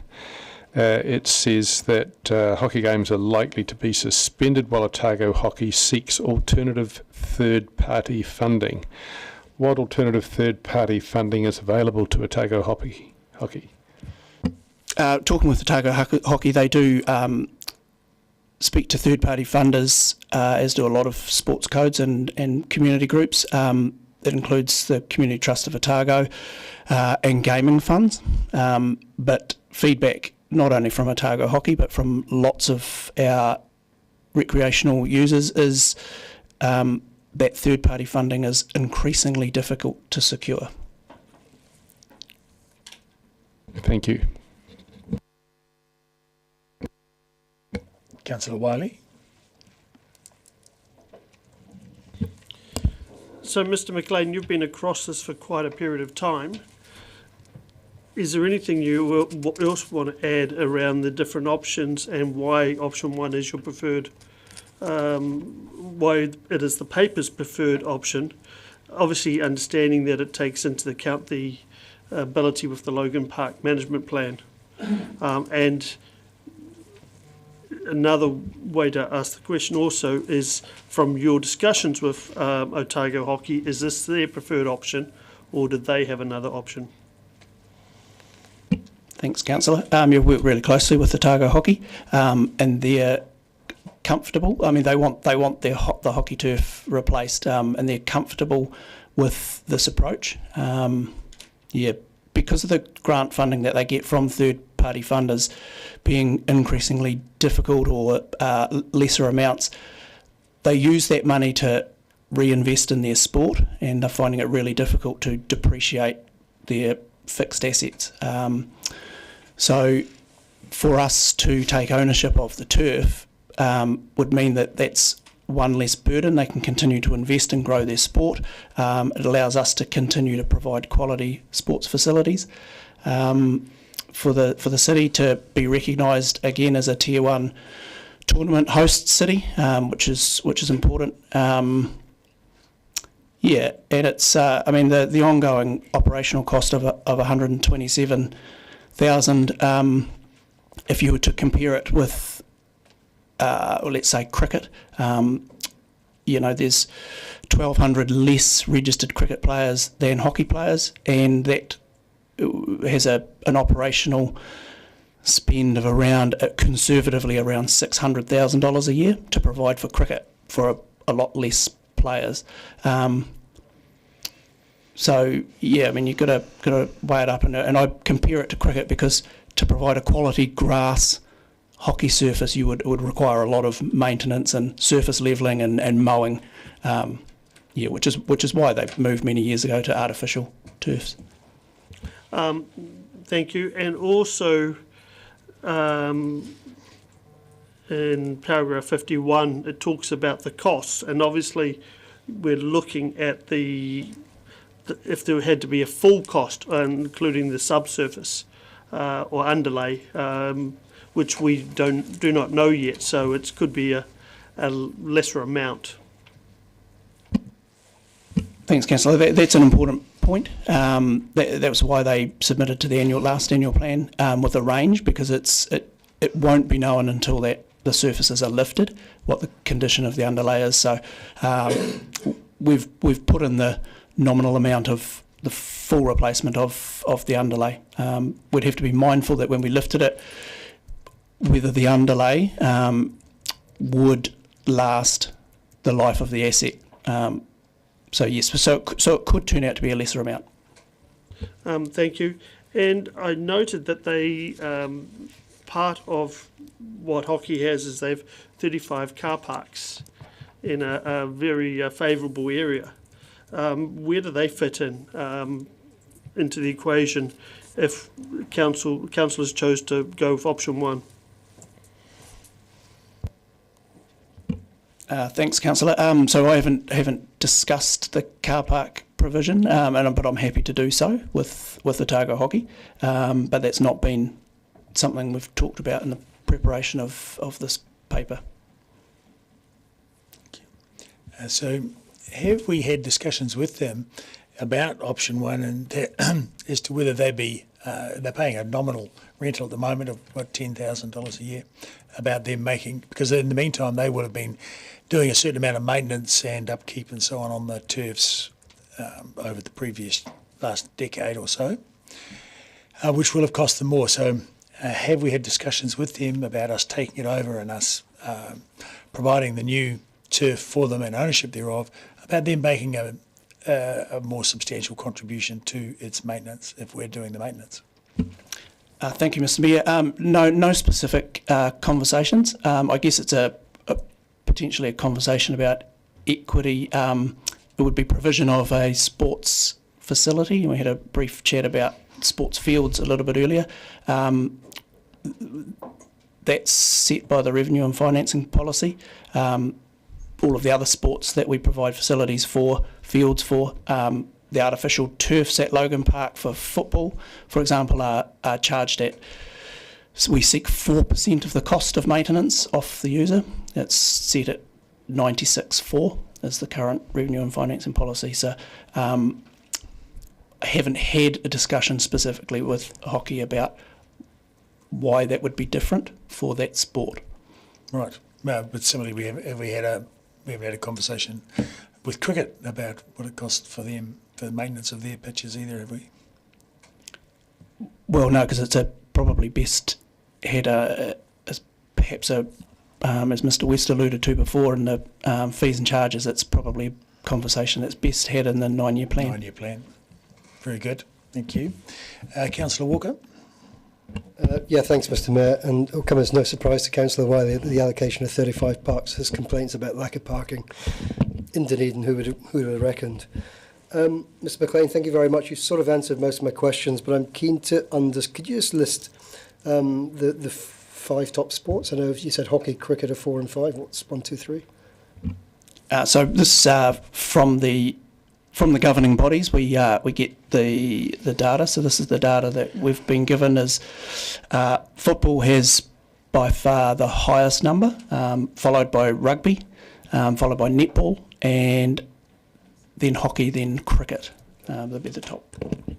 It says that hockey games are likely to be suspended while Otago Hockey seeks alternative third-party funding. What alternative third-party funding is available to Otago Hockey? Talking with Otago Hockey, they do speak to third-party funders, as do a lot of sports codes and community groups. That includes the Community Trust of Otago and gaming funds. But feedback not only from Otago Hockey but from lots of our recreational users is that third-party funding is increasingly difficult to secure. Thank you. Councillor Wiley. So, Mr. McLean, you've been across this for quite a period of time. Is there anything you else want to add around the different options and why option 1 is your preferred, why it is the paper's preferred option? Obviously, understanding that it takes into account the ability with the Logan Park management plan. And another way to ask the question also is, from your discussions with Otago Hockey, is this their preferred option, or did they have another option? Thanks, Councillor. You've worked really closely with Otago Hockey, and they're comfortable. I mean, they want the hockey turf replaced, and they're comfortable with this approach. Because of the grant funding that they get from third-party funders being increasingly difficult or lesser amounts, they use that money to reinvest in their sport, and they're finding it really difficult to depreciate their fixed assets. So for us to take ownership of the turf would mean that that's one less burden. They can continue to invest and grow their sport. It allows us to continue to provide quality sports facilities. For the city to be recognised again as a Tier 1 tournament host city, which is important. And it's the ongoing operational cost of 127,000. If you were to compare it with, let's say, cricket, there's 1,200 less registered cricket players than hockey players, and that has an operational spend of conservatively around $600,000 a year to provide for cricket for a lot less players. You've got to weigh it up, and I compare it to cricket because to provide a quality grass hockey surface, it would require a lot of maintenance and surface levelling and mowing, which is why they moved many years ago to artificial turfs. Thank you. And also, in paragraph 51, it talks about the costs, and obviously we're looking at if there had to be a full cost, including the subsurface or underlay, which we do not know yet, so it could be a lesser amount. Thanks, Councillor. That's an important point. That was why they submitted to the last annual plan with a range, because it won't be known until the surfaces are lifted what the condition of the underlay is. So we've put in the nominal amount of the full replacement of the underlay. We'd have to be mindful that when we lifted it, whether the underlay would last the life of the asset. So it could turn out to be a lesser amount. Thank you. And I noted that they part of what hockey has is they've 35 car parks in a very favourable area. Where do they fit in into the equation if councillors chose to go with option 1? Thanks, Councillor. So I haven't discussed the car park provision, but I'm happy to do so with Otago Hockey. But that's not been something we've talked about in the preparation of this paper. So have we had discussions with them about option 1 and as to whether they're paying a nominal rental at the moment of $10,000 a year, about them because in the meantime they would have been doing a certain amount of maintenance and upkeep and so on the turfs over the last decade or so, which will have cost them more. So have we had discussions with them about us taking it over and us providing the new turf for them and ownership thereof, about them making a more substantial contribution to its maintenance if we're doing the maintenance? Thank you, Mr. Mayor. No specific conversations. I guess it's potentially a conversation about equity. It would be provision of a sports facility. We had a brief chat about sports fields a little bit earlier. That's set by the revenue and financing policy. all of the other sports that we provide facilities for, fields for. The artificial turfs at Logan Park for football, for example, are charged at, so we seek 4% of the cost of maintenance off the user. It's set at 96.4 is the current revenue and financing policy. So I haven't had a discussion specifically with hockey about why that would be different for that sport. Right. But similarly, we haven't had a conversation with cricket about what it costs for them for the maintenance of their pitches either, have we? Well, no, because it's probably best had as perhaps as Mr. West alluded to before in the fees and charges. It's probably a conversation that's best had in the 9-year plan. 9-year plan. Very good. Thank you. Councillor Walker. Yeah, thanks, Mr. Mayor. And it'll come as no surprise to Councillor Wiley that the allocation of 35 parks has complaints about lack of parking in Dunedin. Who would have reckoned? Mr. McLean, thank you very much. You've sort of answered most of my questions, but I'm keen to could you just list the 5 top sports? I know you said hockey, cricket are 4 and 5. What's 1, 2, 3? So this from the governing bodies, we get the data. So this is the data that we've been given. Is football has by far the highest number, followed by rugby, followed by netball, and then hockey, then cricket. They'll be the top.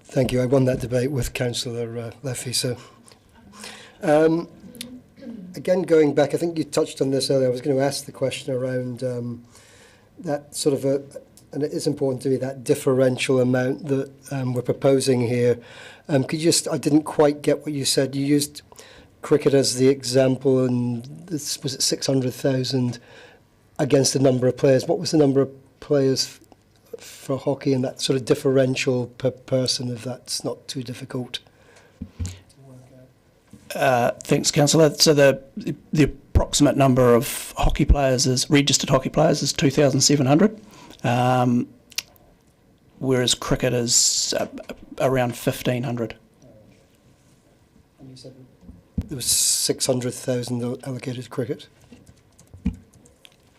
Thank you. I won that debate with Councillor Leffy. So again, going back, I think you touched on this earlier. I was going to ask the question around that sort of and it is important to me, that differential amount that we're proposing here. Could you just, I didn't quite get what you said. You used cricket as the example, and this was it 600,000 against the number of players. What was the number of players for hockey, and that sort of differential per person, if that's not too difficult? Thanks, Councillor. So the approximate number of hockey players registered hockey players is 2,700. Whereas cricket is around 1,500. And you said there was 600,000 allocated to cricket?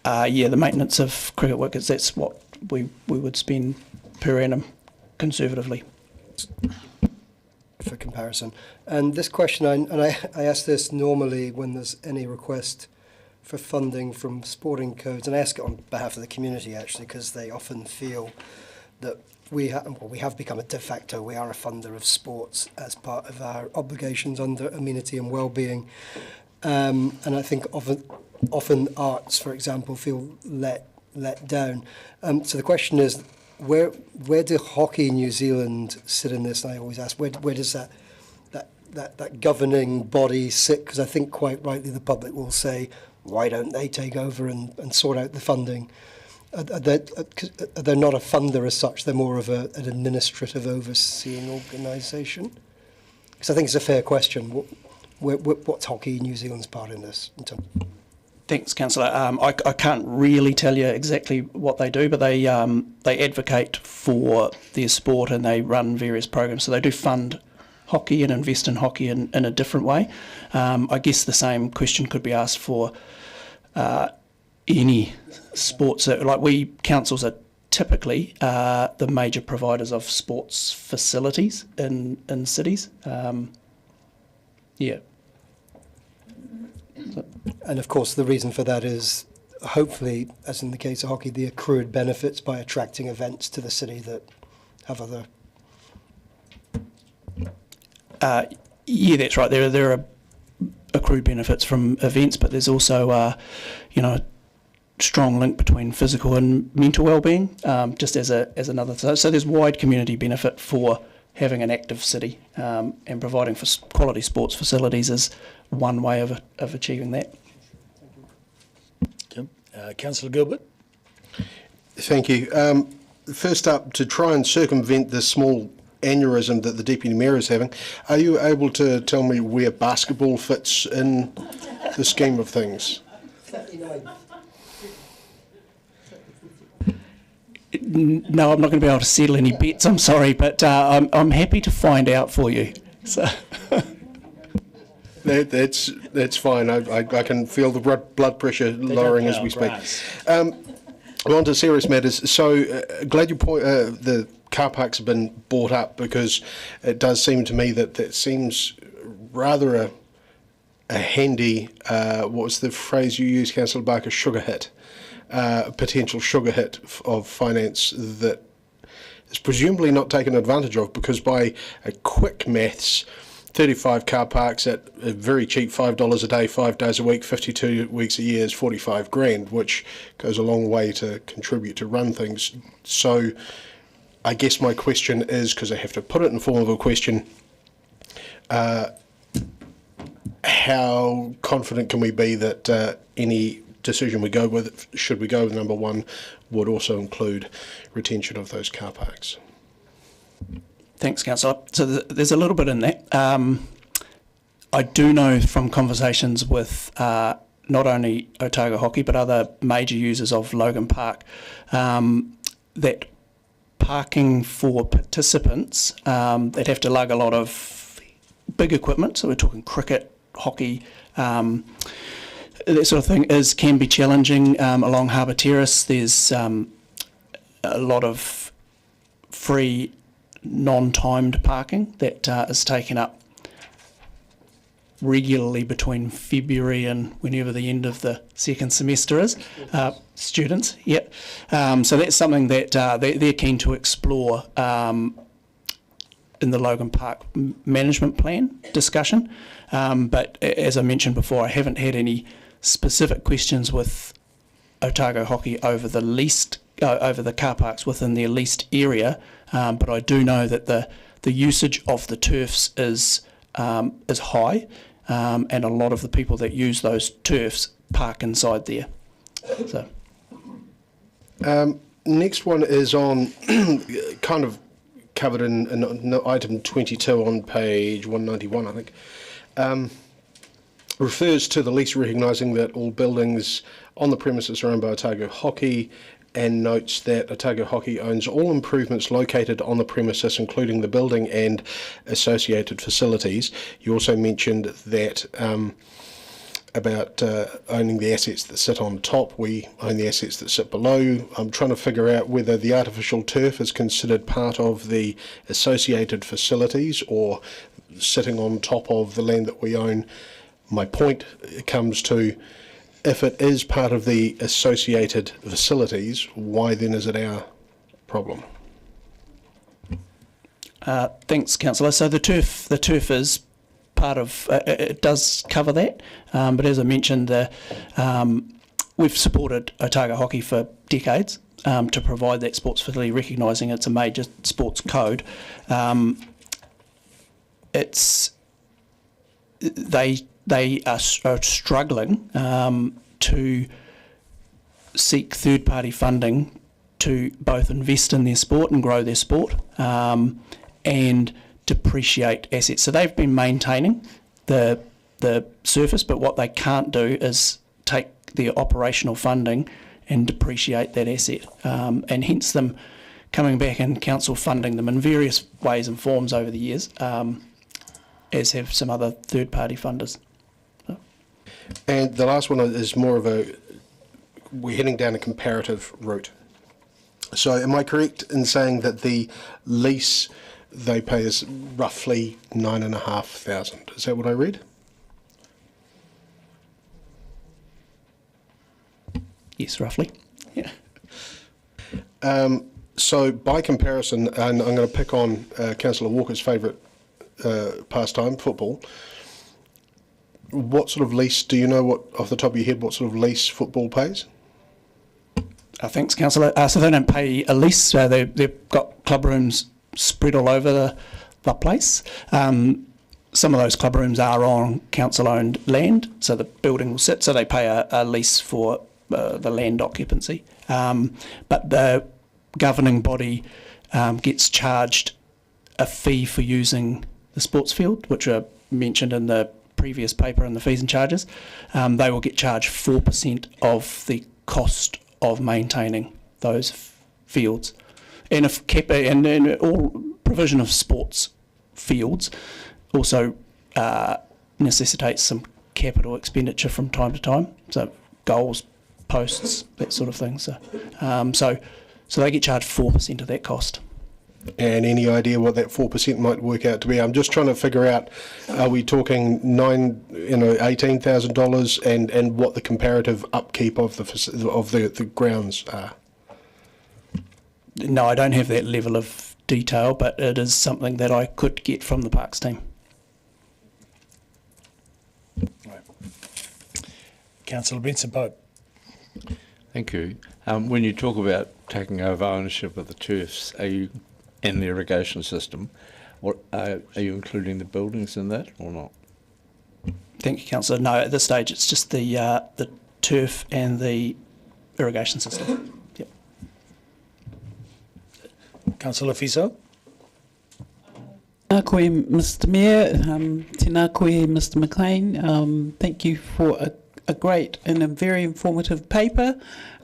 Yeah, the maintenance of cricket workers, that's what we would spend per annum, conservatively. For comparison. And this question, I ask this normally when there's any request for funding from sporting codes, and I ask it on behalf of the community actually, because they often feel that we have become a de facto, we are a funder of sports as part of our obligations under amenity and well-being. And I think often arts, for example, feel let down. So the question is, where do Hockey New Zealand sit in this? And I always ask, where does that governing body sit? Because I think quite rightly the public will say, why don't they take over and sort out the funding? They're not a funder as such, they're more of an administrative overseeing organisation? Because I think it's a fair question. What's Hockey New Zealand's part in this? Thanks, Councillor. I can't really tell you exactly what they do, but they advocate for their sport and they run various programs. So they do fund hockey and invest in hockey in a different way. I guess the same question could be asked for any sports. Like we councils are typically the major providers of sports facilities in cities. Yeah. And of course, the reason for that is hopefully, as in the case of hockey, the accrued benefits by attracting events to the city that have other. Yeah, that's right. There are accrued benefits from events, but there's also, a strong link between physical and mental well-being, just as another. So there's wide community benefit for having an active city, and providing for quality sports facilities is one way of achieving that. Councillor Gilbert. Thank you. First up, to try and circumvent the small aneurysm that the Deputy Mayor is having, are you able to tell me where basketball fits in the scheme of things? No, I'm not going to be able to settle any bets, I'm sorry, but I'm happy to find out for you. So That's fine. I can feel the blood pressure lowering as we speak. On to serious matters. So glad you point the car parks have been brought up, because it does seem to me that seems rather a handy, what was the phrase you used, Councillor Barker, sugar hit, potential sugar hit of finance that is presumably not taken advantage of, because by a quick maths, 35 car parks at a very cheap $5 a day, 5 days a week, 52 weeks a year is 45 grand, which goes a long way to contribute to run things. So I guess my question is, because I have to put it in the form of a question, how confident can we be that any decision we go with, should we go with number one, would also include retention of those car parks? Thanks, Councillor. So there's a little bit in that. I do know from conversations with not only Otago Hockey but other major users of Logan Park that parking for participants that have to lug a lot of big equipment, so we're talking cricket, hockey, that sort of thing, can be challenging. Along Harbour Terrace, there's a lot of free non-timed parking that is taken up regularly between February and whenever the end of the second semester is. Students, yep. So that's something that they're keen to explore in the Logan Park management plan discussion. But as I mentioned before, I haven't had any specific questions with Otago Hockey over the car parks within their leased area. But I do know that the usage of the turfs is high, and a lot of the people that use those turfs park inside there. So, next one is on kind of covered in item 22 on page 191, I think. Refers to the lease recognising that all buildings on the premises are owned by Otago Hockey, and notes that Otago Hockey owns all improvements located on the premises, including the building and associated facilities. You also mentioned that about owning the assets that sit on top. We own the assets that sit below. I'm trying to figure out whether the artificial turf is considered part of the associated facilities or sitting on top of the land that we own. My point comes to, if it is part of the associated facilities, why then is it our problem? Thanks, Councillor. So the turf is part of, it does cover that, but as I mentioned, we've supported Otago Hockey for decades to provide that sports facility, recognising it's a major sports code. They are struggling to seek third-party funding to both invest in their sport and grow their sport and depreciate assets. So they've been maintaining the surface, but what they can't do is take their operational funding and depreciate that asset, and hence them coming back and council funding them in various ways and forms over the years, as have some other third-party funders. And the last one is more of we're heading down a comparative route. So am I correct in saying that the lease they pay is roughly $9,500? Is that what I read? Yes, roughly. Yeah. So by comparison, and I'm going to pick on Councillor Walker's favourite pastime, football. What sort of lease, do you know what, off the top of your head, what sort of lease football pays? Thanks, Councillor. So they don't pay a lease. They've got club rooms spread all over the place. Some of those club rooms are on council-owned land, so the building will sit, so they pay a lease for the land occupancy. But the governing body gets charged a fee for using the sports field, which are mentioned in the previous paper and the fees and charges. They will get charged 4% of the cost of maintaining those fields. And if all provision of sports fields also necessitates some capital expenditure from time to time. So goals, posts, that sort of thing. So so they get charged 4% of that cost. And any idea what that 4% might work out to be? I'm just trying to figure out, are we talking $18,000 and what the comparative upkeep of the grounds are? No, I don't have that level of detail, but it is something that I could get from the Parks team. Right. Councillor Benson Pope. Thank you. When you talk about taking over ownership of the turfs, are you in the irrigation system? What are you including the buildings in that or not? Thank you, Councillor. No, at this stage it's just the turf and the irrigation system. Yep. Councillor Fiso. Tēnā koe, Mr Mayor, tēnā koe, Mr McLean. Thank you for a great and a very informative paper.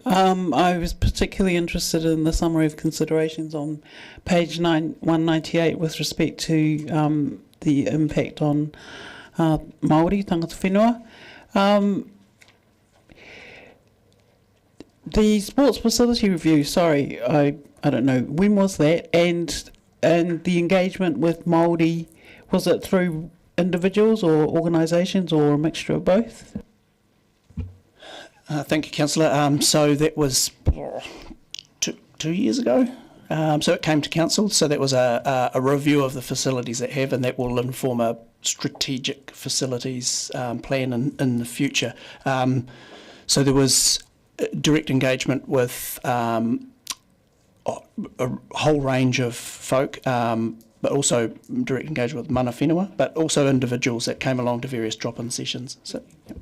I was particularly interested in the summary of considerations on page 198 with respect to the impact on Māori, tangata whenua. The sports facility review, sorry, I don't know, when was that? And the engagement with Māori, was it through individuals or organisations or a mixture of both? Thank you, Councillor. So that was 2 years ago. So it came to Council. So that was a review of the facilities that have, and that will inform a strategic facilities plan in the future. So there was direct engagement with a whole range of folk, but also direct engagement with mana whenua, but also individuals that came along to various drop-in sessions. So, yeah.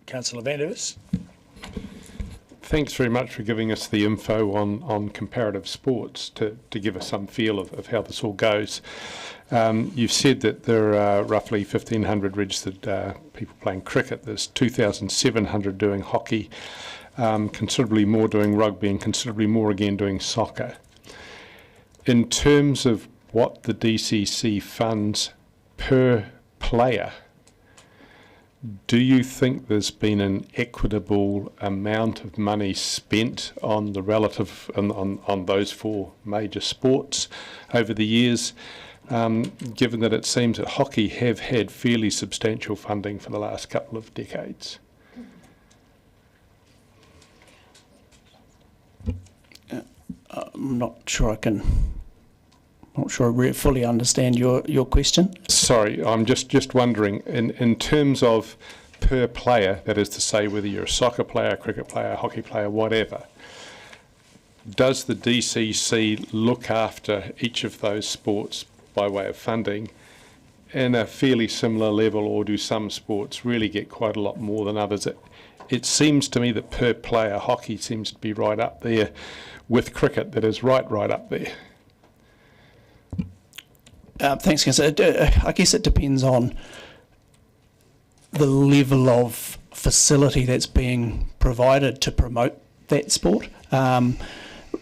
Councillor Vandevers. Thanks very much for giving us the info on comparative sports to give us some feel of how this all goes. You've said that there are roughly 1,500 registered people playing cricket. There's 2,700 doing hockey, considerably more doing rugby, and considerably more again doing soccer. In terms of what the DCC funds per player, do you think there's been an equitable amount of money spent on the relative on those four major sports over the years, given that it seems that hockey have had fairly substantial funding for the last couple of decades? I'm not sure I fully understand your question. Sorry, I'm just wondering, in terms of per player, that is to say whether you're a soccer player, cricket player, hockey player, whatever, does the DCC look after each of those sports by way of funding in a fairly similar level, or do some sports really get quite a lot more than others? It seems to me that per player, hockey seems to be right up there with cricket, that is right up there. Thanks, Councillor. I guess it depends on the level of facility that's being provided to promote that sport.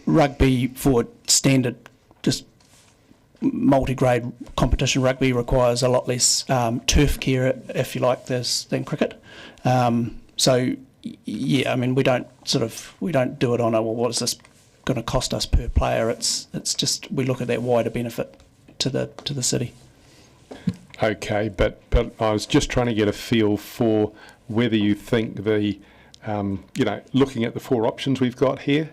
Rugby, for standard, just multi-grade competition rugby, requires a lot less turf care, if you like, than cricket. So, yeah, I mean, we don't do it on a, well, what is this going to cost us per player? It's just, we look at that wider benefit to the city. Okay, but I was just trying to get a feel for whether you think the, looking at the four options we've got here,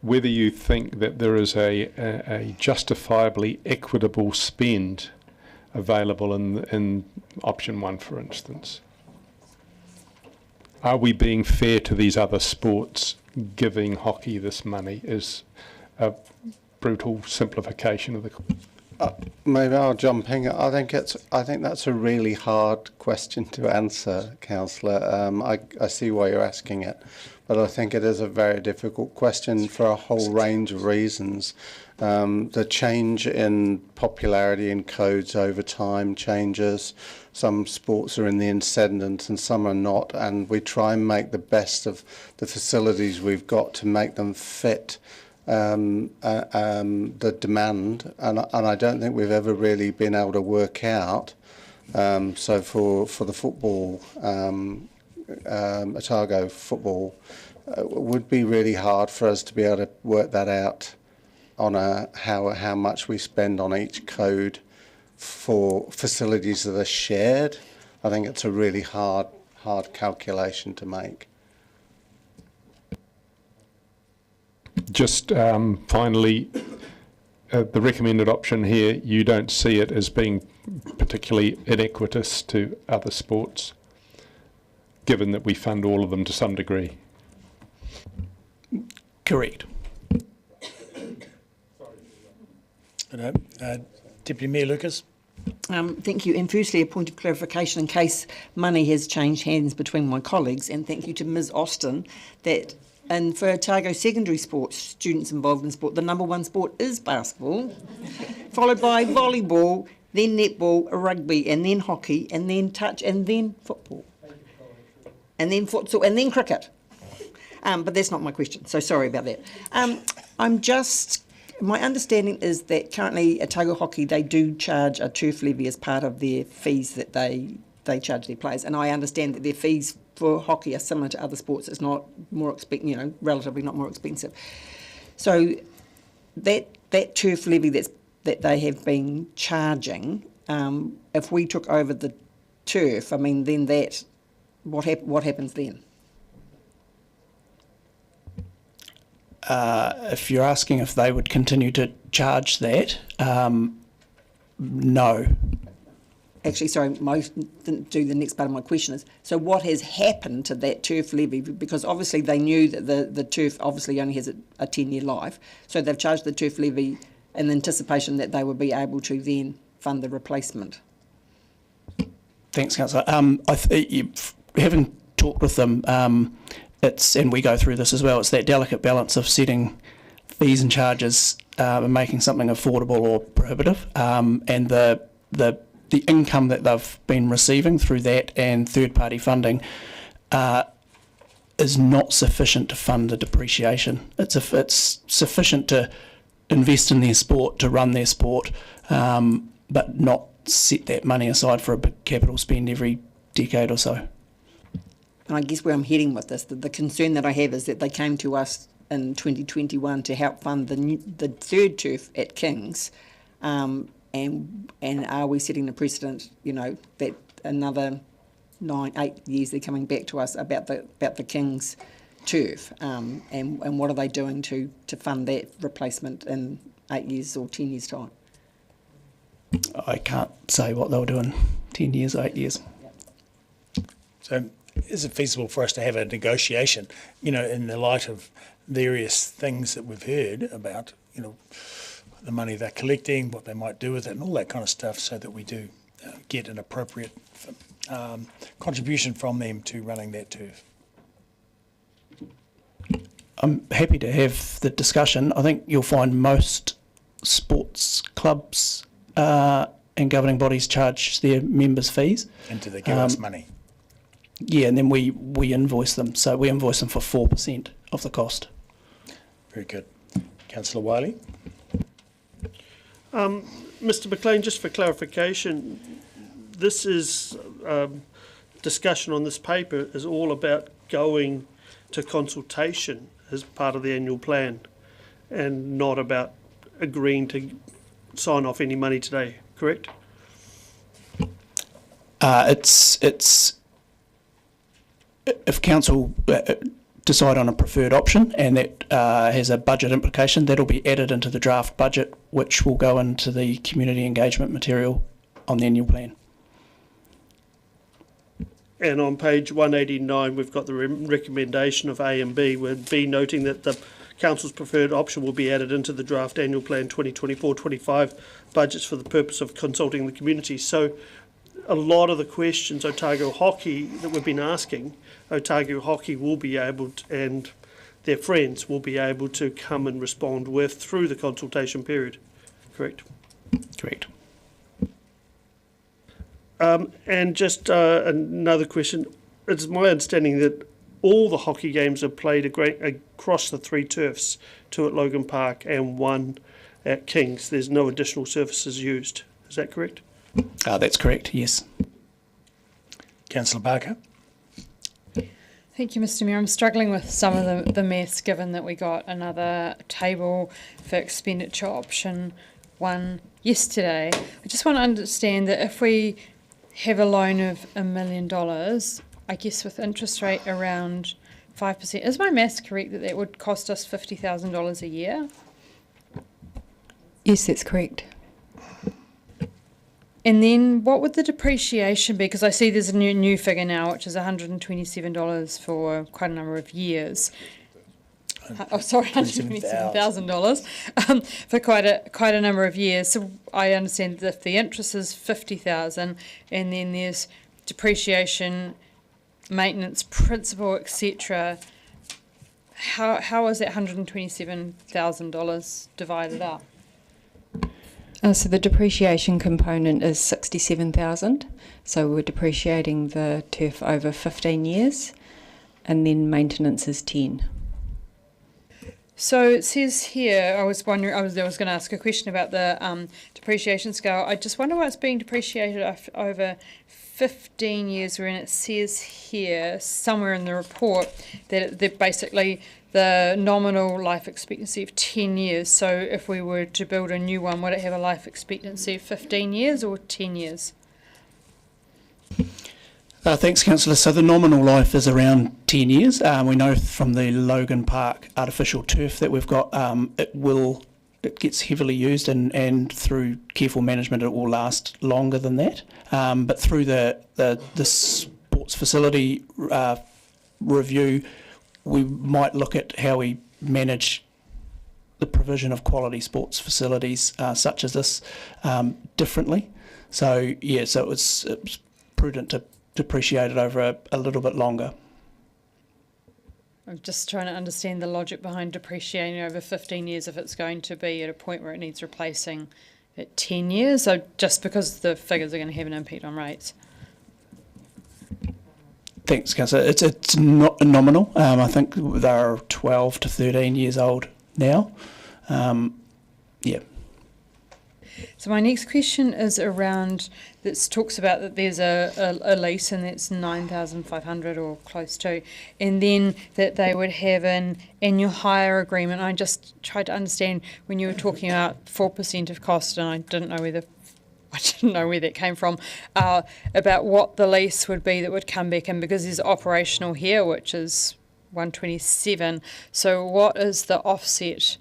whether you think that there is a justifiably equitable spend available in option one, for instance. Are we being fair to these other sports, giving hockey this money? Is a brutal simplification of the... Maybe I'll jump in. I think that's a really hard question to answer, Councillor. I see why you're asking it, but I think it is a very difficult question for a whole range of reasons. The change in popularity in codes over time changes. Some sports are in the ascendant and some are not, and we try and make the best of the facilities we've got to make them fit the demand, and I don't think we've ever really been able to work out. So for the football, Otago football, it would be really hard for us to be able to work that out on how much we spend on each code for facilities that are shared. I think it's a really hard calculation to make. Just finally, the recommended option here, you don't see it as being particularly inequitous to other sports, given that we fund all of them to some degree? Correct. Deputy Mayor Lucas. Thank you. And firstly, a point of clarification in case money has changed hands between my colleagues, and thank you to Ms Austin, that and for Otago secondary sports, students involved in sport, the number one sport is basketball, followed by volleyball, then netball, rugby, and then hockey, and then touch, and then football, and then futsal, and then cricket. But that's not my question, so sorry about that. My understanding is that currently Otago Hockey, they do charge a turf levy as part of their fees that they charge their players, and I understand that their fees for hockey are similar to other sports. It's not more relatively not more expensive. So that turf levy that they have been charging, if we took over the turf, I mean, then what happens then? If you're asking if they would continue to charge that, no. Actually, sorry, I didn't do the next part of my question is, so what has happened to that turf levy? Because obviously they knew that the turf obviously only has a 10-year life, so they've charged the turf levy in anticipation that they would be able to then fund the replacement. Thanks, Councillor. Having talked with them, and we go through this as well, it's that delicate balance of setting fees and charges and making something affordable or prohibitive, and the income that they've been receiving through that and third-party funding is not sufficient to fund the depreciation. It's sufficient to invest in their sport, to run their sport, but not set that money aside for a big capital spend every decade or so. And I guess where I'm heading with this, the concern that I have is that they came to us in 2021 to help fund the third turf at King's, and are we setting the precedent, that another 9-8 years they're coming back to us about the King's turf, and what are they doing to fund that replacement in 8 years or 10 years' time? I can't say what they'll do in 10 years, 8 years. So is it feasible for us to have a negotiation, in the light of various things that we've heard about, the money they're collecting, what they might do with it, and all that kind of stuff, so that we do get an appropriate contribution from them to running that turf? I'm happy to have the discussion. I think you'll find most sports clubs and governing bodies charge their members' fees. And do they give us money? Yeah, and then we invoice them. So we invoice them for 4% of the cost. Very good. Councillor Wiley? Mr McLean, just for clarification, this is discussion on this paper is all about going to consultation as part of the annual plan, and not about agreeing to sign off any money today, correct? It's if council decide on a preferred option and that has a budget implication, that'll be added into the draft budget, which will go into the community engagement material on the annual plan. And on page 189, we've got the recommendation of A and B, with B noting that the Council's preferred option will be added into the draft annual plan 2024-25 budgets for the purpose of consulting the community. So a lot of the questions Otago Hockey that we've been asking, Otago Hockey will be able to, and their friends will be able to come and respond with through the consultation period, correct? Correct. And just another question. It's my understanding that all the hockey games are played across the 3 turfs, 2 at Logan Park and 1 at Kings. There's no additional surfaces used. Is that correct? That's correct, yes. Councillor Barker. Thank you, Mr. Mayor. I'm struggling with some of the maths, given that we got another table for expenditure option 1 yesterday. I just want to understand that if we have a loan of $1 million, I guess with interest rate around 5%, is my maths correct that would cost us $50,000 a year? Yes, that's correct. And then what would the depreciation be? Because I see there's a new figure now, which is $127 for quite a number of years. $127,000 for quite a number of years. So I understand that if the interest is $50,000, and then there's depreciation, maintenance, principal, etc. How is that $127,000 divided up? So the depreciation component is 67,000. So we're depreciating the turf over 15 years, and then maintenance is 10. So it says here, I was going to ask a question about the depreciation scale. I just wonder why it's being depreciated over 15 years, when it says here somewhere in the report that basically the nominal life expectancy of 10 years. So if we were to build a new one, would it have a life expectancy of 15 years or 10 years? Thanks, Councillor. So the nominal life is around 10 years. We know from the Logan Park artificial turf that we've got, it gets heavily used, and through careful management it will last longer than that. But through the sports facility review, we might look at how we manage the provision of quality sports facilities such as this differently. So yeah, so it's prudent to depreciate it over a little bit longer. I'm just trying to understand the logic behind depreciating over 15 years if it's going to be at a point where it needs replacing at 10 years. So just because the figures are going to have an impact on rates. Thanks, Councillor. It's not nominal. I think they're 12 to 13 years old now. Yeah. So my next question is around, this talks about that there's a lease and that's 9,500 or close to, and then that they would have an annual hire agreement. I just tried to understand when you were talking about 4% of cost, and I didn't know where that came from, about what the lease would be that would come back in, because there's operational here, which is 127. So what is the offset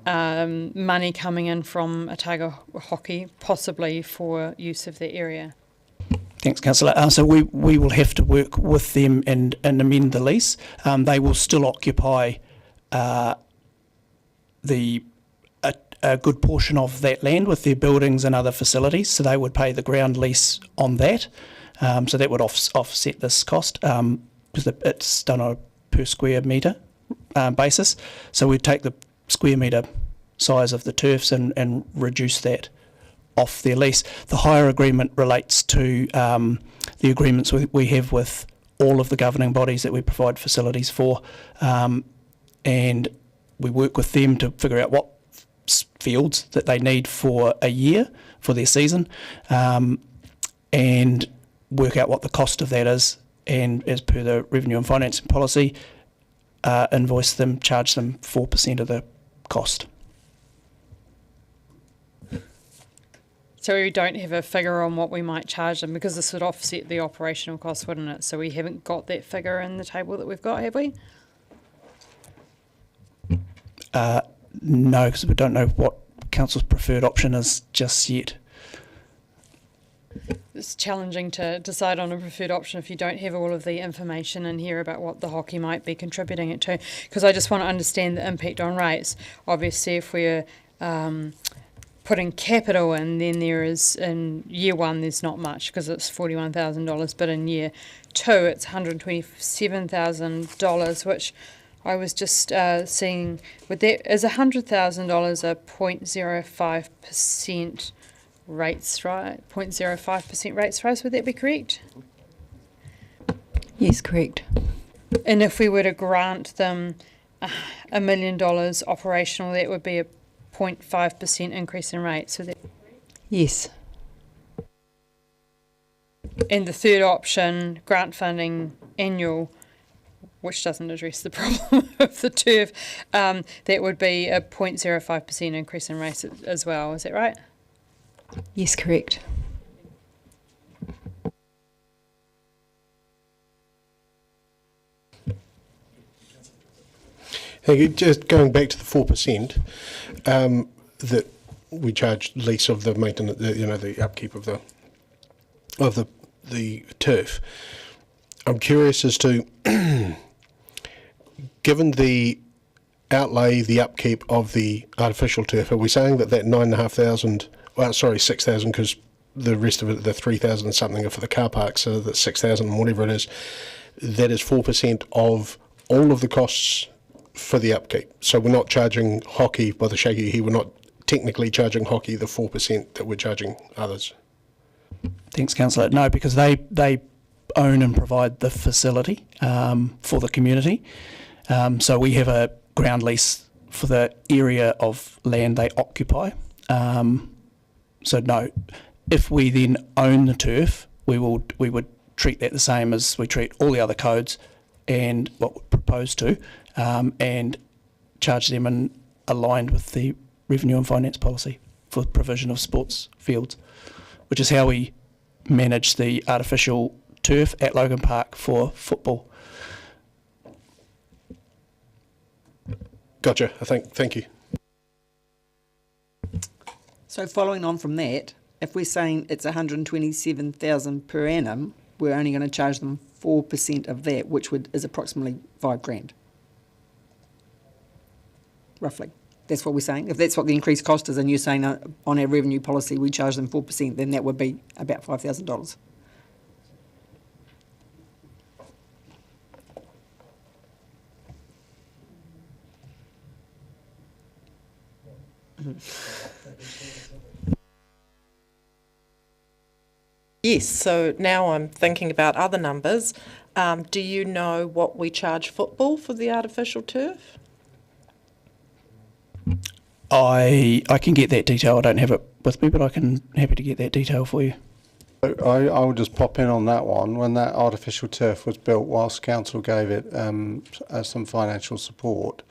money coming in from Otago Hockey, possibly for use of the area? Thanks, Councillor. So we will have to work with them and amend the lease. They will still occupy a good portion of that land with their buildings and other facilities, so they would pay the ground lease on that. So that would offset this cost, because it's done on a per square metre basis. So we'd take the square metre size of the turfs and reduce that off their lease. The hire agreement relates to the agreements we have with all of the governing bodies that we provide facilities for, and we work with them to figure out what fields that they need for a year for their season, and work out what the cost of that is, and as per the revenue and financing policy, invoice them, charge them 4% of the cost. So we don't have a figure on what we might charge them, because this would offset the operational cost, wouldn't it? So we haven't got that figure in the table that we've got, have we? No, because we don't know what Council's preferred option is just yet. It's challenging to decide on a preferred option if you don't have all of the information in here about what the hockey might be contributing it to, because I just want to understand the impact on rates. Obviously, if we're putting capital in, then there is, in year one there's not much because it's $41,000, but in year two it's $127,000, which I was just seeing, with that, is $100,000 a 0.05% rates rise? 0.05% rates rise, would that be correct? Yes, correct. And if we were to grant them $1 million operational, that would be a 0.5% increase in rate. So that. Yes. And the third option, grant funding annual, which doesn't address the problem of the turf, that would be a 0.05% increase in rates as well. Is that right? Yes, correct. Hey, just going back to the 4%, that we charge lease of the maintenance, the upkeep of the turf. I'm curious as to, given the outlay, the upkeep of the artificial turf, are we saying that 9,500, well, sorry, 6,000, because the rest of it, the 3,000 something are for the car park, so that's 6,000 and whatever it is, that is 4% of all of the costs for the upkeep. So we're not charging hockey by the shaky here, we're not technically charging hockey the 4% that we're charging others. Thanks, Councillor. No, because they own and provide the facility for the community. So we have a ground lease for the area of land they occupy. So no, if we then own the turf, we would treat that the same as we treat all the other codes and what we propose to, and charge them in aligned with the revenue and finance policy for provision of sports fields, which is how we manage the artificial turf at Logan Park for football. Gotcha, I think. Thank you. So following on from that, if we're saying it's 127,000 per annum, we're only going to charge them 4% of that, which is approximately $5,000. Roughly. That's what we're saying. If that's what the increased cost is, and you're saying on our revenue policy we charge them 4%, then that would be about $5,000. Yes, so now I'm thinking about other numbers. Do you know what we charge football for the artificial turf? I can get that detail. I don't have it with me, but happy to get that detail for you. I'll just pop in on that one. When that artificial turf was built, whilst council gave it some financial support,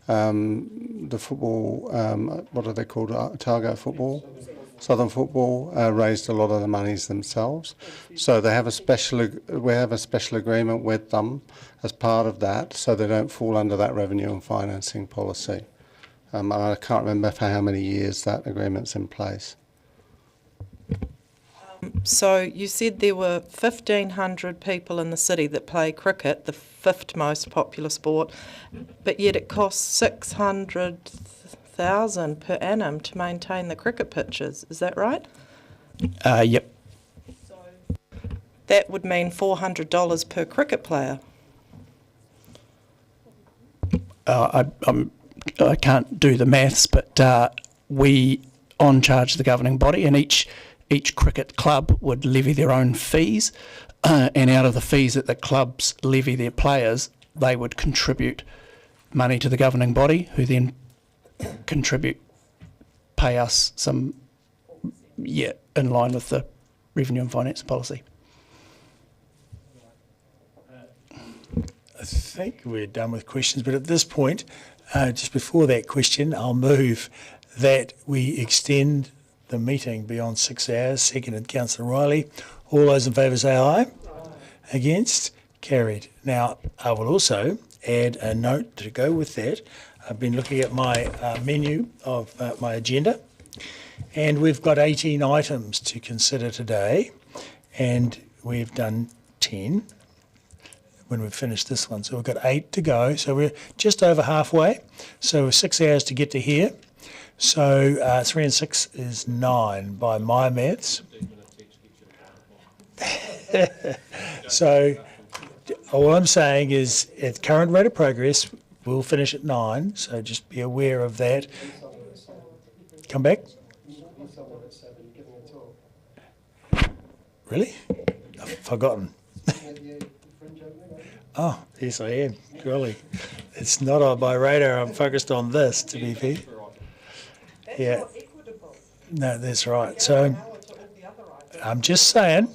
the football, what are they called? Otago football, Southern Football raised a lot of the monies themselves. So they have we have a special agreement with them as part of that, so they don't fall under that revenue and financing policy. I can't remember for how many years that agreement's in place. So you said there were 1,500 people in the city that play cricket, the fifth most popular sport, but yet it costs 600,000 per annum to maintain the cricket pitches. Is that right? Yep. So that would mean $400 per cricket player. I can't do the maths, but we on-charge the governing body, and each cricket club would levy their own fees, and out of the fees that the clubs levy their players, they would contribute money to the governing body, who then pay us some, in line with the revenue and finance policy. I think we're done with questions, but at this point, just before that question, I'll move that we extend the meeting beyond 6 hours. Seconded, Councillor Riley. All those in favour say aye. Against? Carried. Now, I will also add a note to go with that. I've been looking at my menu of my agenda, and we've got 18 items to consider today, and we've done 10 when we've finished this one. So we've got 8 to go. So we're just over halfway. So 6 hours to get to here. So 3 and 6 is 9 by my maths. So all I'm saying is at current rate of progress, we'll finish at 9. So just be aware of that. Come back. Really? I've forgotten. Oh, yes, I am. Really. It's not on my radar. I'm focused on this, to be fair. Yeah. No, that's right. So I'm just saying,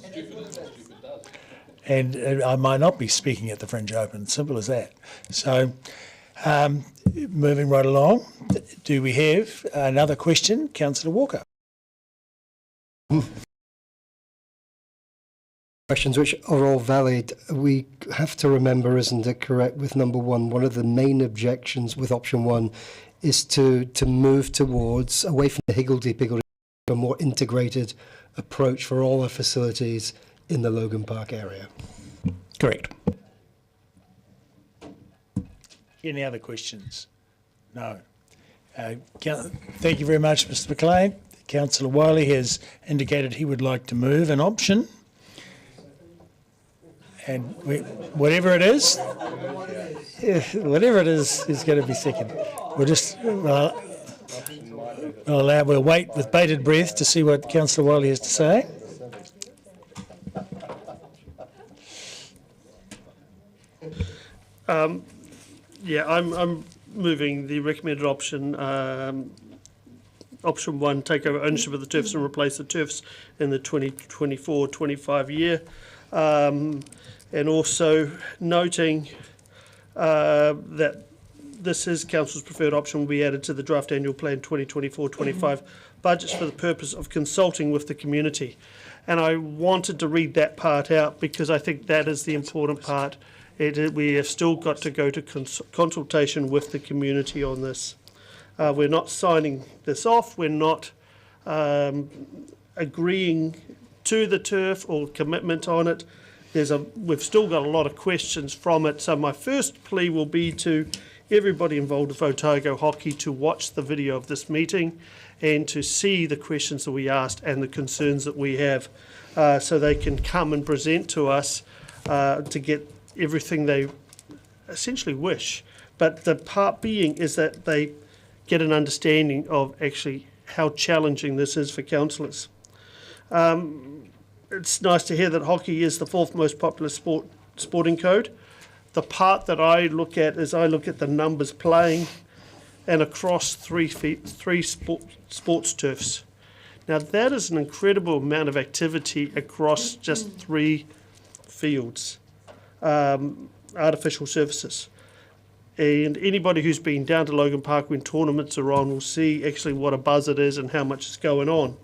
and I might not be speaking at the Fringe Open, simple as that. So moving right along, do we have another question? Councillor Walker. Questions which are all valid. We have to remember, isn't it correct, with number one of the main objections with option one is to move towards, away from the higgledy-piggledy, a more integrated approach for all our facilities in the Logan Park area. Correct. Any other questions? No. Thank you very much, Mr. McLean. Councillor Wiley has indicated he would like to move an option. And whatever it is going to be second. We'll wait with bated breath to see what Councillor Wiley has to say. I'm moving the recommended option, option one, take over ownership of the turfs and replace the turfs in the 2024-25 year. And also noting that this is Council's preferred option will be added to the draft annual plan 2024-25 budgets for the purpose of consulting with the community. And I wanted to read that part out because I think that is the important part. We have still got to go to consultation with the community on this. We're not signing this off. We're not agreeing to the turf or commitment on it. We've still got a lot of questions from it. So my first plea will be to everybody involved with Otago Hockey to watch the video of this meeting and to see the questions that we asked and the concerns that we have, so they can come and present to us to get everything they essentially wish. But the part being is that they get an understanding of actually how challenging this is for councillors. It's nice to hear that hockey is the fourth most popular sporting code. The part that I look at is I look at the numbers playing and across three sports turfs. Now that is an incredible amount of activity across just 3 fields, artificial surfaces. And anybody who's been down to Logan Park when tournaments are on will see actually what a buzz it is and how much is going on.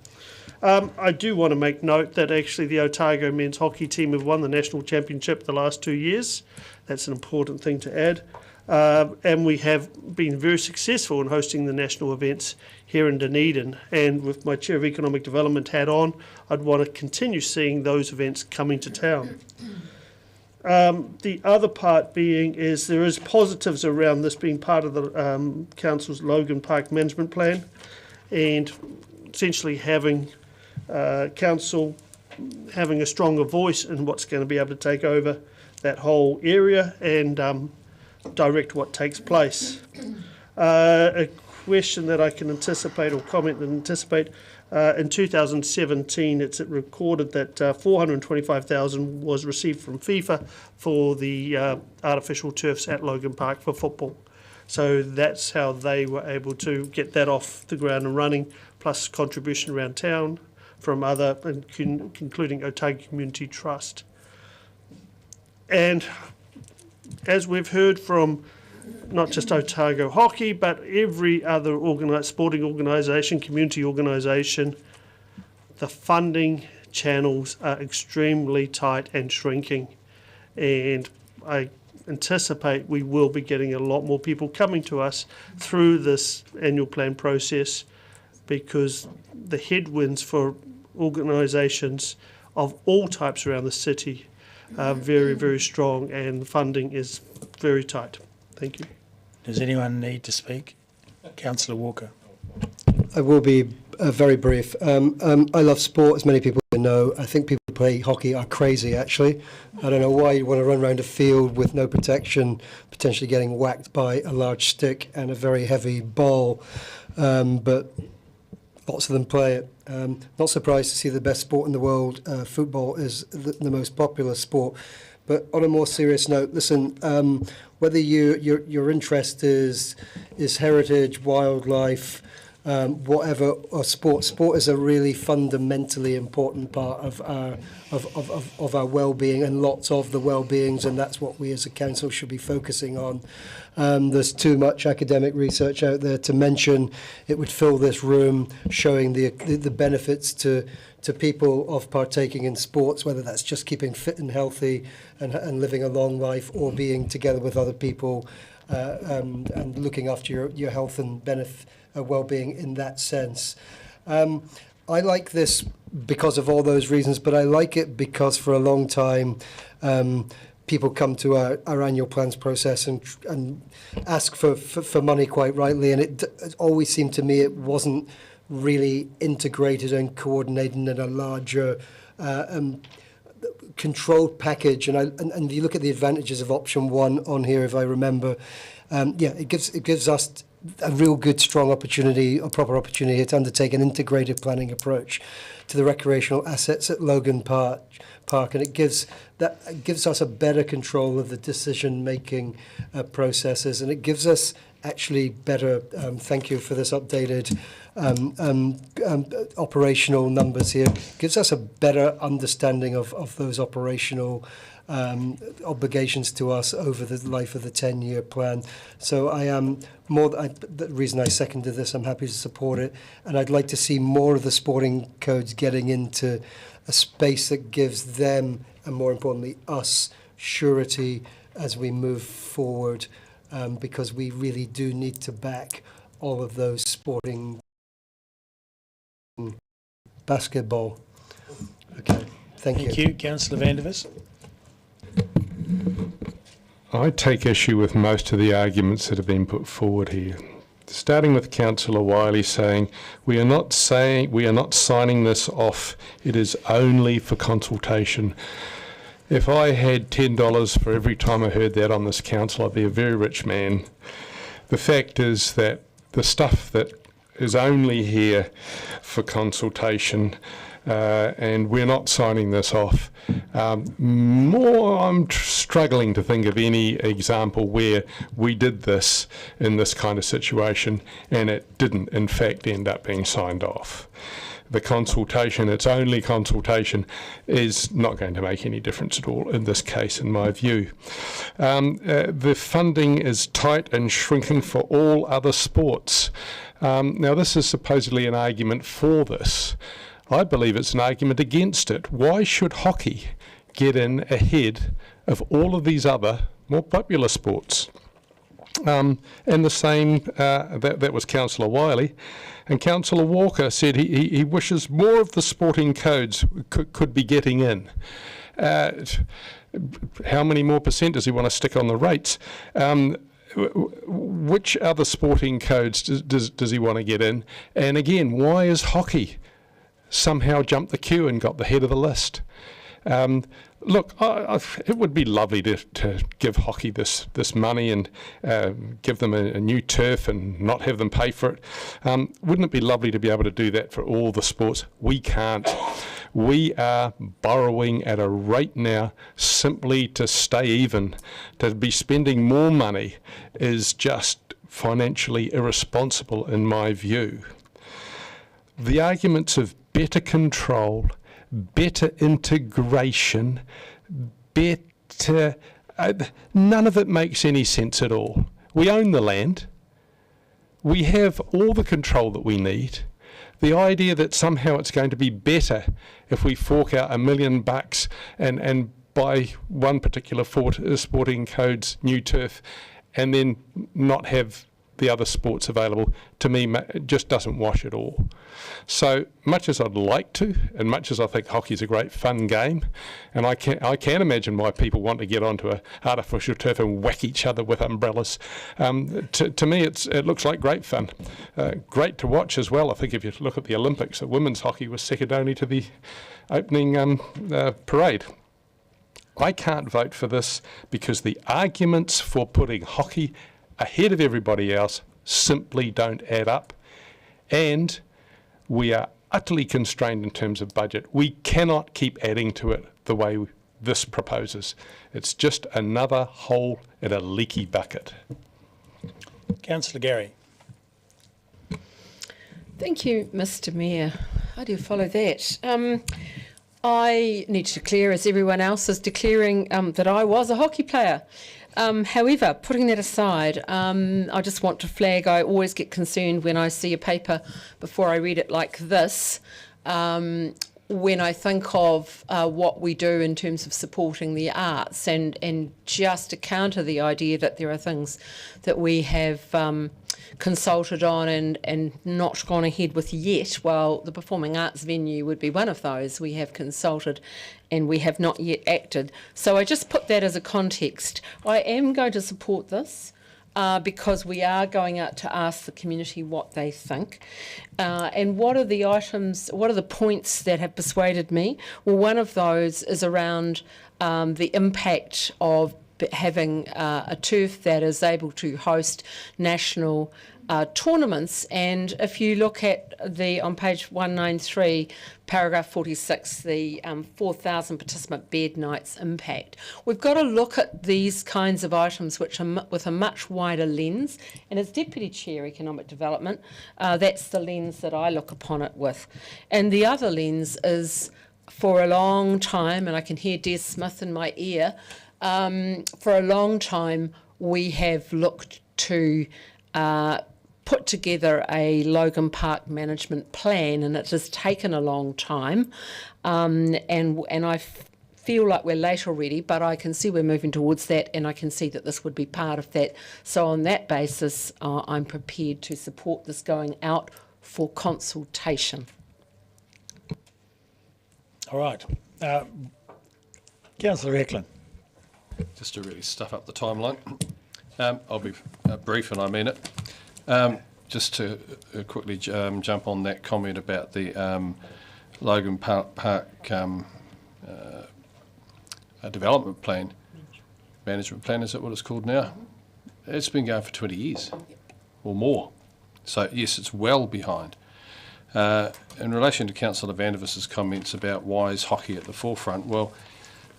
I do want to make note that actually the Otago men's hockey team have won the national championship the last 2 years. That's an important thing to add. And we have been very successful in hosting the national events here in Dunedin. And with my Chair of Economic Development hat on, I'd want to continue seeing those events coming to town. The other part being is there is positives around this being part of the Council's Logan Park Management Plan, and essentially having Council having a stronger voice in what's going to be able to take over that whole area and direct what takes place. A question that I can anticipate or comment and anticipate, in 2017 it's recorded that 425,000 was received from FIFA for the artificial turfs at Logan Park for football. So that's how they were able to get that off the ground and running, plus contribution around town from other, including Otago Community Trust. And as we've heard from not just Otago Hockey, but every other sporting organisation, community organisation, the funding channels are extremely tight and shrinking. And I anticipate we will be getting a lot more people coming to us through this annual plan process, because the headwinds for organisations of all types around the city are very, very strong, and funding is very tight. Thank you. Does anyone need to speak? Councillor Walker. I will be very brief. I love sport, as many people know. I think people who play hockey are crazy, actually. I don't know why you want to run around a field with no protection, potentially getting whacked by a large stick and a very heavy ball, but lots of them play it. Not surprised to see the best sport in the world, football, is the most popular sport. But on a more serious note, listen, whether your interest is heritage, wildlife, whatever, or sport is a really fundamentally important part of our well-being, and lots of the well-beings, and that's what we as a council should be focusing on. There's too much academic research out there to mention. It would fill this room showing the benefits to people of partaking in sports, whether that's just keeping fit and healthy and living a long life, or being together with other people and looking after your health and well-being in that sense. I like this because of all those reasons, but I like it because for a long time people come to our annual plans process and ask for money, quite rightly, and it always seemed to me it wasn't really integrated and coordinated in a larger controlled package. And you look at the advantages of option 1 on here, if I remember, it gives us a real good, strong opportunity, a proper opportunity here to undertake an integrated planning approach to the recreational assets at Logan Park, and it gives us a better control of the decision-making processes, and it gives us actually better. Thank you for this updated operational numbers here. Gives us a better understanding of those operational obligations to us over the life of the 10-year plan. So I am the reason I seconded this, I'm happy to support it, and I'd like to see more of the sporting codes getting into a space that gives them, and more importantly us, surety as we move forward, because we really do need to back all of those sporting. Basketball. Okay, thank you. Thank you, Councillor Van der Vis. I take issue with most of the arguments that have been put forward here. Starting with Councillor Wiley saying, we are not signing this off, it is only for consultation. If I had $10 for every time I heard that on this council, I'd be a very rich man. The fact is that the stuff that is only here for consultation, and we're not signing this off. I'm struggling to think of any example where we did this in this kind of situation and it didn't in fact end up being signed off. The consultation, its only consultation, is not going to make any difference at all in this case, in my view. The funding is tight and shrinking for all other sports. Now, this is supposedly an argument for this. I believe it's an argument against it. Why should hockey get in ahead of all of these other more popular sports? And the same, that was Councillor Wiley. And Councillor Walker said he wishes more of the sporting codes could be getting in. How many more percent does he want to stick on the rates? Which other sporting codes does he want to get in? And again, why is hockey somehow jumped the queue and got the head of the list? Look, it would be lovely to give hockey this money and give them a new turf and not have them pay for it. Wouldn't it be lovely to be able to do that for all the sports? We can't. We are borrowing at a rate now simply to stay even. To be spending more money is just financially irresponsible in my view. The arguments of better control, better integration, better... none of it makes any sense at all. We own the land. We have all the control that we need. The idea that somehow it's going to be better if we fork out $1 million and buy one particular sporting code's new turf and then not have the other sports available, to me, just doesn't wash at all. So much as I'd like to, and much as I think hockey's a great fun game, and I can imagine why people want to get onto an artificial turf and whack each other with umbrellas. To me, it looks like great fun. Great to watch as well. I think if you look at the Olympics, women's hockey was second only to the opening parade. I can't vote for this because the arguments for putting hockey ahead of everybody else simply don't add up, and we are utterly constrained in terms of budget. We cannot keep adding to it the way this proposes. It's just another hole in a leaky bucket. Councillor Gary. Thank you, Mr. Mayor. How do you follow that? I need to declare, as everyone else is declaring, that I was a hockey player. However, putting that aside, I just want to flag, I always get concerned when I see a paper before I read it like this. When I think of what we do in terms of supporting the arts, and just to counter the idea that there are things that we have consulted on and not gone ahead with yet, well, the performing arts venue would be one of those. We have consulted and we have not yet acted. So I just put that as a context. I am going to support this. Because we are going out to ask the community what they think. And what are the items, what are the points that have persuaded me? Well, one of those is around the impact of having a turf that is able to host national tournaments. And if you look at on page 193, paragraph 46, the 4,000 participant bed nights impact. We've got to look at these kinds of items which are with a much wider lens. And as Deputy Chair Economic Development, that's the lens that I look upon it with. And the other lens is, for a long time, and I can hear Des Smith in my ear, for a long time we have looked to put together a Logan Park management plan, and it has taken a long time, and I feel like we're late already, but I can see we're moving towards that, and I can see that this would be part of that. So on that basis, I'm prepared to support this going out for consultation. All right. Councillor Eklund. Just to really stuff up the timeline. I'll be brief, and I mean it. Just to quickly jump on that comment about the Logan Park development plan, management plan, is that what it's called now? It's been going for 20 years or more. So yes, it's well behind. In relation to Councillor Vandeviss's comments about why is hockey at the forefront, well,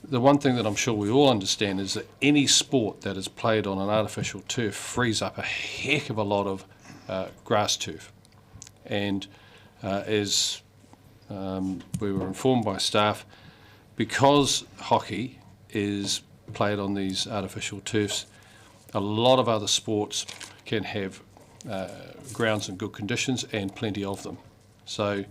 the one thing that I'm sure we all understand is that any sport that is played on an artificial turf frees up a heck of a lot of grass turf. And as we were informed by staff, because hockey is played on these artificial turfs, a lot of other sports can have grounds in good conditions and plenty of them. So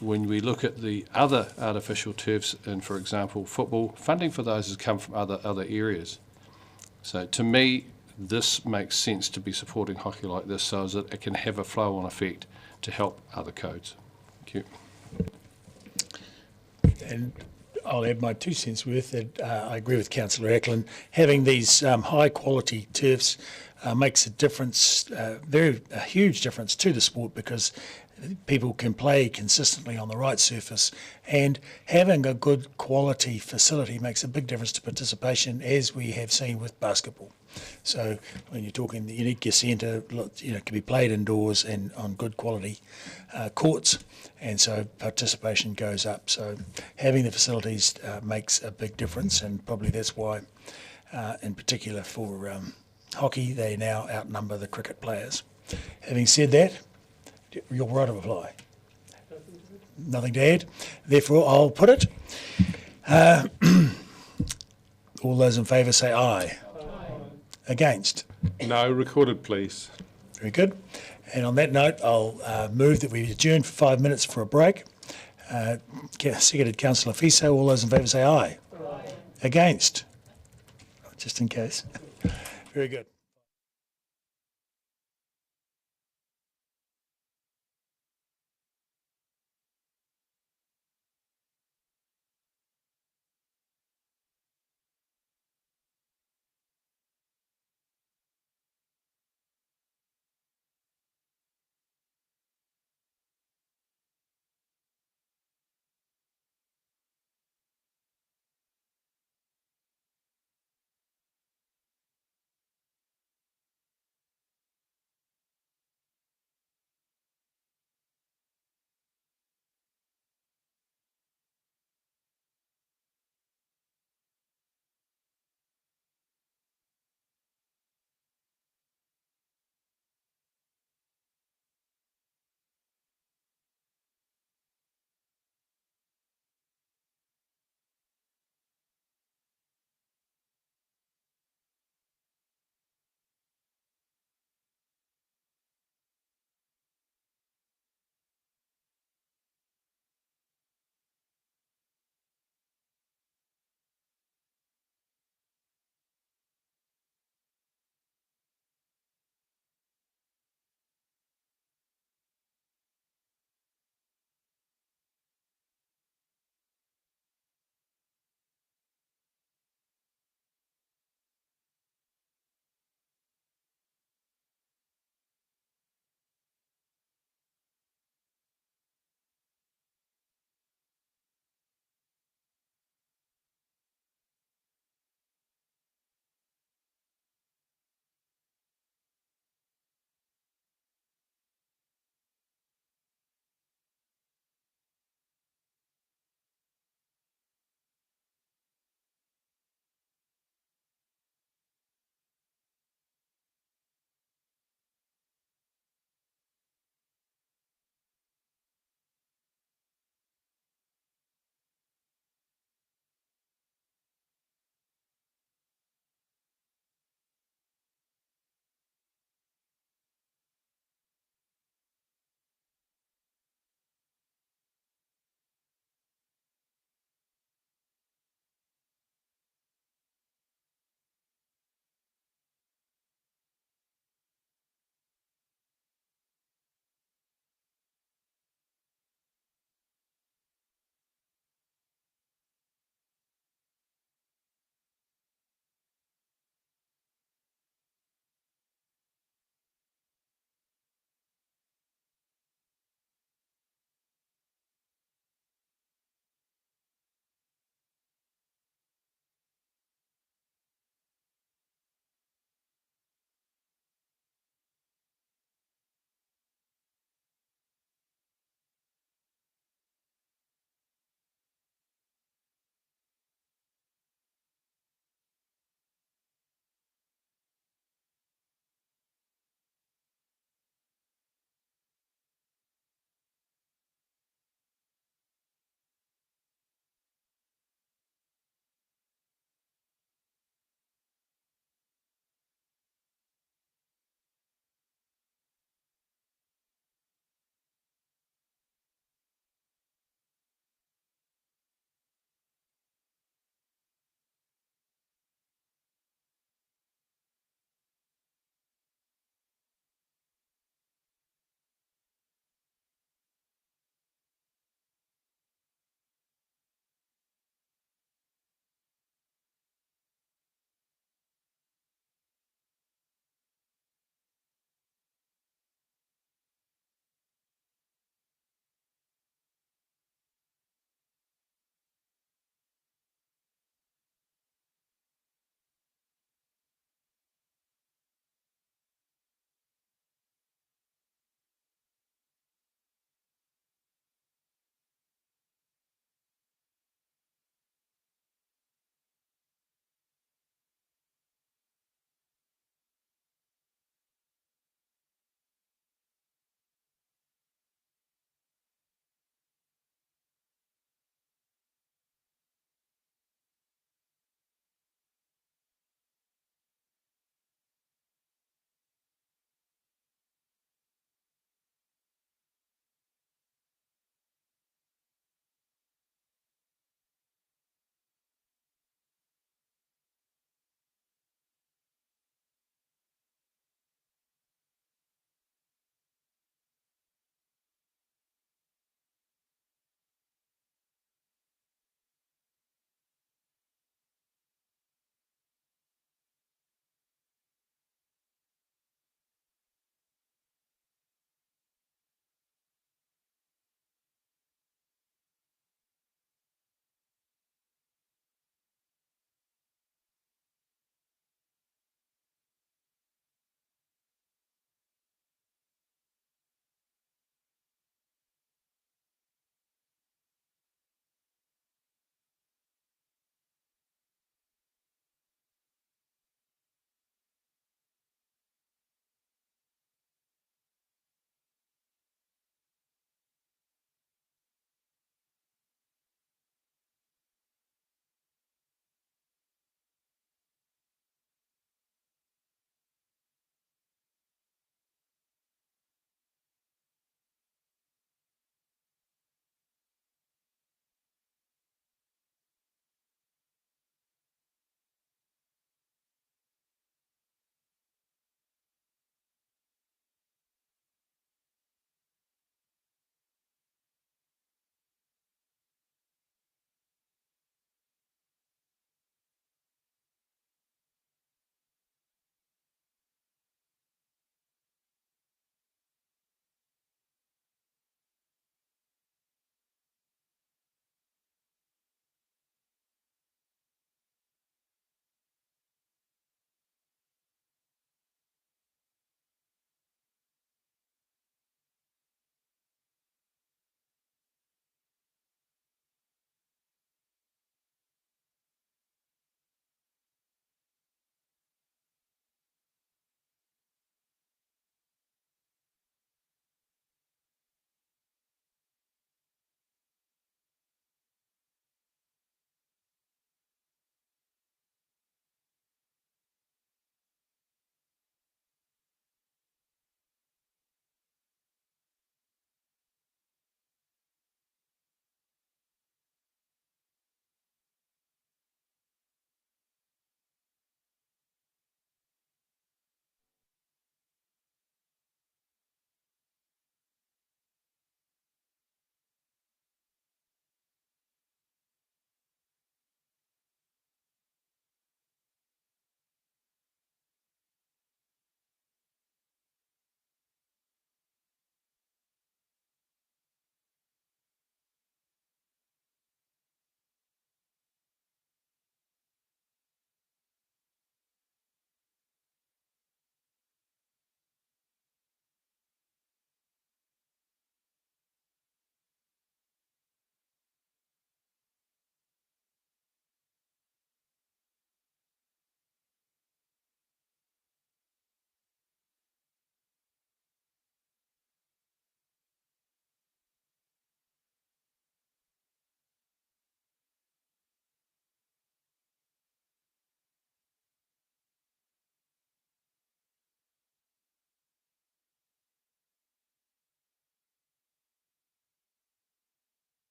when we look at the other artificial turfs in, for example, football, funding for those has come from other areas. So to me, this makes sense to be supporting hockey like this so that it can have a flow-on effect to help other codes. Thank you. And I'll add my 2 cents worth that I agree with Councillor Eklund. Having these high-quality turfs makes a difference, a huge difference to the sport, because people can play consistently on the right surface, and having a good quality facility makes a big difference to participation, as we have seen with basketball. So when you're talking the Unique Centre, it can be played indoors and on good quality courts, and so participation goes up. So having the facilities makes a big difference, and probably that's why, in particular for hockey, they now outnumber the cricket players. Having said that, your right of reply. Nothing to add. Therefore, I'll put it. All those in favour say aye. Against? No, recorded, please. Very good. And on that note, I'll move that we adjourn for 5 minutes for a break. Seconded Councillor Fiso. All those in favour say aye. Aye. Against? Just in case. Very good.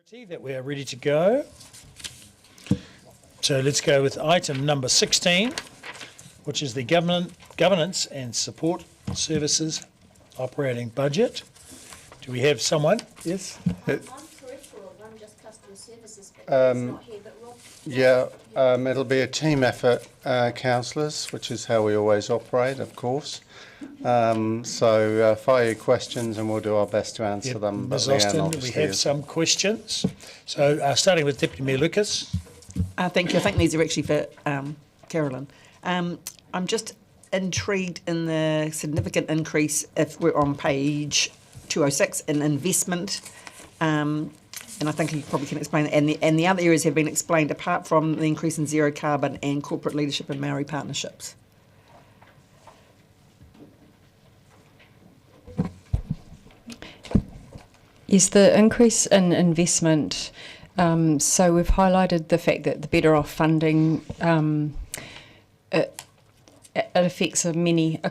That we are ready to go. So let's go with item number 16, which is the governance and support services operating budget. Do we have someone? Yes? I'm peripheral, I'm just customer services, but he's not here, but Rob. Yeah, it'll be a team effort, councillors, which is how we always operate, of course. So fire your questions and we'll do our best to answer them. Ms. Leanne Austin, we obviously have some questions. So starting with Deputy Mayor Lucas. Thank you. I think these are actually for Carolyn. I'm just intrigued in the significant increase, if we're on page 206, in investment. And I think you probably can explain that. And the other areas have been explained, apart from the increase in zero carbon and corporate leadership and Maori partnerships. Yes, the increase in investment. So we've highlighted the fact that the Better Off funding it affects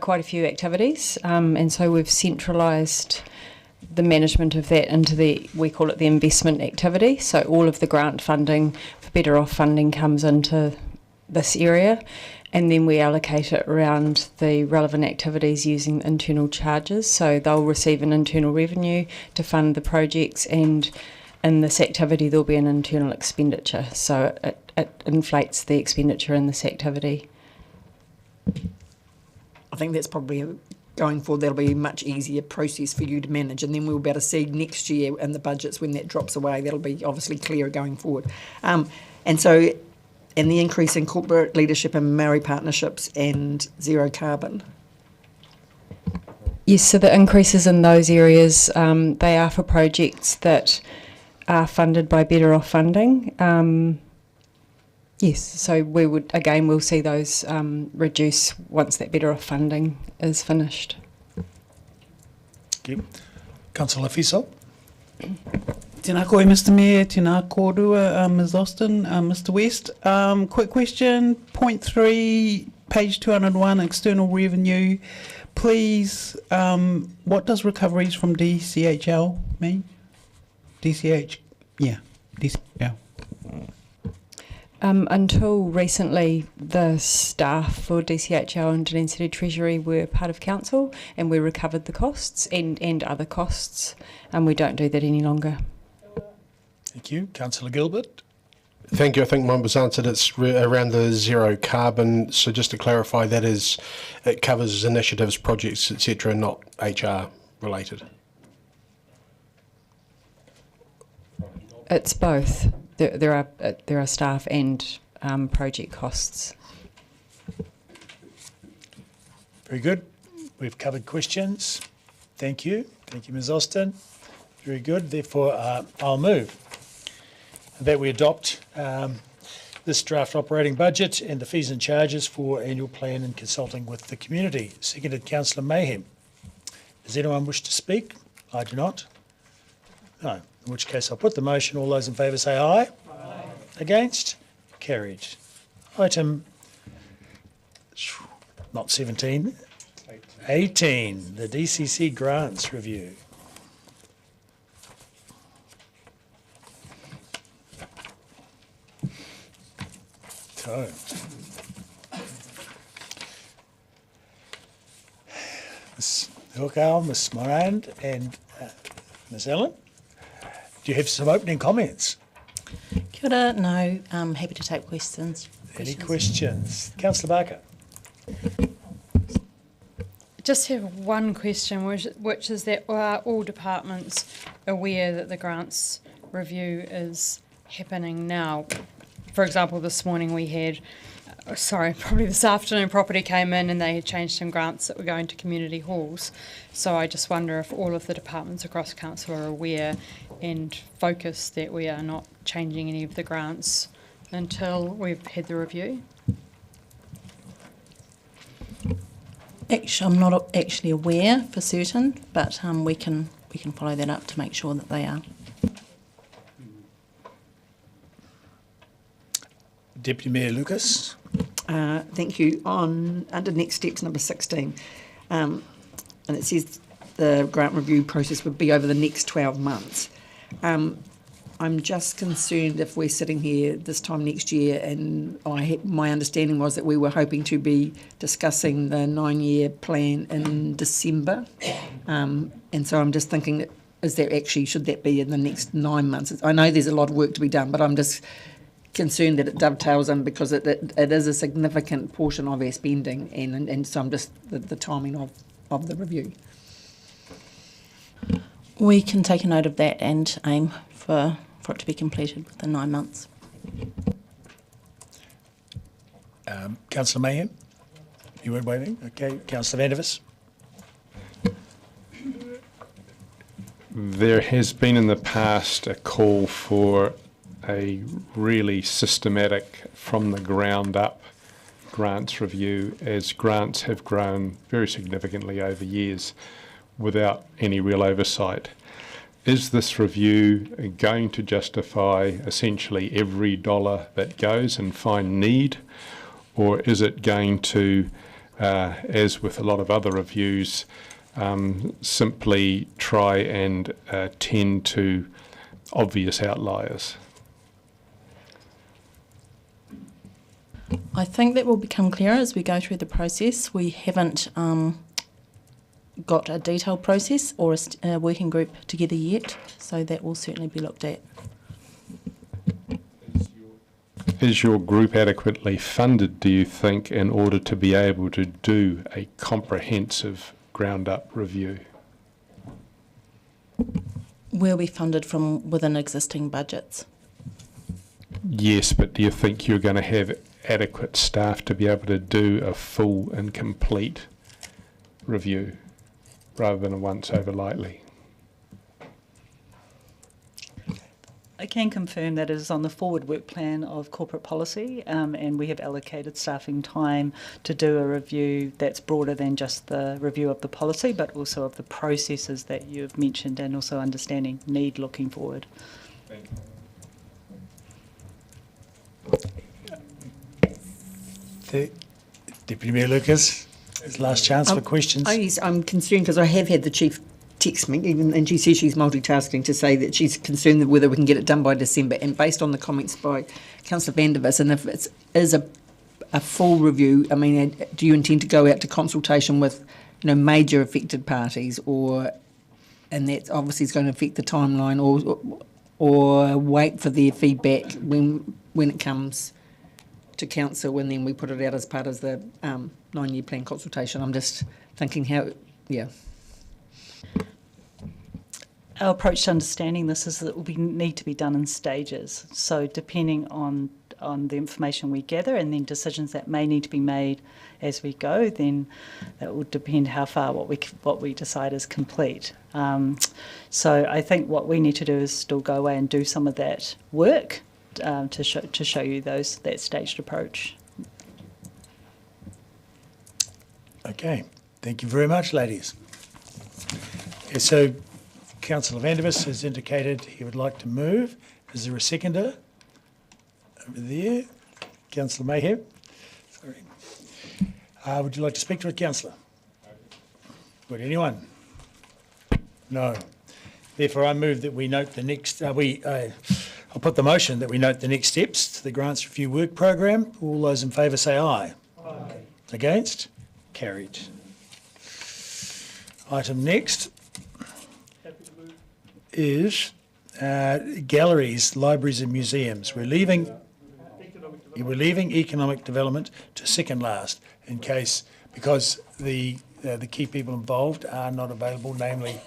quite a few activities, and so we've centralised the management of that into we call it the investment activity. So all of the grant funding for Better Off funding comes into this area, and then we allocate it around the relevant activities using internal charges. So they'll receive an internal revenue to fund the projects, and in this activity there'll be an internal expenditure. So it inflates the expenditure in this activity. I think that's probably going forward, that'll be a much easier process for you to manage, and then we'll be able to see next year in the budgets when that drops away. That'll be obviously clearer going forward. And the increase in corporate leadership and Maori partnerships and zero carbon. Yes, so the increases in those areas, they are for projects that are funded by Better Off funding. Yes, so we'll see those reduce once that Better Off funding is finished. Thank you. Councillor Fiesel. Tēnā koe, Mr Mayor, tēnā kōrua, Ms Austin, Mr West. Quick question, point 3, page 201, external revenue. Please, what does recoveries from DCHL mean? DCH, yeah, DCHL. Until recently, the staff for DCHL and Dunedin City Treasury were part of council, and we recovered the costs and other costs, and we don't do that any longer. Thank you. Councillor Gilbert. Thank you. I think mine was answered. It's around the zero carbon. So just to clarify, that is, it covers initiatives, projects, etc., not HR related. It's both. There are staff and project costs. Very good. We've covered questions. Thank you. Thank you, Ms Austin. Very good. Therefore, I'll move that we adopt this draft operating budget and the fees and charges for annual plan and consulting with the community. Seconded, Councillor Mayhem. Does anyone wish to speak? I do not. No. In which case, I'll put the motion. All those in favour say aye. Aye. Against? Carried. Item, not 17, 18, the DCC grants review. So, Ms Hilkow, Ms Moran and Ms Allen, do you have some opening comments? Kia ora, no, I'm happy to take questions. Any questions? Councillor Barker. Just have one question, which is that are all departments aware that the grants review is happening now? For example, this morning we had, probably this afternoon, property came in and they had changed some grants that were going to community halls. So I just wonder if all of the departments across council are aware and focused that we are not changing any of the grants until we've had the review. Actually, I'm not actually aware for certain, but we can follow that up to make sure that they are. Deputy Mayor Lucas. Thank you. Under next steps, number 16, and it says the grant review process would be over the next 12 months. I'm just concerned if we're sitting here this time next year, and my understanding was that we were hoping to be discussing the 9-year plan in December, and so I'm just thinking that should that be in the next 9 months? I know there's a lot of work to be done, but I'm just concerned that it dovetails in because it is a significant portion of our spending, and so I'm just the timing of the review. We can take a note of that and aim for it to be completed within 9 months. Councillor Mayhem, you weren't waving? Okay. Councillor Vandervis. There has been in the past a call for a really systematic, from the ground up grants review, as grants have grown very significantly over years without any real oversight. Is this review going to justify essentially every dollar that goes and find need, or is it going to, as with a lot of other reviews, simply try and tend to obvious outliers? I think that will become clearer as we go through the process. We haven't got a detailed process or a working group together yet, so that will certainly be looked at. Is your group adequately funded, do you think, in order to be able to do a comprehensive ground-up review? Will be funded from within existing budgets. Yes, but do you think you're going to have adequate staff to be able to do a full and complete review rather than a once over lightly? I can confirm that it is on the forward work plan of corporate policy, and we have allocated staffing time to do a review that's broader than just the review of the policy, but also of the processes that you've mentioned, and also understanding need looking forward. Thank you. Deputy Mayor Lucas, his last chance for questions. I'm concerned because I have had the chief text me, and she says she's multitasking to say that she's concerned whether we can get it done by December. And based on the comments by Councillor Vandervis, and if it is a full review, I mean, do you intend to go out to consultation with, major affected parties, and that obviously is going to affect the timeline, or wait for their feedback when it comes to council, and then we put it out as part of the 9-year plan consultation? I'm just thinking Our approach to understanding this is that it will need to be done in stages. So depending on the information we gather, and then decisions that may need to be made as we go, then that will depend how far what we decide is complete. So I think what we need to do is still go away and do some of that work to show you that staged approach. Okay, thank you very much, ladies. Okay, so Councillor Vandervis has indicated he would like to move. Is there a seconder? Over there. Councillor Mayhem. Sorry. Would you like to speak to it, Councillor? Would anyone? No. Therefore, I move that we note the next. I'll put the motion that we note the next steps to the Grants Review Work Programme. All those in favour say aye. Aye. Against? Carried. Item next is galleries, libraries and museums. We're leaving economic development to second last because the key people involved are not available, namely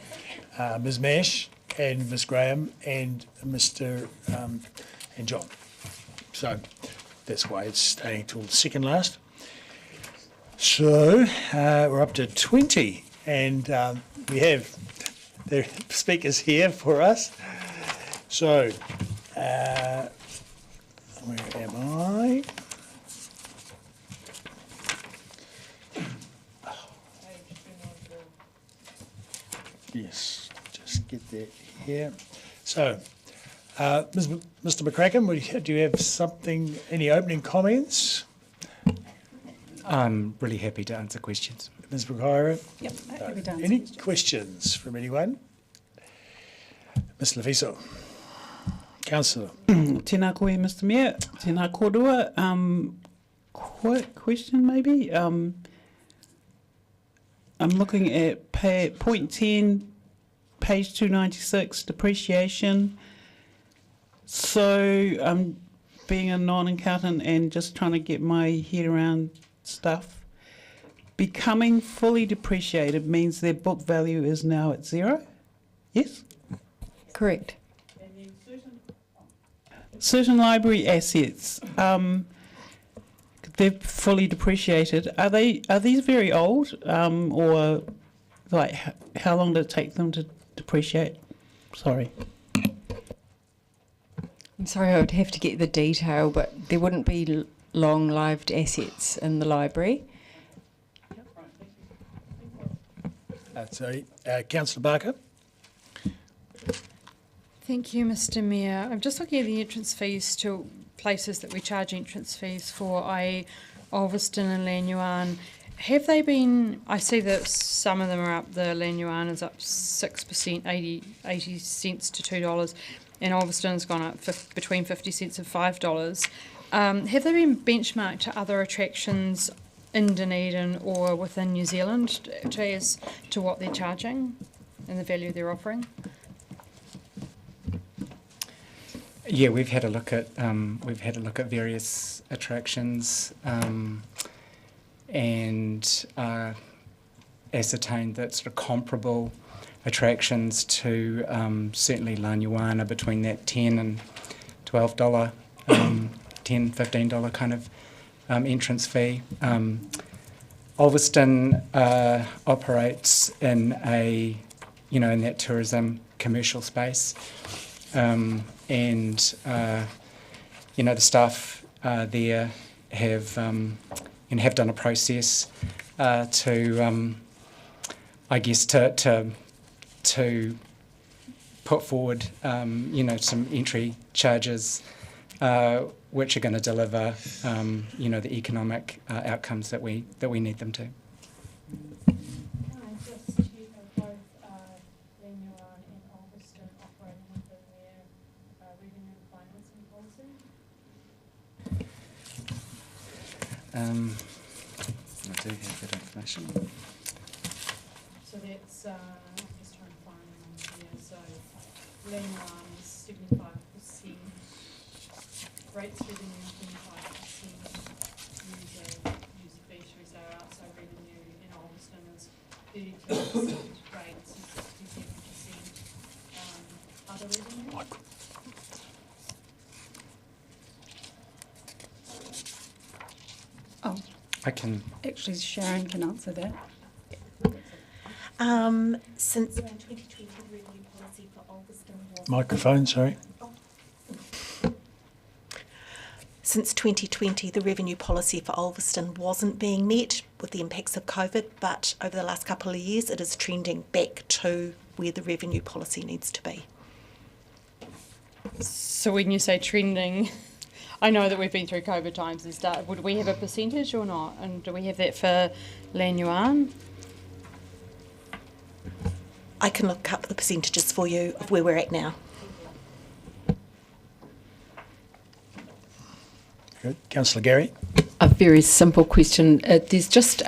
Ms Mash and Ms Graham and Mr. and John. So that's why it's staying till second last. So we're up to 20, and we have the speakers here for us. So where am I? Yes, just get that here. So, Mr. McCracken, do you have any opening comments? I'm really happy to answer questions. Ms. Bukhara? Yep, happy to answer Any questions. questions from anyone? Ms. Leviso? Councillor. Tēnā koe, Mr Mayor. Tēnā kōrua. Quick question maybe. I'm looking at point 10, page 296, depreciation. So being a non-accountant and just trying to get my head around stuff, becoming fully depreciated means their book value is now at 0? Yes? Correct. Certain library assets, they're fully depreciated. Are these very old, or like how long did it take them to depreciate? Sorry. I'm sorry, I would have to get the detail, but there wouldn't be long-lived assets in the library. Councillor Barker. Thank you, Mr Mayor. I'm just looking at the entrance fees to places that we charge entrance fees for, i.e. Ulverston and Lanyuan. Have they been, I see that some of them are up, the Lanyuan is up 6%, 80 cents to $2, and Ulverston's gone up between 50 cents and $5. Have they been benchmarked to other attractions in Dunedin or within New Zealand as to what they're charging and the value they're offering? Yeah, we've had a look at various attractions and ascertained that sort of comparable attractions to certainly Lanyuana between that $10 and $12, $10-15 kind of entrance fee. Ulverston operates in in that tourism commercial space. And the staff there have done a process to put forward some entry charges which are going to deliver the economic outcomes that we need them to. I do have that information. So that's, I'm just trying to find them here. So Lanyuan is 75%, rates revenue 25%, user features are outside revenue, and Ulverston is 32%, rates is 67%, other revenue. Oh, I can. actually, Sharon can answer that. Since around 2020, the revenue policy for Ulverston was... Microphone, sorry. Since 2020, the revenue policy for Ulverston wasn't being met with the impacts of COVID, but over the last couple of years, it is trending back to where the revenue policy needs to be. So when you say trending, I know that we've been through COVID times and stuff. Would we have a percentage or not? And do we have that for Lanyuan? I can look up the percentages for you of where we're at now. Good. Councillor Gary. A very simple question. There's just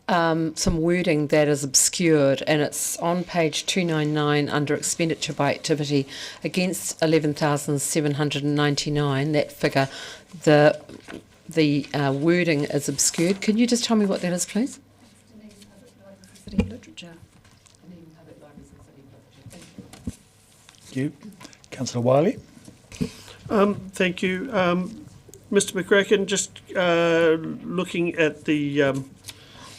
some wording that is obscured, and it's on page 299 under expenditure by activity against 11,799. That figure, the wording is obscured. Can you just tell me what that is, please? City literature. Thank you. Councillor Wiley. Thank you. Mr McCracken, just looking at the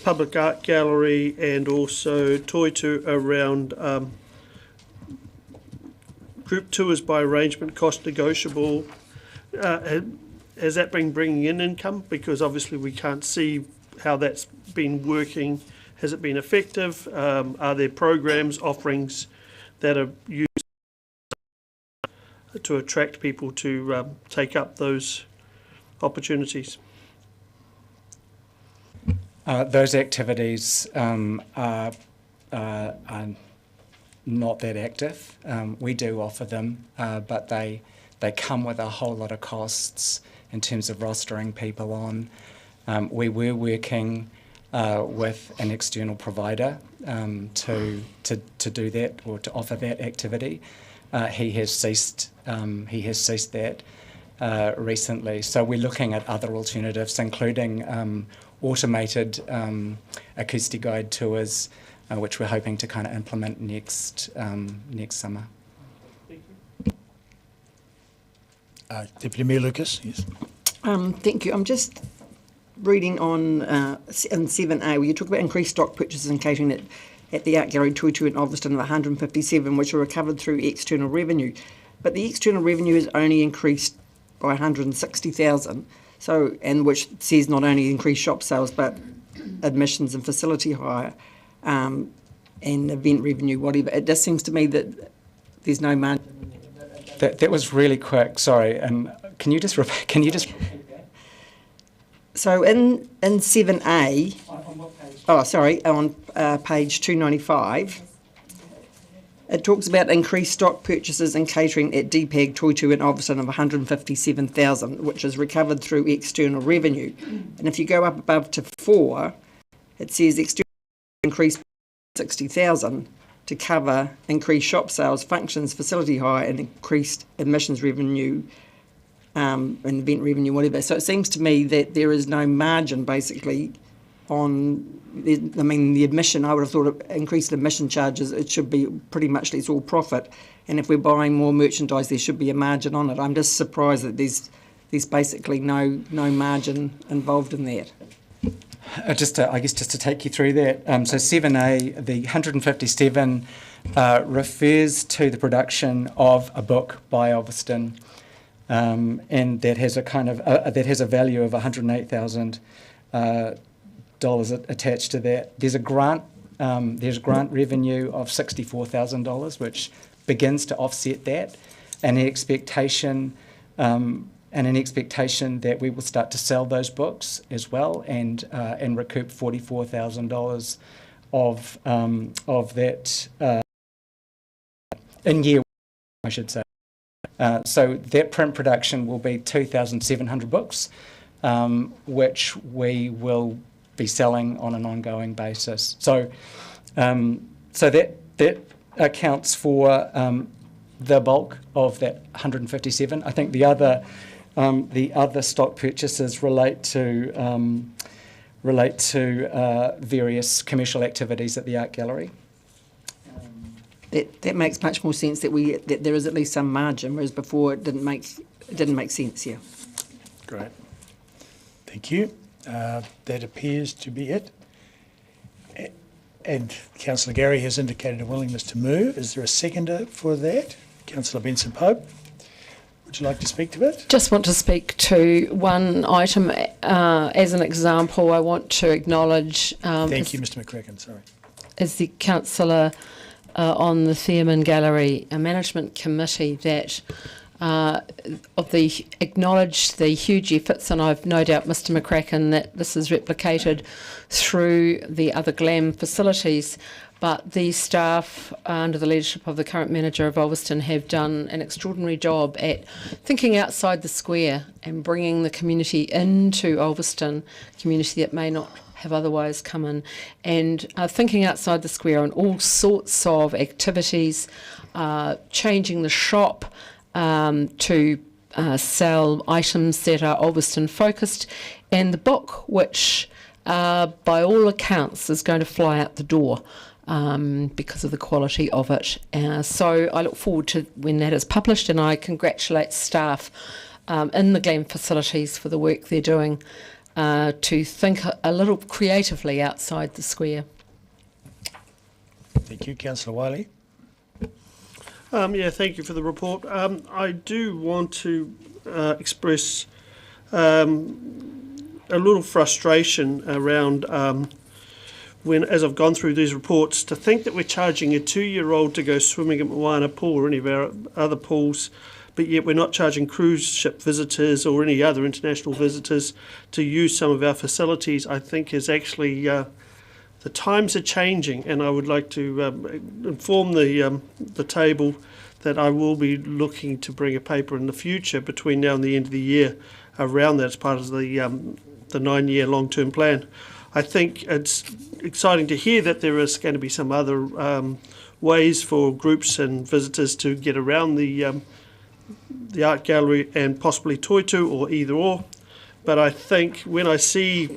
public art gallery and also Toitu around group tours by arrangement, cost negotiable. Has that been bringing in income? Because obviously we can't see how that's been working. Has it been effective? Are there programs, offerings that are used to attract people to take up those opportunities? Those activities are not that active. We do offer them, but they come with a whole lot of costs in terms of rostering people on. We were working with an external provider to do that or to offer that activity. He has ceased that recently. So we're looking at other alternatives, including automated acoustic guide tours, which we're hoping to kind of implement next summer. Deputy Mayor Lucas, yes. Thank you. I'm just reading on in 7A, where you talk about increased stock purchases and catering at the Art Gallery Tuitu in Alveston of 157, which are recovered through external revenue. But the external revenue is only increased by 160,000, so, and which says not only increased shop sales, but admissions and facility hire and event revenue, whatever. It just seems to me that there's no margin. That was really quick, sorry. And can you just repeat that? So in 7A, on page 295, it talks about increased stock purchases and catering at DPAG Toitu in Alveston of 157,000, which is recovered through external revenue. And if you go up above to 4, it says external increased 60,000 to cover increased shop sales, functions, facility hire, and increased admissions revenue, and event revenue, whatever. So it seems to me that there is no margin, basically, on the admission. I would have thought of increased admission charges, it should be pretty much it's all profit. And if we're buying more merchandise, there should be a margin on it. I'm just surprised that there's basically no margin involved in that. Just to take you through that, so 7A, the 157 refers to the production of a book by Alveston, and that has a value of $108,000 attached to that. There's grant revenue of $64,000, which begins to offset that, and an expectation that we will start to sell those books as well and recoup $44,000 of that in year, I should say. So that print production will be 2,700 books, which we will be selling on an ongoing basis. So that accounts for the bulk of that 157. I think the other stock purchases relate to various commercial activities at the art gallery. That makes much more sense that there is at least some margin, whereas before it didn't make sense. Yeah. Great. Thank you. That appears to be it. And Councillor Gary has indicated a willingness to move. Is there a seconder for that? Councillor Benson-Pope, would you like to speak to it? Just want to speak to one item as an example. I want to acknowledge... Thank you, Mr McCracken, sorry. As the councillor on the Thearman Gallery Management Committee that acknowledged the huge efforts, and I've no doubt, Mr McCracken, that this is replicated through the other GLAM facilities, but the staff under the leadership of the current manager of Alveston have done an extraordinary job at thinking outside the square and bringing the community into Alveston, community that may not have otherwise come in, and thinking outside the square on all sorts of activities, changing the shop to sell items that are Alveston focused, and the book, which by all accounts is going to fly out the door because of the quality of it. So I look forward to when that is published, and I congratulate staff in the GLAM facilities for the work they're doing to think a little creatively outside the square. Thank you. Councillor Wiley. Thank you for the report. I do want to express a little frustration around when, as I've gone through these reports, to think that we're charging a 2-year-old to go swimming at Moana Pool or any of our other pools, but yet we're not charging cruise ship visitors or any other international visitors to use some of our facilities, I think is actually the times are changing, and I would like to inform the table that I will be looking to bring a paper in the future between now and the end of the year around that as part of the 9-year long-term plan. I think it's exciting to hear that there is going to be some other ways for groups and visitors to get around the art gallery and possibly Toitu or either or. But I think when I see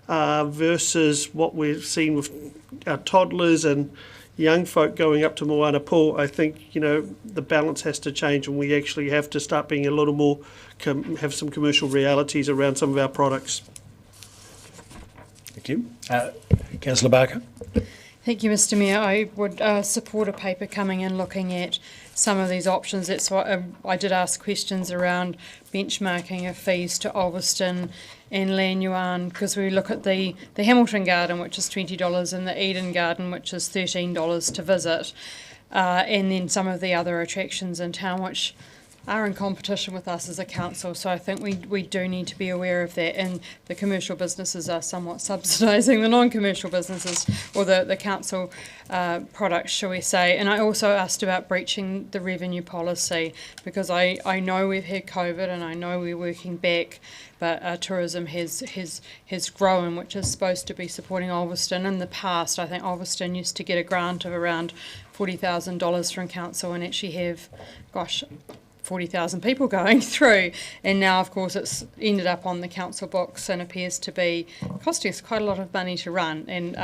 versus what we've seen with our toddlers and young folk going up to Moana Pool, I think, the balance has to change, and we actually have to start being a little more, have some commercial realities around some of our products. Thank you. Councillor Barker. Thank you, Mr Mayor. I would support a paper coming in looking at some of these options. That's why I did ask questions around benchmarking of fees to Ulverston and Lanyuan, because we look at the Hamilton Garden, which is $20, and the Eden Garden, which is $13 to visit, and then some of the other attractions in town, which are in competition with us as a council. So I think we do need to be aware of that, and the commercial businesses are somewhat subsidising the non-commercial businesses, or the council products, shall we say. And I also asked about breaching the revenue policy, because I know we've had COVID and I know we're working back, but tourism has grown, which is supposed to be supporting Ulverston. In the past, I think Ulverston used to get a grant of around $40,000 from council and actually have, 40,000 people going through, and now of course it's ended up on the council books and appears to be costing us quite a lot of money to run. And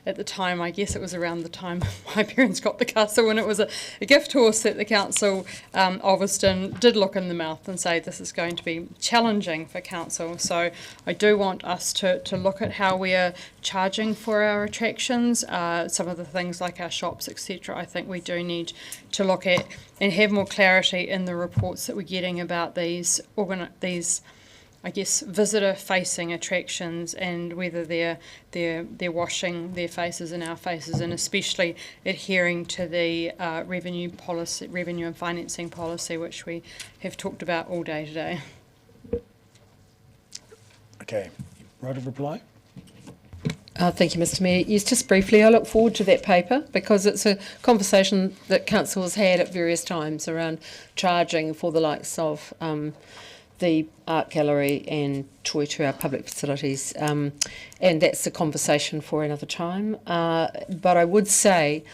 at the time, I guess it was around the time my parents got the castle, and it was a gift horse that the council, Ulverston, did look in the mouth and say this is going to be challenging for council. So I do want us to look at how we are charging for our attractions, some of the things like our shops, etc. I think we do need to look at and have more clarity in the reports that we're getting about these, I guess, visitor-facing attractions, and whether they're washing their faces in our faces, and especially adhering to the revenue and financing policy, which we have talked about all day today. Okay, right of reply. Thank you, Mr Mayor. Yes, just briefly, I look forward to that paper, because it's a conversation that council has had at various times around charging for the likes of the art gallery and to our public facilities, and that's a conversation for another time. But I would say,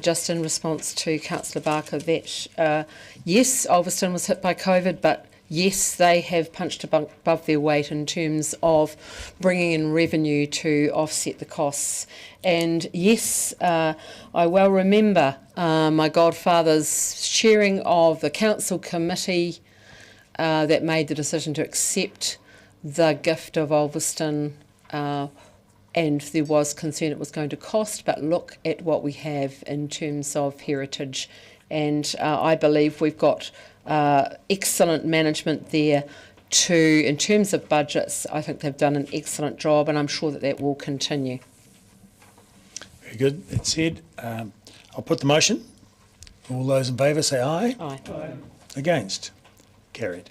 just in response to Councillor Barker, that yes, Ulverston was hit by COVID, but yes, they have punched above their weight in terms of bringing in revenue to offset the costs. And yes, I well remember my godfather's chairing of the council committee that made the decision to accept the gift of Ulverston, and there was concern it was going to cost, but look at what we have in terms of heritage. And I believe we've got excellent management there too. In terms of budgets, I think they've done an excellent job, and I'm sure that will continue. Very good. That said, I'll put the motion. All those in favour say aye. Aye. Aye. Against? Carried.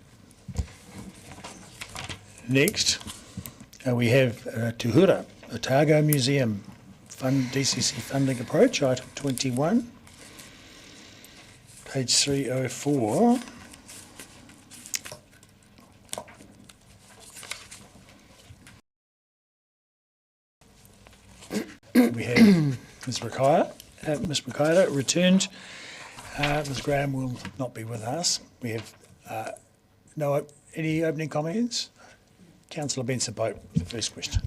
Next, we have Tuhura, Otago Museum DCC funding approach, item 21. Page 304. We have Ms. Rakaira. Ms. Rakaira returned. Ms. Graham will not be with us. We have any opening comments? Councillor Benson Pope, the first question.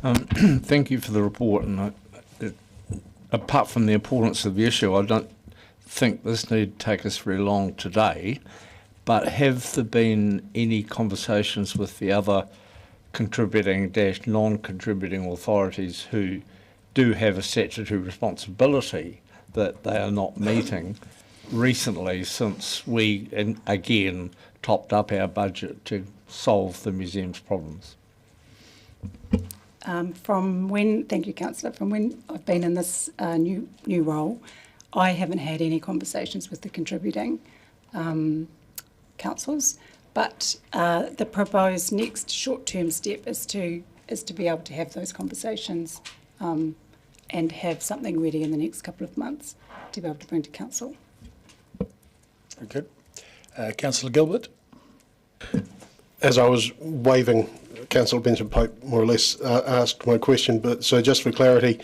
Thank you for the report. And apart from the importance of the issue, I don't think this need take us very long today, but have there been any conversations with the other contributing - non-contributing authorities who do have a statutory responsibility that they are not meeting recently, since we again topped up our budget to solve the museum's problems? Thank you, Councillor, from when I've been in this new role, I haven't had any conversations with the contributing councils, but the proposed next short-term step is to is to be able to have those conversations and have something ready in the next couple of months to be able to bring to council. Very good. Councillor Gilbert? As I was waving, Councillor Benson Pope more or less asked my question, but so just for clarity,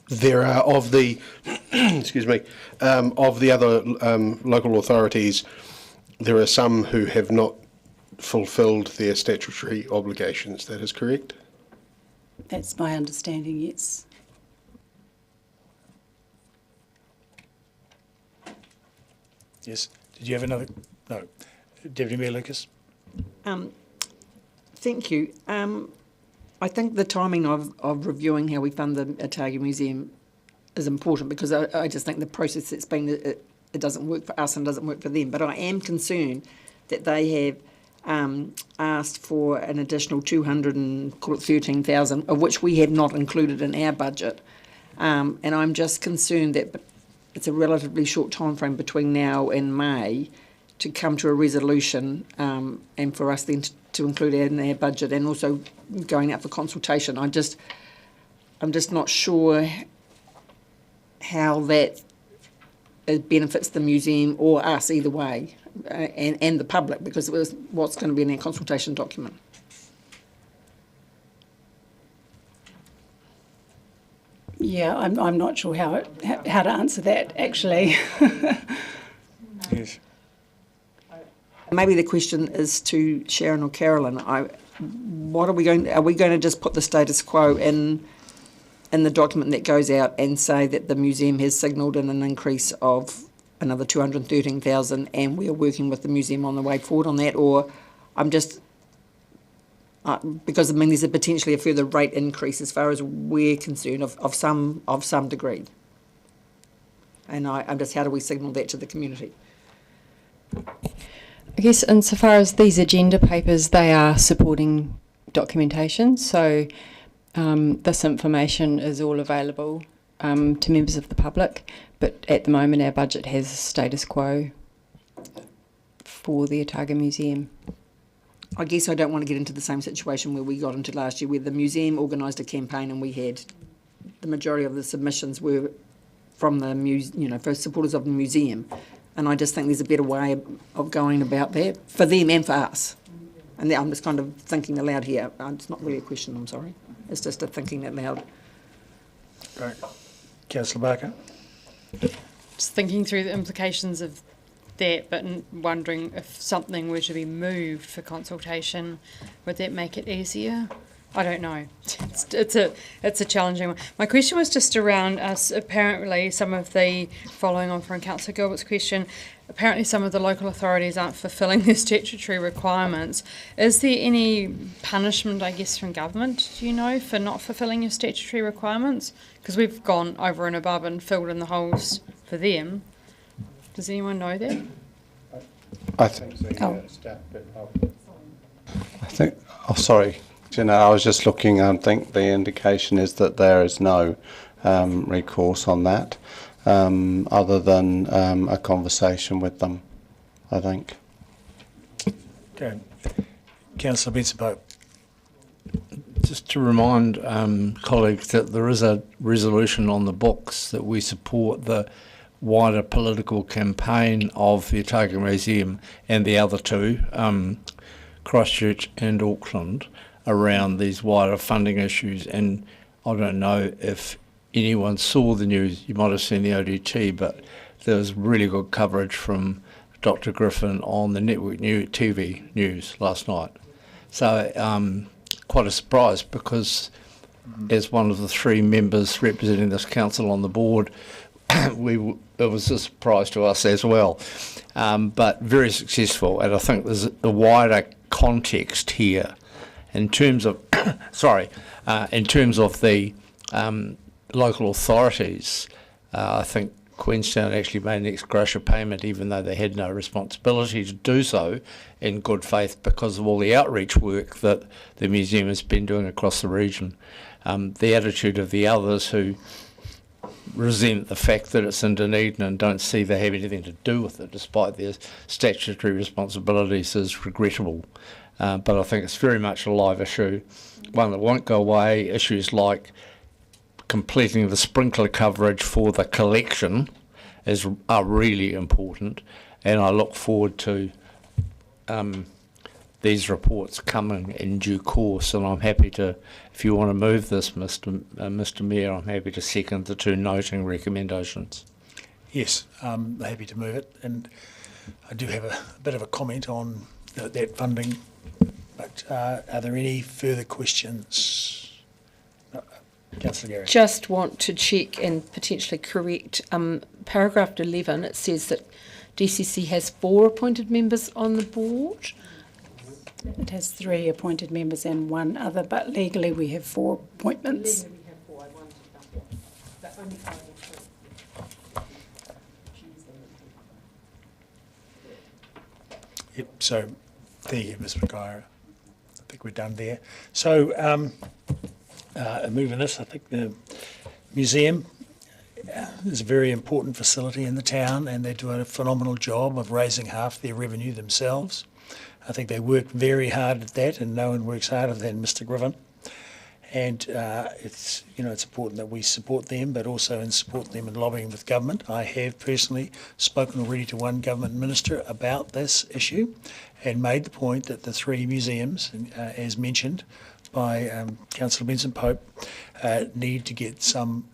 there are of the excuse me, of the other local authorities, there are some who have not fulfilled their statutory obligations. That is correct? That's my understanding, yes. Yes. Did you have another? No. Deputy Mayor Lucas? Thank you. I think the timing of reviewing how we fund the Otago Museum is important, because I just think the process that's been, it doesn't work for us and doesn't work for them. But I am concerned that they have asked for an additional 213,000, of which we have not included in our budget. And I'm just concerned that it's a relatively short time frame between now and May to come to a resolution, and for us then to include it in our budget, and also going out for consultation. I'm just not sure how that benefits the museum or us either way, and the public, because it was what's going to be in our consultation document. Yeah, I'm not sure how to answer that, actually. Yes. Maybe the question is to Sharon or Carolyn. Are we going to just put the status quo in the document that goes out and say that the museum has signalled an increase of another 213,000, and we are working with the museum on the way forward on that? Or I'm just because there's potentially a further rate increase as far as we're concerned of some degree, and I'm just, how do we signal that to the community? I guess insofar as these agenda papers, they are supporting documentation, so this information is all available to members of the public, but at the moment our budget has status quo for the Otago Museum. I guess I don't want to get into the same situation where we got into last year, where the museum organised a campaign and we had the majority of the submissions were from the for supporters of the museum. And I just think there's a better way of going about that for them and for us. And I'm just kind of thinking aloud here. It's not really a question, I'm sorry. It's just a thinking out loud. Right. Councillor Barker? Just thinking through the implications of that, but wondering if something were to be moved for consultation, would that make it easier? I don't know. It's a challenging one. My question was just around us. Apparently, some of the, following on from Councillor Gilbert's question, apparently some of the local authorities aren't fulfilling their statutory requirements. Is there any punishment, I guess, from government, do you know, for not fulfilling your statutory requirements? Because we've gone over and above and filled in the holes for them. Does anyone know that? I think. Sorry. I was just looking. I think the indication is that there is no recourse on that, other than a conversation with them, I think. Okay. Councillor Benson Pope. Just to remind colleagues that there is a resolution on the books that we support the wider political campaign of the Otago Museum and the other two, Christchurch and Auckland, around these wider funding issues. And I don't know if anyone saw the news, you might have seen the ODT, but there was really good coverage from Dr. Griffin on the network TV news last night. So quite a surprise, because as one of the three members representing this council on the board, it was a surprise to us as well, but very successful. And I think there's a wider context here in terms of in terms of the local authorities. I think Queenstown actually made an ex gratia payment, even though they had no responsibility to do so in good faith, because of all the outreach work that the museum has been doing across the region. The attitude of the others who resent the fact that it's in Dunedin and don't see they have anything to do with it, despite their statutory responsibilities, is regrettable. but I think it's very much a live issue, one that won't go away. Issues like completing the sprinkler coverage for the collection are really important, and I look forward to these reports coming in due course, and I'm happy to, if you want to move this, Mr. Mayor, I'm happy to second the two noting recommendations. Yes, I'm happy to move it, and I do have a bit of a comment on that funding, but are there any further questions? No, Councillor Gary. Just want to check and potentially correct paragraph 11. It says that DCC has 4 appointed members on the board. It has 3 appointed members and 1 other, but legally we have 4 appointments. Legally we have 4. I wanted double, but only 5 or 3. Yep, so there you go, Ms. McGuire. I think we're done there. So moving this, I think the museum is a very important facility in the town, and they're doing a phenomenal job of raising half their revenue themselves. I think they work very hard at that, and no one works harder than Mr. Griffin. And it's important that we support them, but also support them in lobbying with government. I have personally spoken already to one government minister about this issue, and made the point that the 3 museums, as mentioned by Councillor Benson Pope, need to get some,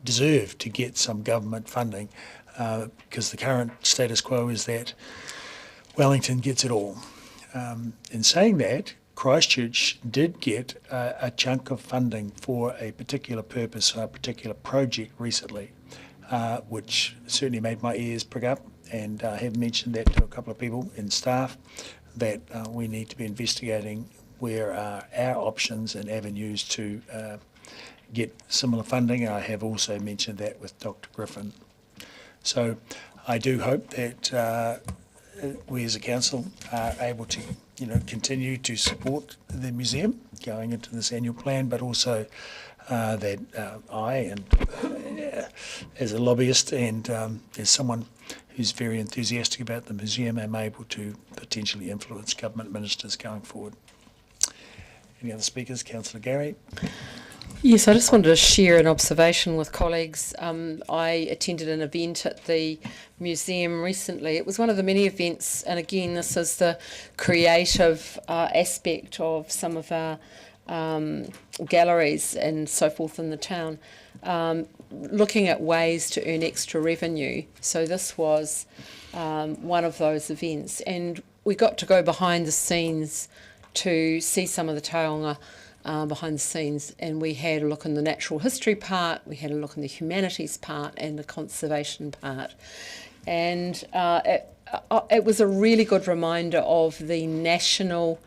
deserve to get some government funding, because the current status quo is that Wellington gets it all. In saying that, Christchurch did get a chunk of funding for a particular purpose, a particular project recently, which certainly made my ears prick up, and I have mentioned that to a couple of people in staff, that we need to be investigating where are our options and avenues to get similar funding. I have also mentioned that with Dr. Griffin. So I do hope that we as a council are able to continue to support the museum going into this annual plan, but also that I, and as a lobbyist and as someone who's very enthusiastic about the museum, am able to potentially influence government ministers going forward. Any other speakers? Councillor Gary. Yes, I just wanted to share an observation with colleagues. I attended an event at the museum recently. It was one of the many events, and again, this is the creative aspect of some of our galleries and so forth in the town, looking at ways to earn extra revenue. So this was one of those events, and we got to go behind the scenes to see some of the taonga behind the scenes, and we had a look in the natural history part, we had a look in the humanities part and the conservation part, and it was a really good reminder of the national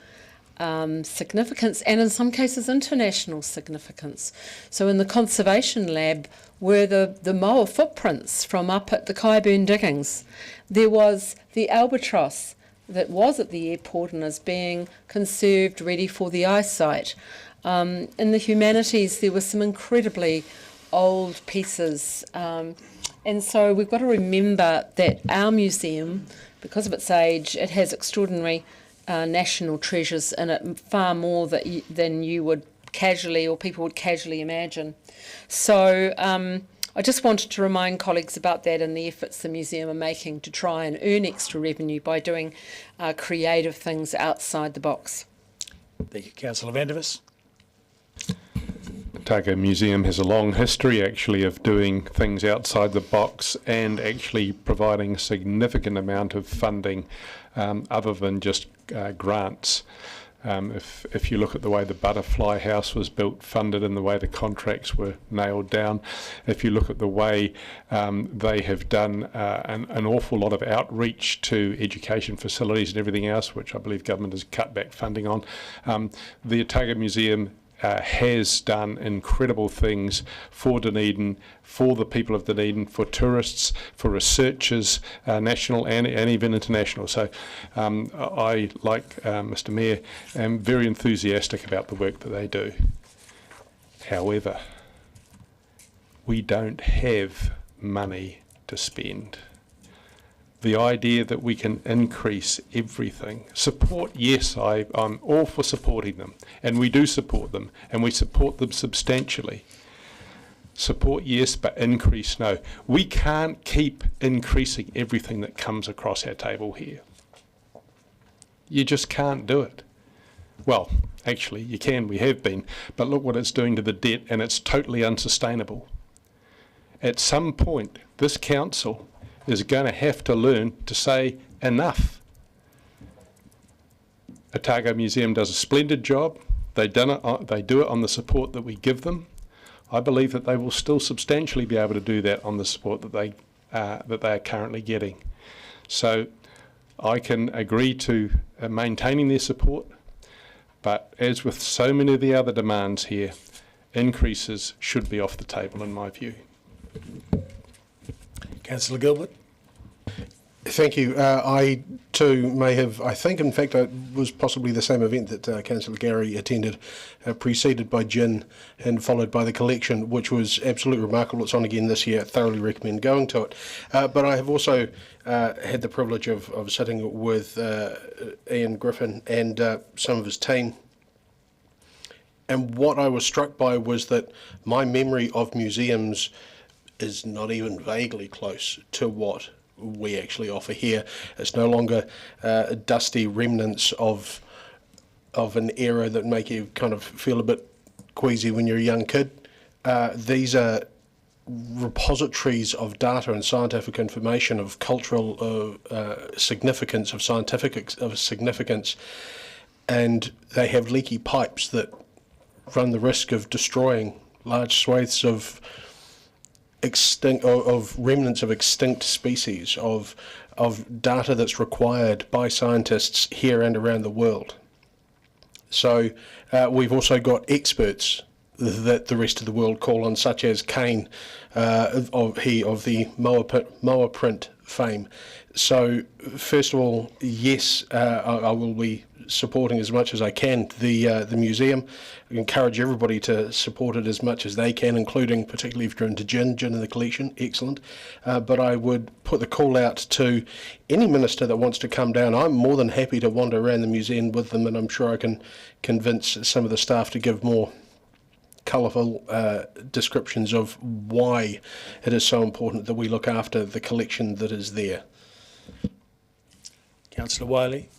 significance, and in some cases international significance. So in the conservation lab were the moa footprints from up at the Kyburn diggings. There was the albatross that was at the airport and is being conserved, ready for the eyesight. In the humanities, there were some incredibly old pieces. And so we've got to remember that our museum, because of its age, it has extraordinary national treasures in it, far more than you would casually or people would casually imagine. So I just wanted to remind colleagues about that and the efforts the museum are making to try and earn extra revenue by doing creative things outside the box. Thank you. Councillor Vandervis. Otago Museum has a long history actually of doing things outside the box and actually providing a significant amount of funding other than just grants. If you look at the way the Butterfly House was built, funded, and the way the contracts were nailed down, if you look at the way they have done an awful lot of outreach to education facilities and everything else, which I believe government has cut back funding on, the Otago Museum has done incredible things for Dunedin, for the people of Dunedin, for tourists, for researchers, national and even international. So I, like Mr Mayor, am very enthusiastic about the work that they do. However, we don't have money to spend. the idea that we can increase everything. Support, yes, I'm all for supporting them, and we do support them, and we support them substantially. Support, yes, but increase, no. We can't keep increasing everything that comes across our table here. You just can't do it. Well, actually, you can, we have been, but look what it's doing to the debt, and it's totally unsustainable. At some point, this council is going to have to learn to say enough. Otago Museum does a splendid job. They do it on the support that we give them. I believe that they will still substantially be able to do that on the support that they are currently getting. So I can agree to maintaining their support, but as with so many of the other demands here, increases should be off the table in my view. Councillor Gilbert. Thank you. I too may have, I think in fact it was possibly the same event that Councillor Gary attended, preceded by Gin and followed by the collection, which was absolutely remarkable. It's on again this year. I thoroughly recommend going to it. But I have also had the privilege of sitting with Ian Griffin and some of his team. And what I was struck by was that my memory of museums is not even vaguely close to what we actually offer here. It's no longer dusty remnants of an era that make you kind of feel a bit queasy when you're a young kid. These are repositories of data and scientific information, of cultural significance, of scientific significance, and they have leaky pipes that run the risk of destroying large swathes of remnants of extinct species, of data that's required by scientists here and around the world. So we've also got experts that the rest of the world call on, such as Kane of the Moa print fame. So first of all, yes, I will be supporting as much as I can the museum. I encourage everybody to support it as much as they can, including particularly if you're into gin in the collection, excellent. But I would put the call out to any minister that wants to come down. I'm more than happy to wander around the museum with them, and I'm sure I can convince some of the staff to give more colourful descriptions of why it is so important that we look after the collection that is there. Councillor Wiley.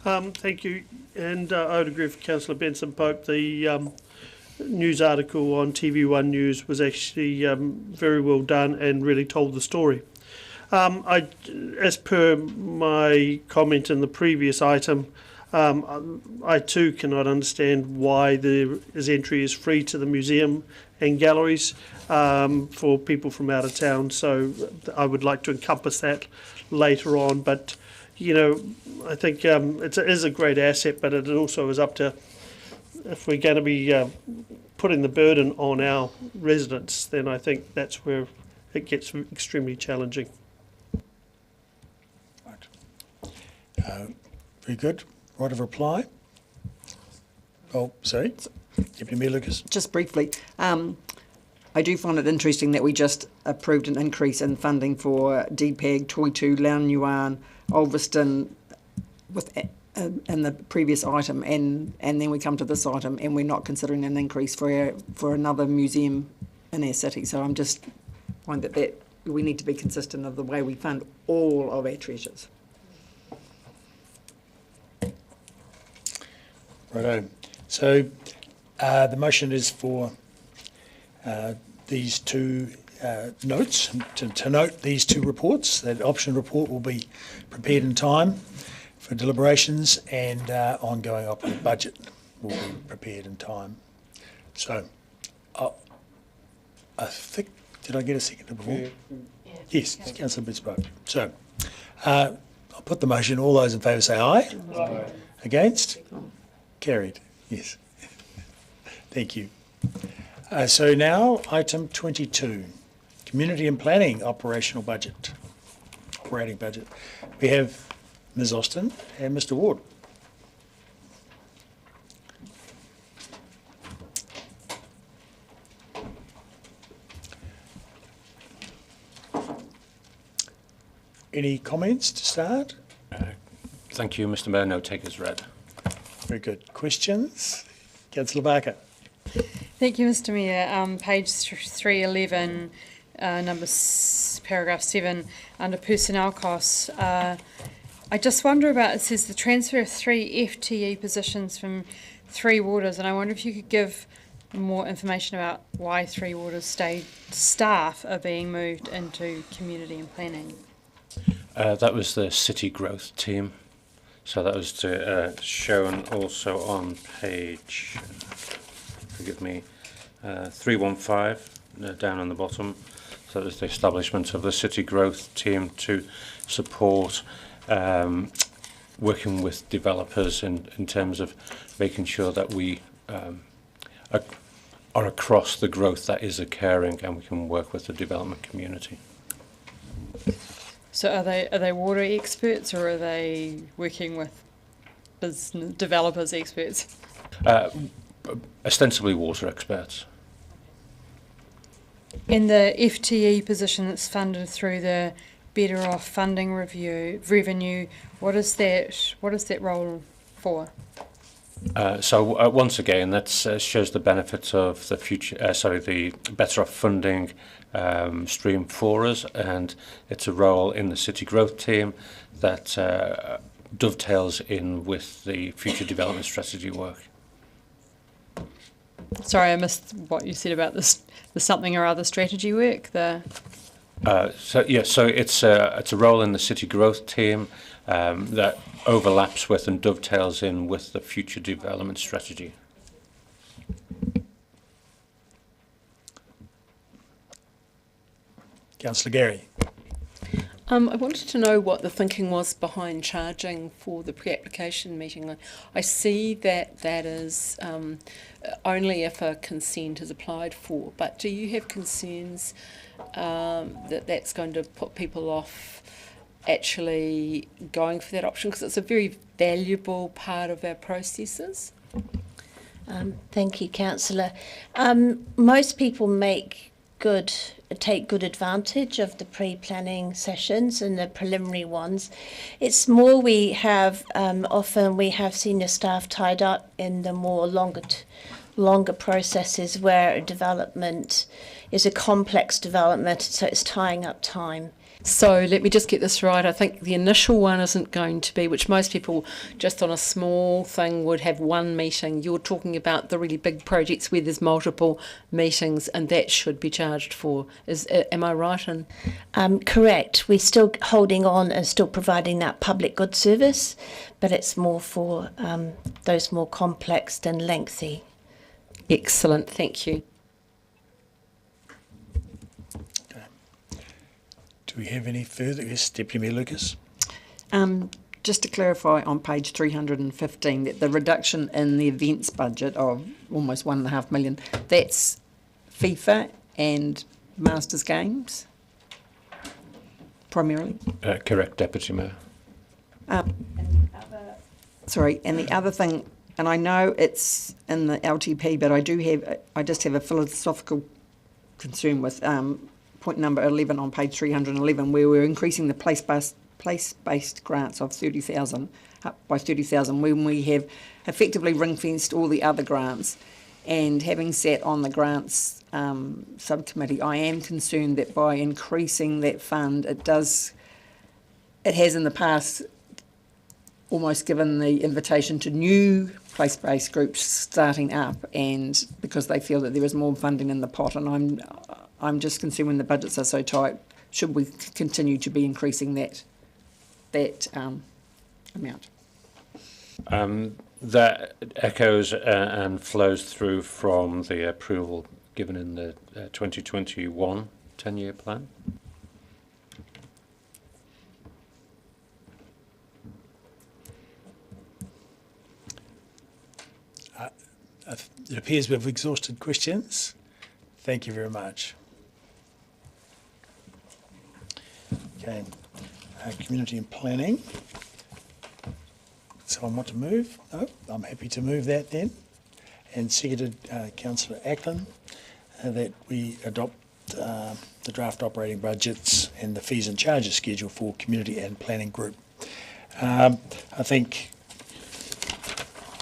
Thank you, and I would agree with Councillor Benson Pope. The news article on TV1 News was actually very well done and really told the story. As per my comment in the previous item, I too cannot understand why entry is free to the museum and galleries for people from out of town. So I would like to encompass that later on. But you know, I think it is a great asset, but it also is up to, if we're going to be putting the burden on our residents, then I think that's where it gets extremely challenging. Right. Very good. Right of reply. Oh, sorry. Deputy Mayor Lucas. Just briefly, I do find it interesting that we just approved an increase in funding for DPAG, Toitu, Launyuan, Ulverston in the previous item, and then we come to this item and we're not considering an increase for another museum in our city. So I'm just find that we need to be consistent of the way we fund all of our treasures. Righto. So the motion is for these two notes, to note these two reports. That option report will be prepared in time for deliberations, and ongoing operating budget will be prepared in time. So I think, did I get a second before? Yeah. Yes, Councillor Bitspoke. So I'll put the motion. All those in favour say aye. Aye. Against? Carried. Yes. Thank you. So now item 22, community and planning operating budget. We have Ms. Austin and Mr. Ward. Any comments to start? Thank you, Mr Mayor. No take as read. Very good. Questions? Councillor Barker. Thank you, Mr Mayor. Page 311, paragraph 7, under personnel costs. I just wonder about, it says the transfer of 3 FTE positions from 3 warders, and I wonder if you could give more information about why 3 warders staff are being moved into community and planning. That was the city growth team. So that was shown also on page, forgive me, 315 down on the bottom. So that was the establishment of the city growth team to support working with developers in terms of making sure that we are across the growth that is occurring, and we can work with the development community. So are they water experts, or are they working with business developers experts? Ostensibly water experts. In the FTE position that's funded through the Better Off Funding revenue, what is that role for? So once again, that shows the benefits of the future. The Better Off funding stream for us, and it's a role in the city growth team that dovetails in with the future development strategy work. Sorry, I missed what you said about this. The something or other strategy work. So it's a role in the city growth team that overlaps with and dovetails in with the future development strategy. Councillor Gary. I wanted to know what the thinking was behind charging for the pre-application meeting. I see that is only if a consent is applied for, but do you have concerns that that's going to put people off actually going for that option? Because it's a very valuable part of our processes. Thank you, Councillor. Most people take good advantage of the pre-planning sessions and the preliminary ones. It's more we have often we have senior staff tied up in the more longer processes where a development is a complex development, so it's tying up time. So let me just get this right. I think the initial one isn't going to be, which most people just on a small thing would have one meeting. You're talking about the really big projects where there's multiple meetings, and that should be charged for. Am I right? Correct. We're still holding on and still providing that public good service, but it's more for those more complex and lengthy. Excellent. Thank you. Do we have any further? Yes, Deputy Mayor Lucas. Just to clarify on page 315 that the reduction in the events budget of almost $1.5 million, that's FIFA and Masters Games, primarily? Correct, Deputy Mayor. Sorry, and the other thing, and I know it's in the LTP, but I just have a philosophical concern with point number 11 on page 311, where we're increasing the place-based grants of 30,000 up by 30,000 when we have effectively ring-fenced all the other grants. And having sat on the grants subcommittee, I am concerned that by increasing that fund, it has in the past almost given the invitation to new place-based groups starting up, and because they feel that there is more funding in the pot, and I'm just concerned when the budgets are so tight, should we continue to be increasing that amount? That echoes and flows through from the approval given in the 2021 10-year plan. It appears we've exhausted questions. Thank you very much. Okay, community and planning. Someone want to move? No, I'm happy to move that then. And seconded Councillor Ackland, that we adopt the draft operating budgets and the fees and charges schedule for community and planning group. I think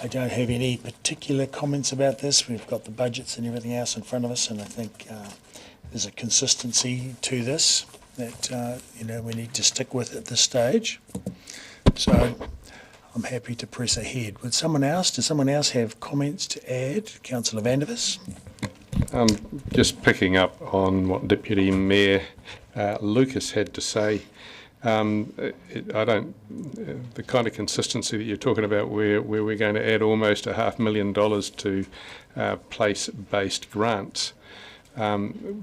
I don't have any particular comments about this. We've got the budgets and everything else in front of us, and I think there's a consistency to this that we need to stick with at this stage. So I'm happy to press ahead. Does someone else have comments to add? Councillor Vandevers. Just picking up on what Deputy Mayor Lucas had to say, the kind of consistency that you're talking about where we're going to add almost $500,000 to place-based grants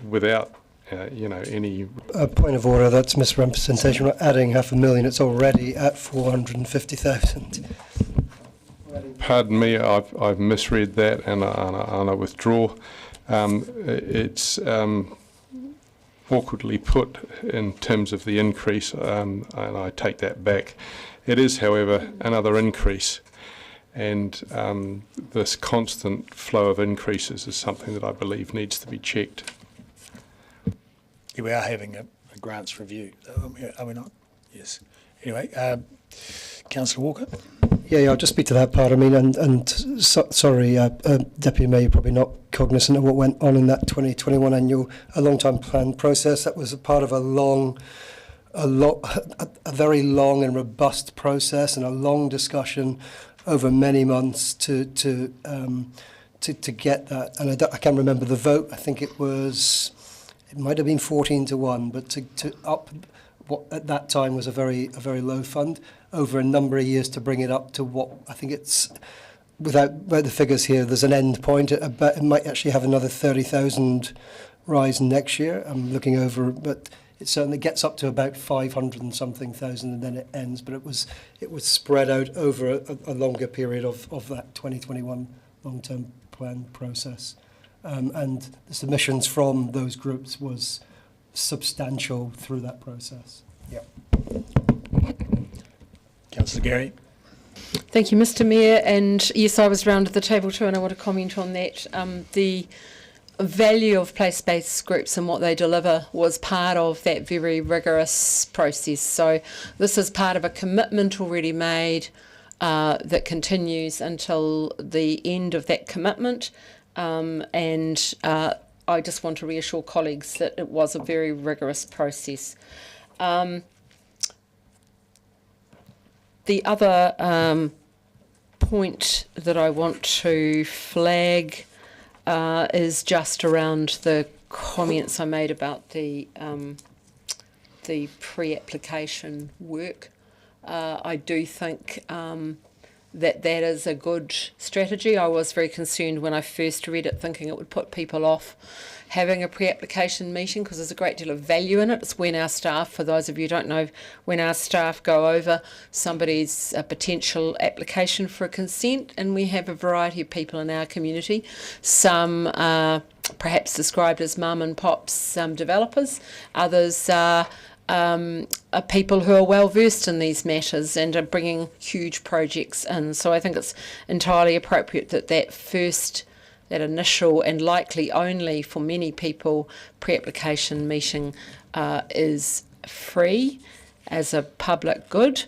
without any... point of order, that's misrepresentation. We're not adding $500,000, it's already at 450,000. Pardon me, I've misread that and I withdraw. It's awkwardly put in terms of the increase, and I take that back. It is, however, another increase, and this constant flow of increases is something that I believe needs to be checked. Yeah, we are having a grants review, are we not? Yes. Anyway, Councillor Walker. Yeah, I'll just speak to that part. I mean, sorry, Deputy Mayor, you're probably not cognizant of what went on in that 2021 annual long-term plan process. That was a part of a very long and robust process and a long discussion over many months to get that. And I can't remember the vote. I think it might have been 14-1, but to up what at that time was a very low fund over a number of years to bring it up to what I think it's, without the figures here, there's an end point. It might actually have another 30,000 rise next year. I'm looking over, but it certainly gets up to about 500 and something thousand, and then it ends. But it was spread out over a longer period of that 2021 long-term plan process. And the submissions from those groups was substantial through that process. Yeah. Councillor Gary. Thank you, Mr. Mayor. And yes, I was round at the table too, and I want to comment on that. The value of place-based groups and what they deliver was part of that very rigorous process. So this is part of a commitment already made that continues until the end of that commitment. I just want to reassure colleagues that it was a very rigorous process. The other point that I want to flag is just around the comments I made about the pre-application work. I do think that is a good strategy. I was very concerned when I first read it, thinking it would put people off having a pre-application meeting because there's a great deal of value in it. It's when our staff, for those of you who don't know, when our staff go over somebody's potential application for a consent, and we have a variety of people in our community. Some are perhaps described as mum and pops developers, others are people who are well versed in these matters and are bringing huge projects in. So I think it's entirely appropriate that that initial and likely only for many people pre-application meeting is free as a public good,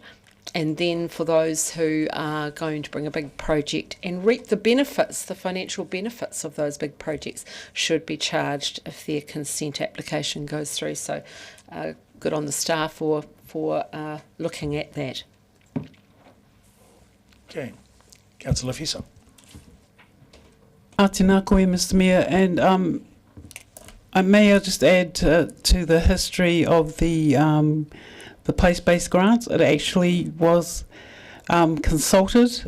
and then for those who are going to bring a big project and reap the benefits, the financial benefits of those big projects, should be charged if their consent application goes through. So good on the staff for looking at that. Okay. Councillor Fisa. Tēnā koe, Mr. Mayor, and may I just add to the history of the place-based grants. It actually was consulted,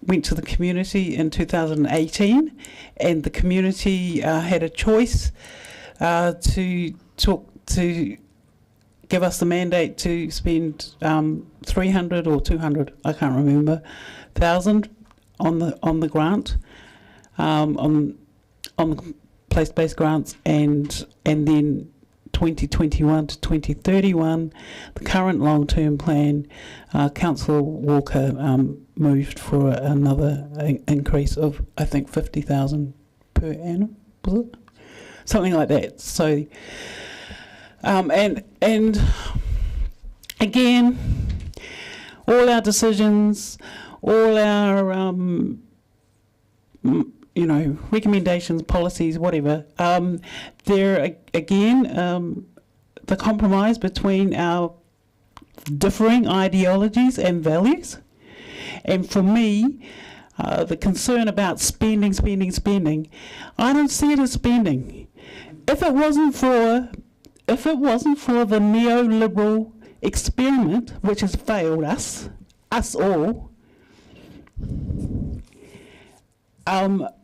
went to the community in 2018, and the community had a choice to give us the mandate to spend 300 or 200, I can't remember, thousand on the grant, on place-based grants, and then 2021 to 2031, the current long-term plan, Councillor Walker moved for another increase of, I think, 50,000 per annum, was it? something like that. So, and again, all our decisions, all our recommendations, policies, whatever, they're again the compromise between our differing ideologies and values. And for me, the concern about spending, I don't see it as spending. If it wasn't for the neoliberal experiment, which has failed us all,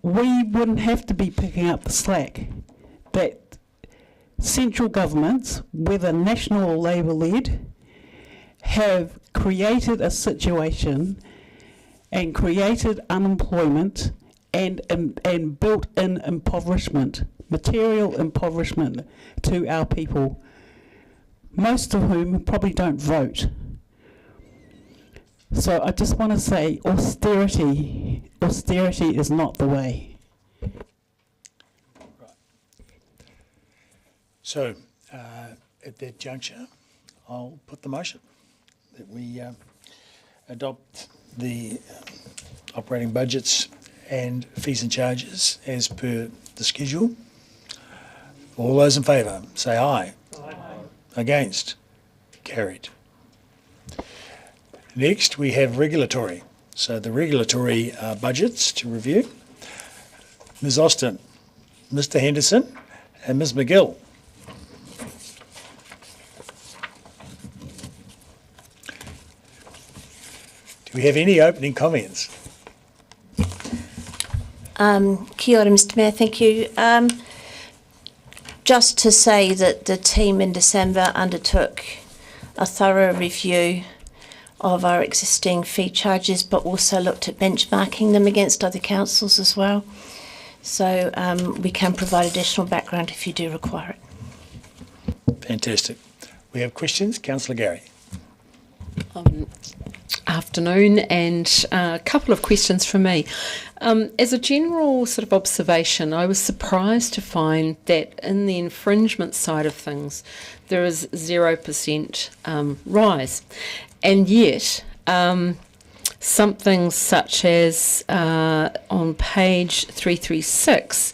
we wouldn't have to be picking up the slack that central governments, whether national or Labour-led, have created a situation and created unemployment and built in impoverishment, material impoverishment to our people, most of whom probably don't vote. So I just want to say austerity is not the way. So at that juncture, I'll put the motion that we adopt the operating budgets and fees and charges as per the schedule. All those in favour, say aye. Aye. Against? Carried. Next, we have regulatory. So the regulatory budgets to review. Ms Austin, Mr Henderson and Ms McGill. Do we have any opening comments? Kia ora, Mr Mayor, thank you. Just to say that the team in December undertook a thorough review of our existing fee charges, but also looked at benchmarking them against other councils as well. So we can provide additional background if you do require it. Fantastic. We have questions. Councillor Gary. Afternoon, and a couple of questions from me. As a general sort of observation, I was surprised to find that in the infringement side of things, there is 0% rise. And yet, something such as on page 336,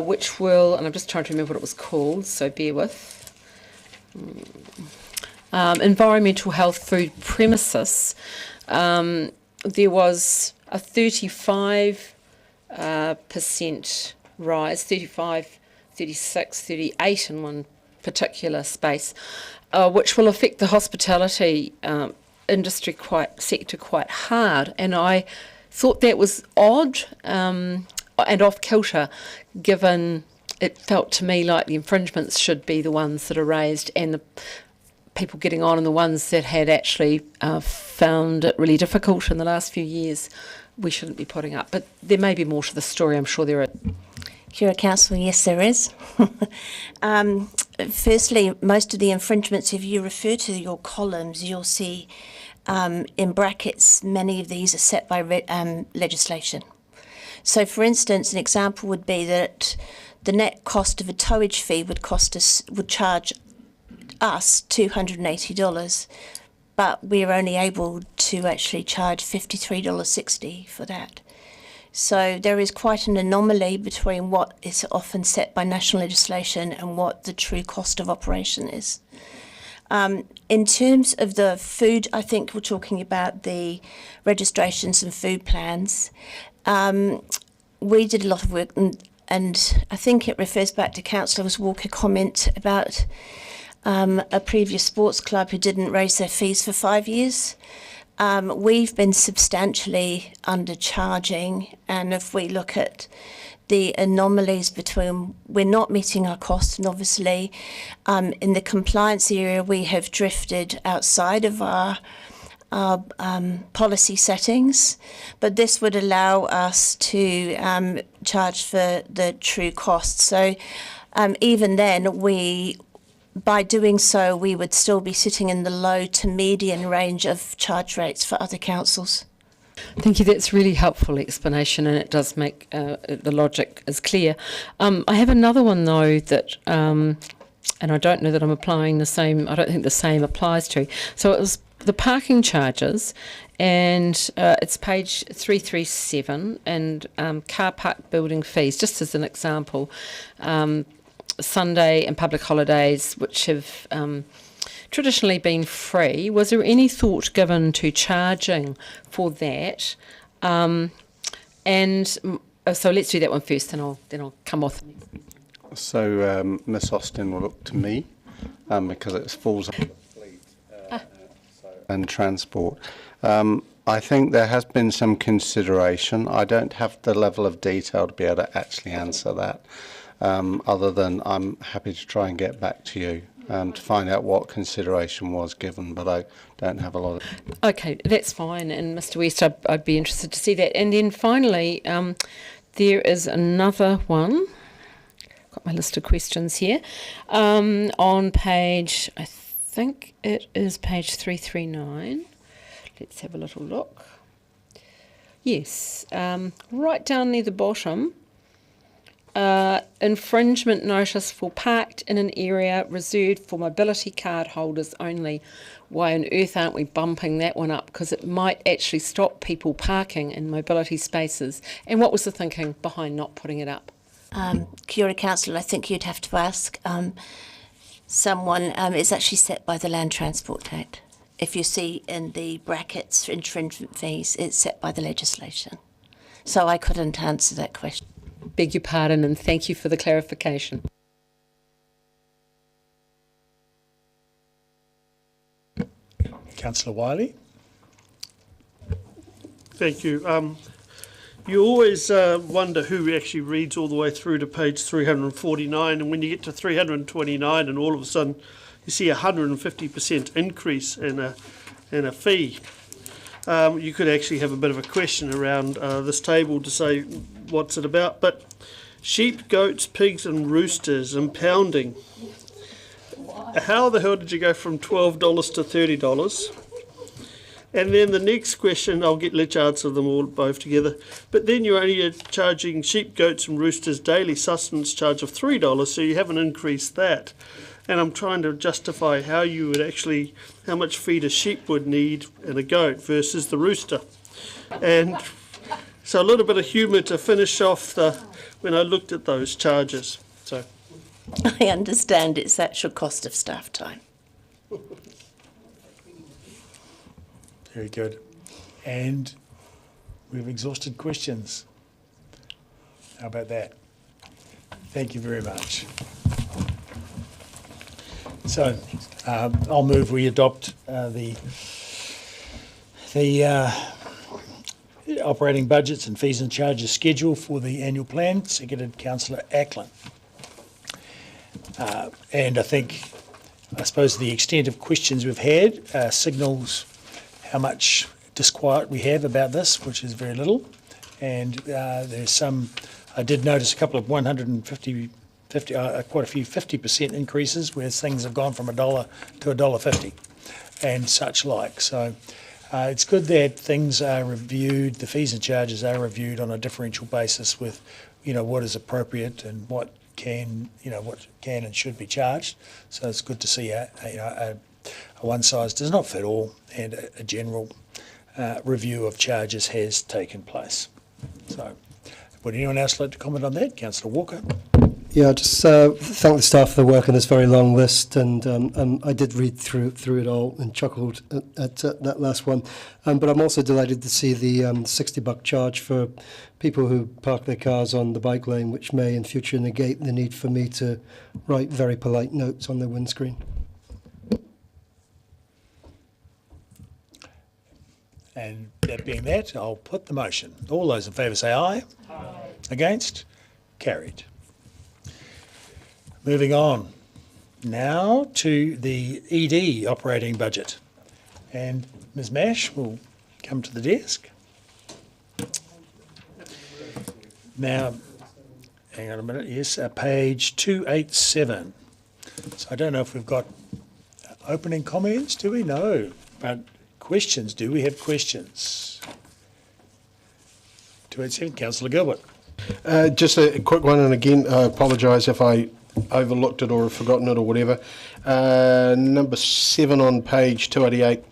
which will, and I'm just trying to remember what it was called, so bear with. Environmental health food premises, there was a 35% rise, 35, 36, 38 in one particular space, which will affect the hospitality industry sector quite hard. And I thought that was odd and off kilter, given it felt to me like the infringements should be the ones that are raised, and the people getting on and the ones that had actually found it really difficult in the last few years, we shouldn't be putting up. But there may be more to the story, I'm sure there are. Kia ora, Councillor, yes there is. Firstly, most of the infringements, if you refer to your columns, you'll see in brackets, many of these are set by legislation. So for instance, an example would be that the net cost of a towage fee would charge us $280, but we're only able to actually charge $53.60 for that. So there is quite an anomaly between what is often set by national legislation and what the true cost of operation is. In terms of the food, I think we're talking about the registrations and food plans. We did a lot of work, and I think it refers back to Councillor Walker's comment about a previous sports club who didn't raise their fees for 5 years. We've been substantially undercharging, and if we look at the anomalies between, we're not meeting our costs, and obviously in the compliance area we have drifted outside of our policy settings, but this would allow us to charge for the true costs. So even then, by doing so, we would still be sitting in the low to median range of charge rates for other councils. Thank you. That's really helpful explanation, and it does make the logic is clear. I have another one though that, and I don't know that I'm applying the same. I don't think the same applies to. So it was the parking charges, and it's page 337, and car park building fees. Just as an example, Sunday and public holidays, which have traditionally been free. Was there any thought given to charging for that? So let's do that one first, and then I'll come off. So Miss Austin will look to me because it falls under fleet and transport. I think there has been some consideration. I don't have the level of detail to be able to actually answer that, other than I'm happy to try and get back to you to find out what consideration was given, but I don't have a lot of... Okay, that's fine. And Mr West, I'd be interested to see that. And then finally, there is another one. Got my list of questions here. On page, I think it is page 339. Let's have a little look. Yes, right down near the bottom. Infringement notice for parked in an area reserved for mobility card holders only. Why on earth aren't we bumping that one up? Because it might actually stop people parking in mobility spaces. And what was the thinking behind not putting it up? Kia ora, Councillor, I think you'd have to ask someone. It's actually set by the Land Transport Act. If you see in the brackets for infringement fees, it's set by the legislation. So I couldn't answer that question. Beg your pardon, and thank you for the clarification. Councillor Wiley. Thank you. You always wonder who actually reads all the way through to page 349, and when you get to 329 and all of a sudden you see 150% increase in a fee, you could actually have a bit of a question around this table to say what's it about. But sheep, goats, pigs and roosters impounding. How the hell did you go from $12 to $30? And then the next question, let you answer them all both together. But then you're only charging sheep, goats and roosters daily sustenance charge of $3, so you haven't increased that. And I'm trying to justify how you would actually, how much feed a sheep would need and a goat versus the rooster. And so a little bit of humour to finish off when I looked at those charges. So I understand it's actual cost of staff time. Very good. And we've exhausted questions. How about that? Thank you very much. So I'll move we adopt the operating budgets and fees and charges schedule for the annual plan, seconded Councillor Ackland. And I suppose the extent of questions we've had signals how much disquiet we have about this, which is very little. And there's some, I did notice a couple of 150, quite a few 50% increases where things have gone from $1 to $1.50 and such like. So it's good that things are reviewed, the fees and charges are reviewed on a differential basis with, what is appropriate and what can and should be charged. So it's good to see a one size does not fit all, and a general review of charges has taken place. So, would anyone else like to comment on that? Councillor Walker. Yeah, just thank the staff for the work on this very long list, and I did read through it all and chuckled at that last one. But I'm also delighted to see the $60 charge for people who park their cars on the bike lane, which may in future negate the need for me to write very polite notes on the windscreen. And that being that, I'll put the motion. All those in favour say aye. Aye. Against? Carried. Moving on now to the ED operating budget. And Ms Mash will come to the desk. Now, hang on a minute, yes, page 287. So I don't know if we've got opening comments, do we? No, but questions, do we have questions? 287. Councillor Gilbert. Just a quick one, and again, I apologise if I overlooked it or have forgotten it or whatever. Number 7 on page 288,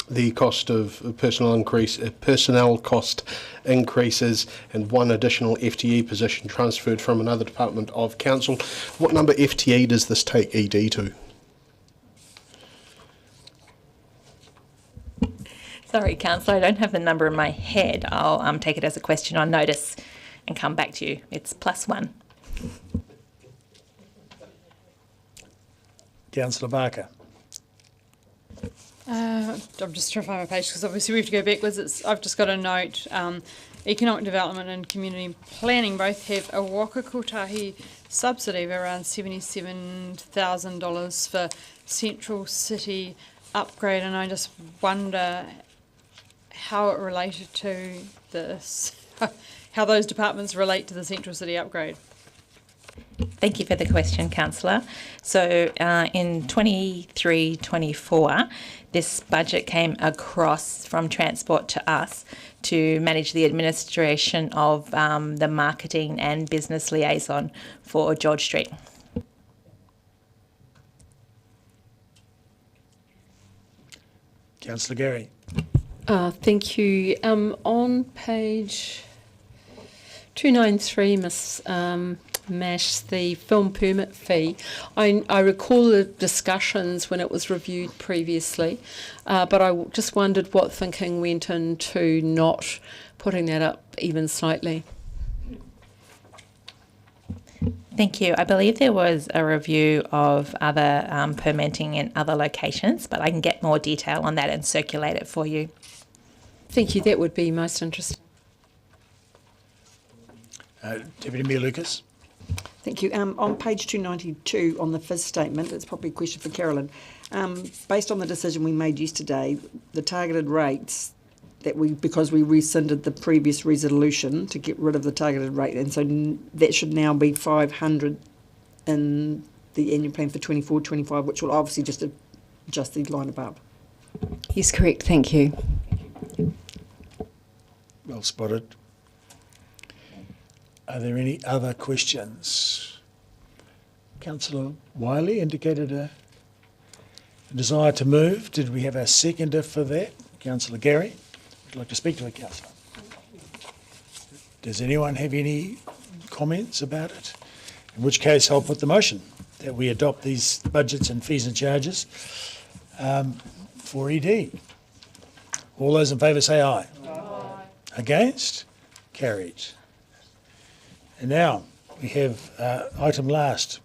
the cost of personnel cost increases and 1 additional FTE position transferred from another department of council. What number FTE does this take ED to? Sorry, Councillor, I don't have the number in my head. I'll take it as a question on notice and come back to you. It's +1. Councillor Barker. I'm just trying to find my page because obviously we have to go backwards. I've just got a note. Economic Development and Community Planning both have a Waka Kotahi subsidy of around $77,000 for Central City upgrade, and I just wonder how it related to this, how those departments relate to the Central City upgrade. Thank you for the question, Councillor. So in 23-24, this budget came across from Transport to us to manage the administration of the marketing and business liaison for George Street. Councillor Gary. Thank you. On page 293, Ms. Mash, the film permit fee, I recall the discussions when it was reviewed previously, but I just wondered what thinking went into not putting that up even slightly. Thank you. I believe there was a review of other permitting in other locations, but I can get more detail on that and circulate it for you. Thank you. That would be most interesting. Deputy Mayor Lucas. Thank you. On page 292 on the FIS statement, it's probably a question for Carolyn. Based on the decision we made yesterday, the targeted rates that because we rescinded the previous resolution to get rid of the targeted rate, and so that should now be 500 in the annual plan for 24-25, which will obviously just adjust the line above. Yes, correct. Thank you. Well spotted. Are there any other questions? Councillor Wiley indicated a desire to move. Did we have a seconder for that? Councillor Gary, would you like to speak to it, Councillor? Does anyone have any comments about it? In which case, I'll put the motion that we adopt these budgets and fees and charges for ED. All those in favour say aye. Aye. Against? Carried. And now we have item last,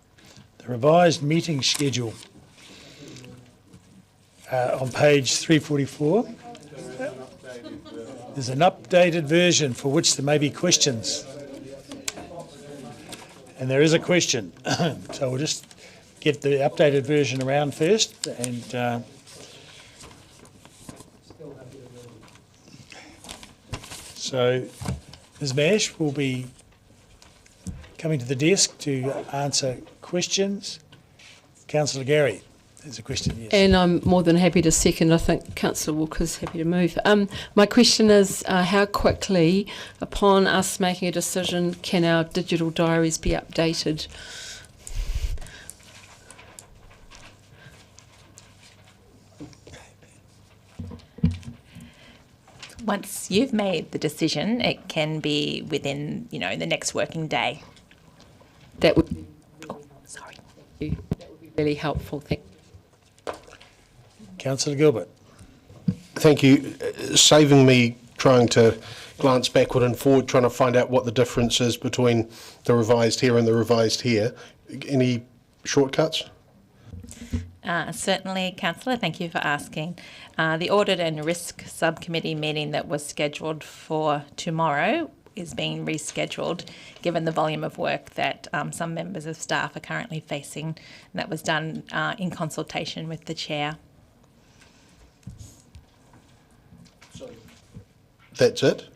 the revised meeting schedule on page 344. There's an updated version for which there may be questions. And there is a question. So we'll just get the updated version around first. And so Ms. Mash will be coming to the desk to answer questions. Councillor Gary, there's a question, yes. And I'm more than happy to second. I think Councillor Walker's happy to move. My question is, how quickly, upon us making a decision, can our digital diaries be updated? Once you've made the decision, it can be within, the next working day. That would be, that would be really helpful. Thank you. Councillor Gilbert. Thank you. Saving me trying to glance backward and forward, trying to find out what the difference is between the revised here and the revised here. Any shortcuts? Certainly, Councillor, thank you for asking. The Audit and Risk Subcommittee meeting that was scheduled for tomorrow is being rescheduled given the volume of work that some members of staff are currently facing. And that was done in consultation with the Chair. That's it?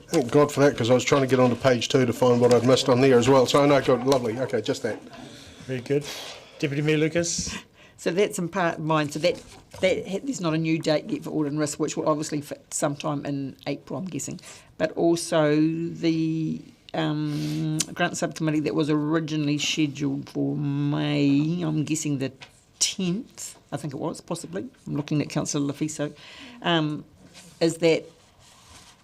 Thank God for that, because I was trying to get onto page 2 to find what I'd missed on there as well. So I know, good, lovely. Okay, just that. Very good. Deputy Mayor Lucas. So that's in part mine. So that there's not a new date yet for audit and risk, which will obviously fit sometime in April, I'm guessing. But also the grant subcommittee that was originally scheduled for May, I'm guessing the 10th, I think it was, possibly. I'm looking at Councillor Lafiso. Is that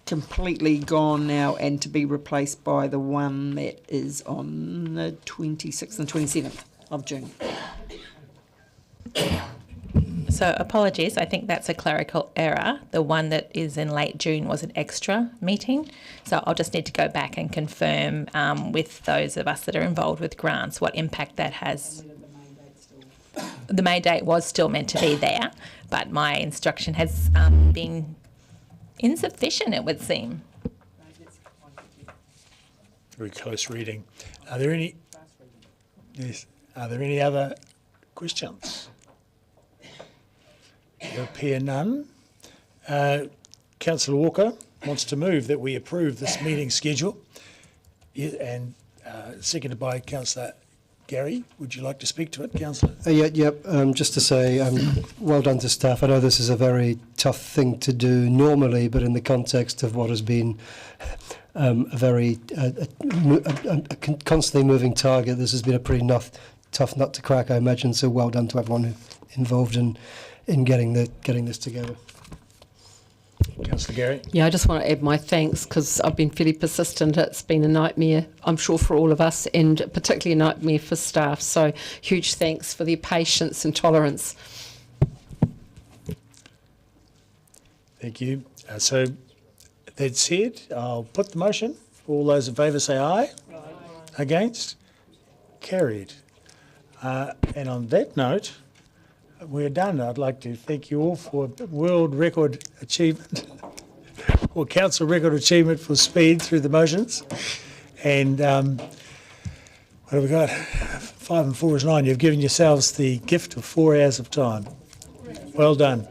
completely gone now and to be replaced by the one that is on the 26th and 27th of June? So apologies, I think that's a clerical error. The one that is in late June was an extra meeting. So I'll just need to go back and confirm with those of us that are involved with grants what impact that has. The May date was still meant to be there, but my instruction has been insufficient, it would seem. Very close reading. Are there any? Yes. Are there any other questions? There appear none. Councillor Walker wants to move that we approve this meeting schedule, and seconded by Councillor Gary. Would you like to speak to it, Councillor? Just to say, well done to staff. I know this is a very tough thing to do normally, but in the context of what has been a constantly moving target, this has been a pretty tough nut to crack, I imagine. So well done to everyone involved in getting this together. Councillor Gary? Yeah, I just want to add my thanks because I've been fairly persistent. It's been a nightmare, I'm sure, for all of us, and particularly a nightmare for staff. So huge thanks for their patience and tolerance. Thank you. So that said, I'll put the motion. All those in favour say aye. Aye. Against? Carried. And on that note, we're done. I'd like to thank you all for world record achievement, or council record achievement for speed through the motions. And what have we got? 5 and 4 is 9. You've given yourselves the gift of 4 hours of time. Well done.